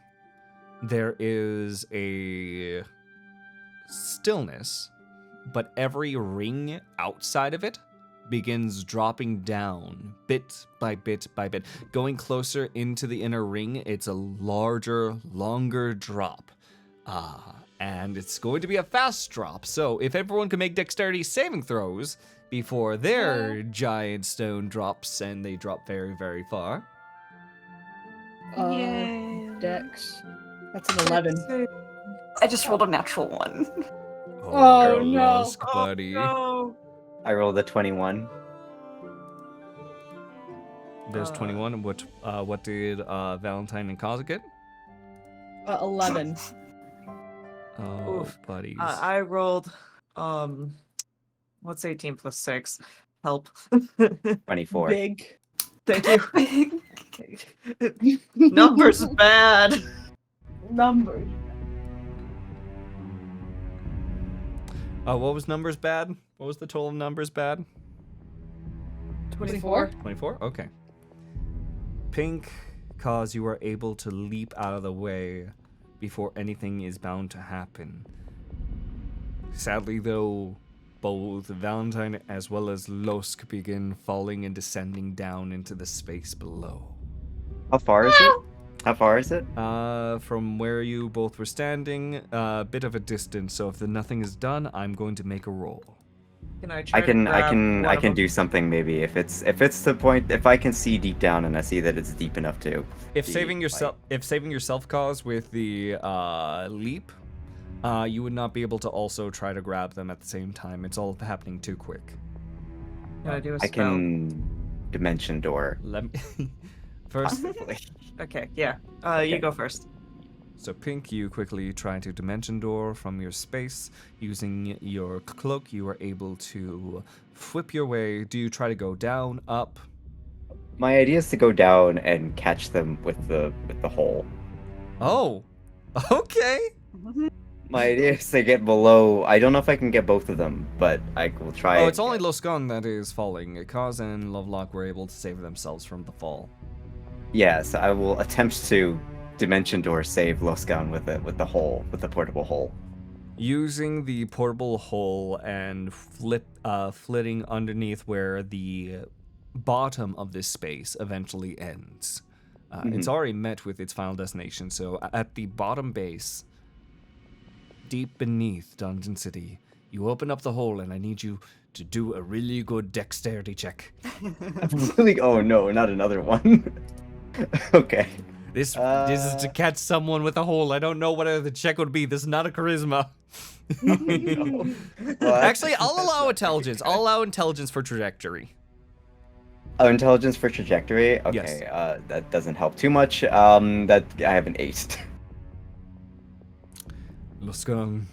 there is a stillness, but every ring outside of it begins dropping down bit by bit by bit. Going closer into the inner ring, it's a larger, longer drop. And it's going to be a fast drop. So if everyone can make dexterity saving throws before their giant stone drops, and they drop very, very far.
Dex. That's an 11.
I just rolled a natural 1.
Oh,
girl,
no.
Losk, buddy.
No.
I rolled a 21.
There's 21. What did Valentine and Kothak get?
11.
Oh,
Oof.
buddies.
I rolled, what's 18 plus 6? Help.
24.
Big.
Thank you. Numbers bad.
Numbers.
What was numbers bad? What was the total of numbers bad?
24.
24? Okay. Pinq, cause you are able to leap out of the way before anything is bound to happen. Sadly, though, both Valentine as well as Losk begin falling and descending down into the space below.
How far is it? How far is it?
From where you both were standing, a bit of a distance, so if nothing is done, I'm going to make a roll.
Can I try
I can
to grab one
I
of
can
them?
do something maybe if it's the point, if I can see deep down and I see that it's deep enough to.
If
be,
saving
like-
yourself cause with the leap, you would not be able to also try to grab them at the same time. It's all happening too quick.
Can I do a
I
spell?
can dimension door.
Let me first.
Possibly.
Okay, yeah.
Okay.
You go first.
So Pinq, you quickly try to dimension door from your space using your cloak. You are able to whip your way. Do you try to go down, up?
My idea is to go down and catch them with the hole.
Oh, okay.
My idea is to get below. I don't know if I can get both of them, but I will try.
Oh, it's only Loskaun that is falling. Kaz and Lovelock were able to save themselves from the fall.
Yes, I will attempt to dimension door save Loskaun with the hole, with the portable hole.
Using the portable hole and flitting underneath where the bottom of this space eventually ends. It's already met with its final destination, so at the bottom base,
deep beneath Dungeon City. You open up the hole, and I need you to do a really good dexterity check.
Really? Oh no, not another one. Okay.
This is to catch someone with a hole. I don't know what the check would be. This is not a charisma.
No. Well,
Actually, I'll allow intelligence. I'll allow intelligence for trajectory.
Oh, intelligence for trajectory? Okay,
Yes.
That doesn't help too much. That I have an 8.
Loskaun,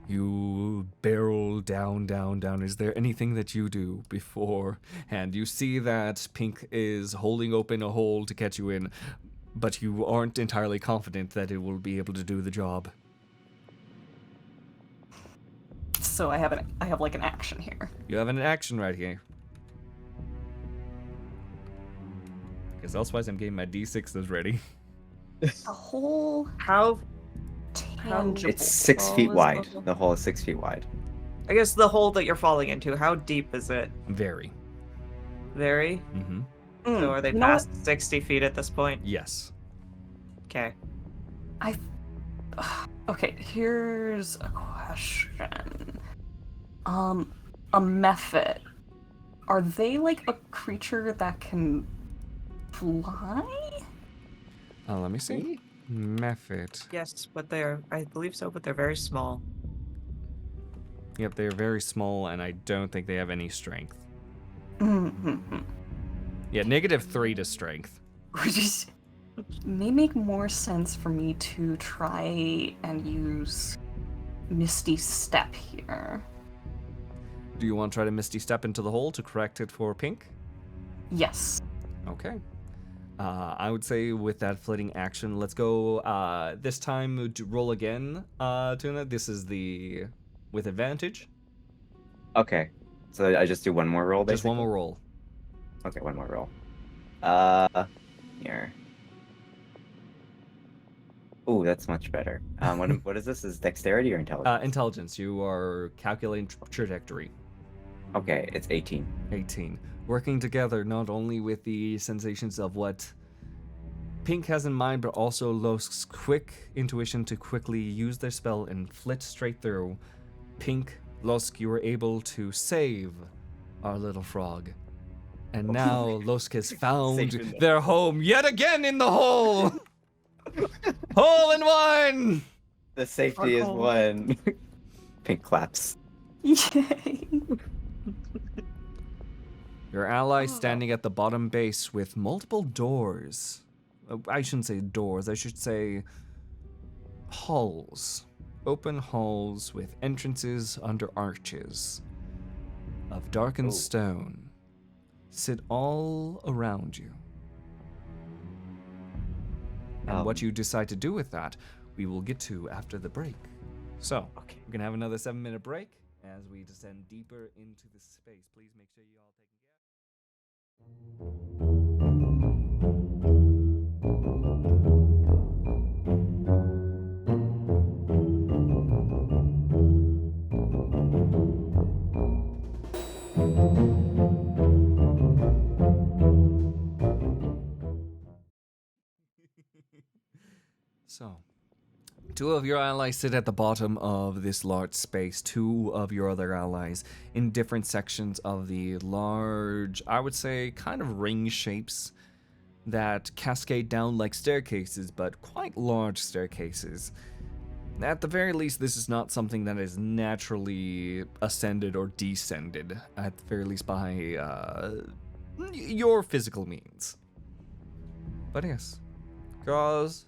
you barrel down. Is there anything that you do beforehand? You see that Pinq is holding open a hole to catch you in, but you aren't entirely confident that it will be able to do the job.
So I have like an action here.
You have an action right here. Because elsewise I'm getting my D6s ready.
A whole
How?
tangible.
It's 6
hole
feet
is
wide.
level.
The hole is 6 feet wide.
I guess the hole that you're falling into, how deep is it?
Very.
Very?
Mm-hmm.
So are they
You know
past 60 feet at this point?
Yes.
Okay.
Okay, here's a question. A mephit. Are they like a creature that can fly?
Let me see. Mephit.
Yes, but I believe so, but they're very small.
Yep, they're very small, and I don't think they have any strength.
Mm-hmm.
Yeah, -3 to strength.
Which is may make more sense for me to try and use Misty Step here.
Do you want to try to Misty Step into the hole to correct it for Pinq?
Yes.
Okay. I would say with that flitting action, let's go this time roll again, Tuna. This is the with advantage.
Okay. So I just do one more roll, basically?
Just one more roll.
Okay, one more roll. Here. Ooh, that's much better. What is this? Is dexterity or intelligence?
Intelligence. You are calculating trajectory.
Okay, it's 18.
18. Working together not only with the sensations of what Pinq has in mind, but also Losk's quick intuition to quickly use their spell and flit straight through. Pinq, Losk, you were able to save our little frog. And now Losk has found
Saving them.
their home yet again in the hole! Hole in one!
The safety is one. Pinq claps.
Yay.
Your ally standing at the bottom base with multiple doors. I shouldn't say doors, I should say halls. Open halls with entrances under arches of darkened stone sit all around you. And what you decide to do with that, we will get to after the break. So,
Okay.
we're going to have another 7-minute break as we descend deeper into this space. Please make sure you all take care. So, 2 of your allies sit at the bottom of this large space. 2 of your other allies in different sections of the large, I would say, kind of ring shapes that cascade down like staircases, but quite large staircases. At the very least, this is not something that is naturally ascended or descended, at the very least by your physical means. But yes, Gauze,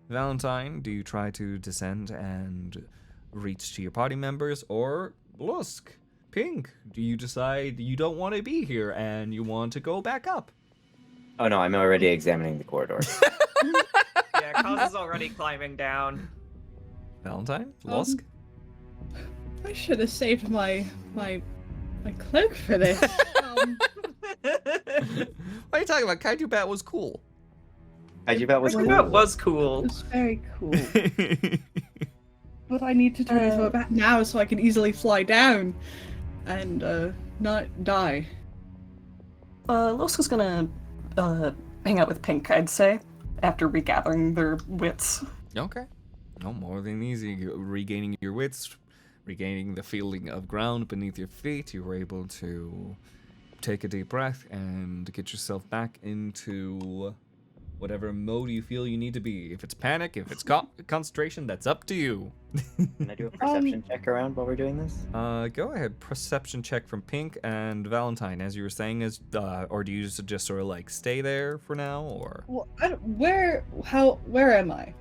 Valentine, do you try to descend and reach to your party members, or Lusk, Pinq, do you decide you don't want to be here and you want to go back up?
Oh no, I'm already examining the corridor.
Yeah, Kaz is already climbing down.
Valentine, Lusk?
I should have saved my cloak for this.
What are you talking about? Kaiju Bat was cool.
Kaiju was
I
cool.
think that was cool.
It's very cool. But I need to turn into a bat now so I can easily fly down and not die.
Loska's gonna hang out with Pinq, I'd say, after regathering their wits.
Okay.
No, more than easy. You're regaining your wits, regaining the feeling of ground beneath your feet. You were able to take a deep breath and get yourself back into whatever mode you feel you need to be. If it's panic, if it's concentration, that's up to you.
Can I do a perception check around while we're doing this?
Go ahead. Perception check from Pinq and Valentine. As you were saying, or do you just sort of like stay there for now, or?
Well, where am I?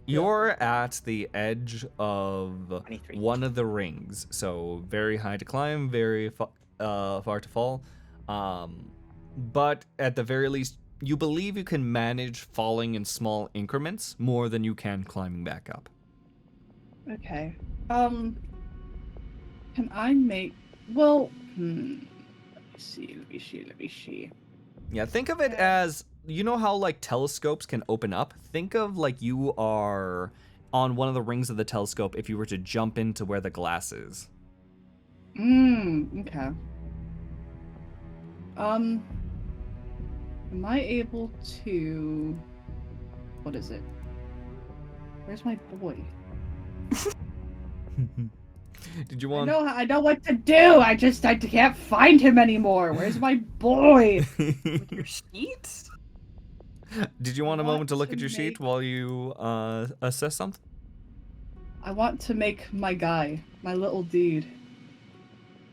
You're at the edge of
23.
one of the rings, so very high to climb, very far to fall. But at the very least, you believe you can manage falling in small increments more than you can climbing back up.
Okay. Can I make? Well, let me see.
Yeah, think of it as, you know how like telescopes can open up? Think of like you are on one of the rings of the telescope if you were to jump into where the glass is.
Okay. Am I able to? What is it? Where's my boy?
Did you want?
I know what to do. I can't find him anymore. Where's my boy?
With your sheet?
Did you want a moment to look at your
make-
sheet while you assess something?
I want to make my guy, my little dude.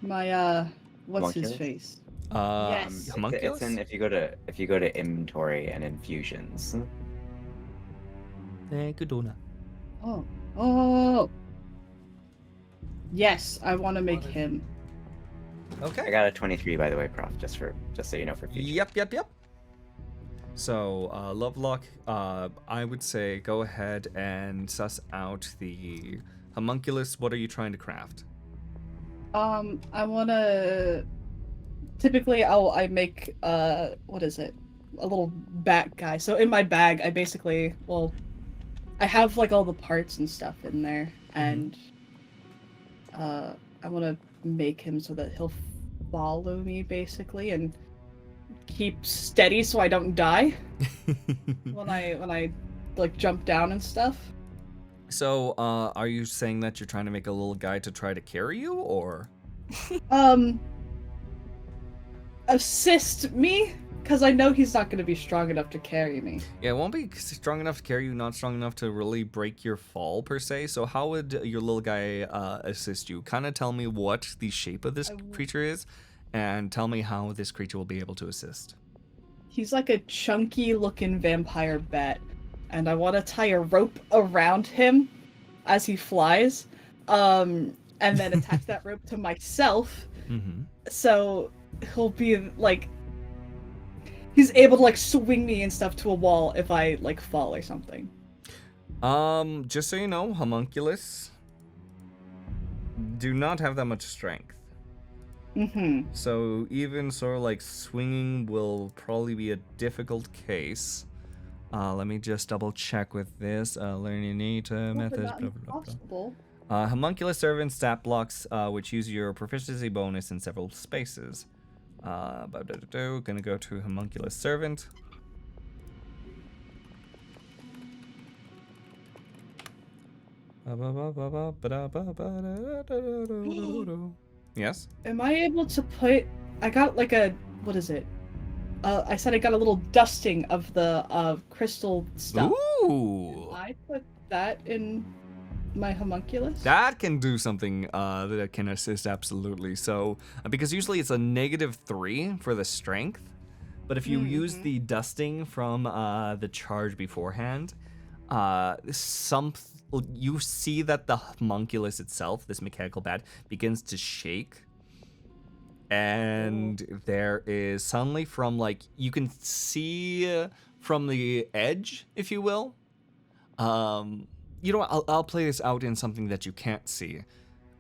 My what's his
Homunculus?
face?
Yes. Homunculus?
It's in if you go to inventory and infusions.
Thank you, Donna.
Oh. Yes, I want to make him.
I
Okay.
got a 23 by the way, Prof. Just so you know for future.
Yep. So, Lovelock, I would say go ahead and suss out the homunculus. What are you trying to craft?
I wanna. Typically, I make what is it? A little bat guy. So in my bag, I basically I have like all the parts and stuff in there, and I want to make him so that he'll follow me basically and keep steady so I don't die when I like jump down and stuff.
So, are you saying that you're trying to make a little guy to try to carry you, or?
Assist me, because I know he's not going to be strong enough to carry me.
Yeah, it won't be strong enough to carry you, not strong enough to really break your fall, per se. So how would your little guy assist you? Kind of tell me what the shape of this creature is, and tell me how this creature will be able to assist.
He's like a chunky-looking vampire bat, and I want to tie a rope around him as he flies, and then attach that rope to myself, so he'll be like... He's able to like swing me and stuff to a wall if I like fall or something.
Just so you know, homunculus do not have that much strength. So even sort of like swinging will probably be a difficult case. Let me just double check with this. Learning neat methods. Blah, blah, blah, blah. Homunculus servant stat blocks, which use your proficiency bonus in several spaces. Gonna go to homunculus servant. Yes?
Am I able to put... I got like a... What is it? I said I got a little dusting of the crystal stuff.
Ooh!
Can I put that in my homunculus?
That can do something that can assist, absolutely. So, because usually it's a -3 for the strength, but if you use the dusting from the charge beforehand, you see that the homunculus itself, this mechanical bat, begins to shake. And there is suddenly from, like, you can see from the edge, if you will. You know what, I'll play this out in something that you can't see.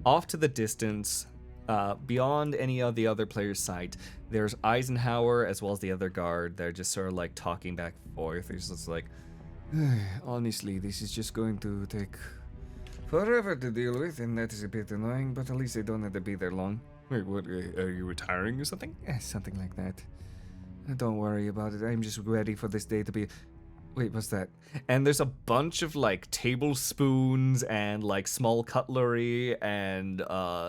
Off to the distance, beyond any of the other players' sight, there's Eisenhower as well as the other guard. They're just sort of like talking back and forth. It's just like, honestly, this is just going to take forever to deal with, and that is a bit annoying, but at least they don't have to be there long. Wait, what, are you retiring or something? Something like that. Don't worry about it, I'm just ready for this day to be... Wait, what's that? And there's a bunch of like tablespoons and like small cutlery and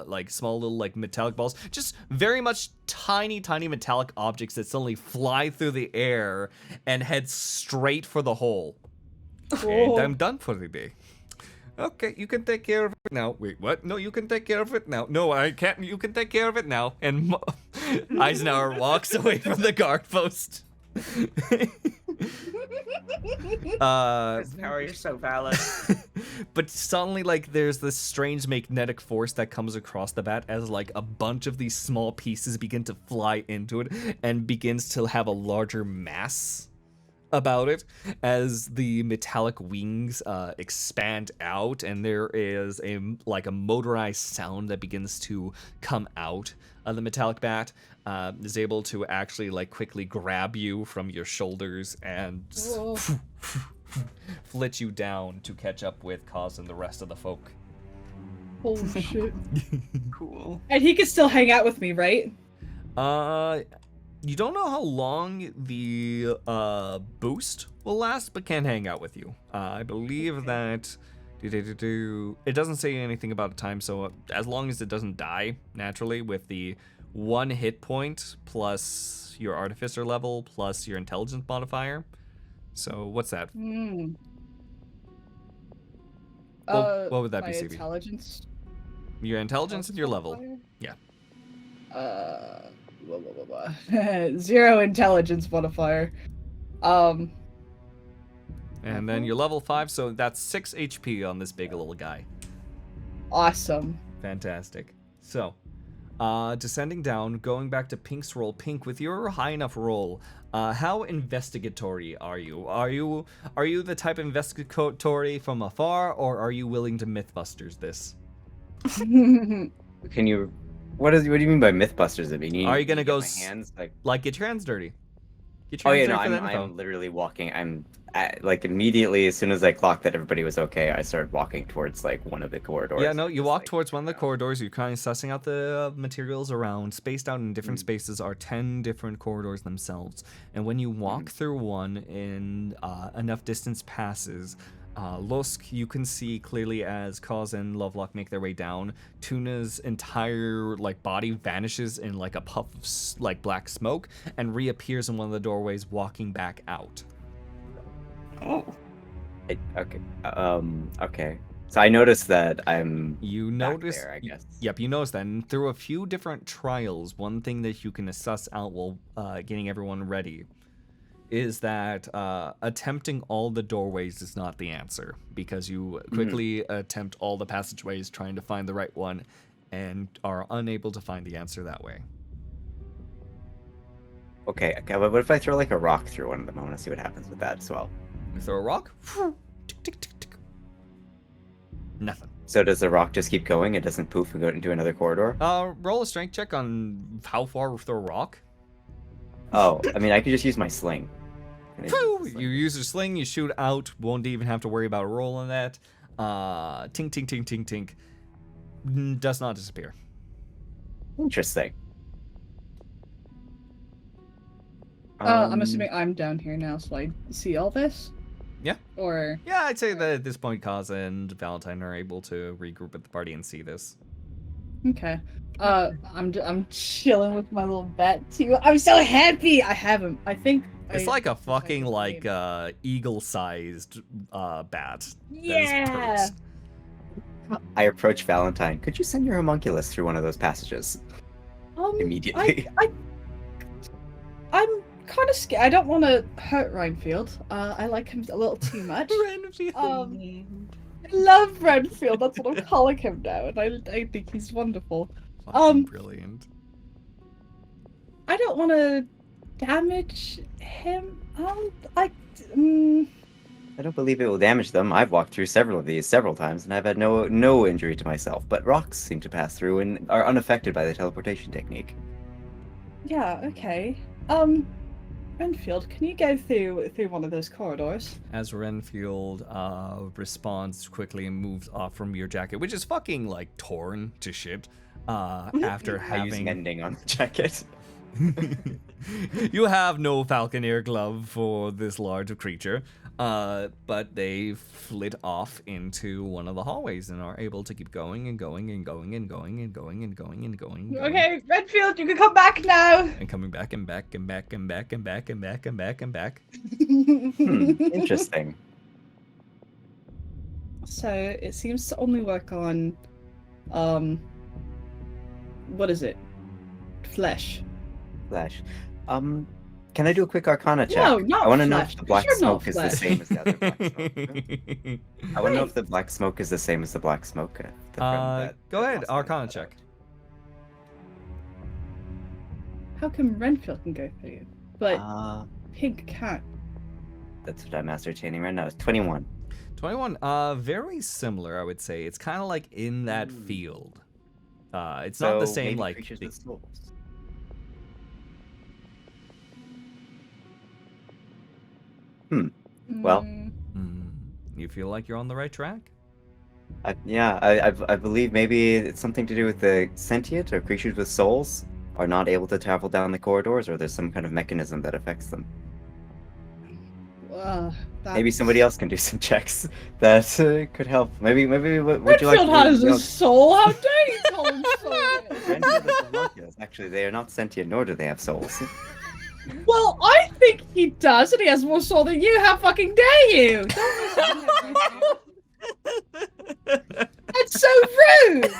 like small little like metallic balls. Just very much tiny metallic objects that suddenly fly through the air and head straight for the hole. And I'm done for the day. Okay, you can take care of it now. Wait, what? No, you can take care of it now. No, I can't. You can take care of it now. And Eisenhower walks away from the guard post.
Eisenhower, you're so valid.
But suddenly, like, there's this strange magnetic force that comes across the bat as, like, a bunch of these small pieces begin to fly into it and begins to have a larger mass about it as the metallic wings expand out, and there is a motorized sound that begins to come out of the metallic bat. Is able to actually like quickly grab you from your shoulders and flit you down to catch up with Kaz and the rest of the folk.
Holy shit.
Cool.
And he can still hang out with me, right?
You don't know how long the boost will last, but can hang out with you. I believe that it doesn't say anything about a time, so as long as it doesn't die naturally with the 1 hit point plus your artificer level plus your intelligence modifier. So what's that? What would that be, CB?
Intelligence.
Your intelligence and your level.
Modifier?
Yeah.
0 intelligence modifier.
And then your level 5, so that's 6 HP on this big little guy.
Awesome.
Fantastic. So, descending down, going back to Pinq's roll. Pinq, with your high enough roll, how investigatory are you? Are you the type of investigatory from afar, or are you willing to Mythbusters this?
Can you? What do you mean by Mythbusters? I mean,
Are you gonna go
my hands
like get your hands dirty? Get your
Oh yeah,
hands
no,
dirty for that info.
I'm literally walking. Like immediately as soon as I clocked that everybody was okay, I started walking towards like one of the corridors.
Yeah, no, you
Just,
walk
like,
towards one of the corridors. You're kind of sussing out the materials around. Spaced out in different spaces are 10 different corridors themselves. And when you walk through one and enough distance passes, Losk, you can see clearly as Kaz and Lovelock make their way down. Tuna's entire like body vanishes in like a puff of like black smoke and reappears in one of the doorways, walking back out.
Oh.
Okay. Okay. So I noticed that I'm.
You
back
notice,
there, I guess.
Yep, you notice that. And through a few different trials, one thing that you can suss out while getting everyone ready is that attempting all the doorways is not the answer, because you quickly attempt all the passageways trying to find the right one and are unable to find the answer that way.
Okay, but what if I throw like a rock through one of them? I want to see what happens with that as well.
You throw a rock. Tick, tick, tick, tick. Nothing.
So does the rock just keep going? It doesn't poof and go into another corridor?
Roll a strength check on how far with a rock.
Oh, I mean, I could just use my sling.
You use a sling, you shoot out, won't even have to worry about a roll on that. Tink, tink, tink, tink, tink. Does not disappear.
Interesting.
I'm assuming I'm down here now, so I see all this?
Yeah.
Or...
Yeah, I'd say that at this point, Kaz and Valentine are able to regroup with the party and see this.
Okay. I'm chilling with my little bat too. I'm so happy! I have him. I think...
It's like a fucking, like, eagle-sized bat.
Yeah!
That is perched.
I approach Valentine. Could you send your homunculus through one of those passages? Immediately.
I'm kind of scared. I don't want to hurt Renfield. I like him a little too much.
Renfield.
I love Renfield. That's what I'm calling him now, and I think he's wonderful.
Brilliant.
I don't want to damage him.
I don't believe it will damage them. I've walked through several of these several times, and I've had no injury to myself. But rocks seem to pass through and are unaffected by the teleportation technique.
Yeah. Okay. Renfield, can you go through one of those corridors?
As Renfield responds quickly and moves off from your jacket, which is fucking like torn to shit. After
Using
having
ending on the jacket.
You have no falconer glove for this large creature. But they flit off into one of the hallways and are able to keep going and going and going and going and going and going and going. And going.
Okay, Redfield, you can come back now.
And coming back and back and back and back and back and back and back and back.
Interesting.
So it seems to only work on, what is it? Flesh.
Flash. Can I do a quick Arcana check?
No, not
I want to know
flesh.
if the black
You're not
smoke is the
flesh.
same as the other black smoke. I want to know if the black smoke is the same as the black smoke.
Go ahead, Arcana check.
How come Renfield can go through, but Pinq can't?
That's what I'm ascertaining right now. It's 21.
21. Very similar, I would say. It's kind of like in that field. It's not the same
maybe
like.
creatures with souls. Well.
You feel like you're on the right track?
I believe maybe it's something to do with the sentient or creatures with souls are not able to travel down the corridors, or there's some kind of mechanism that affects them. Maybe somebody else can do some checks that could help. Maybe would you like to?
Redfield has a soul. How dare you call him soulless?
Renfield is homunculus. Actually, they are not sentient, nor do they have souls.
Well, I think he does, and he has more soul than you. How fucking dare you? Don't listen to him. That's so rude.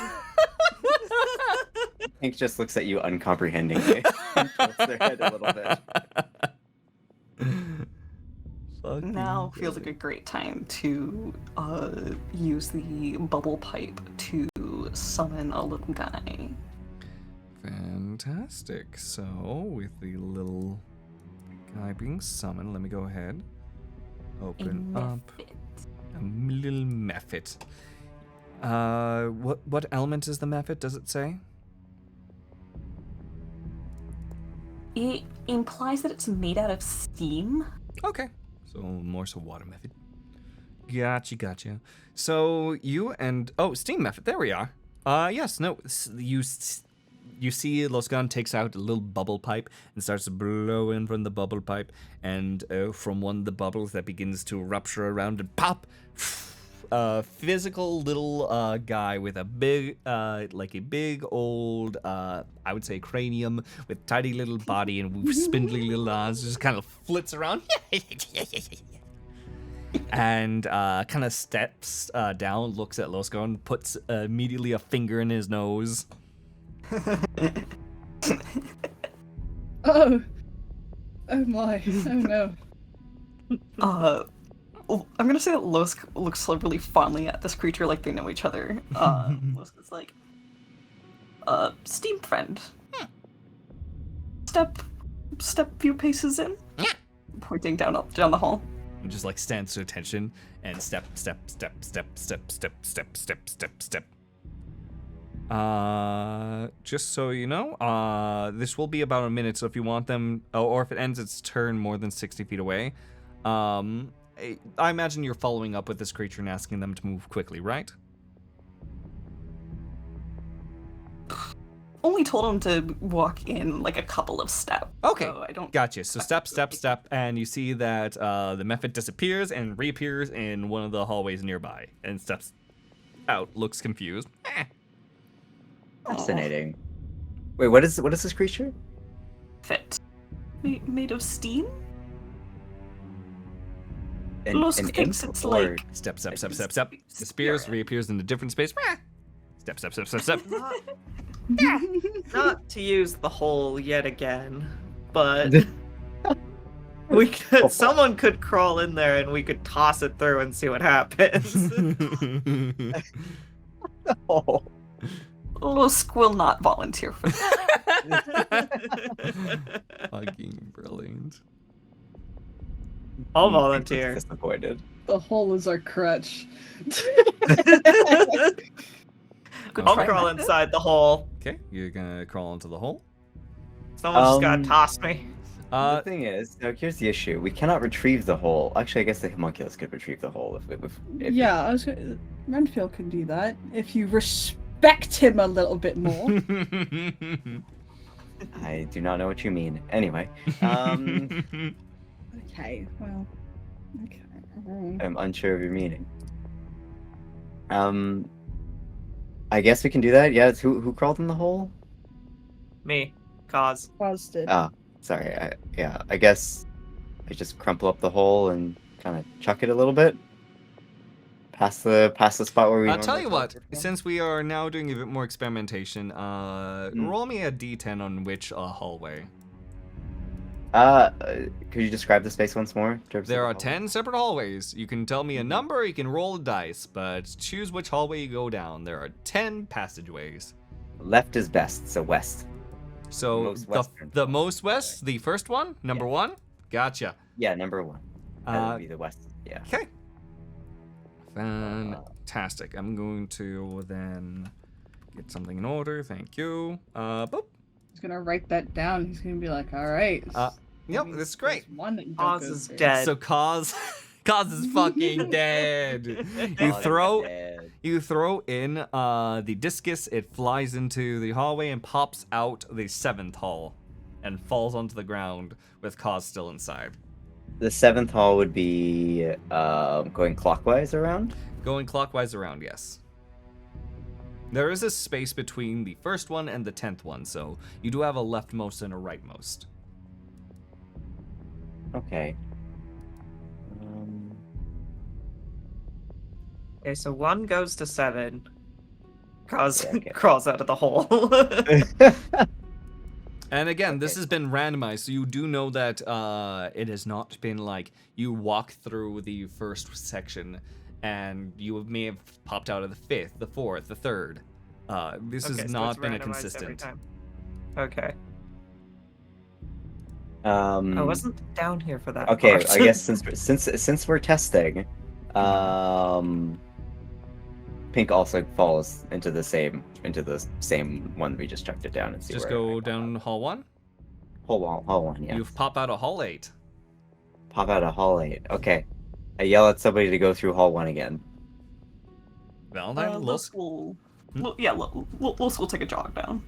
Pinq just looks at you uncomprehendingly. Tilts their head a little bit.
Now feels like a great time to use the bubble pipe to summon a little guy.
Fantastic. So, with the little guy being summoned, let me go ahead. Open up a little mephit. What element is the mephit? Does it say?
It implies that it's made out of steam.
Okay. So more so water method. Gotcha. So you and steam method. There we are. Yes. No. You see, Loskaun takes out a little bubble pipe and starts blowing from the bubble pipe, and from one of the bubbles that begins to rupture around and pop. Physical little guy with a big, old, I would say cranium with tiny little body and spindly little arms, just kind of flits around. And kind of steps down, looks at Loskaun, puts immediately a finger in his nose.
Oh my. Oh no.
I'm gonna say that Losk looks really fondly at this creature like they know each other. Losk is like, steam friend. Step few paces in. Pointing down the hall.
And just like stands to attention and step. Just so you know, this will be about a minute, so if you want them, or if it ends its turn more than 60 feet away, I imagine you're following up with this creature and asking them to move quickly, right?
Only told him to walk in like a couple of steps.
Okay,
so I don't.
Gotcha. So step, and you see that the mephit disappears and reappears in one of the hallways nearby, and steps out, looks confused.
Fascinating. Wait, what is this creature?
Fit. Made of steam?
An
Losk thinks
imp
it's
or-
like
Step. Disappears, reappears in a different space. Step.
Not to use the hole yet again, but someone could crawl in there and we could toss it through and see what happens.
Oh.
Losk will not volunteer for that.
Fucking brilliant.
I'll volunteer.
Disappointed.
The hole is our crutch.
I'll crawl inside the hole.
Okay, you're gonna crawl into the hole.
Someone's just gotta toss me.
The thing is, here's the issue. We cannot retrieve the hole. Actually, I guess the homunculus could retrieve the hole if
Yeah, Renfield can do that if you respect him a little bit more.
I do not know what you mean. Anyway,
Okay, well, okay.
I'm unsure of your meaning. I guess we can do that. Yeah, who crawled in the hole?
Me. Cause.
Paused it.
Ah, sorry. I guess I just crumple up the hole and kind of chuck it a little bit. Past the spot where we.
I'll tell
normally
you what.
teleport from.
Since we are now doing a bit more experimentation, roll me a d10 on which hallway.
Could you describe the space once more?
There are 10 separate hallways. You can tell me a number, you can roll a dice, but choose which hallway you go down. There are 10 passageways.
Left is best, so west.
So
Most western.
the most west, the first one, number 1? Gotcha.
Yeah, number 1. That would be the west. Yeah.
Okay. Fantastic. I'm going to then get something in order. Thank you. Boop.
He's gonna write that down. He's gonna be like, all right.
Yep, that's great.
There's one that you don't
Oz
go
is
through.
dead.
So Cause is fucking dead. You throw in the discus, it flies into the hallway and pops out the 7th hall and falls onto the ground with Cause still inside.
The 7th hall would be going clockwise around.
Going clockwise around, yes. There is a space between the first one and the 10th one, so you do have a leftmost and a rightmost.
Okay.
Okay, so 1 goes to 7. Cause
Okay.
crawls out of the hole.
And again, this
Okay.
has been randomized, so you do know that it has not been like you walk through the first section and you may have popped out of the 5th, the 4th, the 3rd. This
Okay,
has
so
not
it's
been a
randomized every
consistent.
time. Okay.
I
I wasn't down here for that.
Okay,
part.
I guess since we're testing, Pinq also falls into the same one we just chucked it down and see.
Just
where
go
it
down hall 1.
Hall one. Yeah.
You've pop out of hall 8.
Pop out of hall 8. Okay. I yell at somebody to go through hall 1 again.
Valentine, Lusk.
Lusk will take a jog down.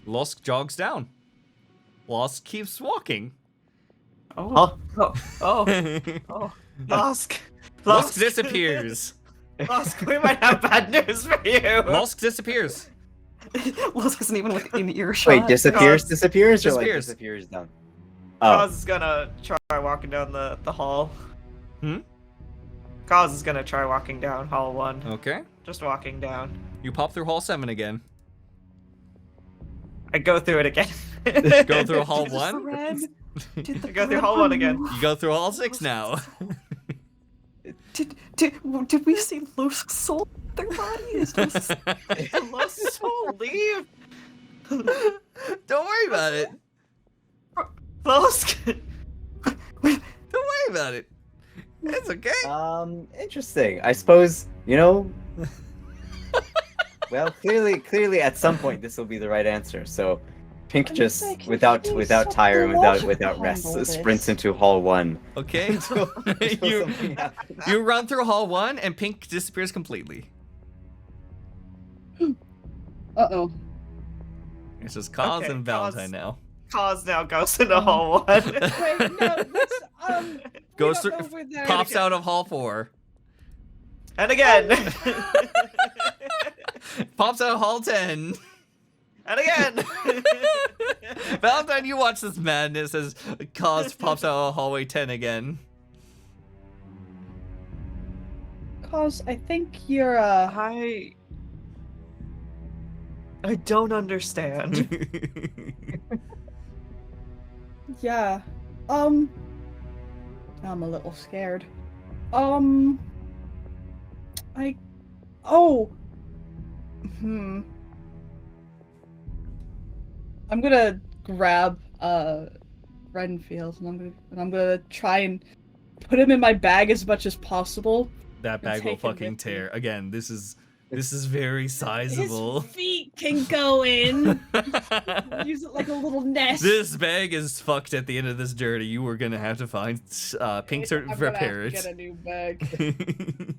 Lusk jogs down. Lusk keeps walking.
Oh.
Huh?
Oh.
Lusk.
Lusk disappears.
Lusk, we might have bad news for you.
Lusk disappears.
Lusk isn't even within earshot.
Wait, disappears,
Cause-
disappears, or like
disappears.
disappears down?
Cause is gonna try walking down the hall. Cause is gonna try walking down hall 1.
Okay.
Just walking down.
You pop through hall 7 again.
I go through it again.
Go through hall
Did the
1.
thread- did the
Go through
thread
hall 1 again.
remove?
You go through hall 6 now.
Did we see Lusk's soul in their body? Is Lusk's
Lusk's soul leave.
Don't worry about it.
Lusk.
Don't worry about it. It's okay.
Interesting. I suppose, well, clearly at some point this will be the right answer. So Pinq
I'm
just
like,
without
you
tire and without
psychological
rest
handle this.
sprints into hall 1.
Okay.
Until
you
something happens.
you run through hall 1 and Pinq disappears completely.
Uh-oh.
It's just Cause
Okay,
and
Cause-
Valentine now.
Cause now goes into hall 1.
Wait, no, let's,
Goes
we
through,
don't know where they're-
pops out of hall 4.
And again.
Pops out of hall 10.
And again.
Valentine, you watch this madness as Cause pops out of hallway 10 again.
Cause I think you're,
I don't understand.
yeah. I'm a little scared. I'm gonna grab Renfield and I'm gonna try and put him in my bag as much as possible.
That bag will
Take him
fucking
with me.
tear. Again, this is very sizable.
His feet can go in. Use it like a little nest.
This bag is fucked at the end of this journey. You were gonna have to find Pinq to
I'm gonna
repair
have to
it.
get a new bag.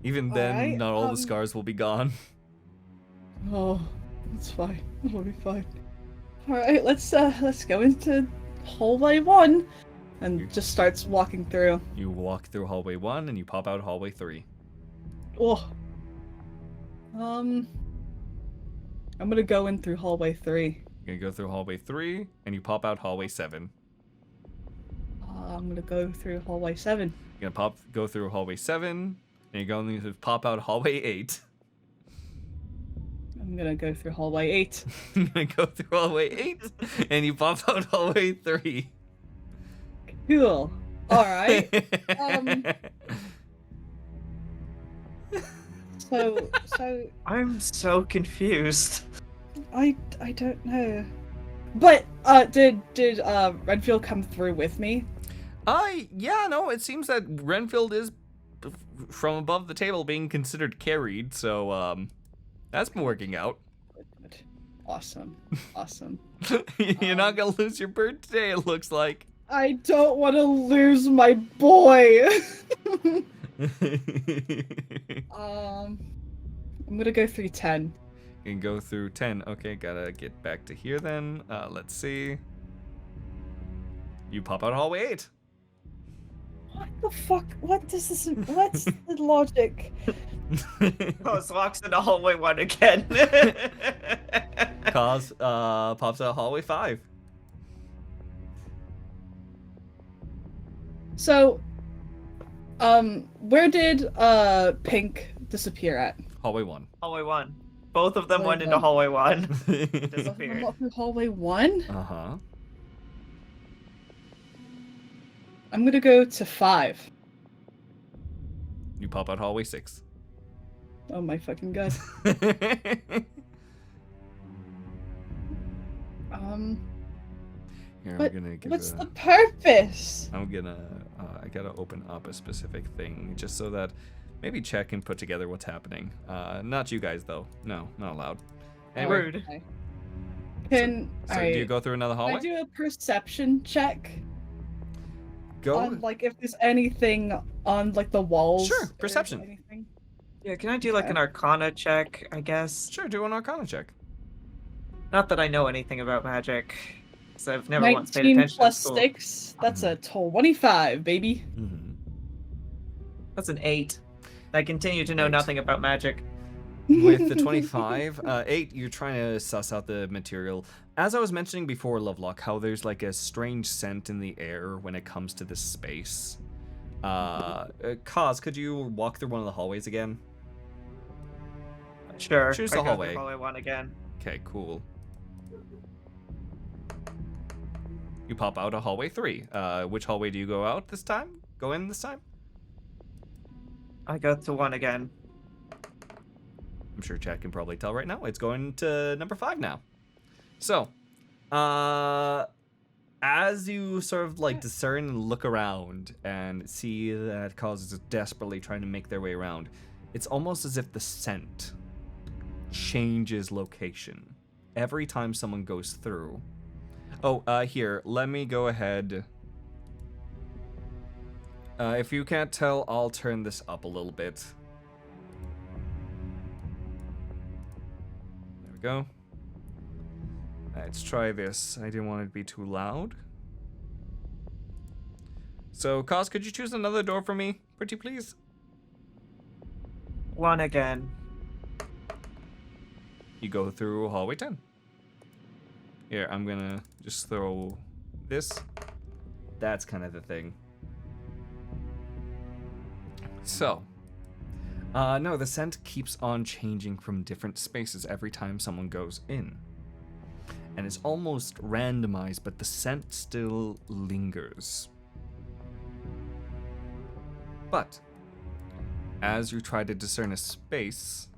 Even then,
Alright,
not all the scars will be gone.
Oh, it's fine. It'll be fine. All right, let's go into hallway 1. and just starts walking through.
You walk through hallway 1 and you pop out hallway 3.
Oh. I'm gonna go in through hallway 3.
You're gonna go through hallway 3 and you pop out hallway 7.
I'm gonna go through hallway 7.
You're gonna go through hallway 7 and you're going to pop out hallway 8.
I'm gonna go through hallway 8.
You're gonna go through hallway 8 and you pop out hallway 3.
Cool. Alright. So
I'm so confused.
I don't know. But did Renfield come through with me?
Yeah, no, it seems that Renfield is from above the table being considered carried, so that's been working out.
Good. Awesome. Awesome.
You're not gonna lose your bird today, it looks like.
I don't want to lose my boy. I'm gonna go through 10.
You can go through 10. Okay, gotta get back to here then. Let's see. You pop out hallway 8.
What the fuck? What does this? What's the logic?
Cause walks into hallway 1 again.
Cause pops out hallway 5.
So, where did Pinq disappear at?
Hallway 1.
Hallway 1. Both of them
Hallway
went into
1.
hallway 1.
I'm
Disappeared.
not through hallway 1.
Uh-huh.
I'm gonna go to 5.
You pop out hallway 6.
Oh my fucking god.
Here,
But
I'm gonna give
what's the purpose?
I'm gonna, I gotta open up a specific thing just so that maybe Chet can put together what's happening. Not you guys though. No, not allowed. Anyway,
Rude.
Okay. Can
so do you go through another
can
hallway?
I do a perception check
Go.
on like if there's anything on like the walls?
Sure,
or
perception.
anything?
Yeah, can I do like an arcana check, I guess?
Sure, do an Arcana check.
Not that I know anything about magic. Because I've never once paid
19
attention
plus
in school.
6. That's a 25, baby.
Mm-hmm.
That's an 8. I continue to know
Right.
nothing about magic.
With the 25, 8, you're trying to suss out the material. As I was mentioning before, Lovelock, how there's like a strange scent in the air when it comes to this space. Kaz, could you walk through one of the hallways again?
Sure.
Choose
I
the
go through
hallway.
hallway 1 again.
Okay, cool. You pop out a hallway 3. Which hallway do you go out this time? Go in this time?
I go to 1 again.
I'm sure Chad can probably tell right now. It's going to number 5 now. So, as you sort of like discern and look around and see that Cause is desperately trying to make their way around, it's almost as if the scent changes location every time someone goes through. Oh, here, let me go ahead. If you can't tell, I'll turn this up a little bit. There we go. Let's try this. I didn't want it to be too loud. So, Kaz, could you choose another door for me, pretty please?
1 again.
You go through hallway 10. Here, I'm gonna just throw this. That's kind of the thing. So, no, the scent keeps on changing from different spaces every time someone goes in. And it's almost randomized, but the scent still lingers. But, as you try to discern a space,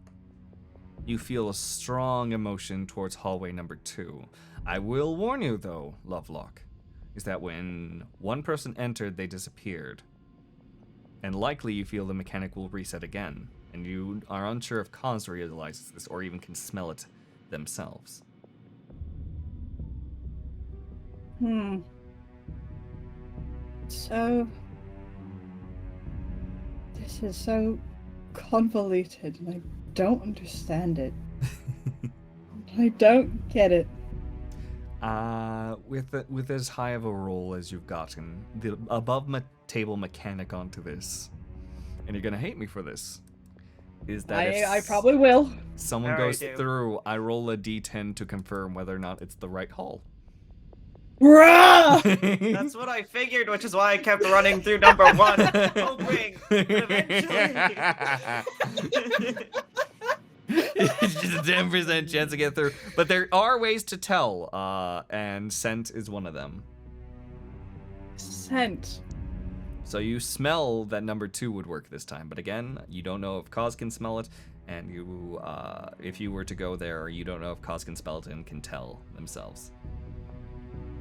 you feel a strong emotion towards hallway number 2. I will warn you, though, Lovelock, is that when one person entered, they disappeared. And likely you feel the mechanic will reset again, and you are unsure if Kaz realizes this or even can smell it themselves.
So, this is so convoluted, and I don't understand it. I don't get it.
with as high of a roll as you've gotten, the table mechanic onto this, and you're gonna hate me for this, is that
I probably will.
someone
Alright,
goes
dude.
through, I roll a d10 to confirm whether or not it's the right hall.
Bruh!
That's what I figured, which is why I kept running through number 1, hoping eventually.
It's just a 10% chance to get through. But there are ways to tell, and scent is one of them.
Scent.
So you smell that number 2 would work this time. But again, you don't know if Kaz can smell it, and you, if you were to go there, you don't know if Kaz can smell it and can tell themselves.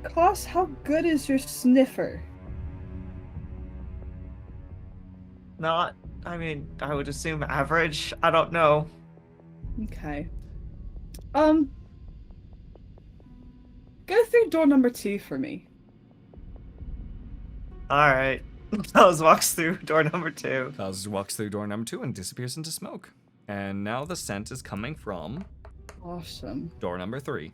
Koss, how good is your sniffer?
Not, I mean, I would assume average. I don't know.
Okay. Go through door number 2 for me.
Alright. Kaz walks through door number 2.
Kaz walks through door number 2 and disappears into smoke. And now the scent is coming from
Awesome.
door number 3.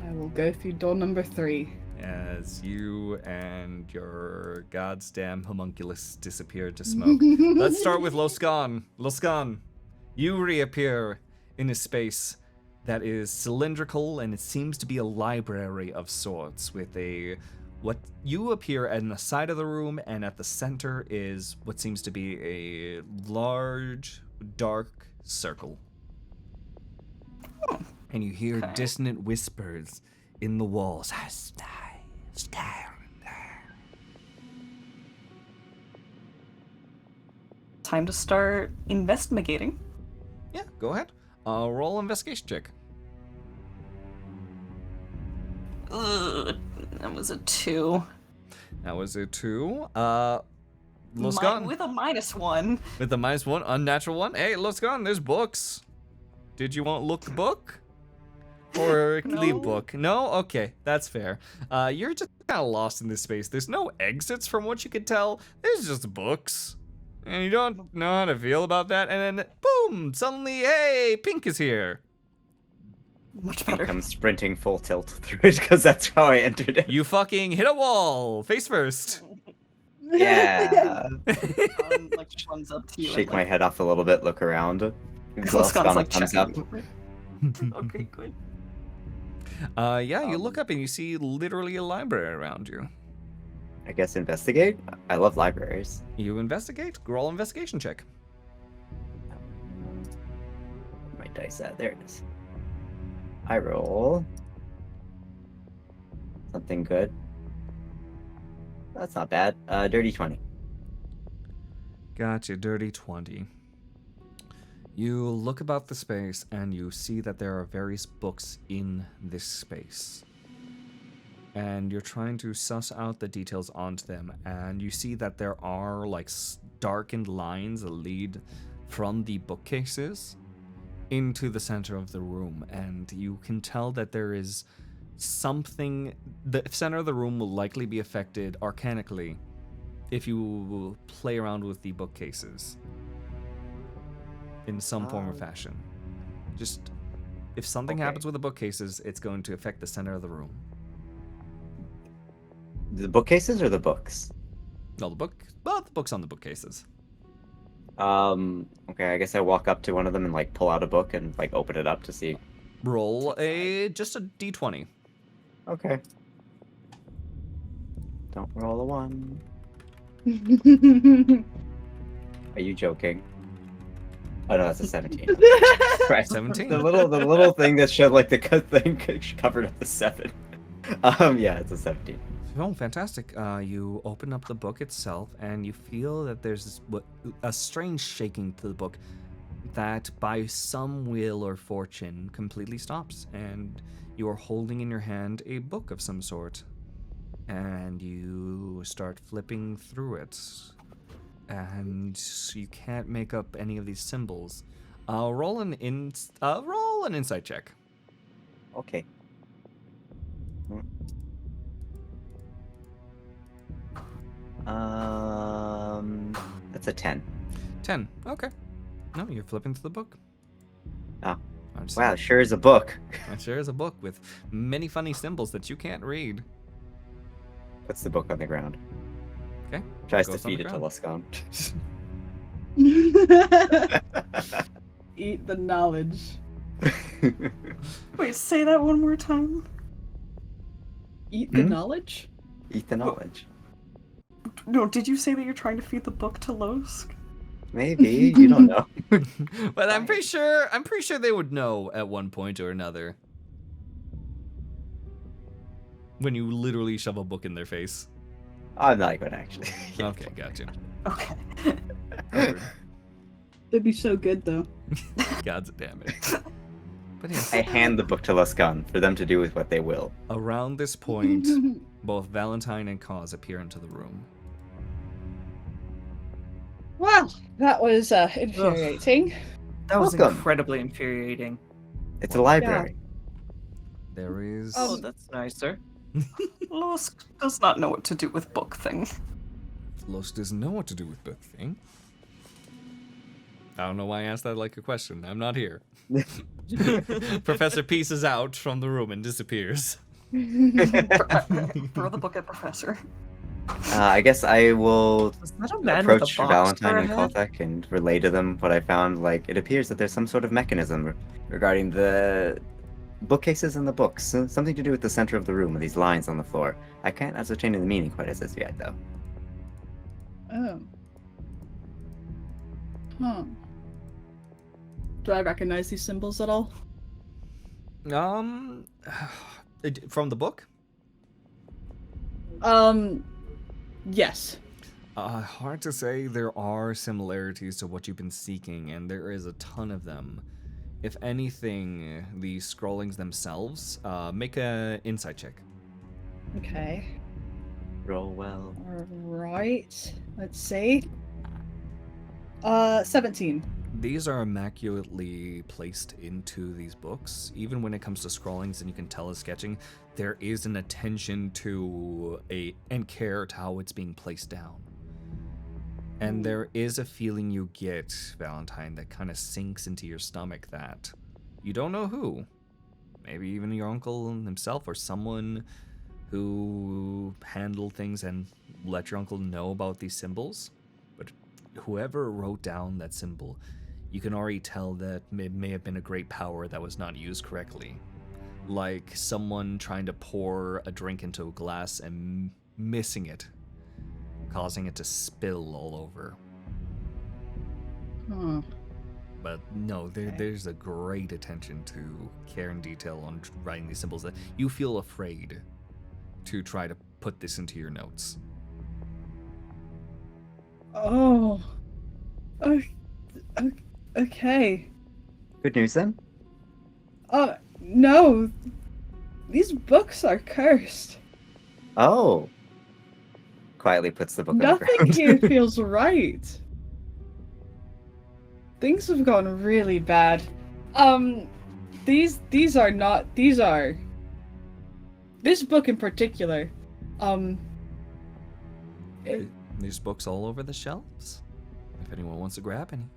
I will go through door number 3.
As you and your goddamn homunculus disappear to smoke. Let's start with Loskaun. Loskaun, you reappear in a space that is cylindrical, and it seems to be a library of sorts with what you appear in the side of the room, and at the center is what seems to be a large, dark circle. And you hear dissonant whispers in the walls.
Time to start investigating.
Yeah, go ahead. Roll investigation check.
Ugh, that was a 2.
That was a 2. Loskaun.
With a -1.
With a -1, unnatural 1. Hey, Loskaun, there's books. Did you want look the book? Or leave book? No? Okay, that's fair. You're just kind of lost in this space. There's no exits from what you can tell. There's just books. And you don't know how to feel about that. And then, boom, suddenly, hey, Pinq is here.
Much better.
I'm sprinting full tilt through it because that's how I entered it.
You fucking hit a wall, face first.
Yeah.
Like runs up to you.
Shake
and,
my head off a little bit, look around.
Loskaun's like
comes up.
checking. Okay, good.
Yeah, you look up and you see literally a library around you.
I guess investigate? I love libraries.
You investigate. Roll investigation check.
My dice at? There it is. I roll something good. That's not bad. Dirty 20.
Gotcha, dirty 20. You look about the space and you see that there are various books in this space. And you're trying to suss out the details onto them, and you see that there are like darkened lines that lead from the bookcases into the center of the room, and you can tell that there is something. The center of the room will likely be affected arcanically if you play around with the bookcases in some form or fashion. Just if something happens with the bookcases, it's going to affect the center of the room.
The bookcases or the books?
No, the books on the bookcases.
Okay, I guess I walk up to one of them and like pull out a book and like open it up to see.
Roll just a d20.
Okay. Don't roll a 1. Are you joking? Oh no, that's a 17. Right.
17.
The little thing that showed like the thing covered up the 7. Yeah, it's a 17.
Oh, fantastic. You open up the book itself, and you feel that there's a strange shaking to the book that, by some will or fortune, completely stops, and you are holding in your hand a book of some sort. And you start flipping through it, and you can't make up any of these symbols. Roll an insight check.
Okay. That's a 10.
10. Okay. No, you're flipping through the book.
Oh. Wow, sure is a book.
It sure is a book with many funny symbols that you can't read.
Puts the book on the ground.
Okay.
Tries to
Goes on
feed
the
it to
ground.
Loskaun.
Eat the knowledge.
Wait, say that one more time.
Eat the knowledge?
Eat the knowledge.
No, did you say that you're trying to feed the book to Losk?
Maybe, you don't know.
But I'm pretty sure they would know at one point or another. When you literally shove a book in their face.
I'm not going to actually.
Okay, gotcha.
Okay.
That'd be so good, though.
God damn it. But yes,
I hand the book to Loskaun for them to do with what they will.
around this point, both Valentine and Cause appear into the room.
Well, that was infuriating.
That was
Welcome.
incredibly infuriating.
It's a library.
There is...
Oh, that's nicer.
Losk does not know what to do with book thing.
Los doesn't know what to do with book thing. I don't know why I asked that like a question. I'm not here. Professor pieces out from the room and disappears.
Throw the book at Professor.
I guess I will
Was that a man with a
approach
box
Valentine
for a
and
head?
Kothak and relay to them what I found. Like, it appears that there's some sort of mechanism regarding the bookcases and the books. Something to do with the center of the room with these lines on the floor. I can't ascertain the meaning quite as yet, though.
Oh. Huh. Do I recognize these symbols at all?
From the book?
Yes.
Hard to say. There are similarities to what you've been seeking, and there is a ton of them. If anything, the scrollings themselves, make a insight check.
Okay.
Roll well.
Alright. Let's see. 17.
These are immaculately placed into these books. Even when it comes to scrollings, and you can tell as sketching, there is an attention to and care to how it's being placed down. And there is a feeling you get, Valentine, that kind of sinks into your stomach that you don't know who. Maybe even your uncle himself or someone who handled things and let your uncle know about these symbols. But whoever wrote down that symbol, you can already tell that it may have been a great power that was not used correctly. Like someone trying to pour a drink into a glass and missing it, causing it to spill all over.
Huh.
But no, there's a great attention to care and detail on writing these symbols that you feel afraid to try to put this into your notes.
Oh. Okay.
Good news then?
No. These books are cursed.
Oh. Quietly puts the book on the
Nothing
ground.
here feels right. Things have gone really bad. These are not. These are. This book in particular.
There's books all over the shelves. If anyone wants to grab any.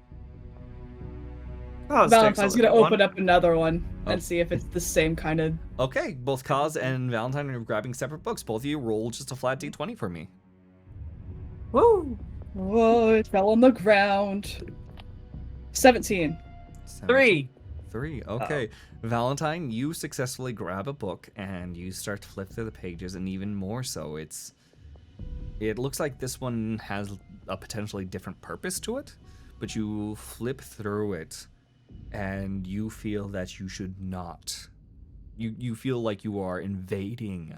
Oh,
Valentine's gonna open up another one
Oh.
and see if it's the same kind of.
Okay, both Kaz and Valentine are grabbing separate books. Both of you roll just a flat d20 for me.
Woo!
Whoa! It fell on the ground. 17.
3.
3. Okay. Valentine, you successfully grab a book and you start to flip through the pages, and even more so, it looks like this one has a potentially different purpose to it, but you flip through it and you feel that you should not. You feel like you are invading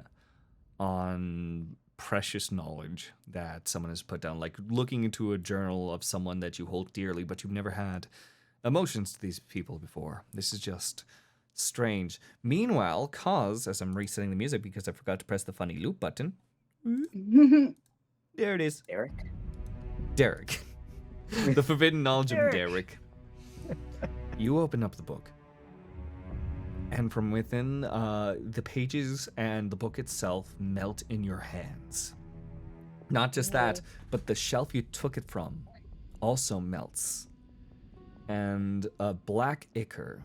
on precious knowledge that someone has put down, like looking into a journal of someone that you hold dearly, but you've never had emotions to these people before. This is just strange. Meanwhile, Kaz, as I'm resetting the music because I forgot to press the funny loop button, there it is. Derek. The forbidden knowledge of Derek. You open up the book, and from within, the pages and the book itself melt in your hands. Not just that, but the shelf you took it from also melts. And a black ichor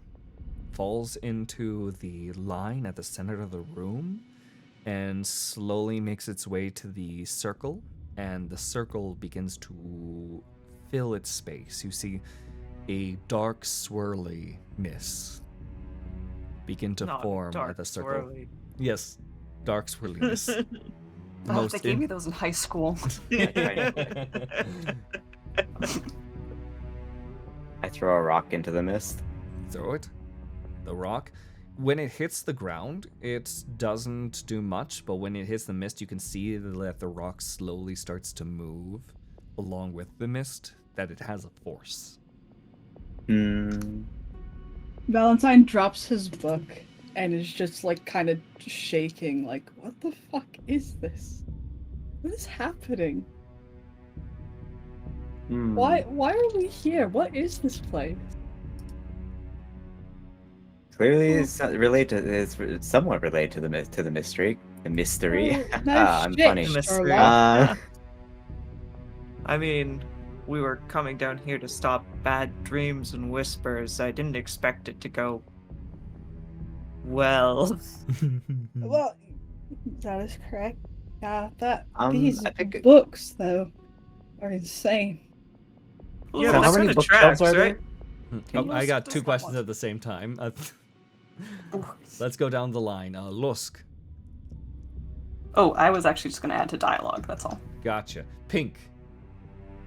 falls into the line at the center of the room and slowly makes its way to the circle, and the circle begins to fill its space. You see a dark, swirly mist begin to
Not
form
dark,
at the circle.
swirly.
Yes, dark, swirly mist.
Oh, they gave me those in high school.
I throw a rock into the mist.
Throw it. The rock. When it hits the ground, it doesn't do much, but when it hits the mist, you can see that the rock slowly starts to move along with the mist, that it has a force.
Valentine drops his book and is just like kind of shaking, like, what the fuck is this? What is happening? Why are we here? What is this place?
Clearly, it's somewhat related to the mystery. The mystery.
Oh, nice
I'm
shit,
funny.
Mystery.
Sherlock.
I mean, we were coming down here to stop bad dreams and whispers. I didn't expect it to go well.
Well, that is correct. Yeah, these
I think
books though are insane.
Yeah,
So
but
how
that
many
kinda
bookshelves
tracks,
are there?
right?
Oh, I got
Does
two
not
questions
want-
at the same time. Let's go down the line. Losk.
Oh, I was actually just gonna add to dialogue, that's all.
Gotcha. Pinq.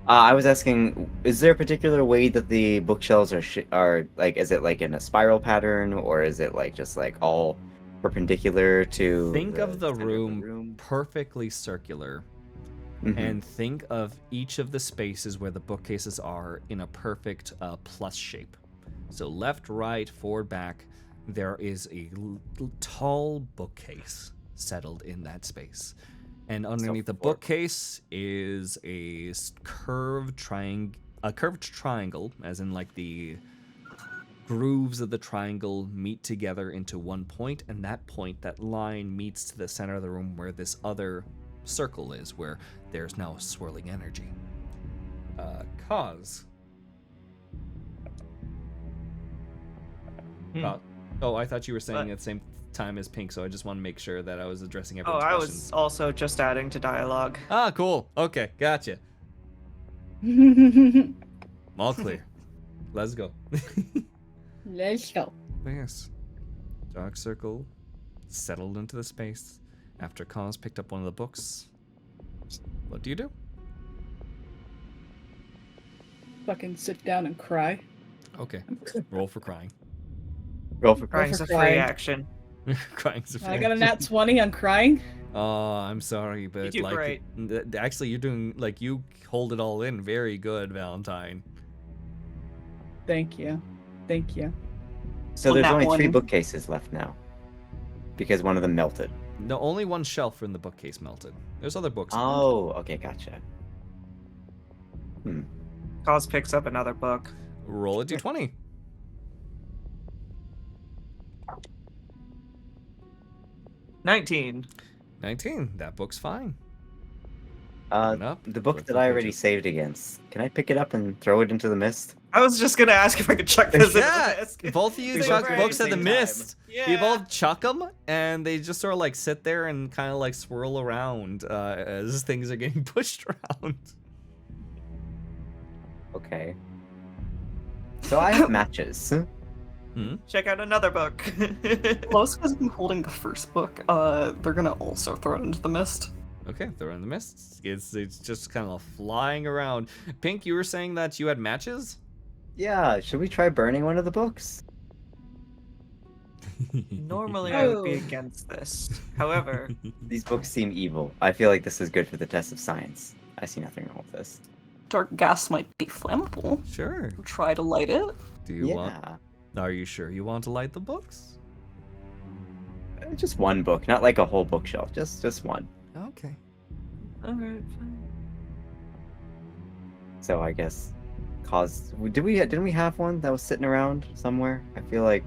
I was asking, is there a particular way that the bookshelves are like? Is it like in a spiral pattern, or is it like just like all perpendicular to?
Think of the
center
room perfectly circular,
Mhm.
and think of each of the spaces where the bookcases are in a perfect plus shape. So left, right, forward, back, there is a tall bookcase settled in that space. And underneath the bookcase is a curved triangle, as in like the grooves of the triangle meet together into one point, and that point, that line, meets to the center of the room where this other circle is, where there's now swirling energy. Cause. Oh, I thought you were saying
What?
at the same time as Pinq, so I just want to make sure that I was addressing
Oh,
everyone's
I
questions.
was also just adding to dialogue.
Ah, cool. Okay, gotcha. All clear. Let's go.
Let's go.
Yes. Dark circle settled into the space after Cause picked up one of the books. What do you do?
Fucking sit down and cry.
Okay. Roll for crying.
Roll for
Crying's a free
crying.
action.
Crying's a
I got a nat 20 on crying.
Oh, I'm sorry, but
do
like,
great.
Actually, you're doing like you hold it all in very good, Valentine.
Thank you. Thank you.
So
On
there's
that
only 3
one.
bookcases left now, because one of them melted.
No, only one shelf in the bookcase melted. There's other books. in there.
Oh, okay, gotcha.
Cause picks up another book.
Roll a d20.
19.
19. That book's fine. Up,
The book
flip
that
the
I already
pages.
saved against. Can I pick it up and throw it into the mist?
I was just gonna ask if I could chuck this
Yeah,
in the desk.
both of you
We
chuck
both
books
at
at the
the same time.
mist.
Yeah.
You both chuck them, and they just sort of like sit there and kind of like swirl around as things are getting pushed around.
Okay. So I have matches.
Check out another book.
Losk has been holding the first book. They're gonna also throw it into the mist.
Okay, throw in the mist. It's just kind of flying around. Pinq, you were saying that you had matches?
Yeah, should we try burning one of the books?
Normally I would be
Oh.
against this. However,
These books seem evil. I feel like this is good for the test of science. I see nothing wrong with this.
Dark gas might be flammable.
Sure.
Try to light it.
Do you
Yeah.
want? Are you sure you want to light the books?
Just one book, not like a whole bookshelf. Just one.
Okay.
alright, fine.
So I guess didn't we have one that was sitting around somewhere? I feel like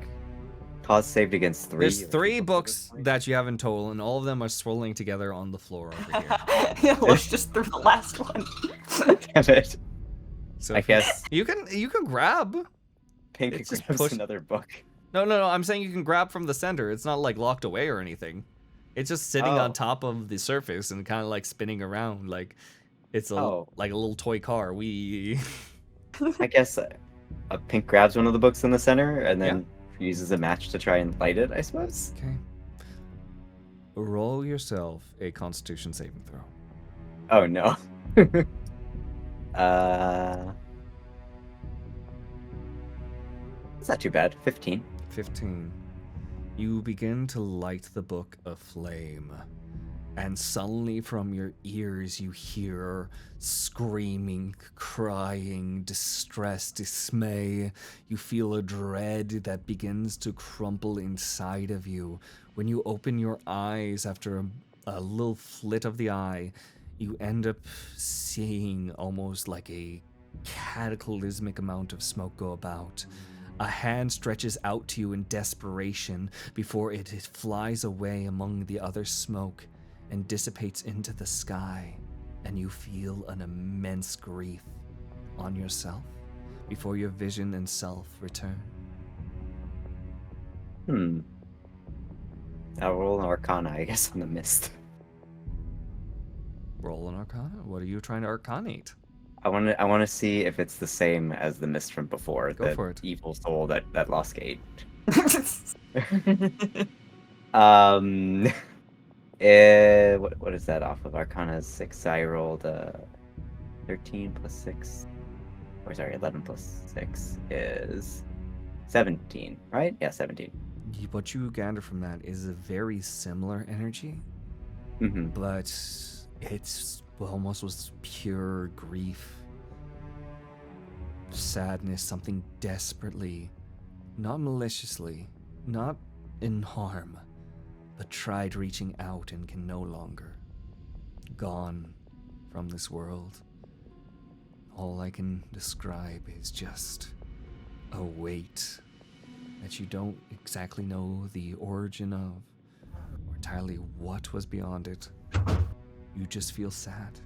Cause saved against 3.
There's
of the
3
books
books
at this
that you have in total, and all of them are swirling together on the floor over here.
Yeah, let's just throw the last one.
point. Damn it.
So
I guess
you can grab.
Pinq
It's just
grabs
push-
another book.
No, I'm saying you can grab from the center. It's not like locked away or anything. It's just sitting on top of the surface and kind of like spinning around like it's like a little toy car.
I guess a Pinq grabs one of the books in the center and then uses a match to try and light it, I suppose.
Okay. Roll yourself a Constitution saving throw.
Oh no. It's not too bad. 15.
15. You begin to light the book aflame, and suddenly from your ears you hear screaming, crying, distress, dismay. You feel a dread that begins to crumble inside of you. When you open your eyes after a little flit of the eye, you end up seeing almost like a cataclysmic amount of smoke go about. A hand stretches out to you in desperation before it flies away among the other smoke and dissipates into the sky, and you feel an immense grief on yourself before your vision and self return.
I'll roll an Arcana, I guess, on the mist.
Roll an Arcana? What are you trying to Arcanate?
I want to see if it's the same as the mist from before.
Go for it.
Evil soul that Loskaun. What is that off of? Arcana 6. I rolled 13 plus 6. Or sorry, 11 plus 6 is 17, right? Yeah, 17.
What you gather from that is a very similar energy, but it's almost was pure grief, sadness, something desperately, not maliciously, not in harm, but tried reaching out and can no longer. Gone from this world. All I can describe is just a weight that you don't exactly know the origin of, or entirely what was beyond it. You just feel sad.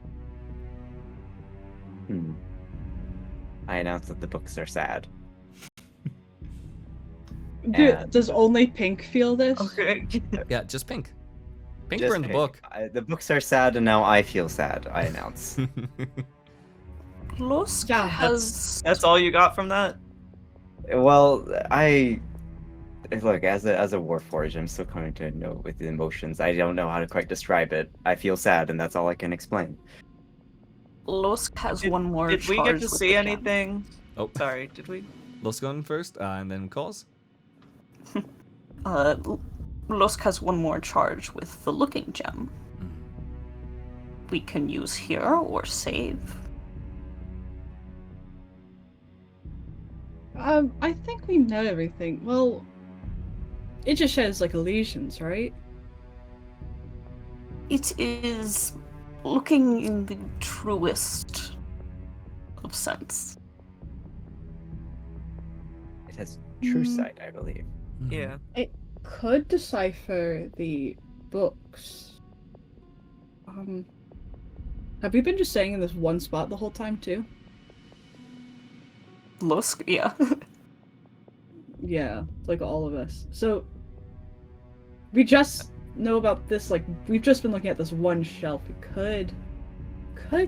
I announced that the books are sad.
Dude, does only Pinq feel this?
Okay.
Yeah, just Pinq. Pinq
Just
burned the
Pinq.
book.
The books are sad, and now I feel sad. I announce.
Losk
Yeah,
has...
That's all you got from that?
Well, look, as a Warforged, I'm still coming to know with the emotions. I don't know how to quite describe it. I feel sad, and that's all I can explain.
Losk has one more
Did we get
charge
to
with
see
the gem.
anything?
Oh,
Sorry, did we?
Loskaun first, and then Calls.
Losk has one more charge with the looking gem. We can use here or save.
I think we know everything. Well, it just shows like illusions, right?
It is looking in the truest of sense.
It has true sight, I believe.
Yeah.
It could decipher the books. Have we been just staying in this one spot the whole time too?
Losk, yeah.
Yeah, like all of us. So we just know about this. Like we've just been looking at this one shelf. We could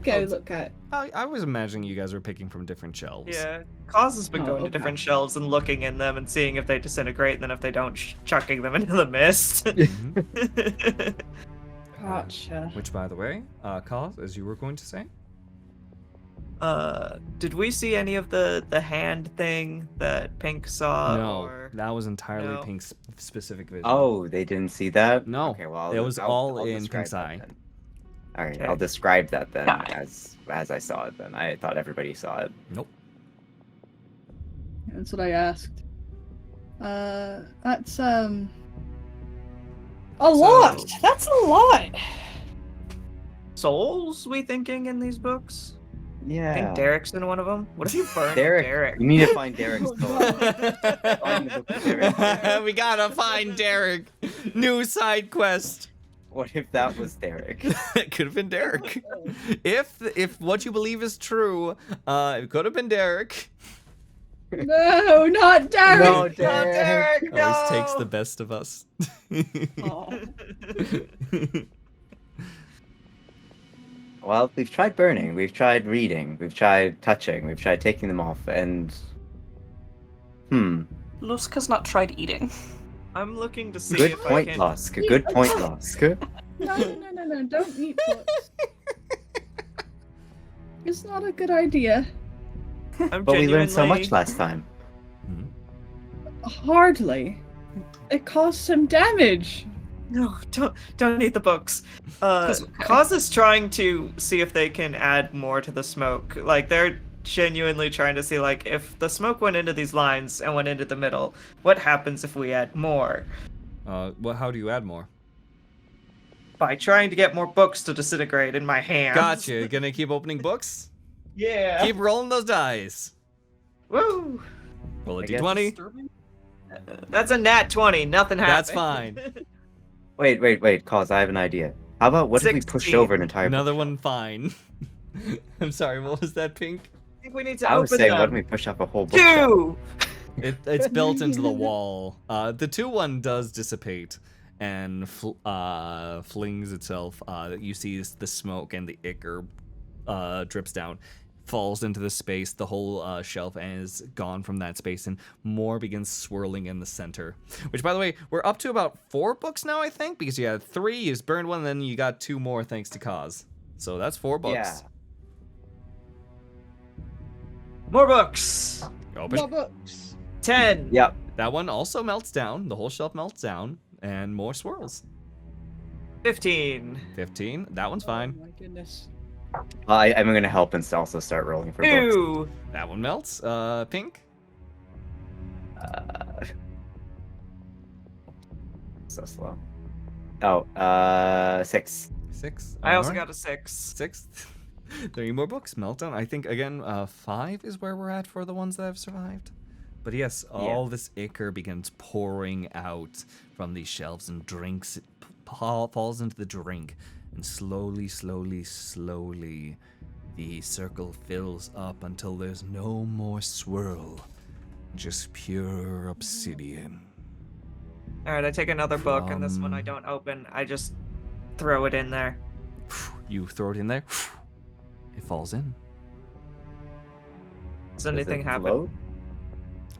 go look at.
I was imagining you guys were picking from different shelves.
Yeah. Cause has been
Oh,
going to
okay.
different shelves and looking in them and seeing if they disintegrate, and then if they don't, chucking them into the mist.
Gotcha.
Which, by the way, Cause, as you were going to say?
Did we see any of the hand thing that Pinq saw?
No,
Or...
that was entirely
No.
Pinq's specific vision.
Oh, they didn't see that?
No,
Okay, well,
it was all in
describe
Pinq's
that
eye.
then. All right,
Okay.
I'll describe that then
Got it.
as I saw it. Then I thought everybody saw it.
Nope.
That's what I asked. That's a lot. That's a lot.
Souls, we thinking in these books? I
Yeah.
think Derek's in one of them. What if you burned
Derek.
Derek?
We need to find Derek's soul. Find the book of Derek.
We gotta find Derek. New side quest.
What if that was Derek?
It could have been Derek. If what you believe is true, it could have been Derek.
No, not Derek!
No, Derek.
Always takes the best of us.
Aw.
Well, we've tried burning, we've tried reading, we've tried touching, we've tried taking them off, and...
Luska's not tried eating.
I'm looking to see
Good
if
point,
I can.
Losk. Good point, Losk.
No, don't eat books. It's not a good idea.
I'm
But we learned so
genuinely-
much last time.
Hardly. It caused some damage.
No, don't eat the books.
It's okay.
Cause is trying to see if they can add more to the smoke. Like they're genuinely trying to see like if the smoke went into these lines and went into the middle, what happens if we add more?
Well, how do you add more?
By trying to get more books to disintegrate in my hands.
Gotcha. Gonna keep opening books?
Yeah.
Keep rolling those dice.
Woo.
Roll a
I guess
d20.
That's a nat 20. Nothing happened.
That's fine.
Wait, Cause, I have an idea. How about what if we pushed
16.
over an entire
Another
bookshelf?
one fine. I'm sorry, what was that, Pinq?
I think we need to
I was
open
saying, what if
them.
we push up a whole bookshelf?
2.
It's built into the wall. The 2-1 does dissipate and flings itself. You see the smoke and the ichor drips down, falls into the space. The whole shelf is gone from that space, and more begins swirling in the center. Which, by the way, we're up to about 4 books now, I think, because you had 3, you just burned one, and then you got 2 more thanks to Cause. So that's 4 books.
Yeah.
More books.
Open.
More books.
10.
Yep.
That one also melts down. The whole shelf melts down, and more swirls.
15.
15. That one's fine.
Oh my goodness.
I'm gonna help and also start rolling for books.
2.
That one melts. Pinq.
So slow. Oh, 6.
6.
I also
Alright.
got a 6.
6. 3 more books. Meltdown. I think, again, 5 is where we're at for the ones that have survived. But yes, all this ichor begins pouring out from these shelves and drinks. It falls into the drink. And slowly, the circle fills up until there's no more swirl. Just pure obsidian.
Alright, I take another book, and this one I don't open. I just throw it in there.
You throw it in there. It falls in.
Does anything happen?
Float?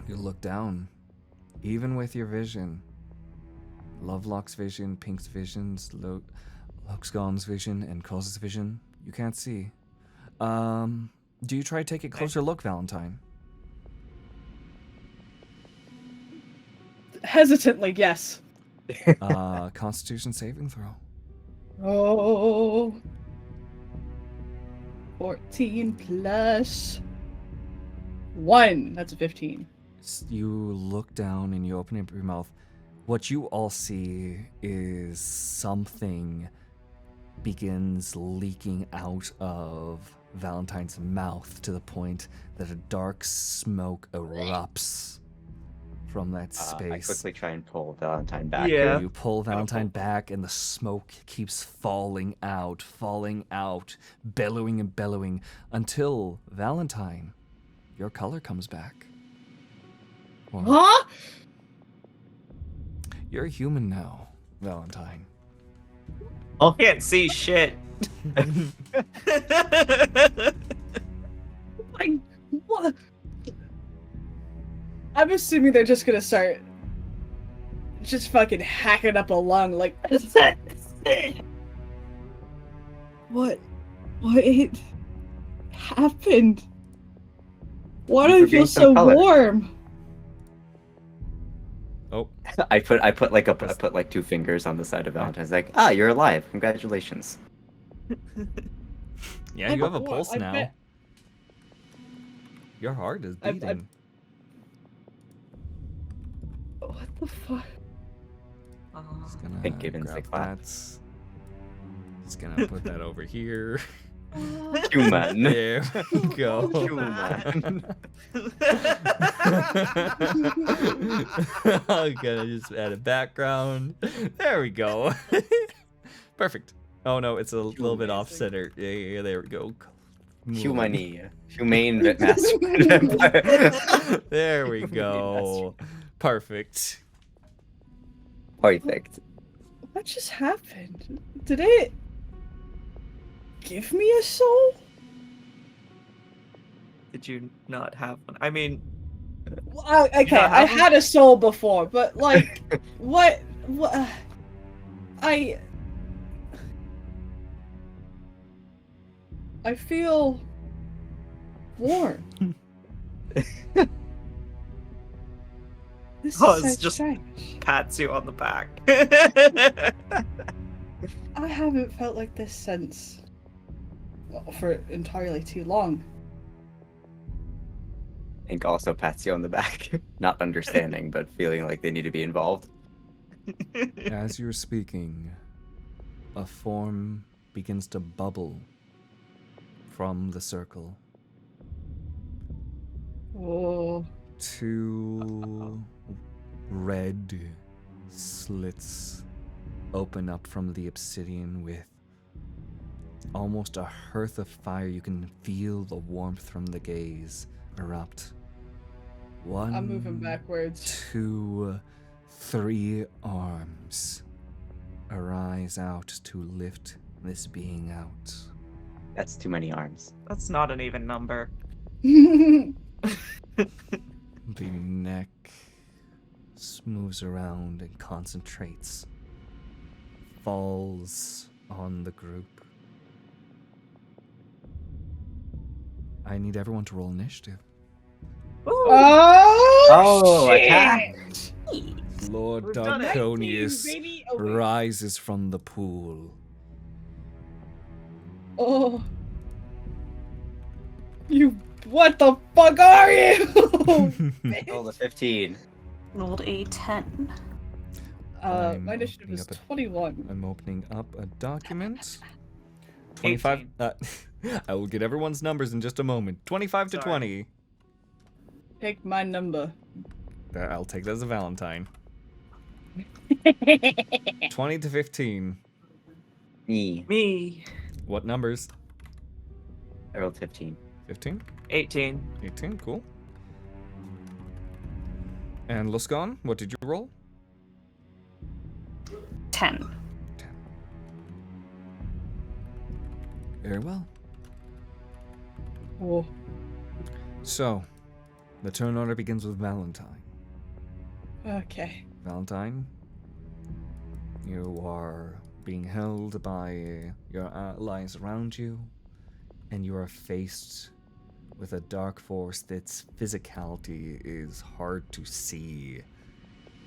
You look down. Even with your vision, Lovelock's vision, Pinq's visions, Loskaun's vision, and Cause's vision, you can't see. Do you try to take a closer look, Valentine?
Hesitantly, yes.
Constitution saving throw.
Oh. 14 plus 1. That's a 15.
You look down and you open up your mouth. What you all see is something begins leaking out of Valentine's mouth to the point that a dark smoke erupts from that
I
space.
quickly try and pull Valentine back.
Yeah.
You pull Valentine back, and the smoke keeps falling out, bellowing and bellowing, until Valentine, your color comes back. Well,
Huh?
you're a human now, Valentine.
Can't see shit.
Like, what? I'm assuming they're just gonna start just fucking hacking up a lung like What happened? Why do I
You
feel
forgot some
so
color.
warm?
Oh,
I put like 2 fingers on the side of Valentine's, like, you're alive. Congratulations.
yeah, you have a
Well,
pulse
I
now.
bet-
Your heart is
I-
beating.
What the fuck?
Just gonna
Pinq giving
grab
the clap.
that. Just gonna put that over here.
Human.
There we go.
Human.
I'm gonna just add a background. There we go. Perfect. Oh no, it's a little bit off center. Yeah, there we go.
Humane mastermind vampire.
There we go. Perfect.
Perfect.
What just happened? Did it give me a soul?
Did you not have one? I mean,
Well, okay,
not
I
have one?
had a soul before, but like, what? I feel warm. This
Oh,
is
it's
so
just-
strange.
pats you on the back.
I haven't felt like this since for entirely too long.
Pinq also pats you on the back, not understanding, but feeling like they need to be involved.
As you're speaking, a form begins to bubble from the circle.
Oh,
2 red slits open up from the obsidian with almost a hearth of fire. You can feel the warmth from the gaze erupt. 1,
I'm moving backwards.
2, 3 arms arise out to lift this being out.
That's too many arms.
That's not an even number.
The neck moves around and concentrates, falls on the group. I need everyone to roll initiative.
Oh, shit!
attack!
Lord
We've done it.
Darkonius
19, baby. Oh, wait.
rises from the pool.
Oh. You, what the fuck are you?
Roll a 15.
Rolled a 10.
I'm
My initiative
opening
is
up a-
21.
I'm opening up a document. 25.
18.
I will get everyone's numbers in just a moment. 25 to
Sorry.
20.
Take my number.
I'll take that as a Valentine. 20 to 15.
Me.
Me.
What numbers?
I rolled 15.
15?
18.
18, cool. And Loskaun, what did you roll?
10.
Very well.
Oh.
So, the turn order begins with Valentine.
Okay.
Valentine, you are being held by your allies around you, and you are faced with a dark force that's physicality is hard to see.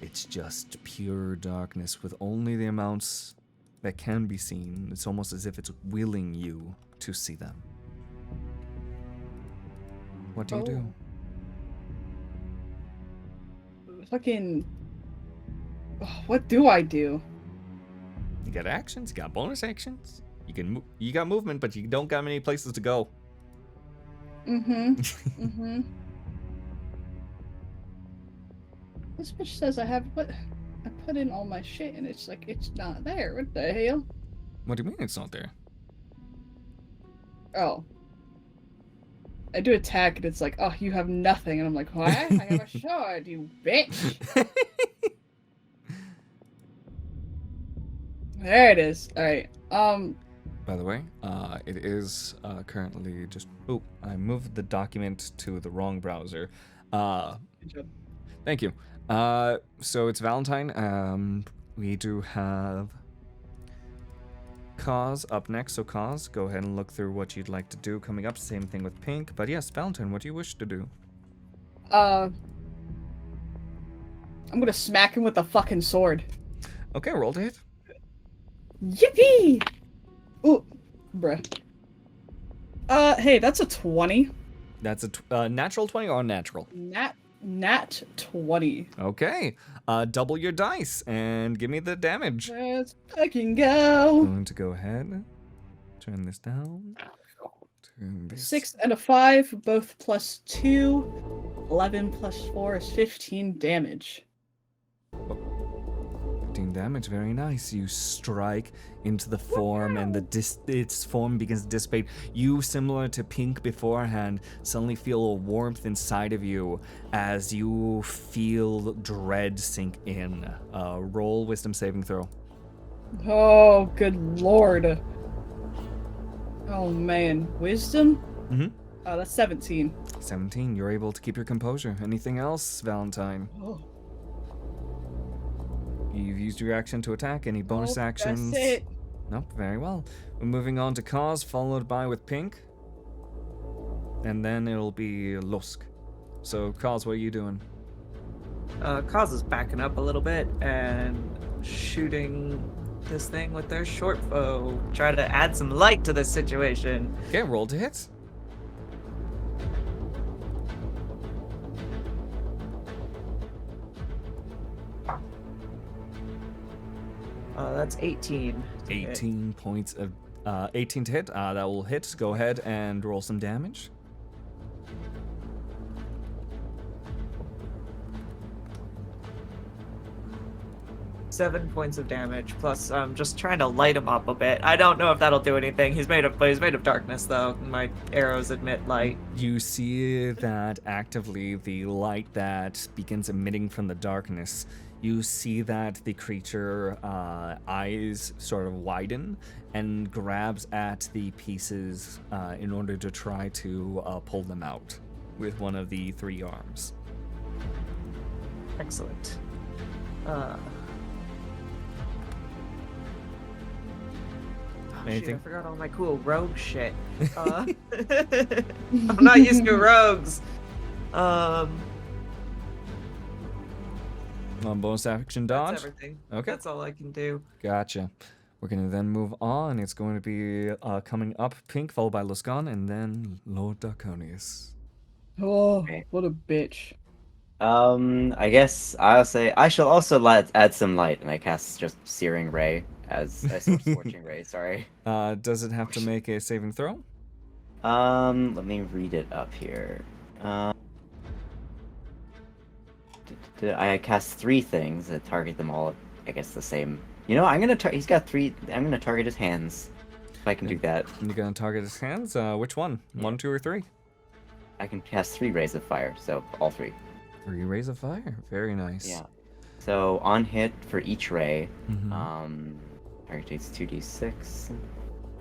It's just pure darkness with only the amounts that can be seen. It's almost as if it's willing you to see them. What do you do?
Fucking. Oh, what do I do?
You got actions, you got bonus actions. You got movement, but you don't got many places to go.
Mm-hmm. This bitch says I have what? I put in all my shit and it's like it's not there. What the hell?
What do you mean it's not there?
Oh. I do attack and it's like, oh, you have nothing, and I'm like, what? I have a sword, you bitch. There it is. All right.
By the way, it is currently just. Oh, I moved the document to the wrong browser.
Good job.
Thank you. So it's Valentine. We do have Cause up next. So Cause, go ahead and look through what you'd like to do coming up. Same thing with Pinq. But yes, Valentine, what do you wish to do?
I'm gonna smack him with a fucking sword.
Okay, roll to hit.
Yippee! Ooh, bruh. Hey, that's a 20.
That's a natural 20 or unnatural?
Nat 20.
Okay. Double your dice and give me the damage.
Let's fucking go.
Going to go ahead. Turn this down. Turn this.
6 and a 5, both plus 2. 11 plus 4 is 15 damage.
15 damage, very nice. You strike into the form, and its form begins to dissipate. You, similar to Pinq beforehand, suddenly feel a warmth inside of you as you feel dread sink in. Roll wisdom saving throw.
Oh, good lord. Oh man, wisdom?
Mm-hmm.
That's 17.
17, you're able to keep your composure. Anything else, Valentine?
Oh.
You've used your action to attack. Any bonus actions?
That's it.
Nope, very well. We're moving on to Kaz, followed by with Pinq. And then it'll be Lusk. So, Kaz, what are you doing?
Kaz is backing up a little bit and shooting this thing with their short bow. Try to add some light to this situation.
Okay, roll to hit.
That's 18.
18 points of 18 to hit. That will hit. Go ahead and roll some damage.
Seven points of damage. Plus, I'm just trying to light him up a bit. I don't know if that'll do anything. He's made of darkness, though. My arrows emit light.
You see that actively the light that begins emitting from the darkness. You see that the creature eyes sort of widen and grabs at the pieces in order to try to pull them out with one of the 3 arms.
Excellent.
Anything?
Shoot, I forgot all my cool rogue shit. I'm not used to rogues.
On bonus action dodge?
That's everything.
Okay.
That's all I can do.
Gotcha. We're going to then move on. It's going to be coming up Pinq, followed by Loskaun, and then Lord Darkonius.
Oh,
Okay.
what a bitch.
I guess I'll say I shall also add some light, and I cast just Searing Ray as Scorching Ray. Sorry.
Does it have to make a saving throw?
Let me read it up here. I cast 3 things that target them all. I guess the same. You know, I'm gonna. He's got 3. I'm gonna target his hands. If I can do that.
You're going to target his hands? Which one? 1, 2, or 3?
I can cast 3 rays of fire, so all 3.
3 rays of fire. Very nice.
Yeah. So on hit for each ray,
Mhm.
target takes 2d6.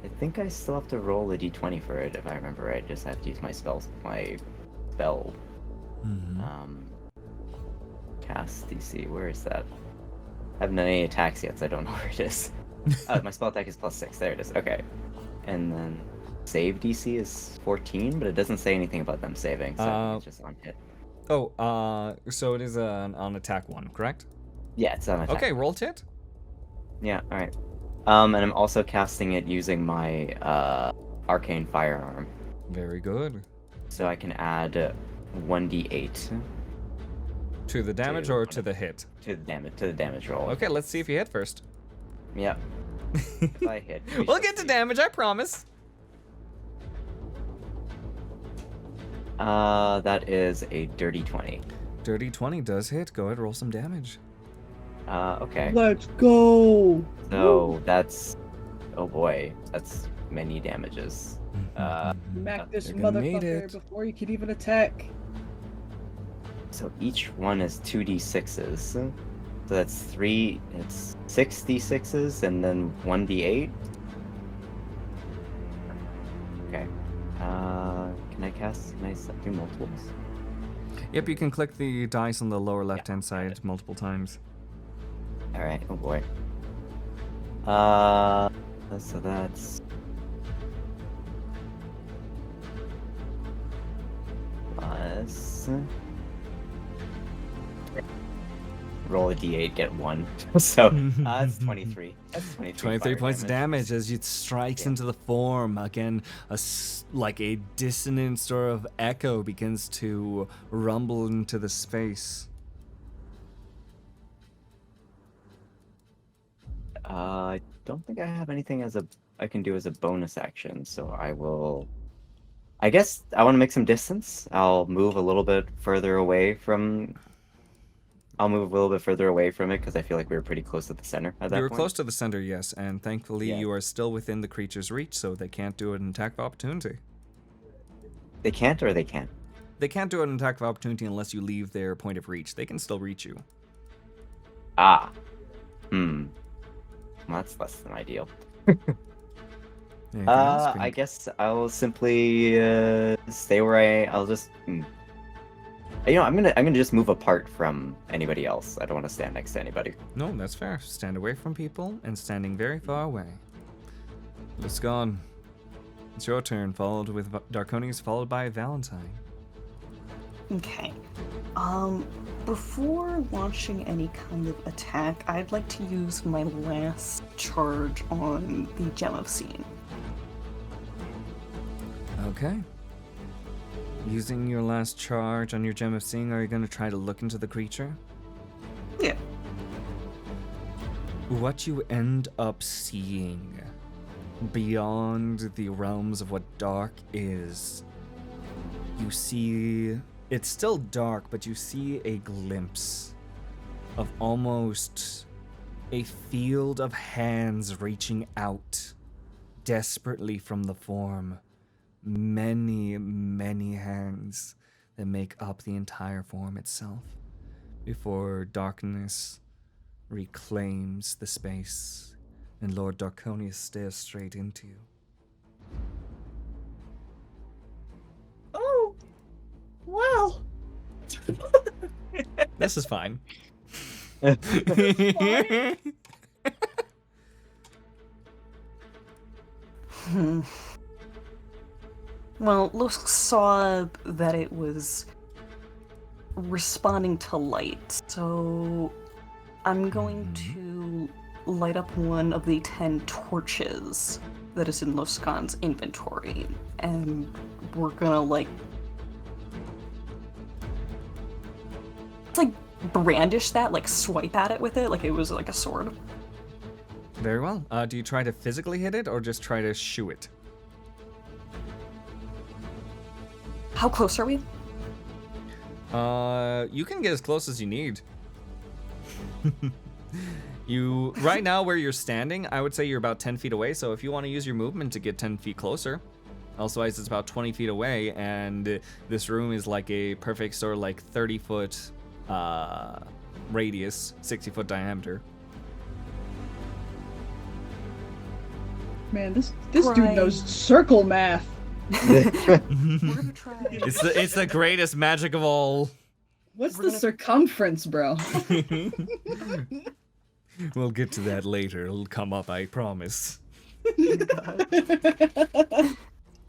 I think I still have to roll a d20 for it, if I remember right. Just have to use my spell.
Mhm.
Cast DC. Where is that? I haven't done any attacks yet, so I don't know where it is. My spell attack is +6. There it is. Okay. And then save DC is 14, but it doesn't say anything about them saving, so I think it's just on hit.
Oh, so it is an on attack one, correct?
Yeah, it's on attack.
Okay, roll to hit.
Yeah, alright. And I'm also casting it using my arcane firearm.
Very good.
So I can add 1d8
To the damage or to the hit?
to the damage roll.
Okay, let's see if you hit first.
Yeah. If I hit. we
We'll
shall
get to
see.
damage, I promise.
That is a dirty 20.
Dirty 20 does hit. Go ahead, roll some damage.
Okay.
Let's go.
So that's, oh boy, that's many damages.
Smack this
They're gonna need
motherfucker
it.
before you can even attack.
So each one is 2d6s. So that's 3, it's 6d6s and then 1d8. Okay. Can I do multiples?
Yep, you can click the dice on the lower left-hand side multiple times.
Alright, oh boy. So that's... Plus... Roll a d8, get 1. So, that's 23. That's
23
fire
points of damage as it strikes into the form. Again, like a dissonant sort of echo begins to rumble into the space.
I don't think I have anything I can do as a bonus action, so I will... I guess I want to make some distance. I'll move a little bit further away from I'll move a little bit further away from it because I feel like we were pretty close to the center at that
You were
point.
close to the center, yes, and thankfully
Yeah.
you are still within the creature's reach, so they can't do an attack of opportunity.
They can't or they can?
They can't do an attack of opportunity unless you leave their point of reach. They can still reach you.
Ah. Well, that's less than ideal.
Anything else,
I
Pinq?
guess I'll simply stay where I'll just. I'm gonna just move apart from anybody else. I don't want to stand next to anybody.
No, that's fair. Stand away from people and standing very far away. Loskaun, it's your turn, followed with Darkonius, followed by Valentine.
Okay. Before launching any kind of attack, I'd like to use my last charge on the Gem of Seeing.
Okay. Using your last charge on your Gem of Seeing, are you going to try to look into the creature?
Yeah.
What you end up seeing beyond the realms of what dark is, you see, it's still dark, but you see a glimpse of almost a field of hands reaching out desperately from the form. Many, many hands that make up the entire form itself before darkness reclaims the space and Lord Darkonius stares straight into you.
Oh, wow.
This is fine.
Well, Lusk saw that it was responding to light, so I'm going to light up one of the 10 torches that is in Loskaun's inventory, and we're gonna, brandish that, swipe at it with it, like it was like a sword.
Very well. Do you try to physically hit it or just try to shoo it?
How close are we?
You can get as close as you need. Right now where you're standing, I would say you're about 10 feet away, so if you want to use your movement to get 10 feet closer. Elsewise, it's about 20 feet away, and this room is like a perfect sort of 30-foot radius, 60-foot diameter.
Man, this dude
Right.
knows circle math.
We're gonna try.
It's the greatest magic of all.
What's
We're
the
gonna-
circumference, bro?
We'll get to that later. It'll come up, I promise.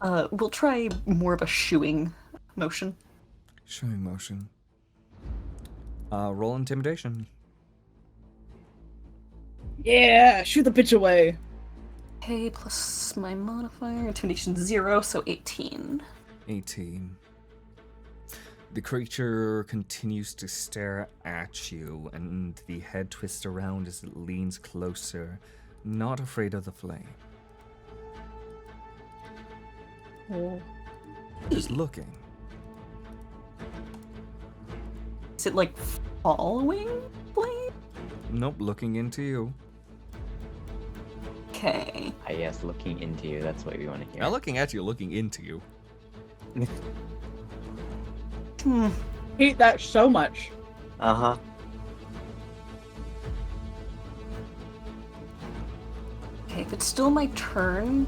We'll try more of a shooing motion.
Showing motion. Roll intimidation.
Yeah, shoot the bitch away.
Okay, plus my modifier, intimidation 0, so 18.
18. The creature continues to stare at you, and the head twists around as it leans closer, not afraid of the flame.
Oh.
Just looking.
Is it following flame?
Nope, looking into you.
Okay.
Yes, looking into you. That's what we want to hear.
Not looking at you, looking into you.
Hate that so much.
Uh-huh.
Okay, if it's still my turn,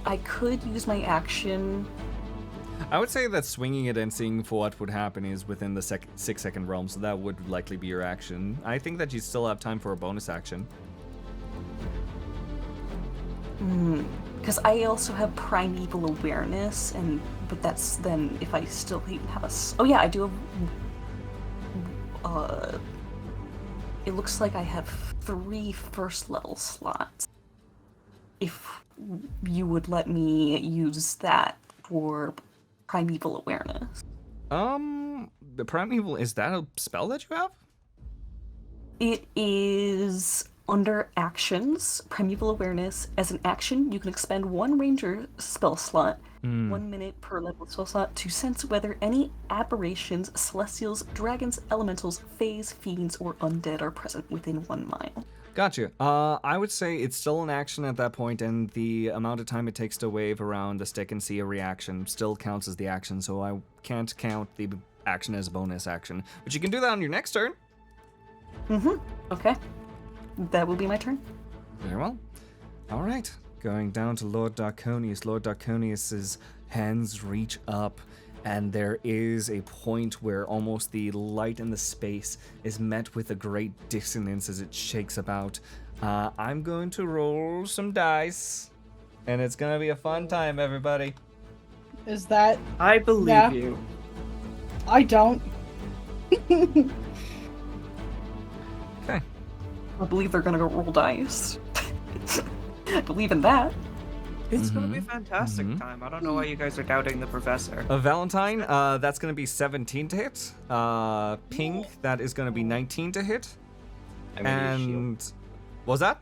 I could use my action.
I would say that swinging it and seeing for what would happen is within the 6-second realm, so that would likely be your action. I think that you still have time for a bonus action.
Because I also have primeval awareness, but that's then if I still even have oh yeah, I do have. It looks like I have 3 first level slots. If you would let me use that for primeval awareness.
The primeval, is that a spell that you have?
It is Under actions, Primeval Awareness, as an action, you can expend 1 ranger spell slot, 1 minute per level spell slot, to sense whether any aberrations, celestials, dragons, elementals, fays, fiends, or undead are present within 1 mile.
Gotcha. I would say it's still an action at that point, and the amount of time it takes to wave around the stick and see a reaction still counts as the action, so I can't count the action as a bonus action. But you can do that on your next turn.
Okay. That will be my turn.
Very well. All right. Going down to Lord Darkonius. Lord Darkonius's hands reach up, and there is a point where almost the light in the space is met with a great dissonance as it shakes about. I'm going to roll some dice, and it's going to be a fun time, everybody.
Is that?
I believe
Yeah.
you.
I don't.
Okay.
I believe they're gonna go roll dice. I believe in that.
It's gonna be a fantastic time. I don't know why you guys are doubting the professor.
Valentine, that's going to be 17 to hit. Pinq, that is going to be 19 to hit.
I'm gonna use
And what was that?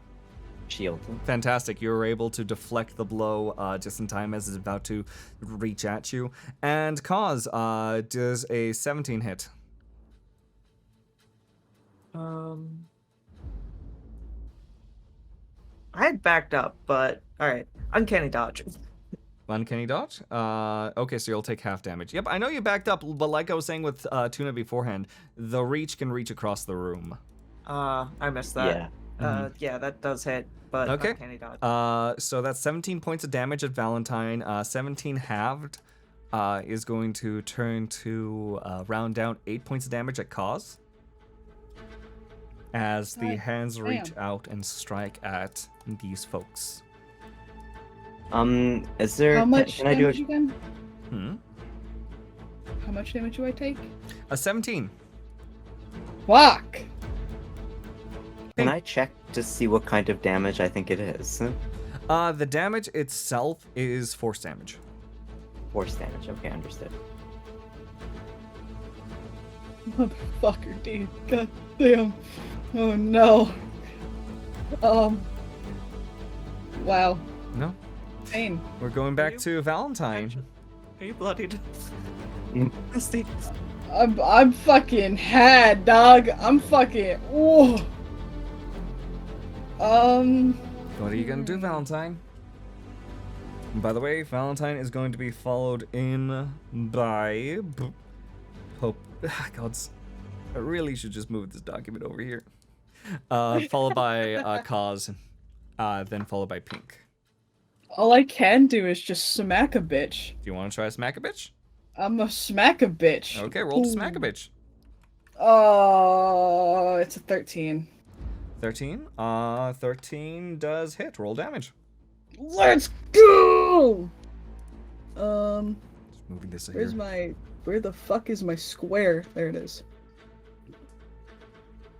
shield.
Fantastic. You were able to deflect the blow just in time as it's about to reach at you. And Cause does a 17 hit.
I had backed up, but alright. Uncanny dodge.
Uncanny dodge? Okay, so you'll take half damage. Yep, I know you backed up, but like I was saying with Tuna beforehand, the reach can reach across the room.
I missed that.
Yeah.
Yeah, that does hit, but
Okay.
uncanny dodge.
So that's 17 points of damage at Valentine. 17 halved is going to turn to round down 8 points of damage at Cause. As the hands reach out and strike at these folks.
Is there?
How much
Can I do
damage
a?
again? How much damage do I take?
A 17.
Fuck!
Can I check to see what kind of damage I think it is?
The damage itself is force damage.
Force damage. Okay, understood.
Motherfucker, dude. God damn. Oh no. Wow.
No,
Pain.
we're going back to Valentine.
Are you bloodied?
Mm.
Misty.
I'm fucking had, dog. I'm fucking. Whoa.
What are you gonna do, Valentine? And by the way, Valentine is going to be followed in by Hope. Gods, I really should just move this document over here. Followed by Cause, then followed by Pinq.
All I can do is just smack a bitch.
Do you want to try smack a bitch?
I'm a smack a bitch.
Okay, roll to smack a bitch.
Oh, it's a 13.
13. 13 does hit. Roll damage.
Let's go.
Just moving this
Where's
here.
my? Where the fuck is my square? There it is.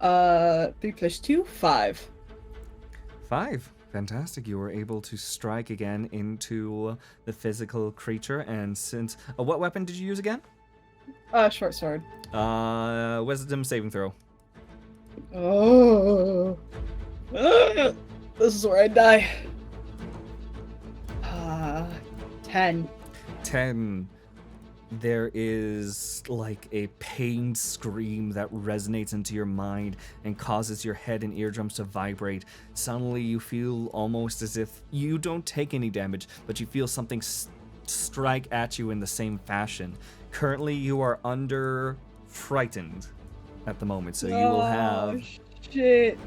3 + 2, 5.
5. Fantastic. You were able to strike again into the physical creature. And since what weapon did you use again?
Short sword.
Wisdom saving throw.
Oh. This is where I die. 10.
10. There is like a pained scream that resonates into your mind and causes your head and eardrums to vibrate. Suddenly you feel almost as if you don't take any damage, but you feel something strike at you in the same fashion. Currently you are under frightened at the moment, so you will have
shit.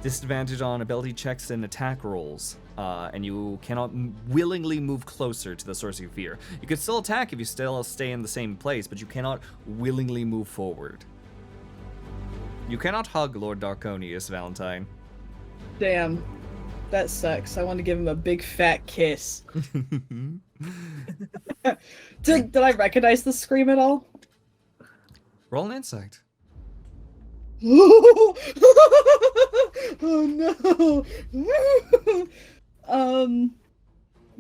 disadvantage on ability checks and attack rolls. And you cannot willingly move closer to the source of your fear. You can still attack if you still stay in the same place, but you cannot willingly move forward. You cannot hug Lord Darkonius, Valentine.
Damn. That sucks. I want to give him a big fat kiss. Did I recognize the scream at all?
Roll an insight.
Oh no.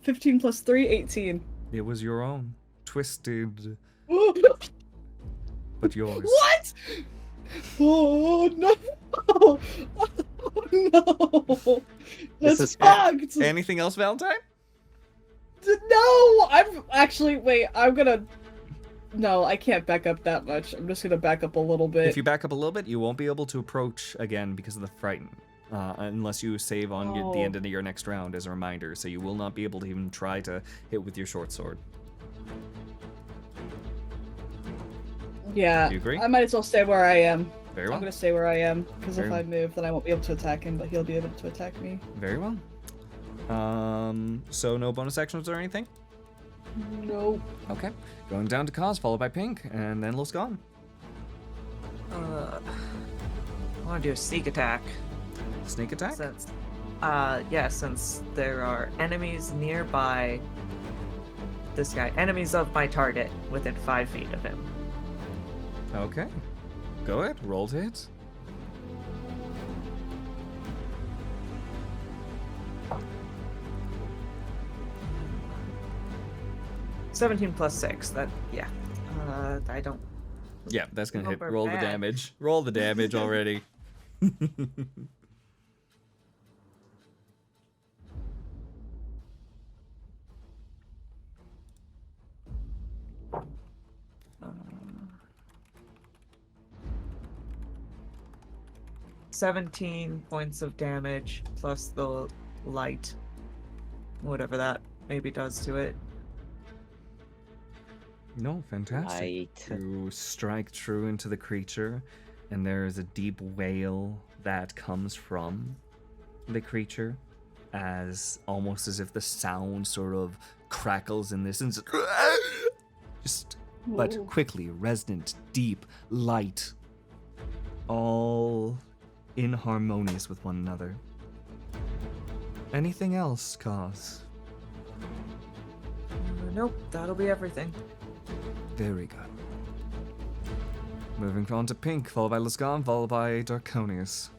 15 + 3, 18.
It was your own. Twisted, but yours.
What? Oh no. No.
This
That's
is-
fucked.
Anything else, Valentine?
No, I'm actually wait. I'm gonna. No, I can't back up that much. I'm just gonna back up a little bit.
If you back up a little bit, you won't be able to approach again because of the frighten. Unless you save on the end of your next round as a reminder, so you will not be able to even try to hit with your short sword.
Yeah.
Do you agree?
I might as well stay where I am.
Very
I'm
well.
gonna stay where I am because if
Very
I move, then I won't be able to attack him, but he'll be able to attack me.
Very well. So no bonus actions or anything?
Nope.
Okay. Going down to Kaz, followed by Pinq, and then Loskaun.
I want to do a sneak attack.
Sneak attack?
Since, since there are enemies nearby this guy, enemies of my target within 5 feet of him.
Okay. Go ahead. Roll to hit.
+17 +6. That, yeah. I don't.
Yeah, that's gonna hit.
Hope we're
Roll the
bad.
damage. Roll the damage already.
Uh, 17 points of damage plus the light, whatever that maybe does to it.
No, fantastic.
Light.
You strike true into the creature, and there is a deep wail that comes from the creature, as almost as if the sound sort of crackles in this, and just but quickly, resonant, deep, light, all inharmonious with one another. Anything else, Kaz?
Nope, that'll be everything.
Very good. Moving on to Pinq, followed by Loskaun, followed by Darkonius.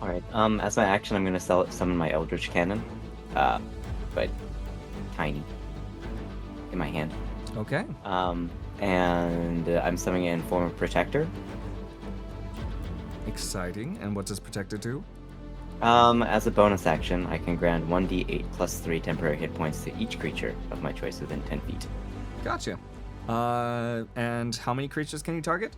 Alright, as my action, I'm gonna summon my Eldritch Cannon. But tiny. In my hand.
Okay.
And I'm summoning it in form of Protector.
Exciting. And what does Protector do?
As a bonus action, I can grant 1d8 plus 3 temporary hit points to each creature of my choice within 10 feet.
Gotcha. And how many creatures can you target?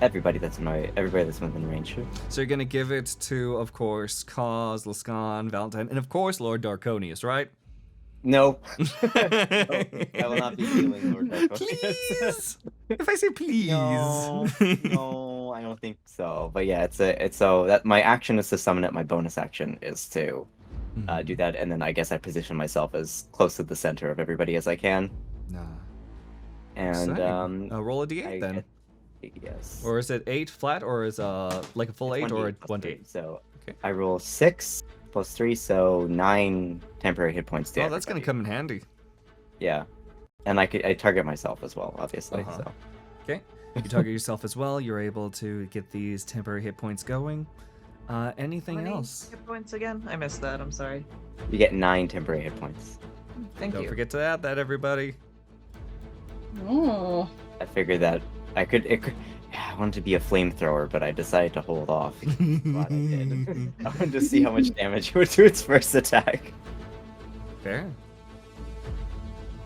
Everybody that's within range.
So you're gonna give it to, of course, Kaz, Loskaun, Valentine, and of course Lord Darkonius, right?
No. I will not be healing Lord Darkonius.
Please. If I say please.
No, I don't think so. But yeah, it's so that my action is to summon it. My bonus action is to do that, and then I guess I position myself as close to the center of everybody as I can.
Nah.
And
Exciting. Roll a d8 then.
Yes.
Or is it 8 flat, or is like a full 8 or a 1d8?
So
Okay.
I roll 6 plus 3, so 9 temporary hit points to
Oh, that's gonna
everybody.
come in handy.
Yeah, and I target myself as well, obviously.
Uh-huh.
So
Okay. You target yourself as well. You're able to get these temporary hit points going. Anything
How many
else?
hit points again? I missed that. I'm sorry.
you get 9 temporary hit points.
Thank
Don't
you.
forget to add that, everybody.
Oh.
I figured that I could. I wanted to be a flamethrower, but I decided to hold off. Glad I did. I wanted to see how much damage it would do its first attack.
Fair.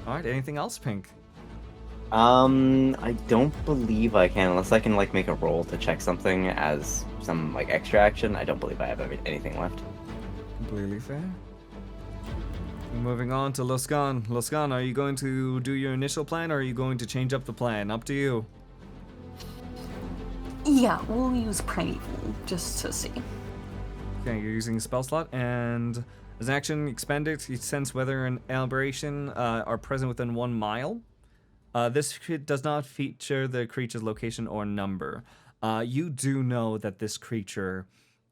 All right. Anything else, Pinq?
I don't believe I can, unless I can like make a roll to check something as some like extra action. I don't believe I have anything left.
Completely fair. Moving on to Loskaun. Loskaun, are you going to do your initial plan, or are you going to change up the plan? Up to you.
Yeah, we'll use Primeval just to see.
Okay, you're using a spell slot, and as an action, expend it. You sense whether an aberration are present within 1 mile. This does not feature the creature's location or number. You do know that this creature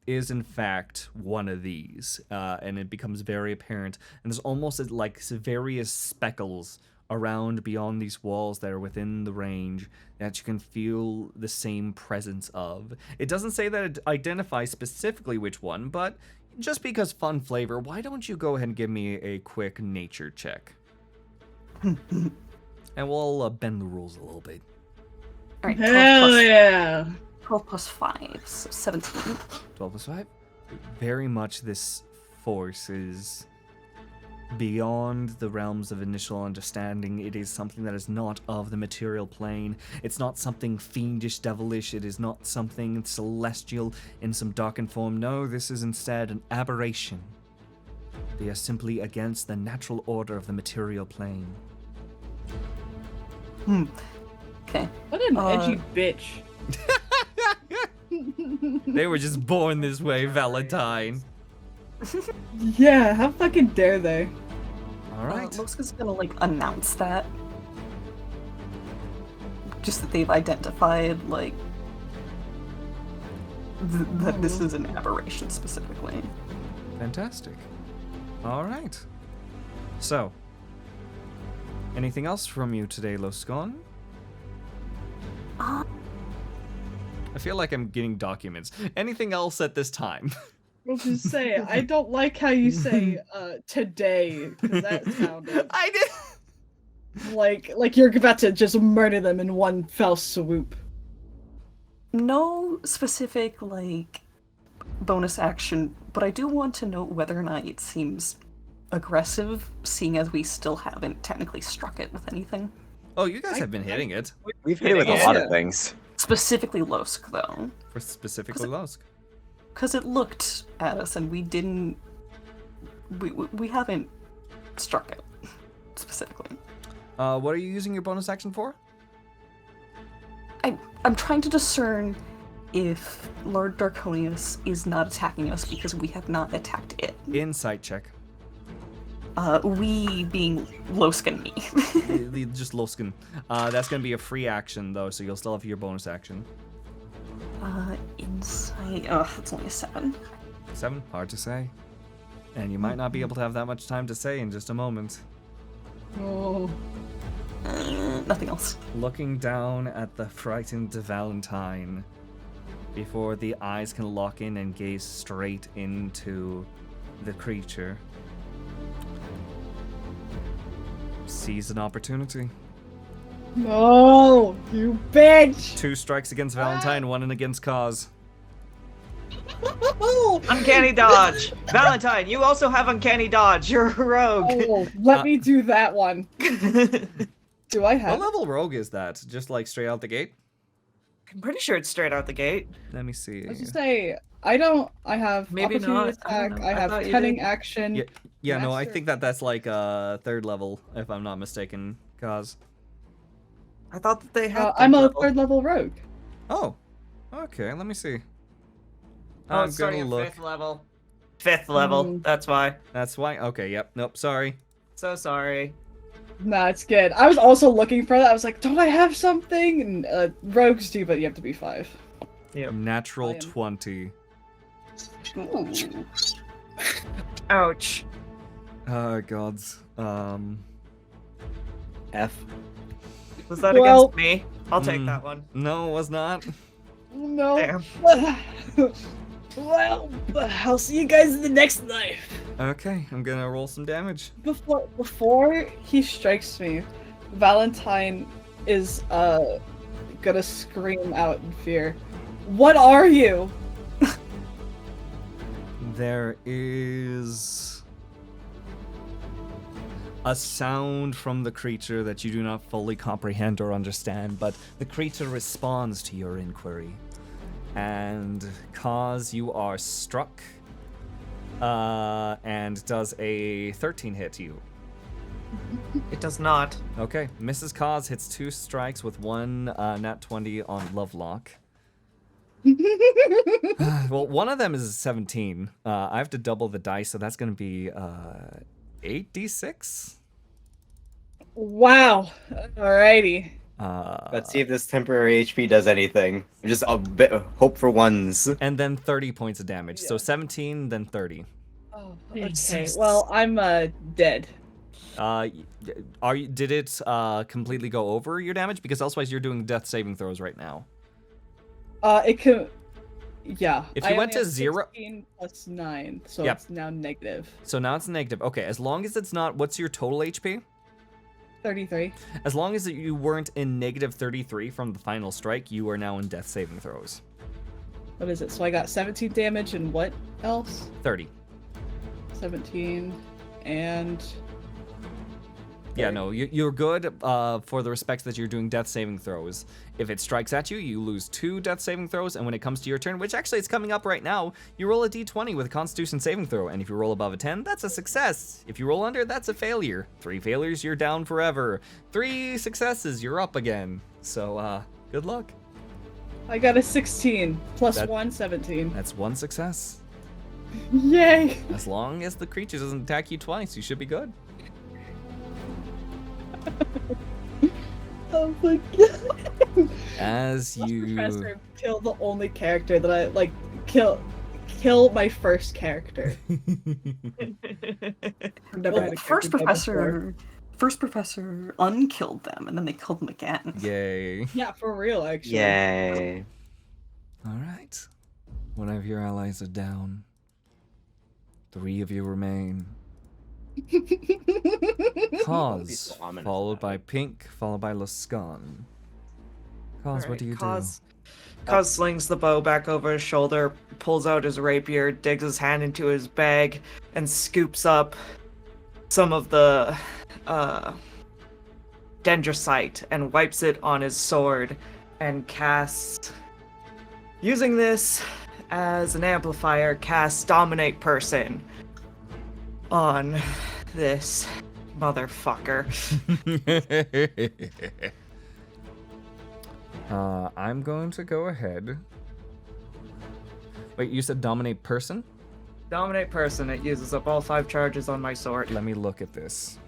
is in fact one of these, and it becomes very apparent. And there's almost like various speckles around beyond these walls that are within the range that you can feel the same presence of. It doesn't say that it identifies specifically which one, but just because fun flavor, why don't you go ahead and give me a quick nature check? And we'll bend the rules a little bit.
All right,
Hell
12
yeah.
12 plus 5, so 17.
12 plus 5. Very much this force is beyond the realms of initial understanding. It is something that is not of the material plane. It's not something fiendish, devilish. It is not something celestial in some darkened form. No, this is instead an aberration. They are simply against the natural order of the material plane.
Okay.
What an edgy bitch.
They were just born this way, Valentine.
Yeah, how fucking dare they?
All right.
Loska's gonna, like, announce that. Just that they've identified, like, that this is an aberration specifically.
Fantastic. All right. So, anything else from you today, Loskaun? I feel like I'm getting documents. Anything else at this time?
I was just say, I don't like how you say today, because that sounded
I did.
like you're about to just murder them in one fell swoop.
No specific, like, bonus action, but I do want to know whether or not it seems aggressive, seeing as we still haven't technically struck it with anything.
Oh, you guys have been hitting it.
We've hit it with a lot of things.
Specifically Losk, though.
For specifically Losk.
Because it looked at us and we didn't... We haven't struck it, specifically.
What are you using your bonus action for?
I'm trying to discern if Lord Darkonius is not attacking us because we have not attacked it.
Insight check.
We being Losk and me.
Just Loskin. That's going to be a free action, though, so you'll still have your bonus action.
Insight... Oh, it's only a 7.
7? Hard to say. And you might not be able to have that much time to say in just a moment.
Oh.
Nothing else.
Looking down at the frightened Valentine before the eyes can lock in and gaze straight into the creature. Sees an opportunity.
No, you bitch!
2 strikes against Valentine, 1 against Cause.
Uncanny dodge. Valentine, you also have uncanny dodge. You're a rogue.
Oh, let me do that one. Do I have?
What level rogue is that? Just like straight out the gate?
I'm pretty sure it's straight out the gate.
Let me see.
Let's just say I have
Maybe
opportunity
not. I
attack.
don't know.
I
I
have
thought you
cunning
did.
action.
Yeah, no, I
Master-
think that's like 3rd level, if I'm not mistaken, Cause.
I thought that they had.
I'm a
level.
3rd level rogue.
Oh, okay, let me see.
Oh,
I'm
it's starting
gonna
at
look.
5th level. 5th level. That's why.
That's why. Okay, yep. Nope, sorry.
So sorry.
Nah, it's good. I was also looking for that. I was like, don't I have something? And rogues do, but you have to be 5.
Yep.
Natural
I am-
20.
Ooh.
Ouch.
Oh, gods.
F.
Was that
Well-
against me? I'll take that one.
No, it was not.
No.
Damn.
Well, I'll see you guys in the next life.
Okay, I'm gonna roll some damage.
Before he strikes me, Valentine is gonna scream out in fear. What are you?
There is a sound from the creature that you do not fully comprehend or understand, but the creature responds to your inquiry. And cause you are struck, and does a 13 hit you.
It does not.
Okay, Mrs. Cause hits 2 strikes with 1 nat 20 on Lovelock. Well, one of them is a 17. I have to double the dice, so that's going to be 8d6.
Wow. Alrighty.
Let's see if this temporary HP does anything. Just a bit hope for ones.
And then 30 points of damage. So 17, then 30.
Oh, okay. Well, I'm dead.
Did it completely go over your damage? Because otherwise you're doing death saving throws right now.
It can. Yeah.
If you
I
went
only
to
have
0
16 plus 9, so
Yep.
it's now negative.
So now it's negative. Okay, as long as it's not, what's your total HP?
33.
As long as you weren't in negative 33 from the final strike, you are now in death saving throws.
What is it? So I got 17 damage and what else?
30.
17 and...
Yeah, no, you're good for the respects that you're doing death saving throws. If it strikes at you, you lose 2 death saving throws, and when it comes to your turn, which actually is coming up right now, you roll a d20 with a constitution saving throw, and if you roll above a 10, that's a success. If you roll under, that's a failure. 3 failures, you're down forever. 3 successes, you're up again. So, good luck.
I got a 16 plus 1, 17.
That's 1 success.
Yay!
As long as the creature doesn't attack you twice, you should be good.
Oh my god.
As
Plus
you...
Professor kill the only character that I like kill my first character. I've never had a
First
character die before.
professor unkilled them, and then they killed them again.
Yay.
Yeah, for real actually.
Yay.
Alright. One of your allies are down. 3 of you remain. Cause, followed by Pinq, followed by Loskaun. Cause, what do you do?
Cause slings the bow back over his shoulder, pulls out his rapier, digs his hand into his bag, and scoops up some of the dendrocite and wipes it on his sword and casts, using this as an amplifier, casts Dominate Person on this motherfucker.
I'm going to go ahead. Wait, you said Dominate Person?
Dominate Person, it uses up all 5 charges on my sword.
Let me look at this.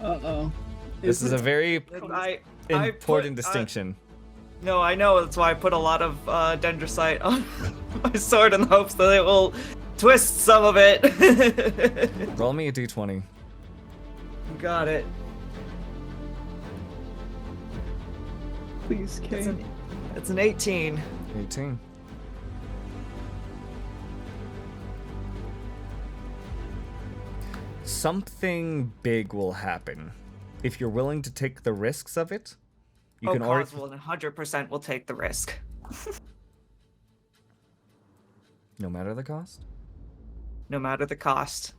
Uh-oh.
This is a very
I
important
put-
distinction.
No, I know, that's why I put a lot of dendrocite on my sword in the hopes that it will twist some of it.
Roll me a d20.
Got it.
Please, Kay.
It's an 18.
18. Something big will happen. If you're willing to take the risks of it, you can already...
Coswell 100% will take the risk.
No matter the cost?
No matter the cost.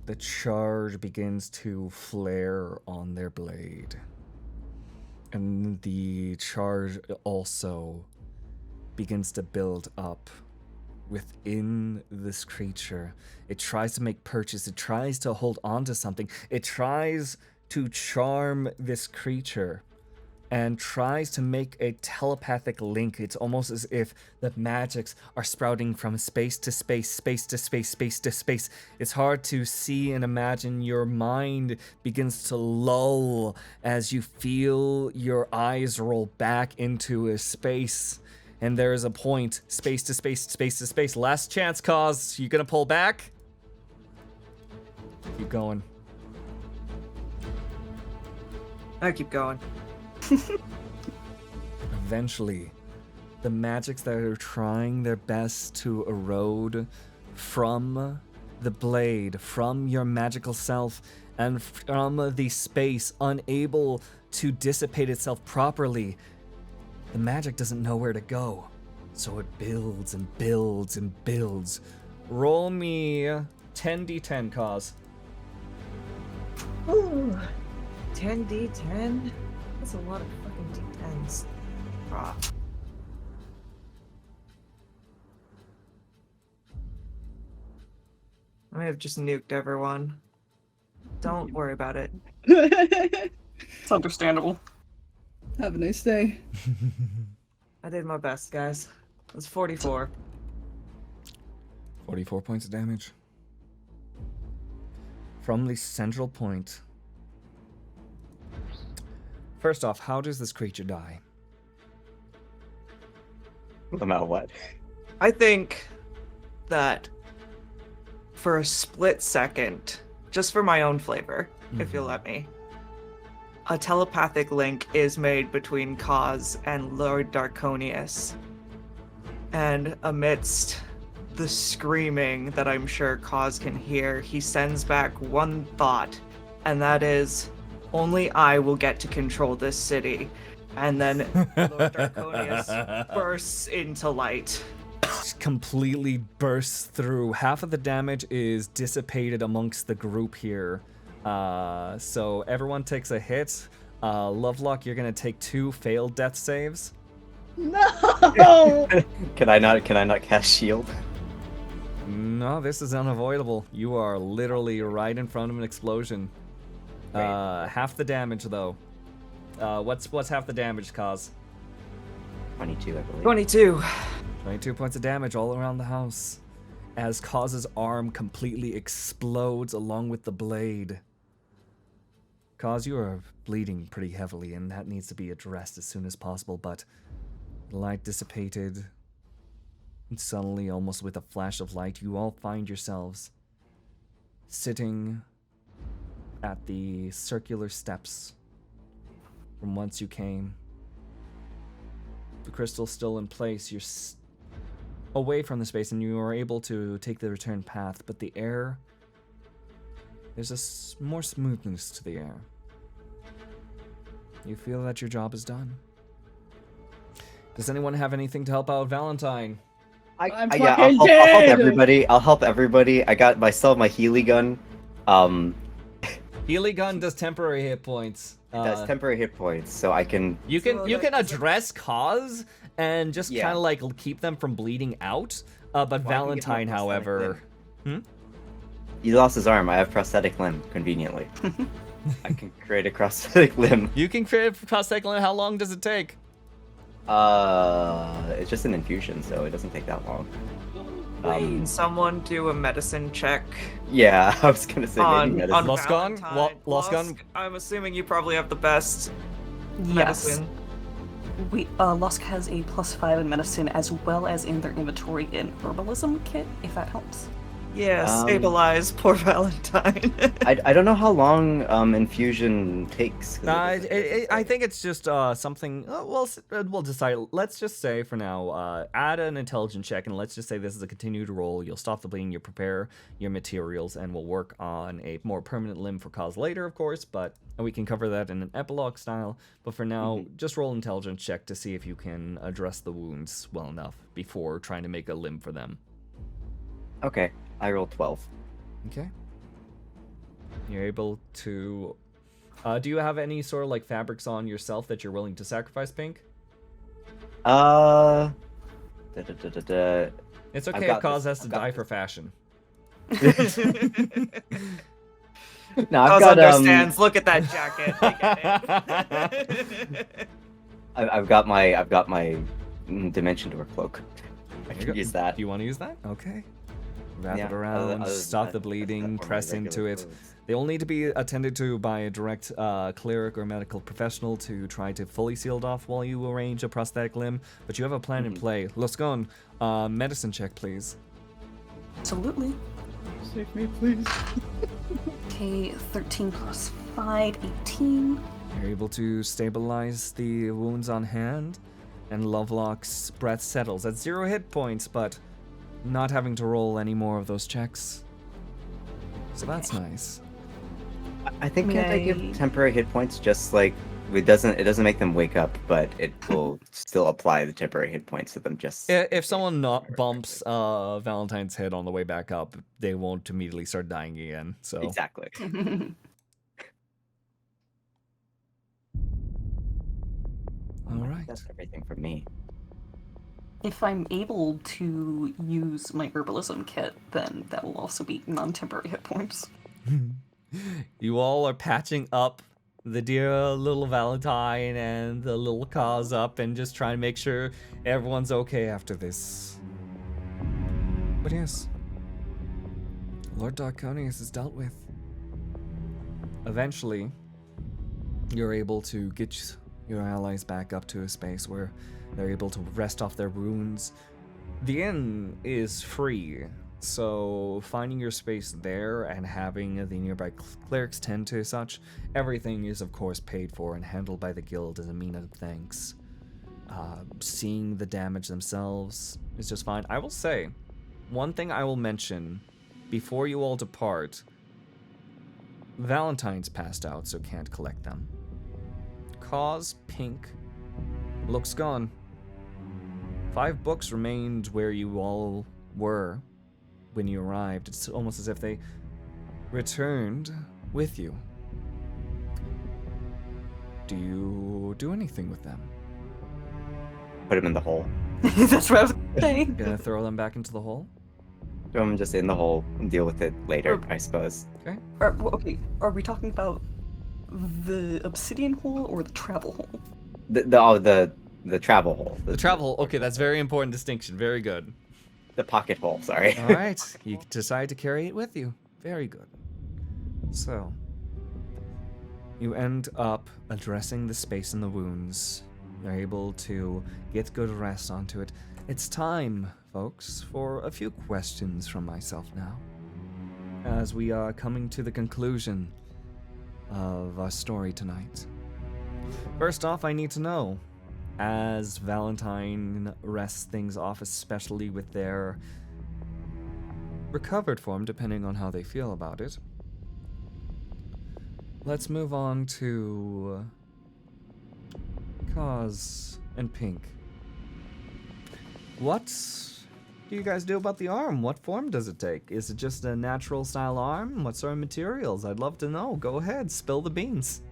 The charge begins to flare on their blade. And the charge also begins to build up within this creature. It tries to make purchase. It tries to hold on to something. It tries to charm this creature and tries to make a telepathic link. It's almost as if the magics are sprouting from space to space, space to space, space to space. It's hard to see and imagine. Your mind begins to lull as you feel your eyes roll back into a space. And there is a point, space to space, space to space. Last chance, Cause. You gonna pull back? Keep going.
I keep going.
Eventually, the magics that are trying their best to erode from the blade, from your magical self, and from the space, unable to dissipate itself properly, the magic doesn't know where to go. So it builds and builds and builds. Roll me 10d10, Cause.
Ooh. 10d10? That's a lot of fucking d10s. Ah. I may have just nuked everyone. Don't worry about it.
It's understandable.
Have a nice day.
I did my best, guys. It was 44.
44 points of damage. From the central point. First off, how does this creature die?
No matter what.
I think that for a split second, just for my own flavor, if you'll let me, a telepathic link is made between Kaz and Lord Darkonius. And amidst the screaming that I'm sure Kaz can hear, he sends back one thought and that is only I will get to control this city. And then Lord Darkonius bursts into light.
Completely bursts through. Half of the damage is dissipated amongst the group here. So everyone takes a hit. Lovelock, you're gonna take 2 failed death saves.
No!
Can I not cast shield?
No, this is unavoidable. You are literally right in front of an explosion. Half the damage though. What's half the damage, Kaz?
22, I believe.
22.
22 points of damage all around the house. As Kaz's arm completely explodes along with the blade. Kaz, you are bleeding pretty heavily, and that needs to be addressed as soon as possible, but the light dissipated. And suddenly, almost with a flash of light, you all find yourselves sitting at the circular steps from whence you came. The crystal's still in place. You're away from the space, and you are able to take the return path, but the air, there's more smoothness to the air. You feel that your job is done. Does anyone have anything to help out Valentine?
I'm
Yeah,
fucking
I'll help
dead!
everybody. I'll help everybody. I got myself my Healy gun.
Healy gun does temporary hit points.
That's temporary hit points, so I can.
You can address cause and just
Yeah.
kind of like keep them from bleeding out. But
Well, I can
Valentine,
get my prosthetic
however,
He lost his arm. I have prosthetic limb, conveniently. I can create a prosthetic limb.
you can create a prosthetic limb. How long does it take?
It's just an infusion, so it doesn't take that long.
Can someone do a medicine check
Yeah, I was gonna say
on,
maybe
on
medicine.
Loskaun?
Valentine?
Loskaun?
I'm assuming you probably have the best
Yes.
medicine.
Lusk has a +5 in medicine as well as in their inventory in herbalism kit, if that helps.
Yeah, stabilize poor Valentine.
I don't know how long infusion takes. 'Cause
I think it's just something. We'll decide. Let's just say for now, add an intelligence check, and let's just say this is a continued roll. You'll stop the bleeding, you prepare your materials, and we'll work on a more permanent limb for cause later, of course. But we can cover that in an epilogue style. But for now, just roll an intelligence check to see if you can address the wounds well enough before trying to make a limb for them.
Okay, I rolled 12.
Okay. You're able to. Do you have any sort of like fabrics on yourself that you're willing to sacrifice, Pinq? It's okay if Cause has to die for fashion.
No, I've
Cause
got
understands. Look at that jacket. I get it.
I've got my dimension door cloak. I can use that.
Do you want to use that? Okay. Wrap
Yeah,
it around,
other than
stop
that,
the
that's
bleeding,
not for my
press into
regular
it.
clothes.
They all need to be attended to by a direct cleric or medical professional to try to fully seal it off while you arrange a prosthetic limb. But you have a plan in play. Loskaun, medicine check, please.
Absolutely.
Save me, please.
Okay, 13 plus 5, 18.
You're able to stabilize the wounds on hand, and Lovelock's breath settles at 0 hit points, but not having to roll any more of those checks. So that's nice.
I think if I give temporary hit points, just like it doesn't make them wake up, but it will still apply the temporary hit points to them. Just
If someone not bumps Valentine's head on the way back up, they won't immediately start dying again. So
exactly.
all right.
That's everything from me.
If I'm able to use my herbalism kit, then that will also be non-temporary hit points.
You all are patching up the dear little Valentine and the little cause up and just trying to make sure everyone's okay after this. But yes, Lord Darkonius is dealt with. Eventually, you're able to get your allies back up to a space where they're able to rest off their wounds. The inn is free, so finding your space there and having the nearby clerics tend to such, everything is of course paid for and handled by the guild as a mean of thanks. Seeing the damage themselves is just fine. I will say, one thing I will mention before you all depart, Valentine's passed out, so can't collect them. Cause, Pinq, Loskaun. 5 books remained where you all were when you arrived. It's almost as if they returned with you. Do you do anything with them?
Put them in the hole.
That's what I was saying.
Gonna throw them back into the hole?
Throw them just in the hole and deal with it later, I suppose.
Okay.
Okay, are we talking about the obsidian hole or the travel hole?
The travel hole.
The travel hole. Okay, that's very important distinction. Very good.
The pocket hole, sorry.
All right. You decide to carry it with you. Very good. So, you end up addressing the space in the wounds. You're able to get good rest onto it. It's time, folks, for a few questions from myself now, as we are coming to the conclusion of our story tonight. First off, I need to know, as Valentine rests things off, especially with their recovered form, depending on how they feel about it, let's move on to Cause and Pinq. What do you guys do about the arm? What form does it take? Is it just a natural style arm? What sort of materials? I'd love to know. Go ahead, spill the beans.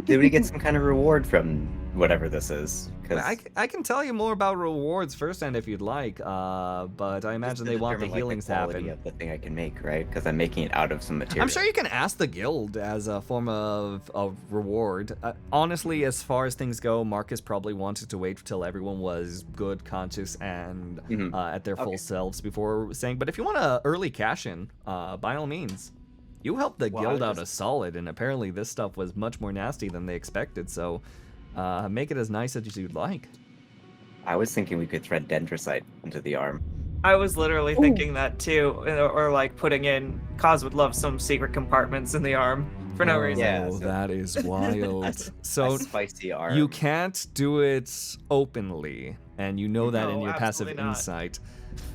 Did we get some kind of reward from whatever this is?
I can tell you more about rewards firsthand if you'd like, but I imagine they want the healings to happen.
Of the thing I can make, right? Because I'm making it out of some material.
I'm sure you can ask the guild as a form of reward. Honestly, as far as things go, Marcus probably wanted to wait till everyone was good, conscious, and at their full selves before saying. But if you want to early cash in, by all means. You helped the guild out a solid, and apparently this stuff was much more nasty than they expected, so make it as nice as you'd like.
I was thinking we could thread dendrocyte into the arm.
I was literally thinking that too, or like putting in, Cause would love some secret compartments in the arm for no reason.
Yeah,
Oh,
so-
that is wild. So
a spicy arm.
you can't do it openly, and you know that in
No,
your passive
absolutely not.
insight.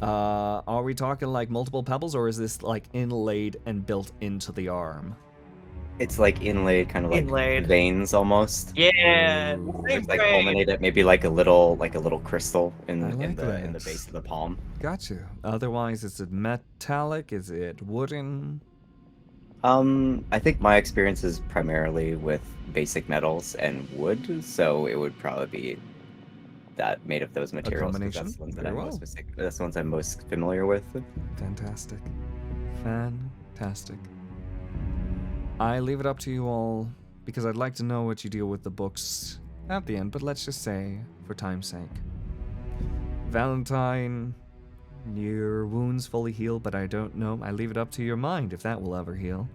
Are we talking like multiple pebbles, or is this like inlaid and built into the arm?
It's like inlaid, kind of like
Inlaid.
veins almost.
Yeah.
Ooh.
same
It's like
way.
culminated, maybe like a little crystal in
I like
the
that.
base of the palm.
Gotcha. Otherwise, is it metallic? Is it wooden?
I think my experience is primarily with basic metals and wood, so it would probably be that made of those materials. 'cause
combination?
That's the ones that
Very
I'm
well.
that's the ones I'm most familiar with.
Fantastic. Fantastic. I leave it up to you all, because I'd like to know what you deal with the books at the end, but let's just say, for time's sake. Valentine, your wounds fully heal, but I don't know. I leave it up to your mind if that will ever heal.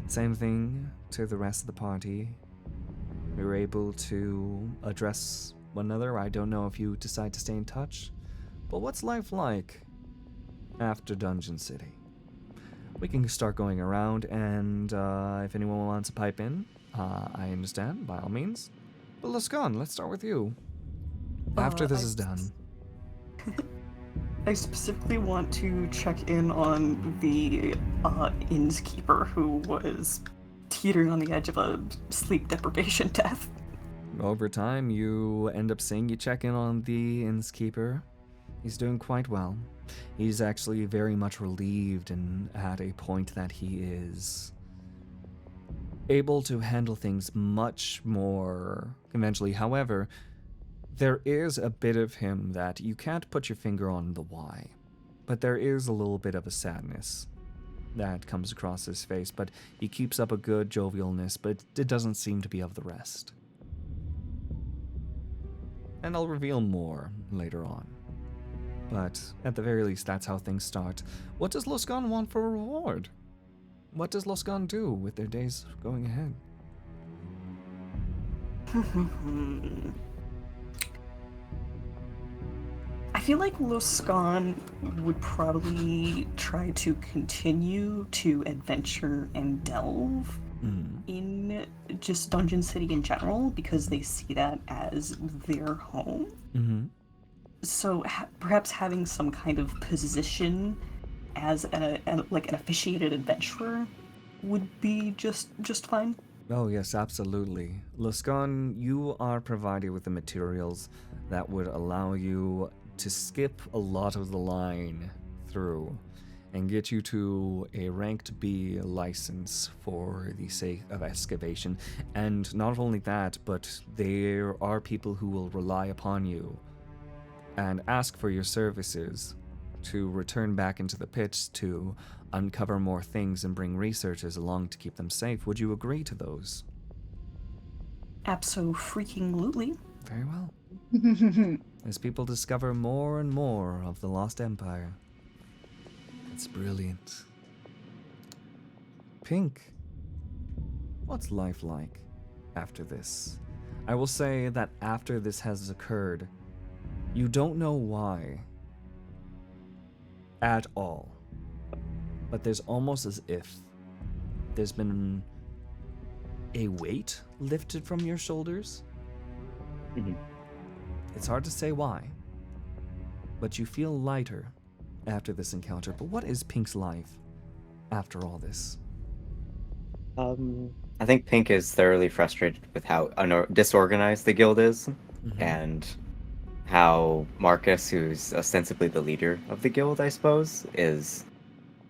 Same thing to the rest of the party. We were able to address one another. I don't know if you decide to stay in touch, but what's life like after Dungeon City? We can start going around, and if anyone wants to pipe in, I understand, by all means. But Loskaun, let's start with you. After this is done.
I specifically want to check in on the innkeeper who was teetering on the edge of a sleep deprivation death.
Over time, you end up saying you check in on the innkeeper. He's doing quite well. He's actually very much relieved and at a point that he is able to handle things much more conventionally. However, there is a bit of him that you can't put your finger on the why, but there is a little bit of a sadness that comes across his face, but he keeps up a good jovialness, but it doesn't seem to be of the rest. And I'll reveal more later on. But at the very least, that's how things start. What does Loskaun want for a reward? What does Loskaun do with their days going ahead?
I feel like Loskaun would probably try to continue to adventure and delve in just Dungeon City in general, because they see that as their home.
Mm-hmm.
So perhaps having some kind of position as an officiated adventurer would be just fine.
Oh, yes, absolutely. Loskaun, you are provided with the materials that would allow you to skip a lot of the line through and get you to a ranked B license for the sake of excavation. And not only that, but there are people who will rely upon you and ask for your services to return back into the pits to uncover more things and bring researchers along to keep them safe. Would you agree to those?
Abso-freaking-lutely.
Very well. As people discover more and more of the Lost Empire. It's brilliant. Pinq, what's life like after this? I will say that after this has occurred, you don't know why at all. But there's almost as if there's been a weight lifted from your shoulders.
Mhm.
It's hard to say why, but you feel lighter after this encounter. But what is Pinq's life after all this?
I think Pinq is thoroughly frustrated with how disorganized the guild is, and how Marcus, who's ostensibly the leader of the guild, I suppose, is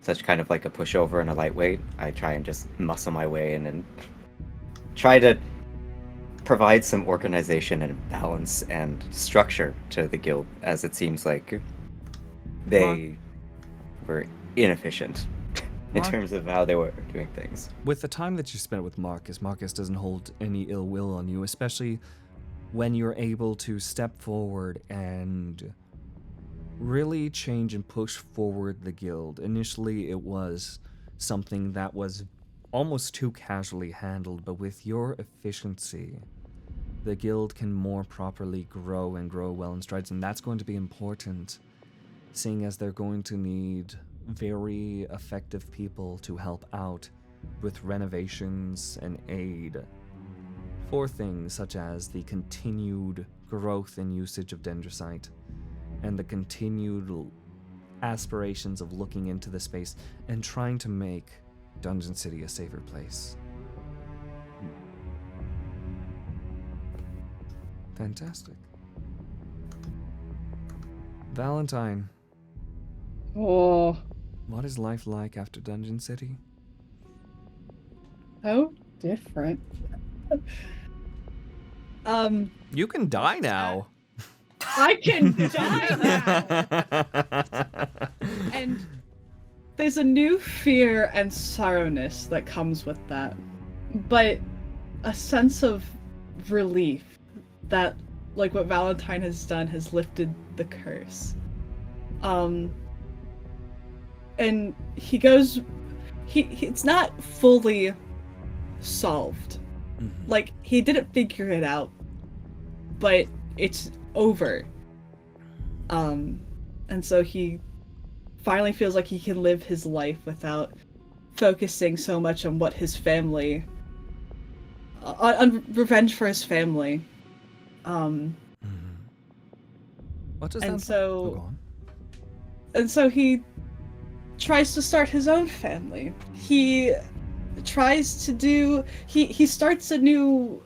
such kind of like a pushover and a lightweight. I try and just muscle my way in and try to provide some organization and balance and structure to the guild, as it seems like they were inefficient in terms of how they were doing things.
With the time that you spent with Marcus doesn't hold any ill will on you, especially when you're able to step forward and really change and push forward the guild. Initially, it was something that was almost too casually handled, but with your efficiency, the guild can more properly grow and grow well in strides, and that's going to be important, seeing as they're going to need very effective people to help out with renovations and aid for things such as the continued growth and usage of dendrocite and the continued aspirations of looking into the space and trying to make Dungeon City a safer place. Fantastic. Valentine,
Oh,
what is life like after Dungeon City?
how different.
You can die now.
I can die now. And there's a new fear and sorrowness that comes with that, but a sense of relief that, like, what Valentine has done has lifted the curse. And he goes, it's not fully solved. Like, he didn't figure it out, but it's over. And so he finally feels like he can live his life without focusing so much on what his family, on revenge for his family.
What does
And
that
so-
go on.
And so he tries to start his own family. He tries to do, he starts a new,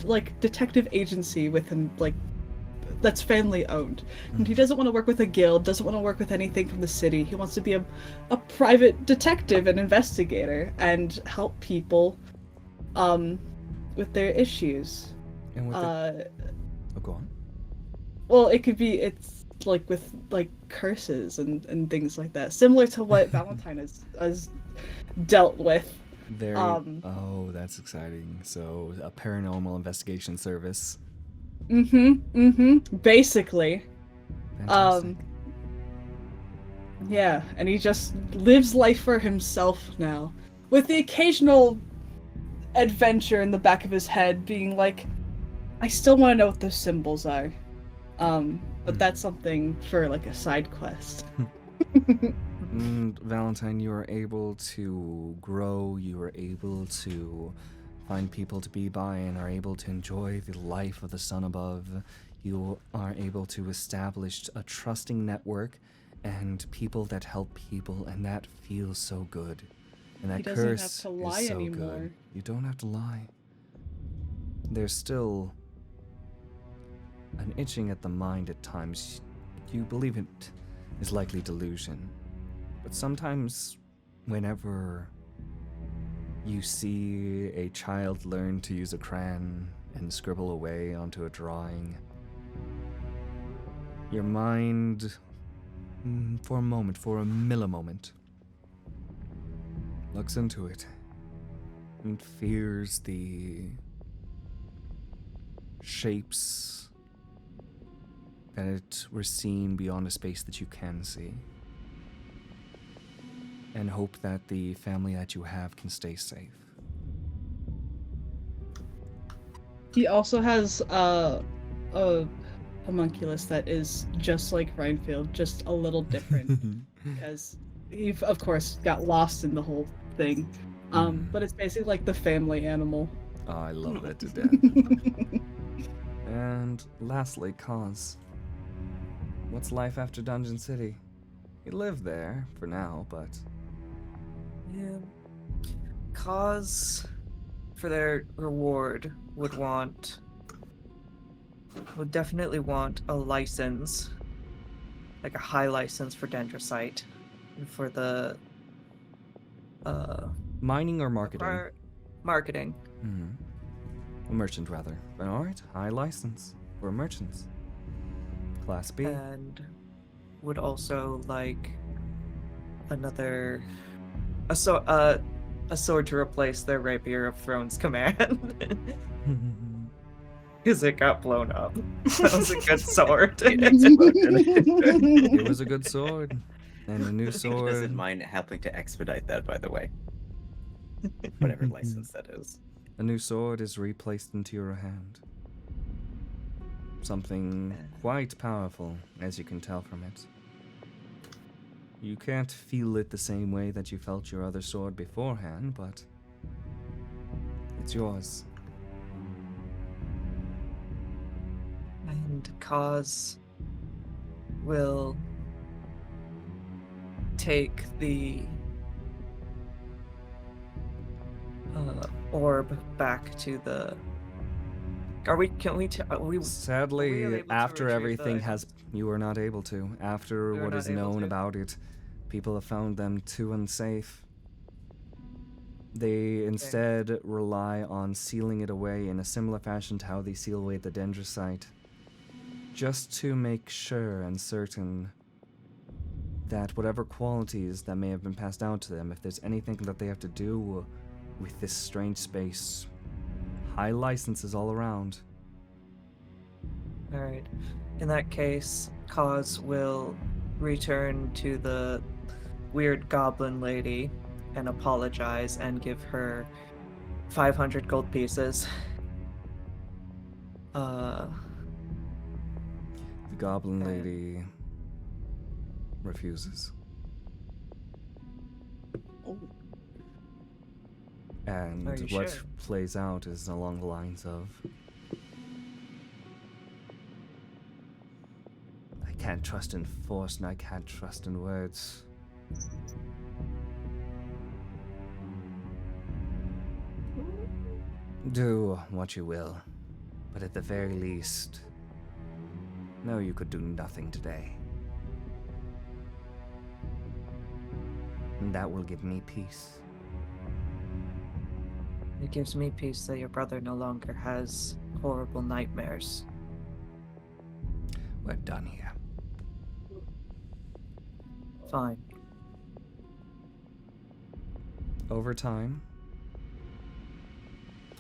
like, detective agency with him, like, that's family owned. And he doesn't want to work with a guild, doesn't want to work with anything from the city. He wants to be a private detective and investigator and help people with their issues.
And with go on.
Well, it could be, it's like with like curses and things like that, similar to what Valentine has dealt with.
Very. Oh, that's exciting. So, a paranormal investigation service.
Basically.
Fantastic.
Yeah, and he just lives life for himself now, with the occasional adventure in the back of his head being like, I still want to know what those symbols are. But that's something for like a side quest.
Valentine, you are able to grow, you are able to find people to be by, and are able to enjoy the life of the sun above. You are able to establish a trusting network and people that help people, and that feels so good. And that
He doesn't have
curse
to lie
is so
anymore.
good. You don't have to lie. There's still an itching at the mind at times. You believe it is likely delusion. But sometimes, whenever you see a child learn to use a crayon and scribble away onto a drawing, your mind, for a moment, for a millimoment, looks into it and fears the shapes that were seen beyond a space that you can see, and hope that the family that you have can stay safe.
He also has a homunculus that is just like Rhinefield, just a little different, because he, of course, got lost in the whole thing. But it's basically like the family animal.
Oh, I love that to death. And lastly, Cause. What's life after Dungeon City? You live there for now, but
Yeah. Cause, for their reward, would definitely want a license, like a high license for Dendrocyte, and for the
mining or marketing?
Marketing.
A merchant, rather. But alright, high license. We're merchants. Class B.
And would also like another a sword to replace their Rapier of Thrones command. Because it got blown up. That was a good sword.
It was a good sword. And a new
He
sword.
doesn't mind helping to expedite that, by the way. Whatever license that is.
A new sword is replaced into your hand. Something quite powerful, as you can tell from it. You can't feel it the same way that you felt your other sword beforehand, but it's yours.
And Cause will take the orb back to the.
Sadly,
able to
after
retrieve
everything
the-
you are not able to. After
We were
what
not
is
able
known
to?
about it, people have found them too unsafe. They instead rely on sealing it away in a similar fashion to how they seal away the Dendrocyte, just to make sure and certain that whatever qualities that may have been passed down to them, if there's anything that they have to do with this strange space, high licenses all around.
Alright. In that case, Cause will return to the weird goblin lady and apologize and give her 500 gold pieces.
The goblin lady refuses. And
Are you
what
sure?
plays out is along the lines of, I can't trust in force and I can't trust in words. Do what you will, but at the very least, know you could do nothing today. And that will give me peace.
It gives me peace that your brother no longer has horrible nightmares.
We're done here.
Fine.
Over time,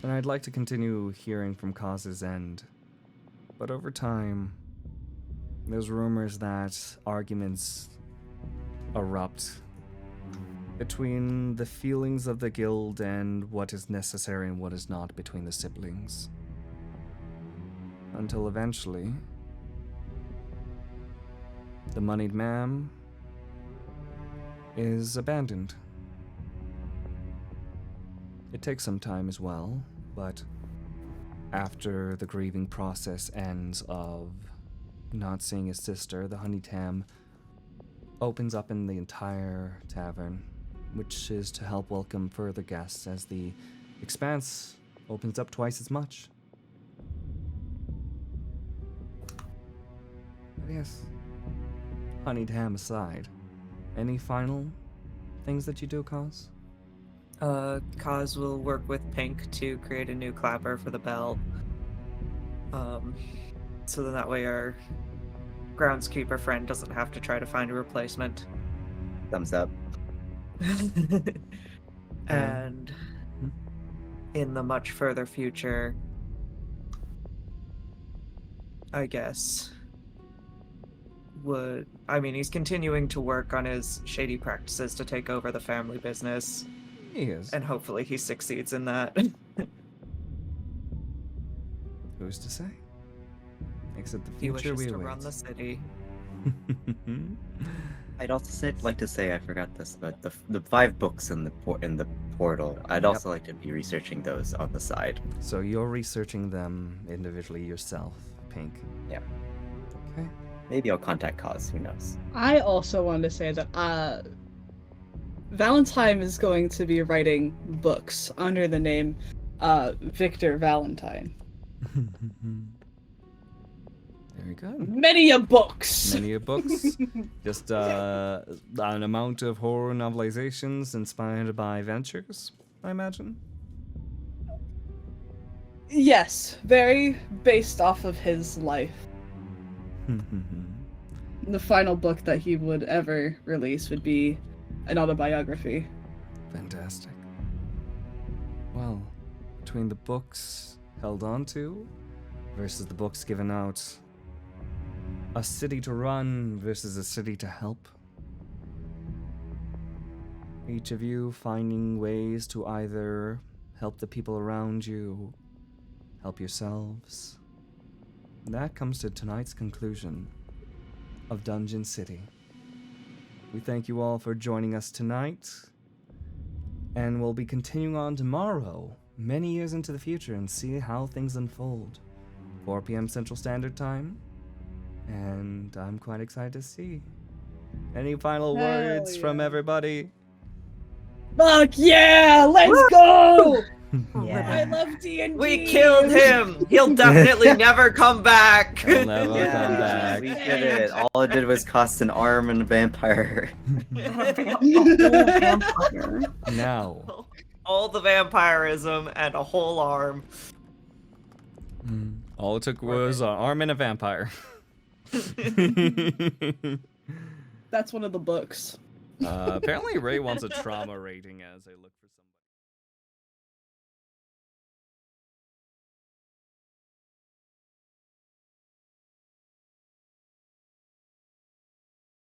and I'd like to continue hearing from Cause's end, but over time, there's rumors that arguments erupt between the feelings of the guild and what is necessary and what is not between the siblings. Until eventually, the moneyed man is abandoned. It takes some time as well, but after the grieving process ends of not seeing his sister, the honey tam opens up in the entire tavern which is to help welcome further guests as the expanse opens up twice as much. But yes, honeyed ham aside, any final things that you do, Cause?
Kaz will work with Pinq to create a new clapper for the bell. So then that way our groundskeeper friend doesn't have to try to find a replacement.
Thumbs up.
And in the much further future, I guess, he's continuing to work on his shady practices to take over the family business.
He is.
And hopefully he succeeds in that.
Who's to say? Except the
He
future
wishes
we
to
await.
run the city.
I'd also like to say I forgot this, but the 5 books in the portal. I'd also like to be researching those on the side.
So you're researching them individually yourself, Pinq.
Yeah.
Okay.
Maybe I'll contact Cause. Who knows?
I also wanted to say that Valentine is going to be writing books under the name Victor Valentine.
Very good.
Many a books!
Many books. Just an amount of horror novelizations inspired by ventures, I imagine.
Yes, very based off of his life. The final book that he would ever release would be an autobiography.
Fantastic. Well, between the books held on to versus the books given out, a city to run versus a city to help. Each of you finding ways to either help the people around you, help yourselves. That comes to tonight's conclusion of Dungeon City. We thank you all for joining us tonight, and we'll be continuing on tomorrow, many years into the future, and see how things unfold. 4 p.m. Central Standard Time, and I'm quite excited to see. Any final
Hell
words from
yeah.
everybody?
Fuck yeah! Let's go! I
Yeah.
love D&D!
We killed him! He'll definitely never come back!
He'll never come back.
We did it. All it did was cost an arm and a vampire.
Vampire.
Now,
All the vampirism and a whole arm.
all it took was an arm and a vampire.
That's one of the books.
Apparently Ray wants a trauma rating as I look for some.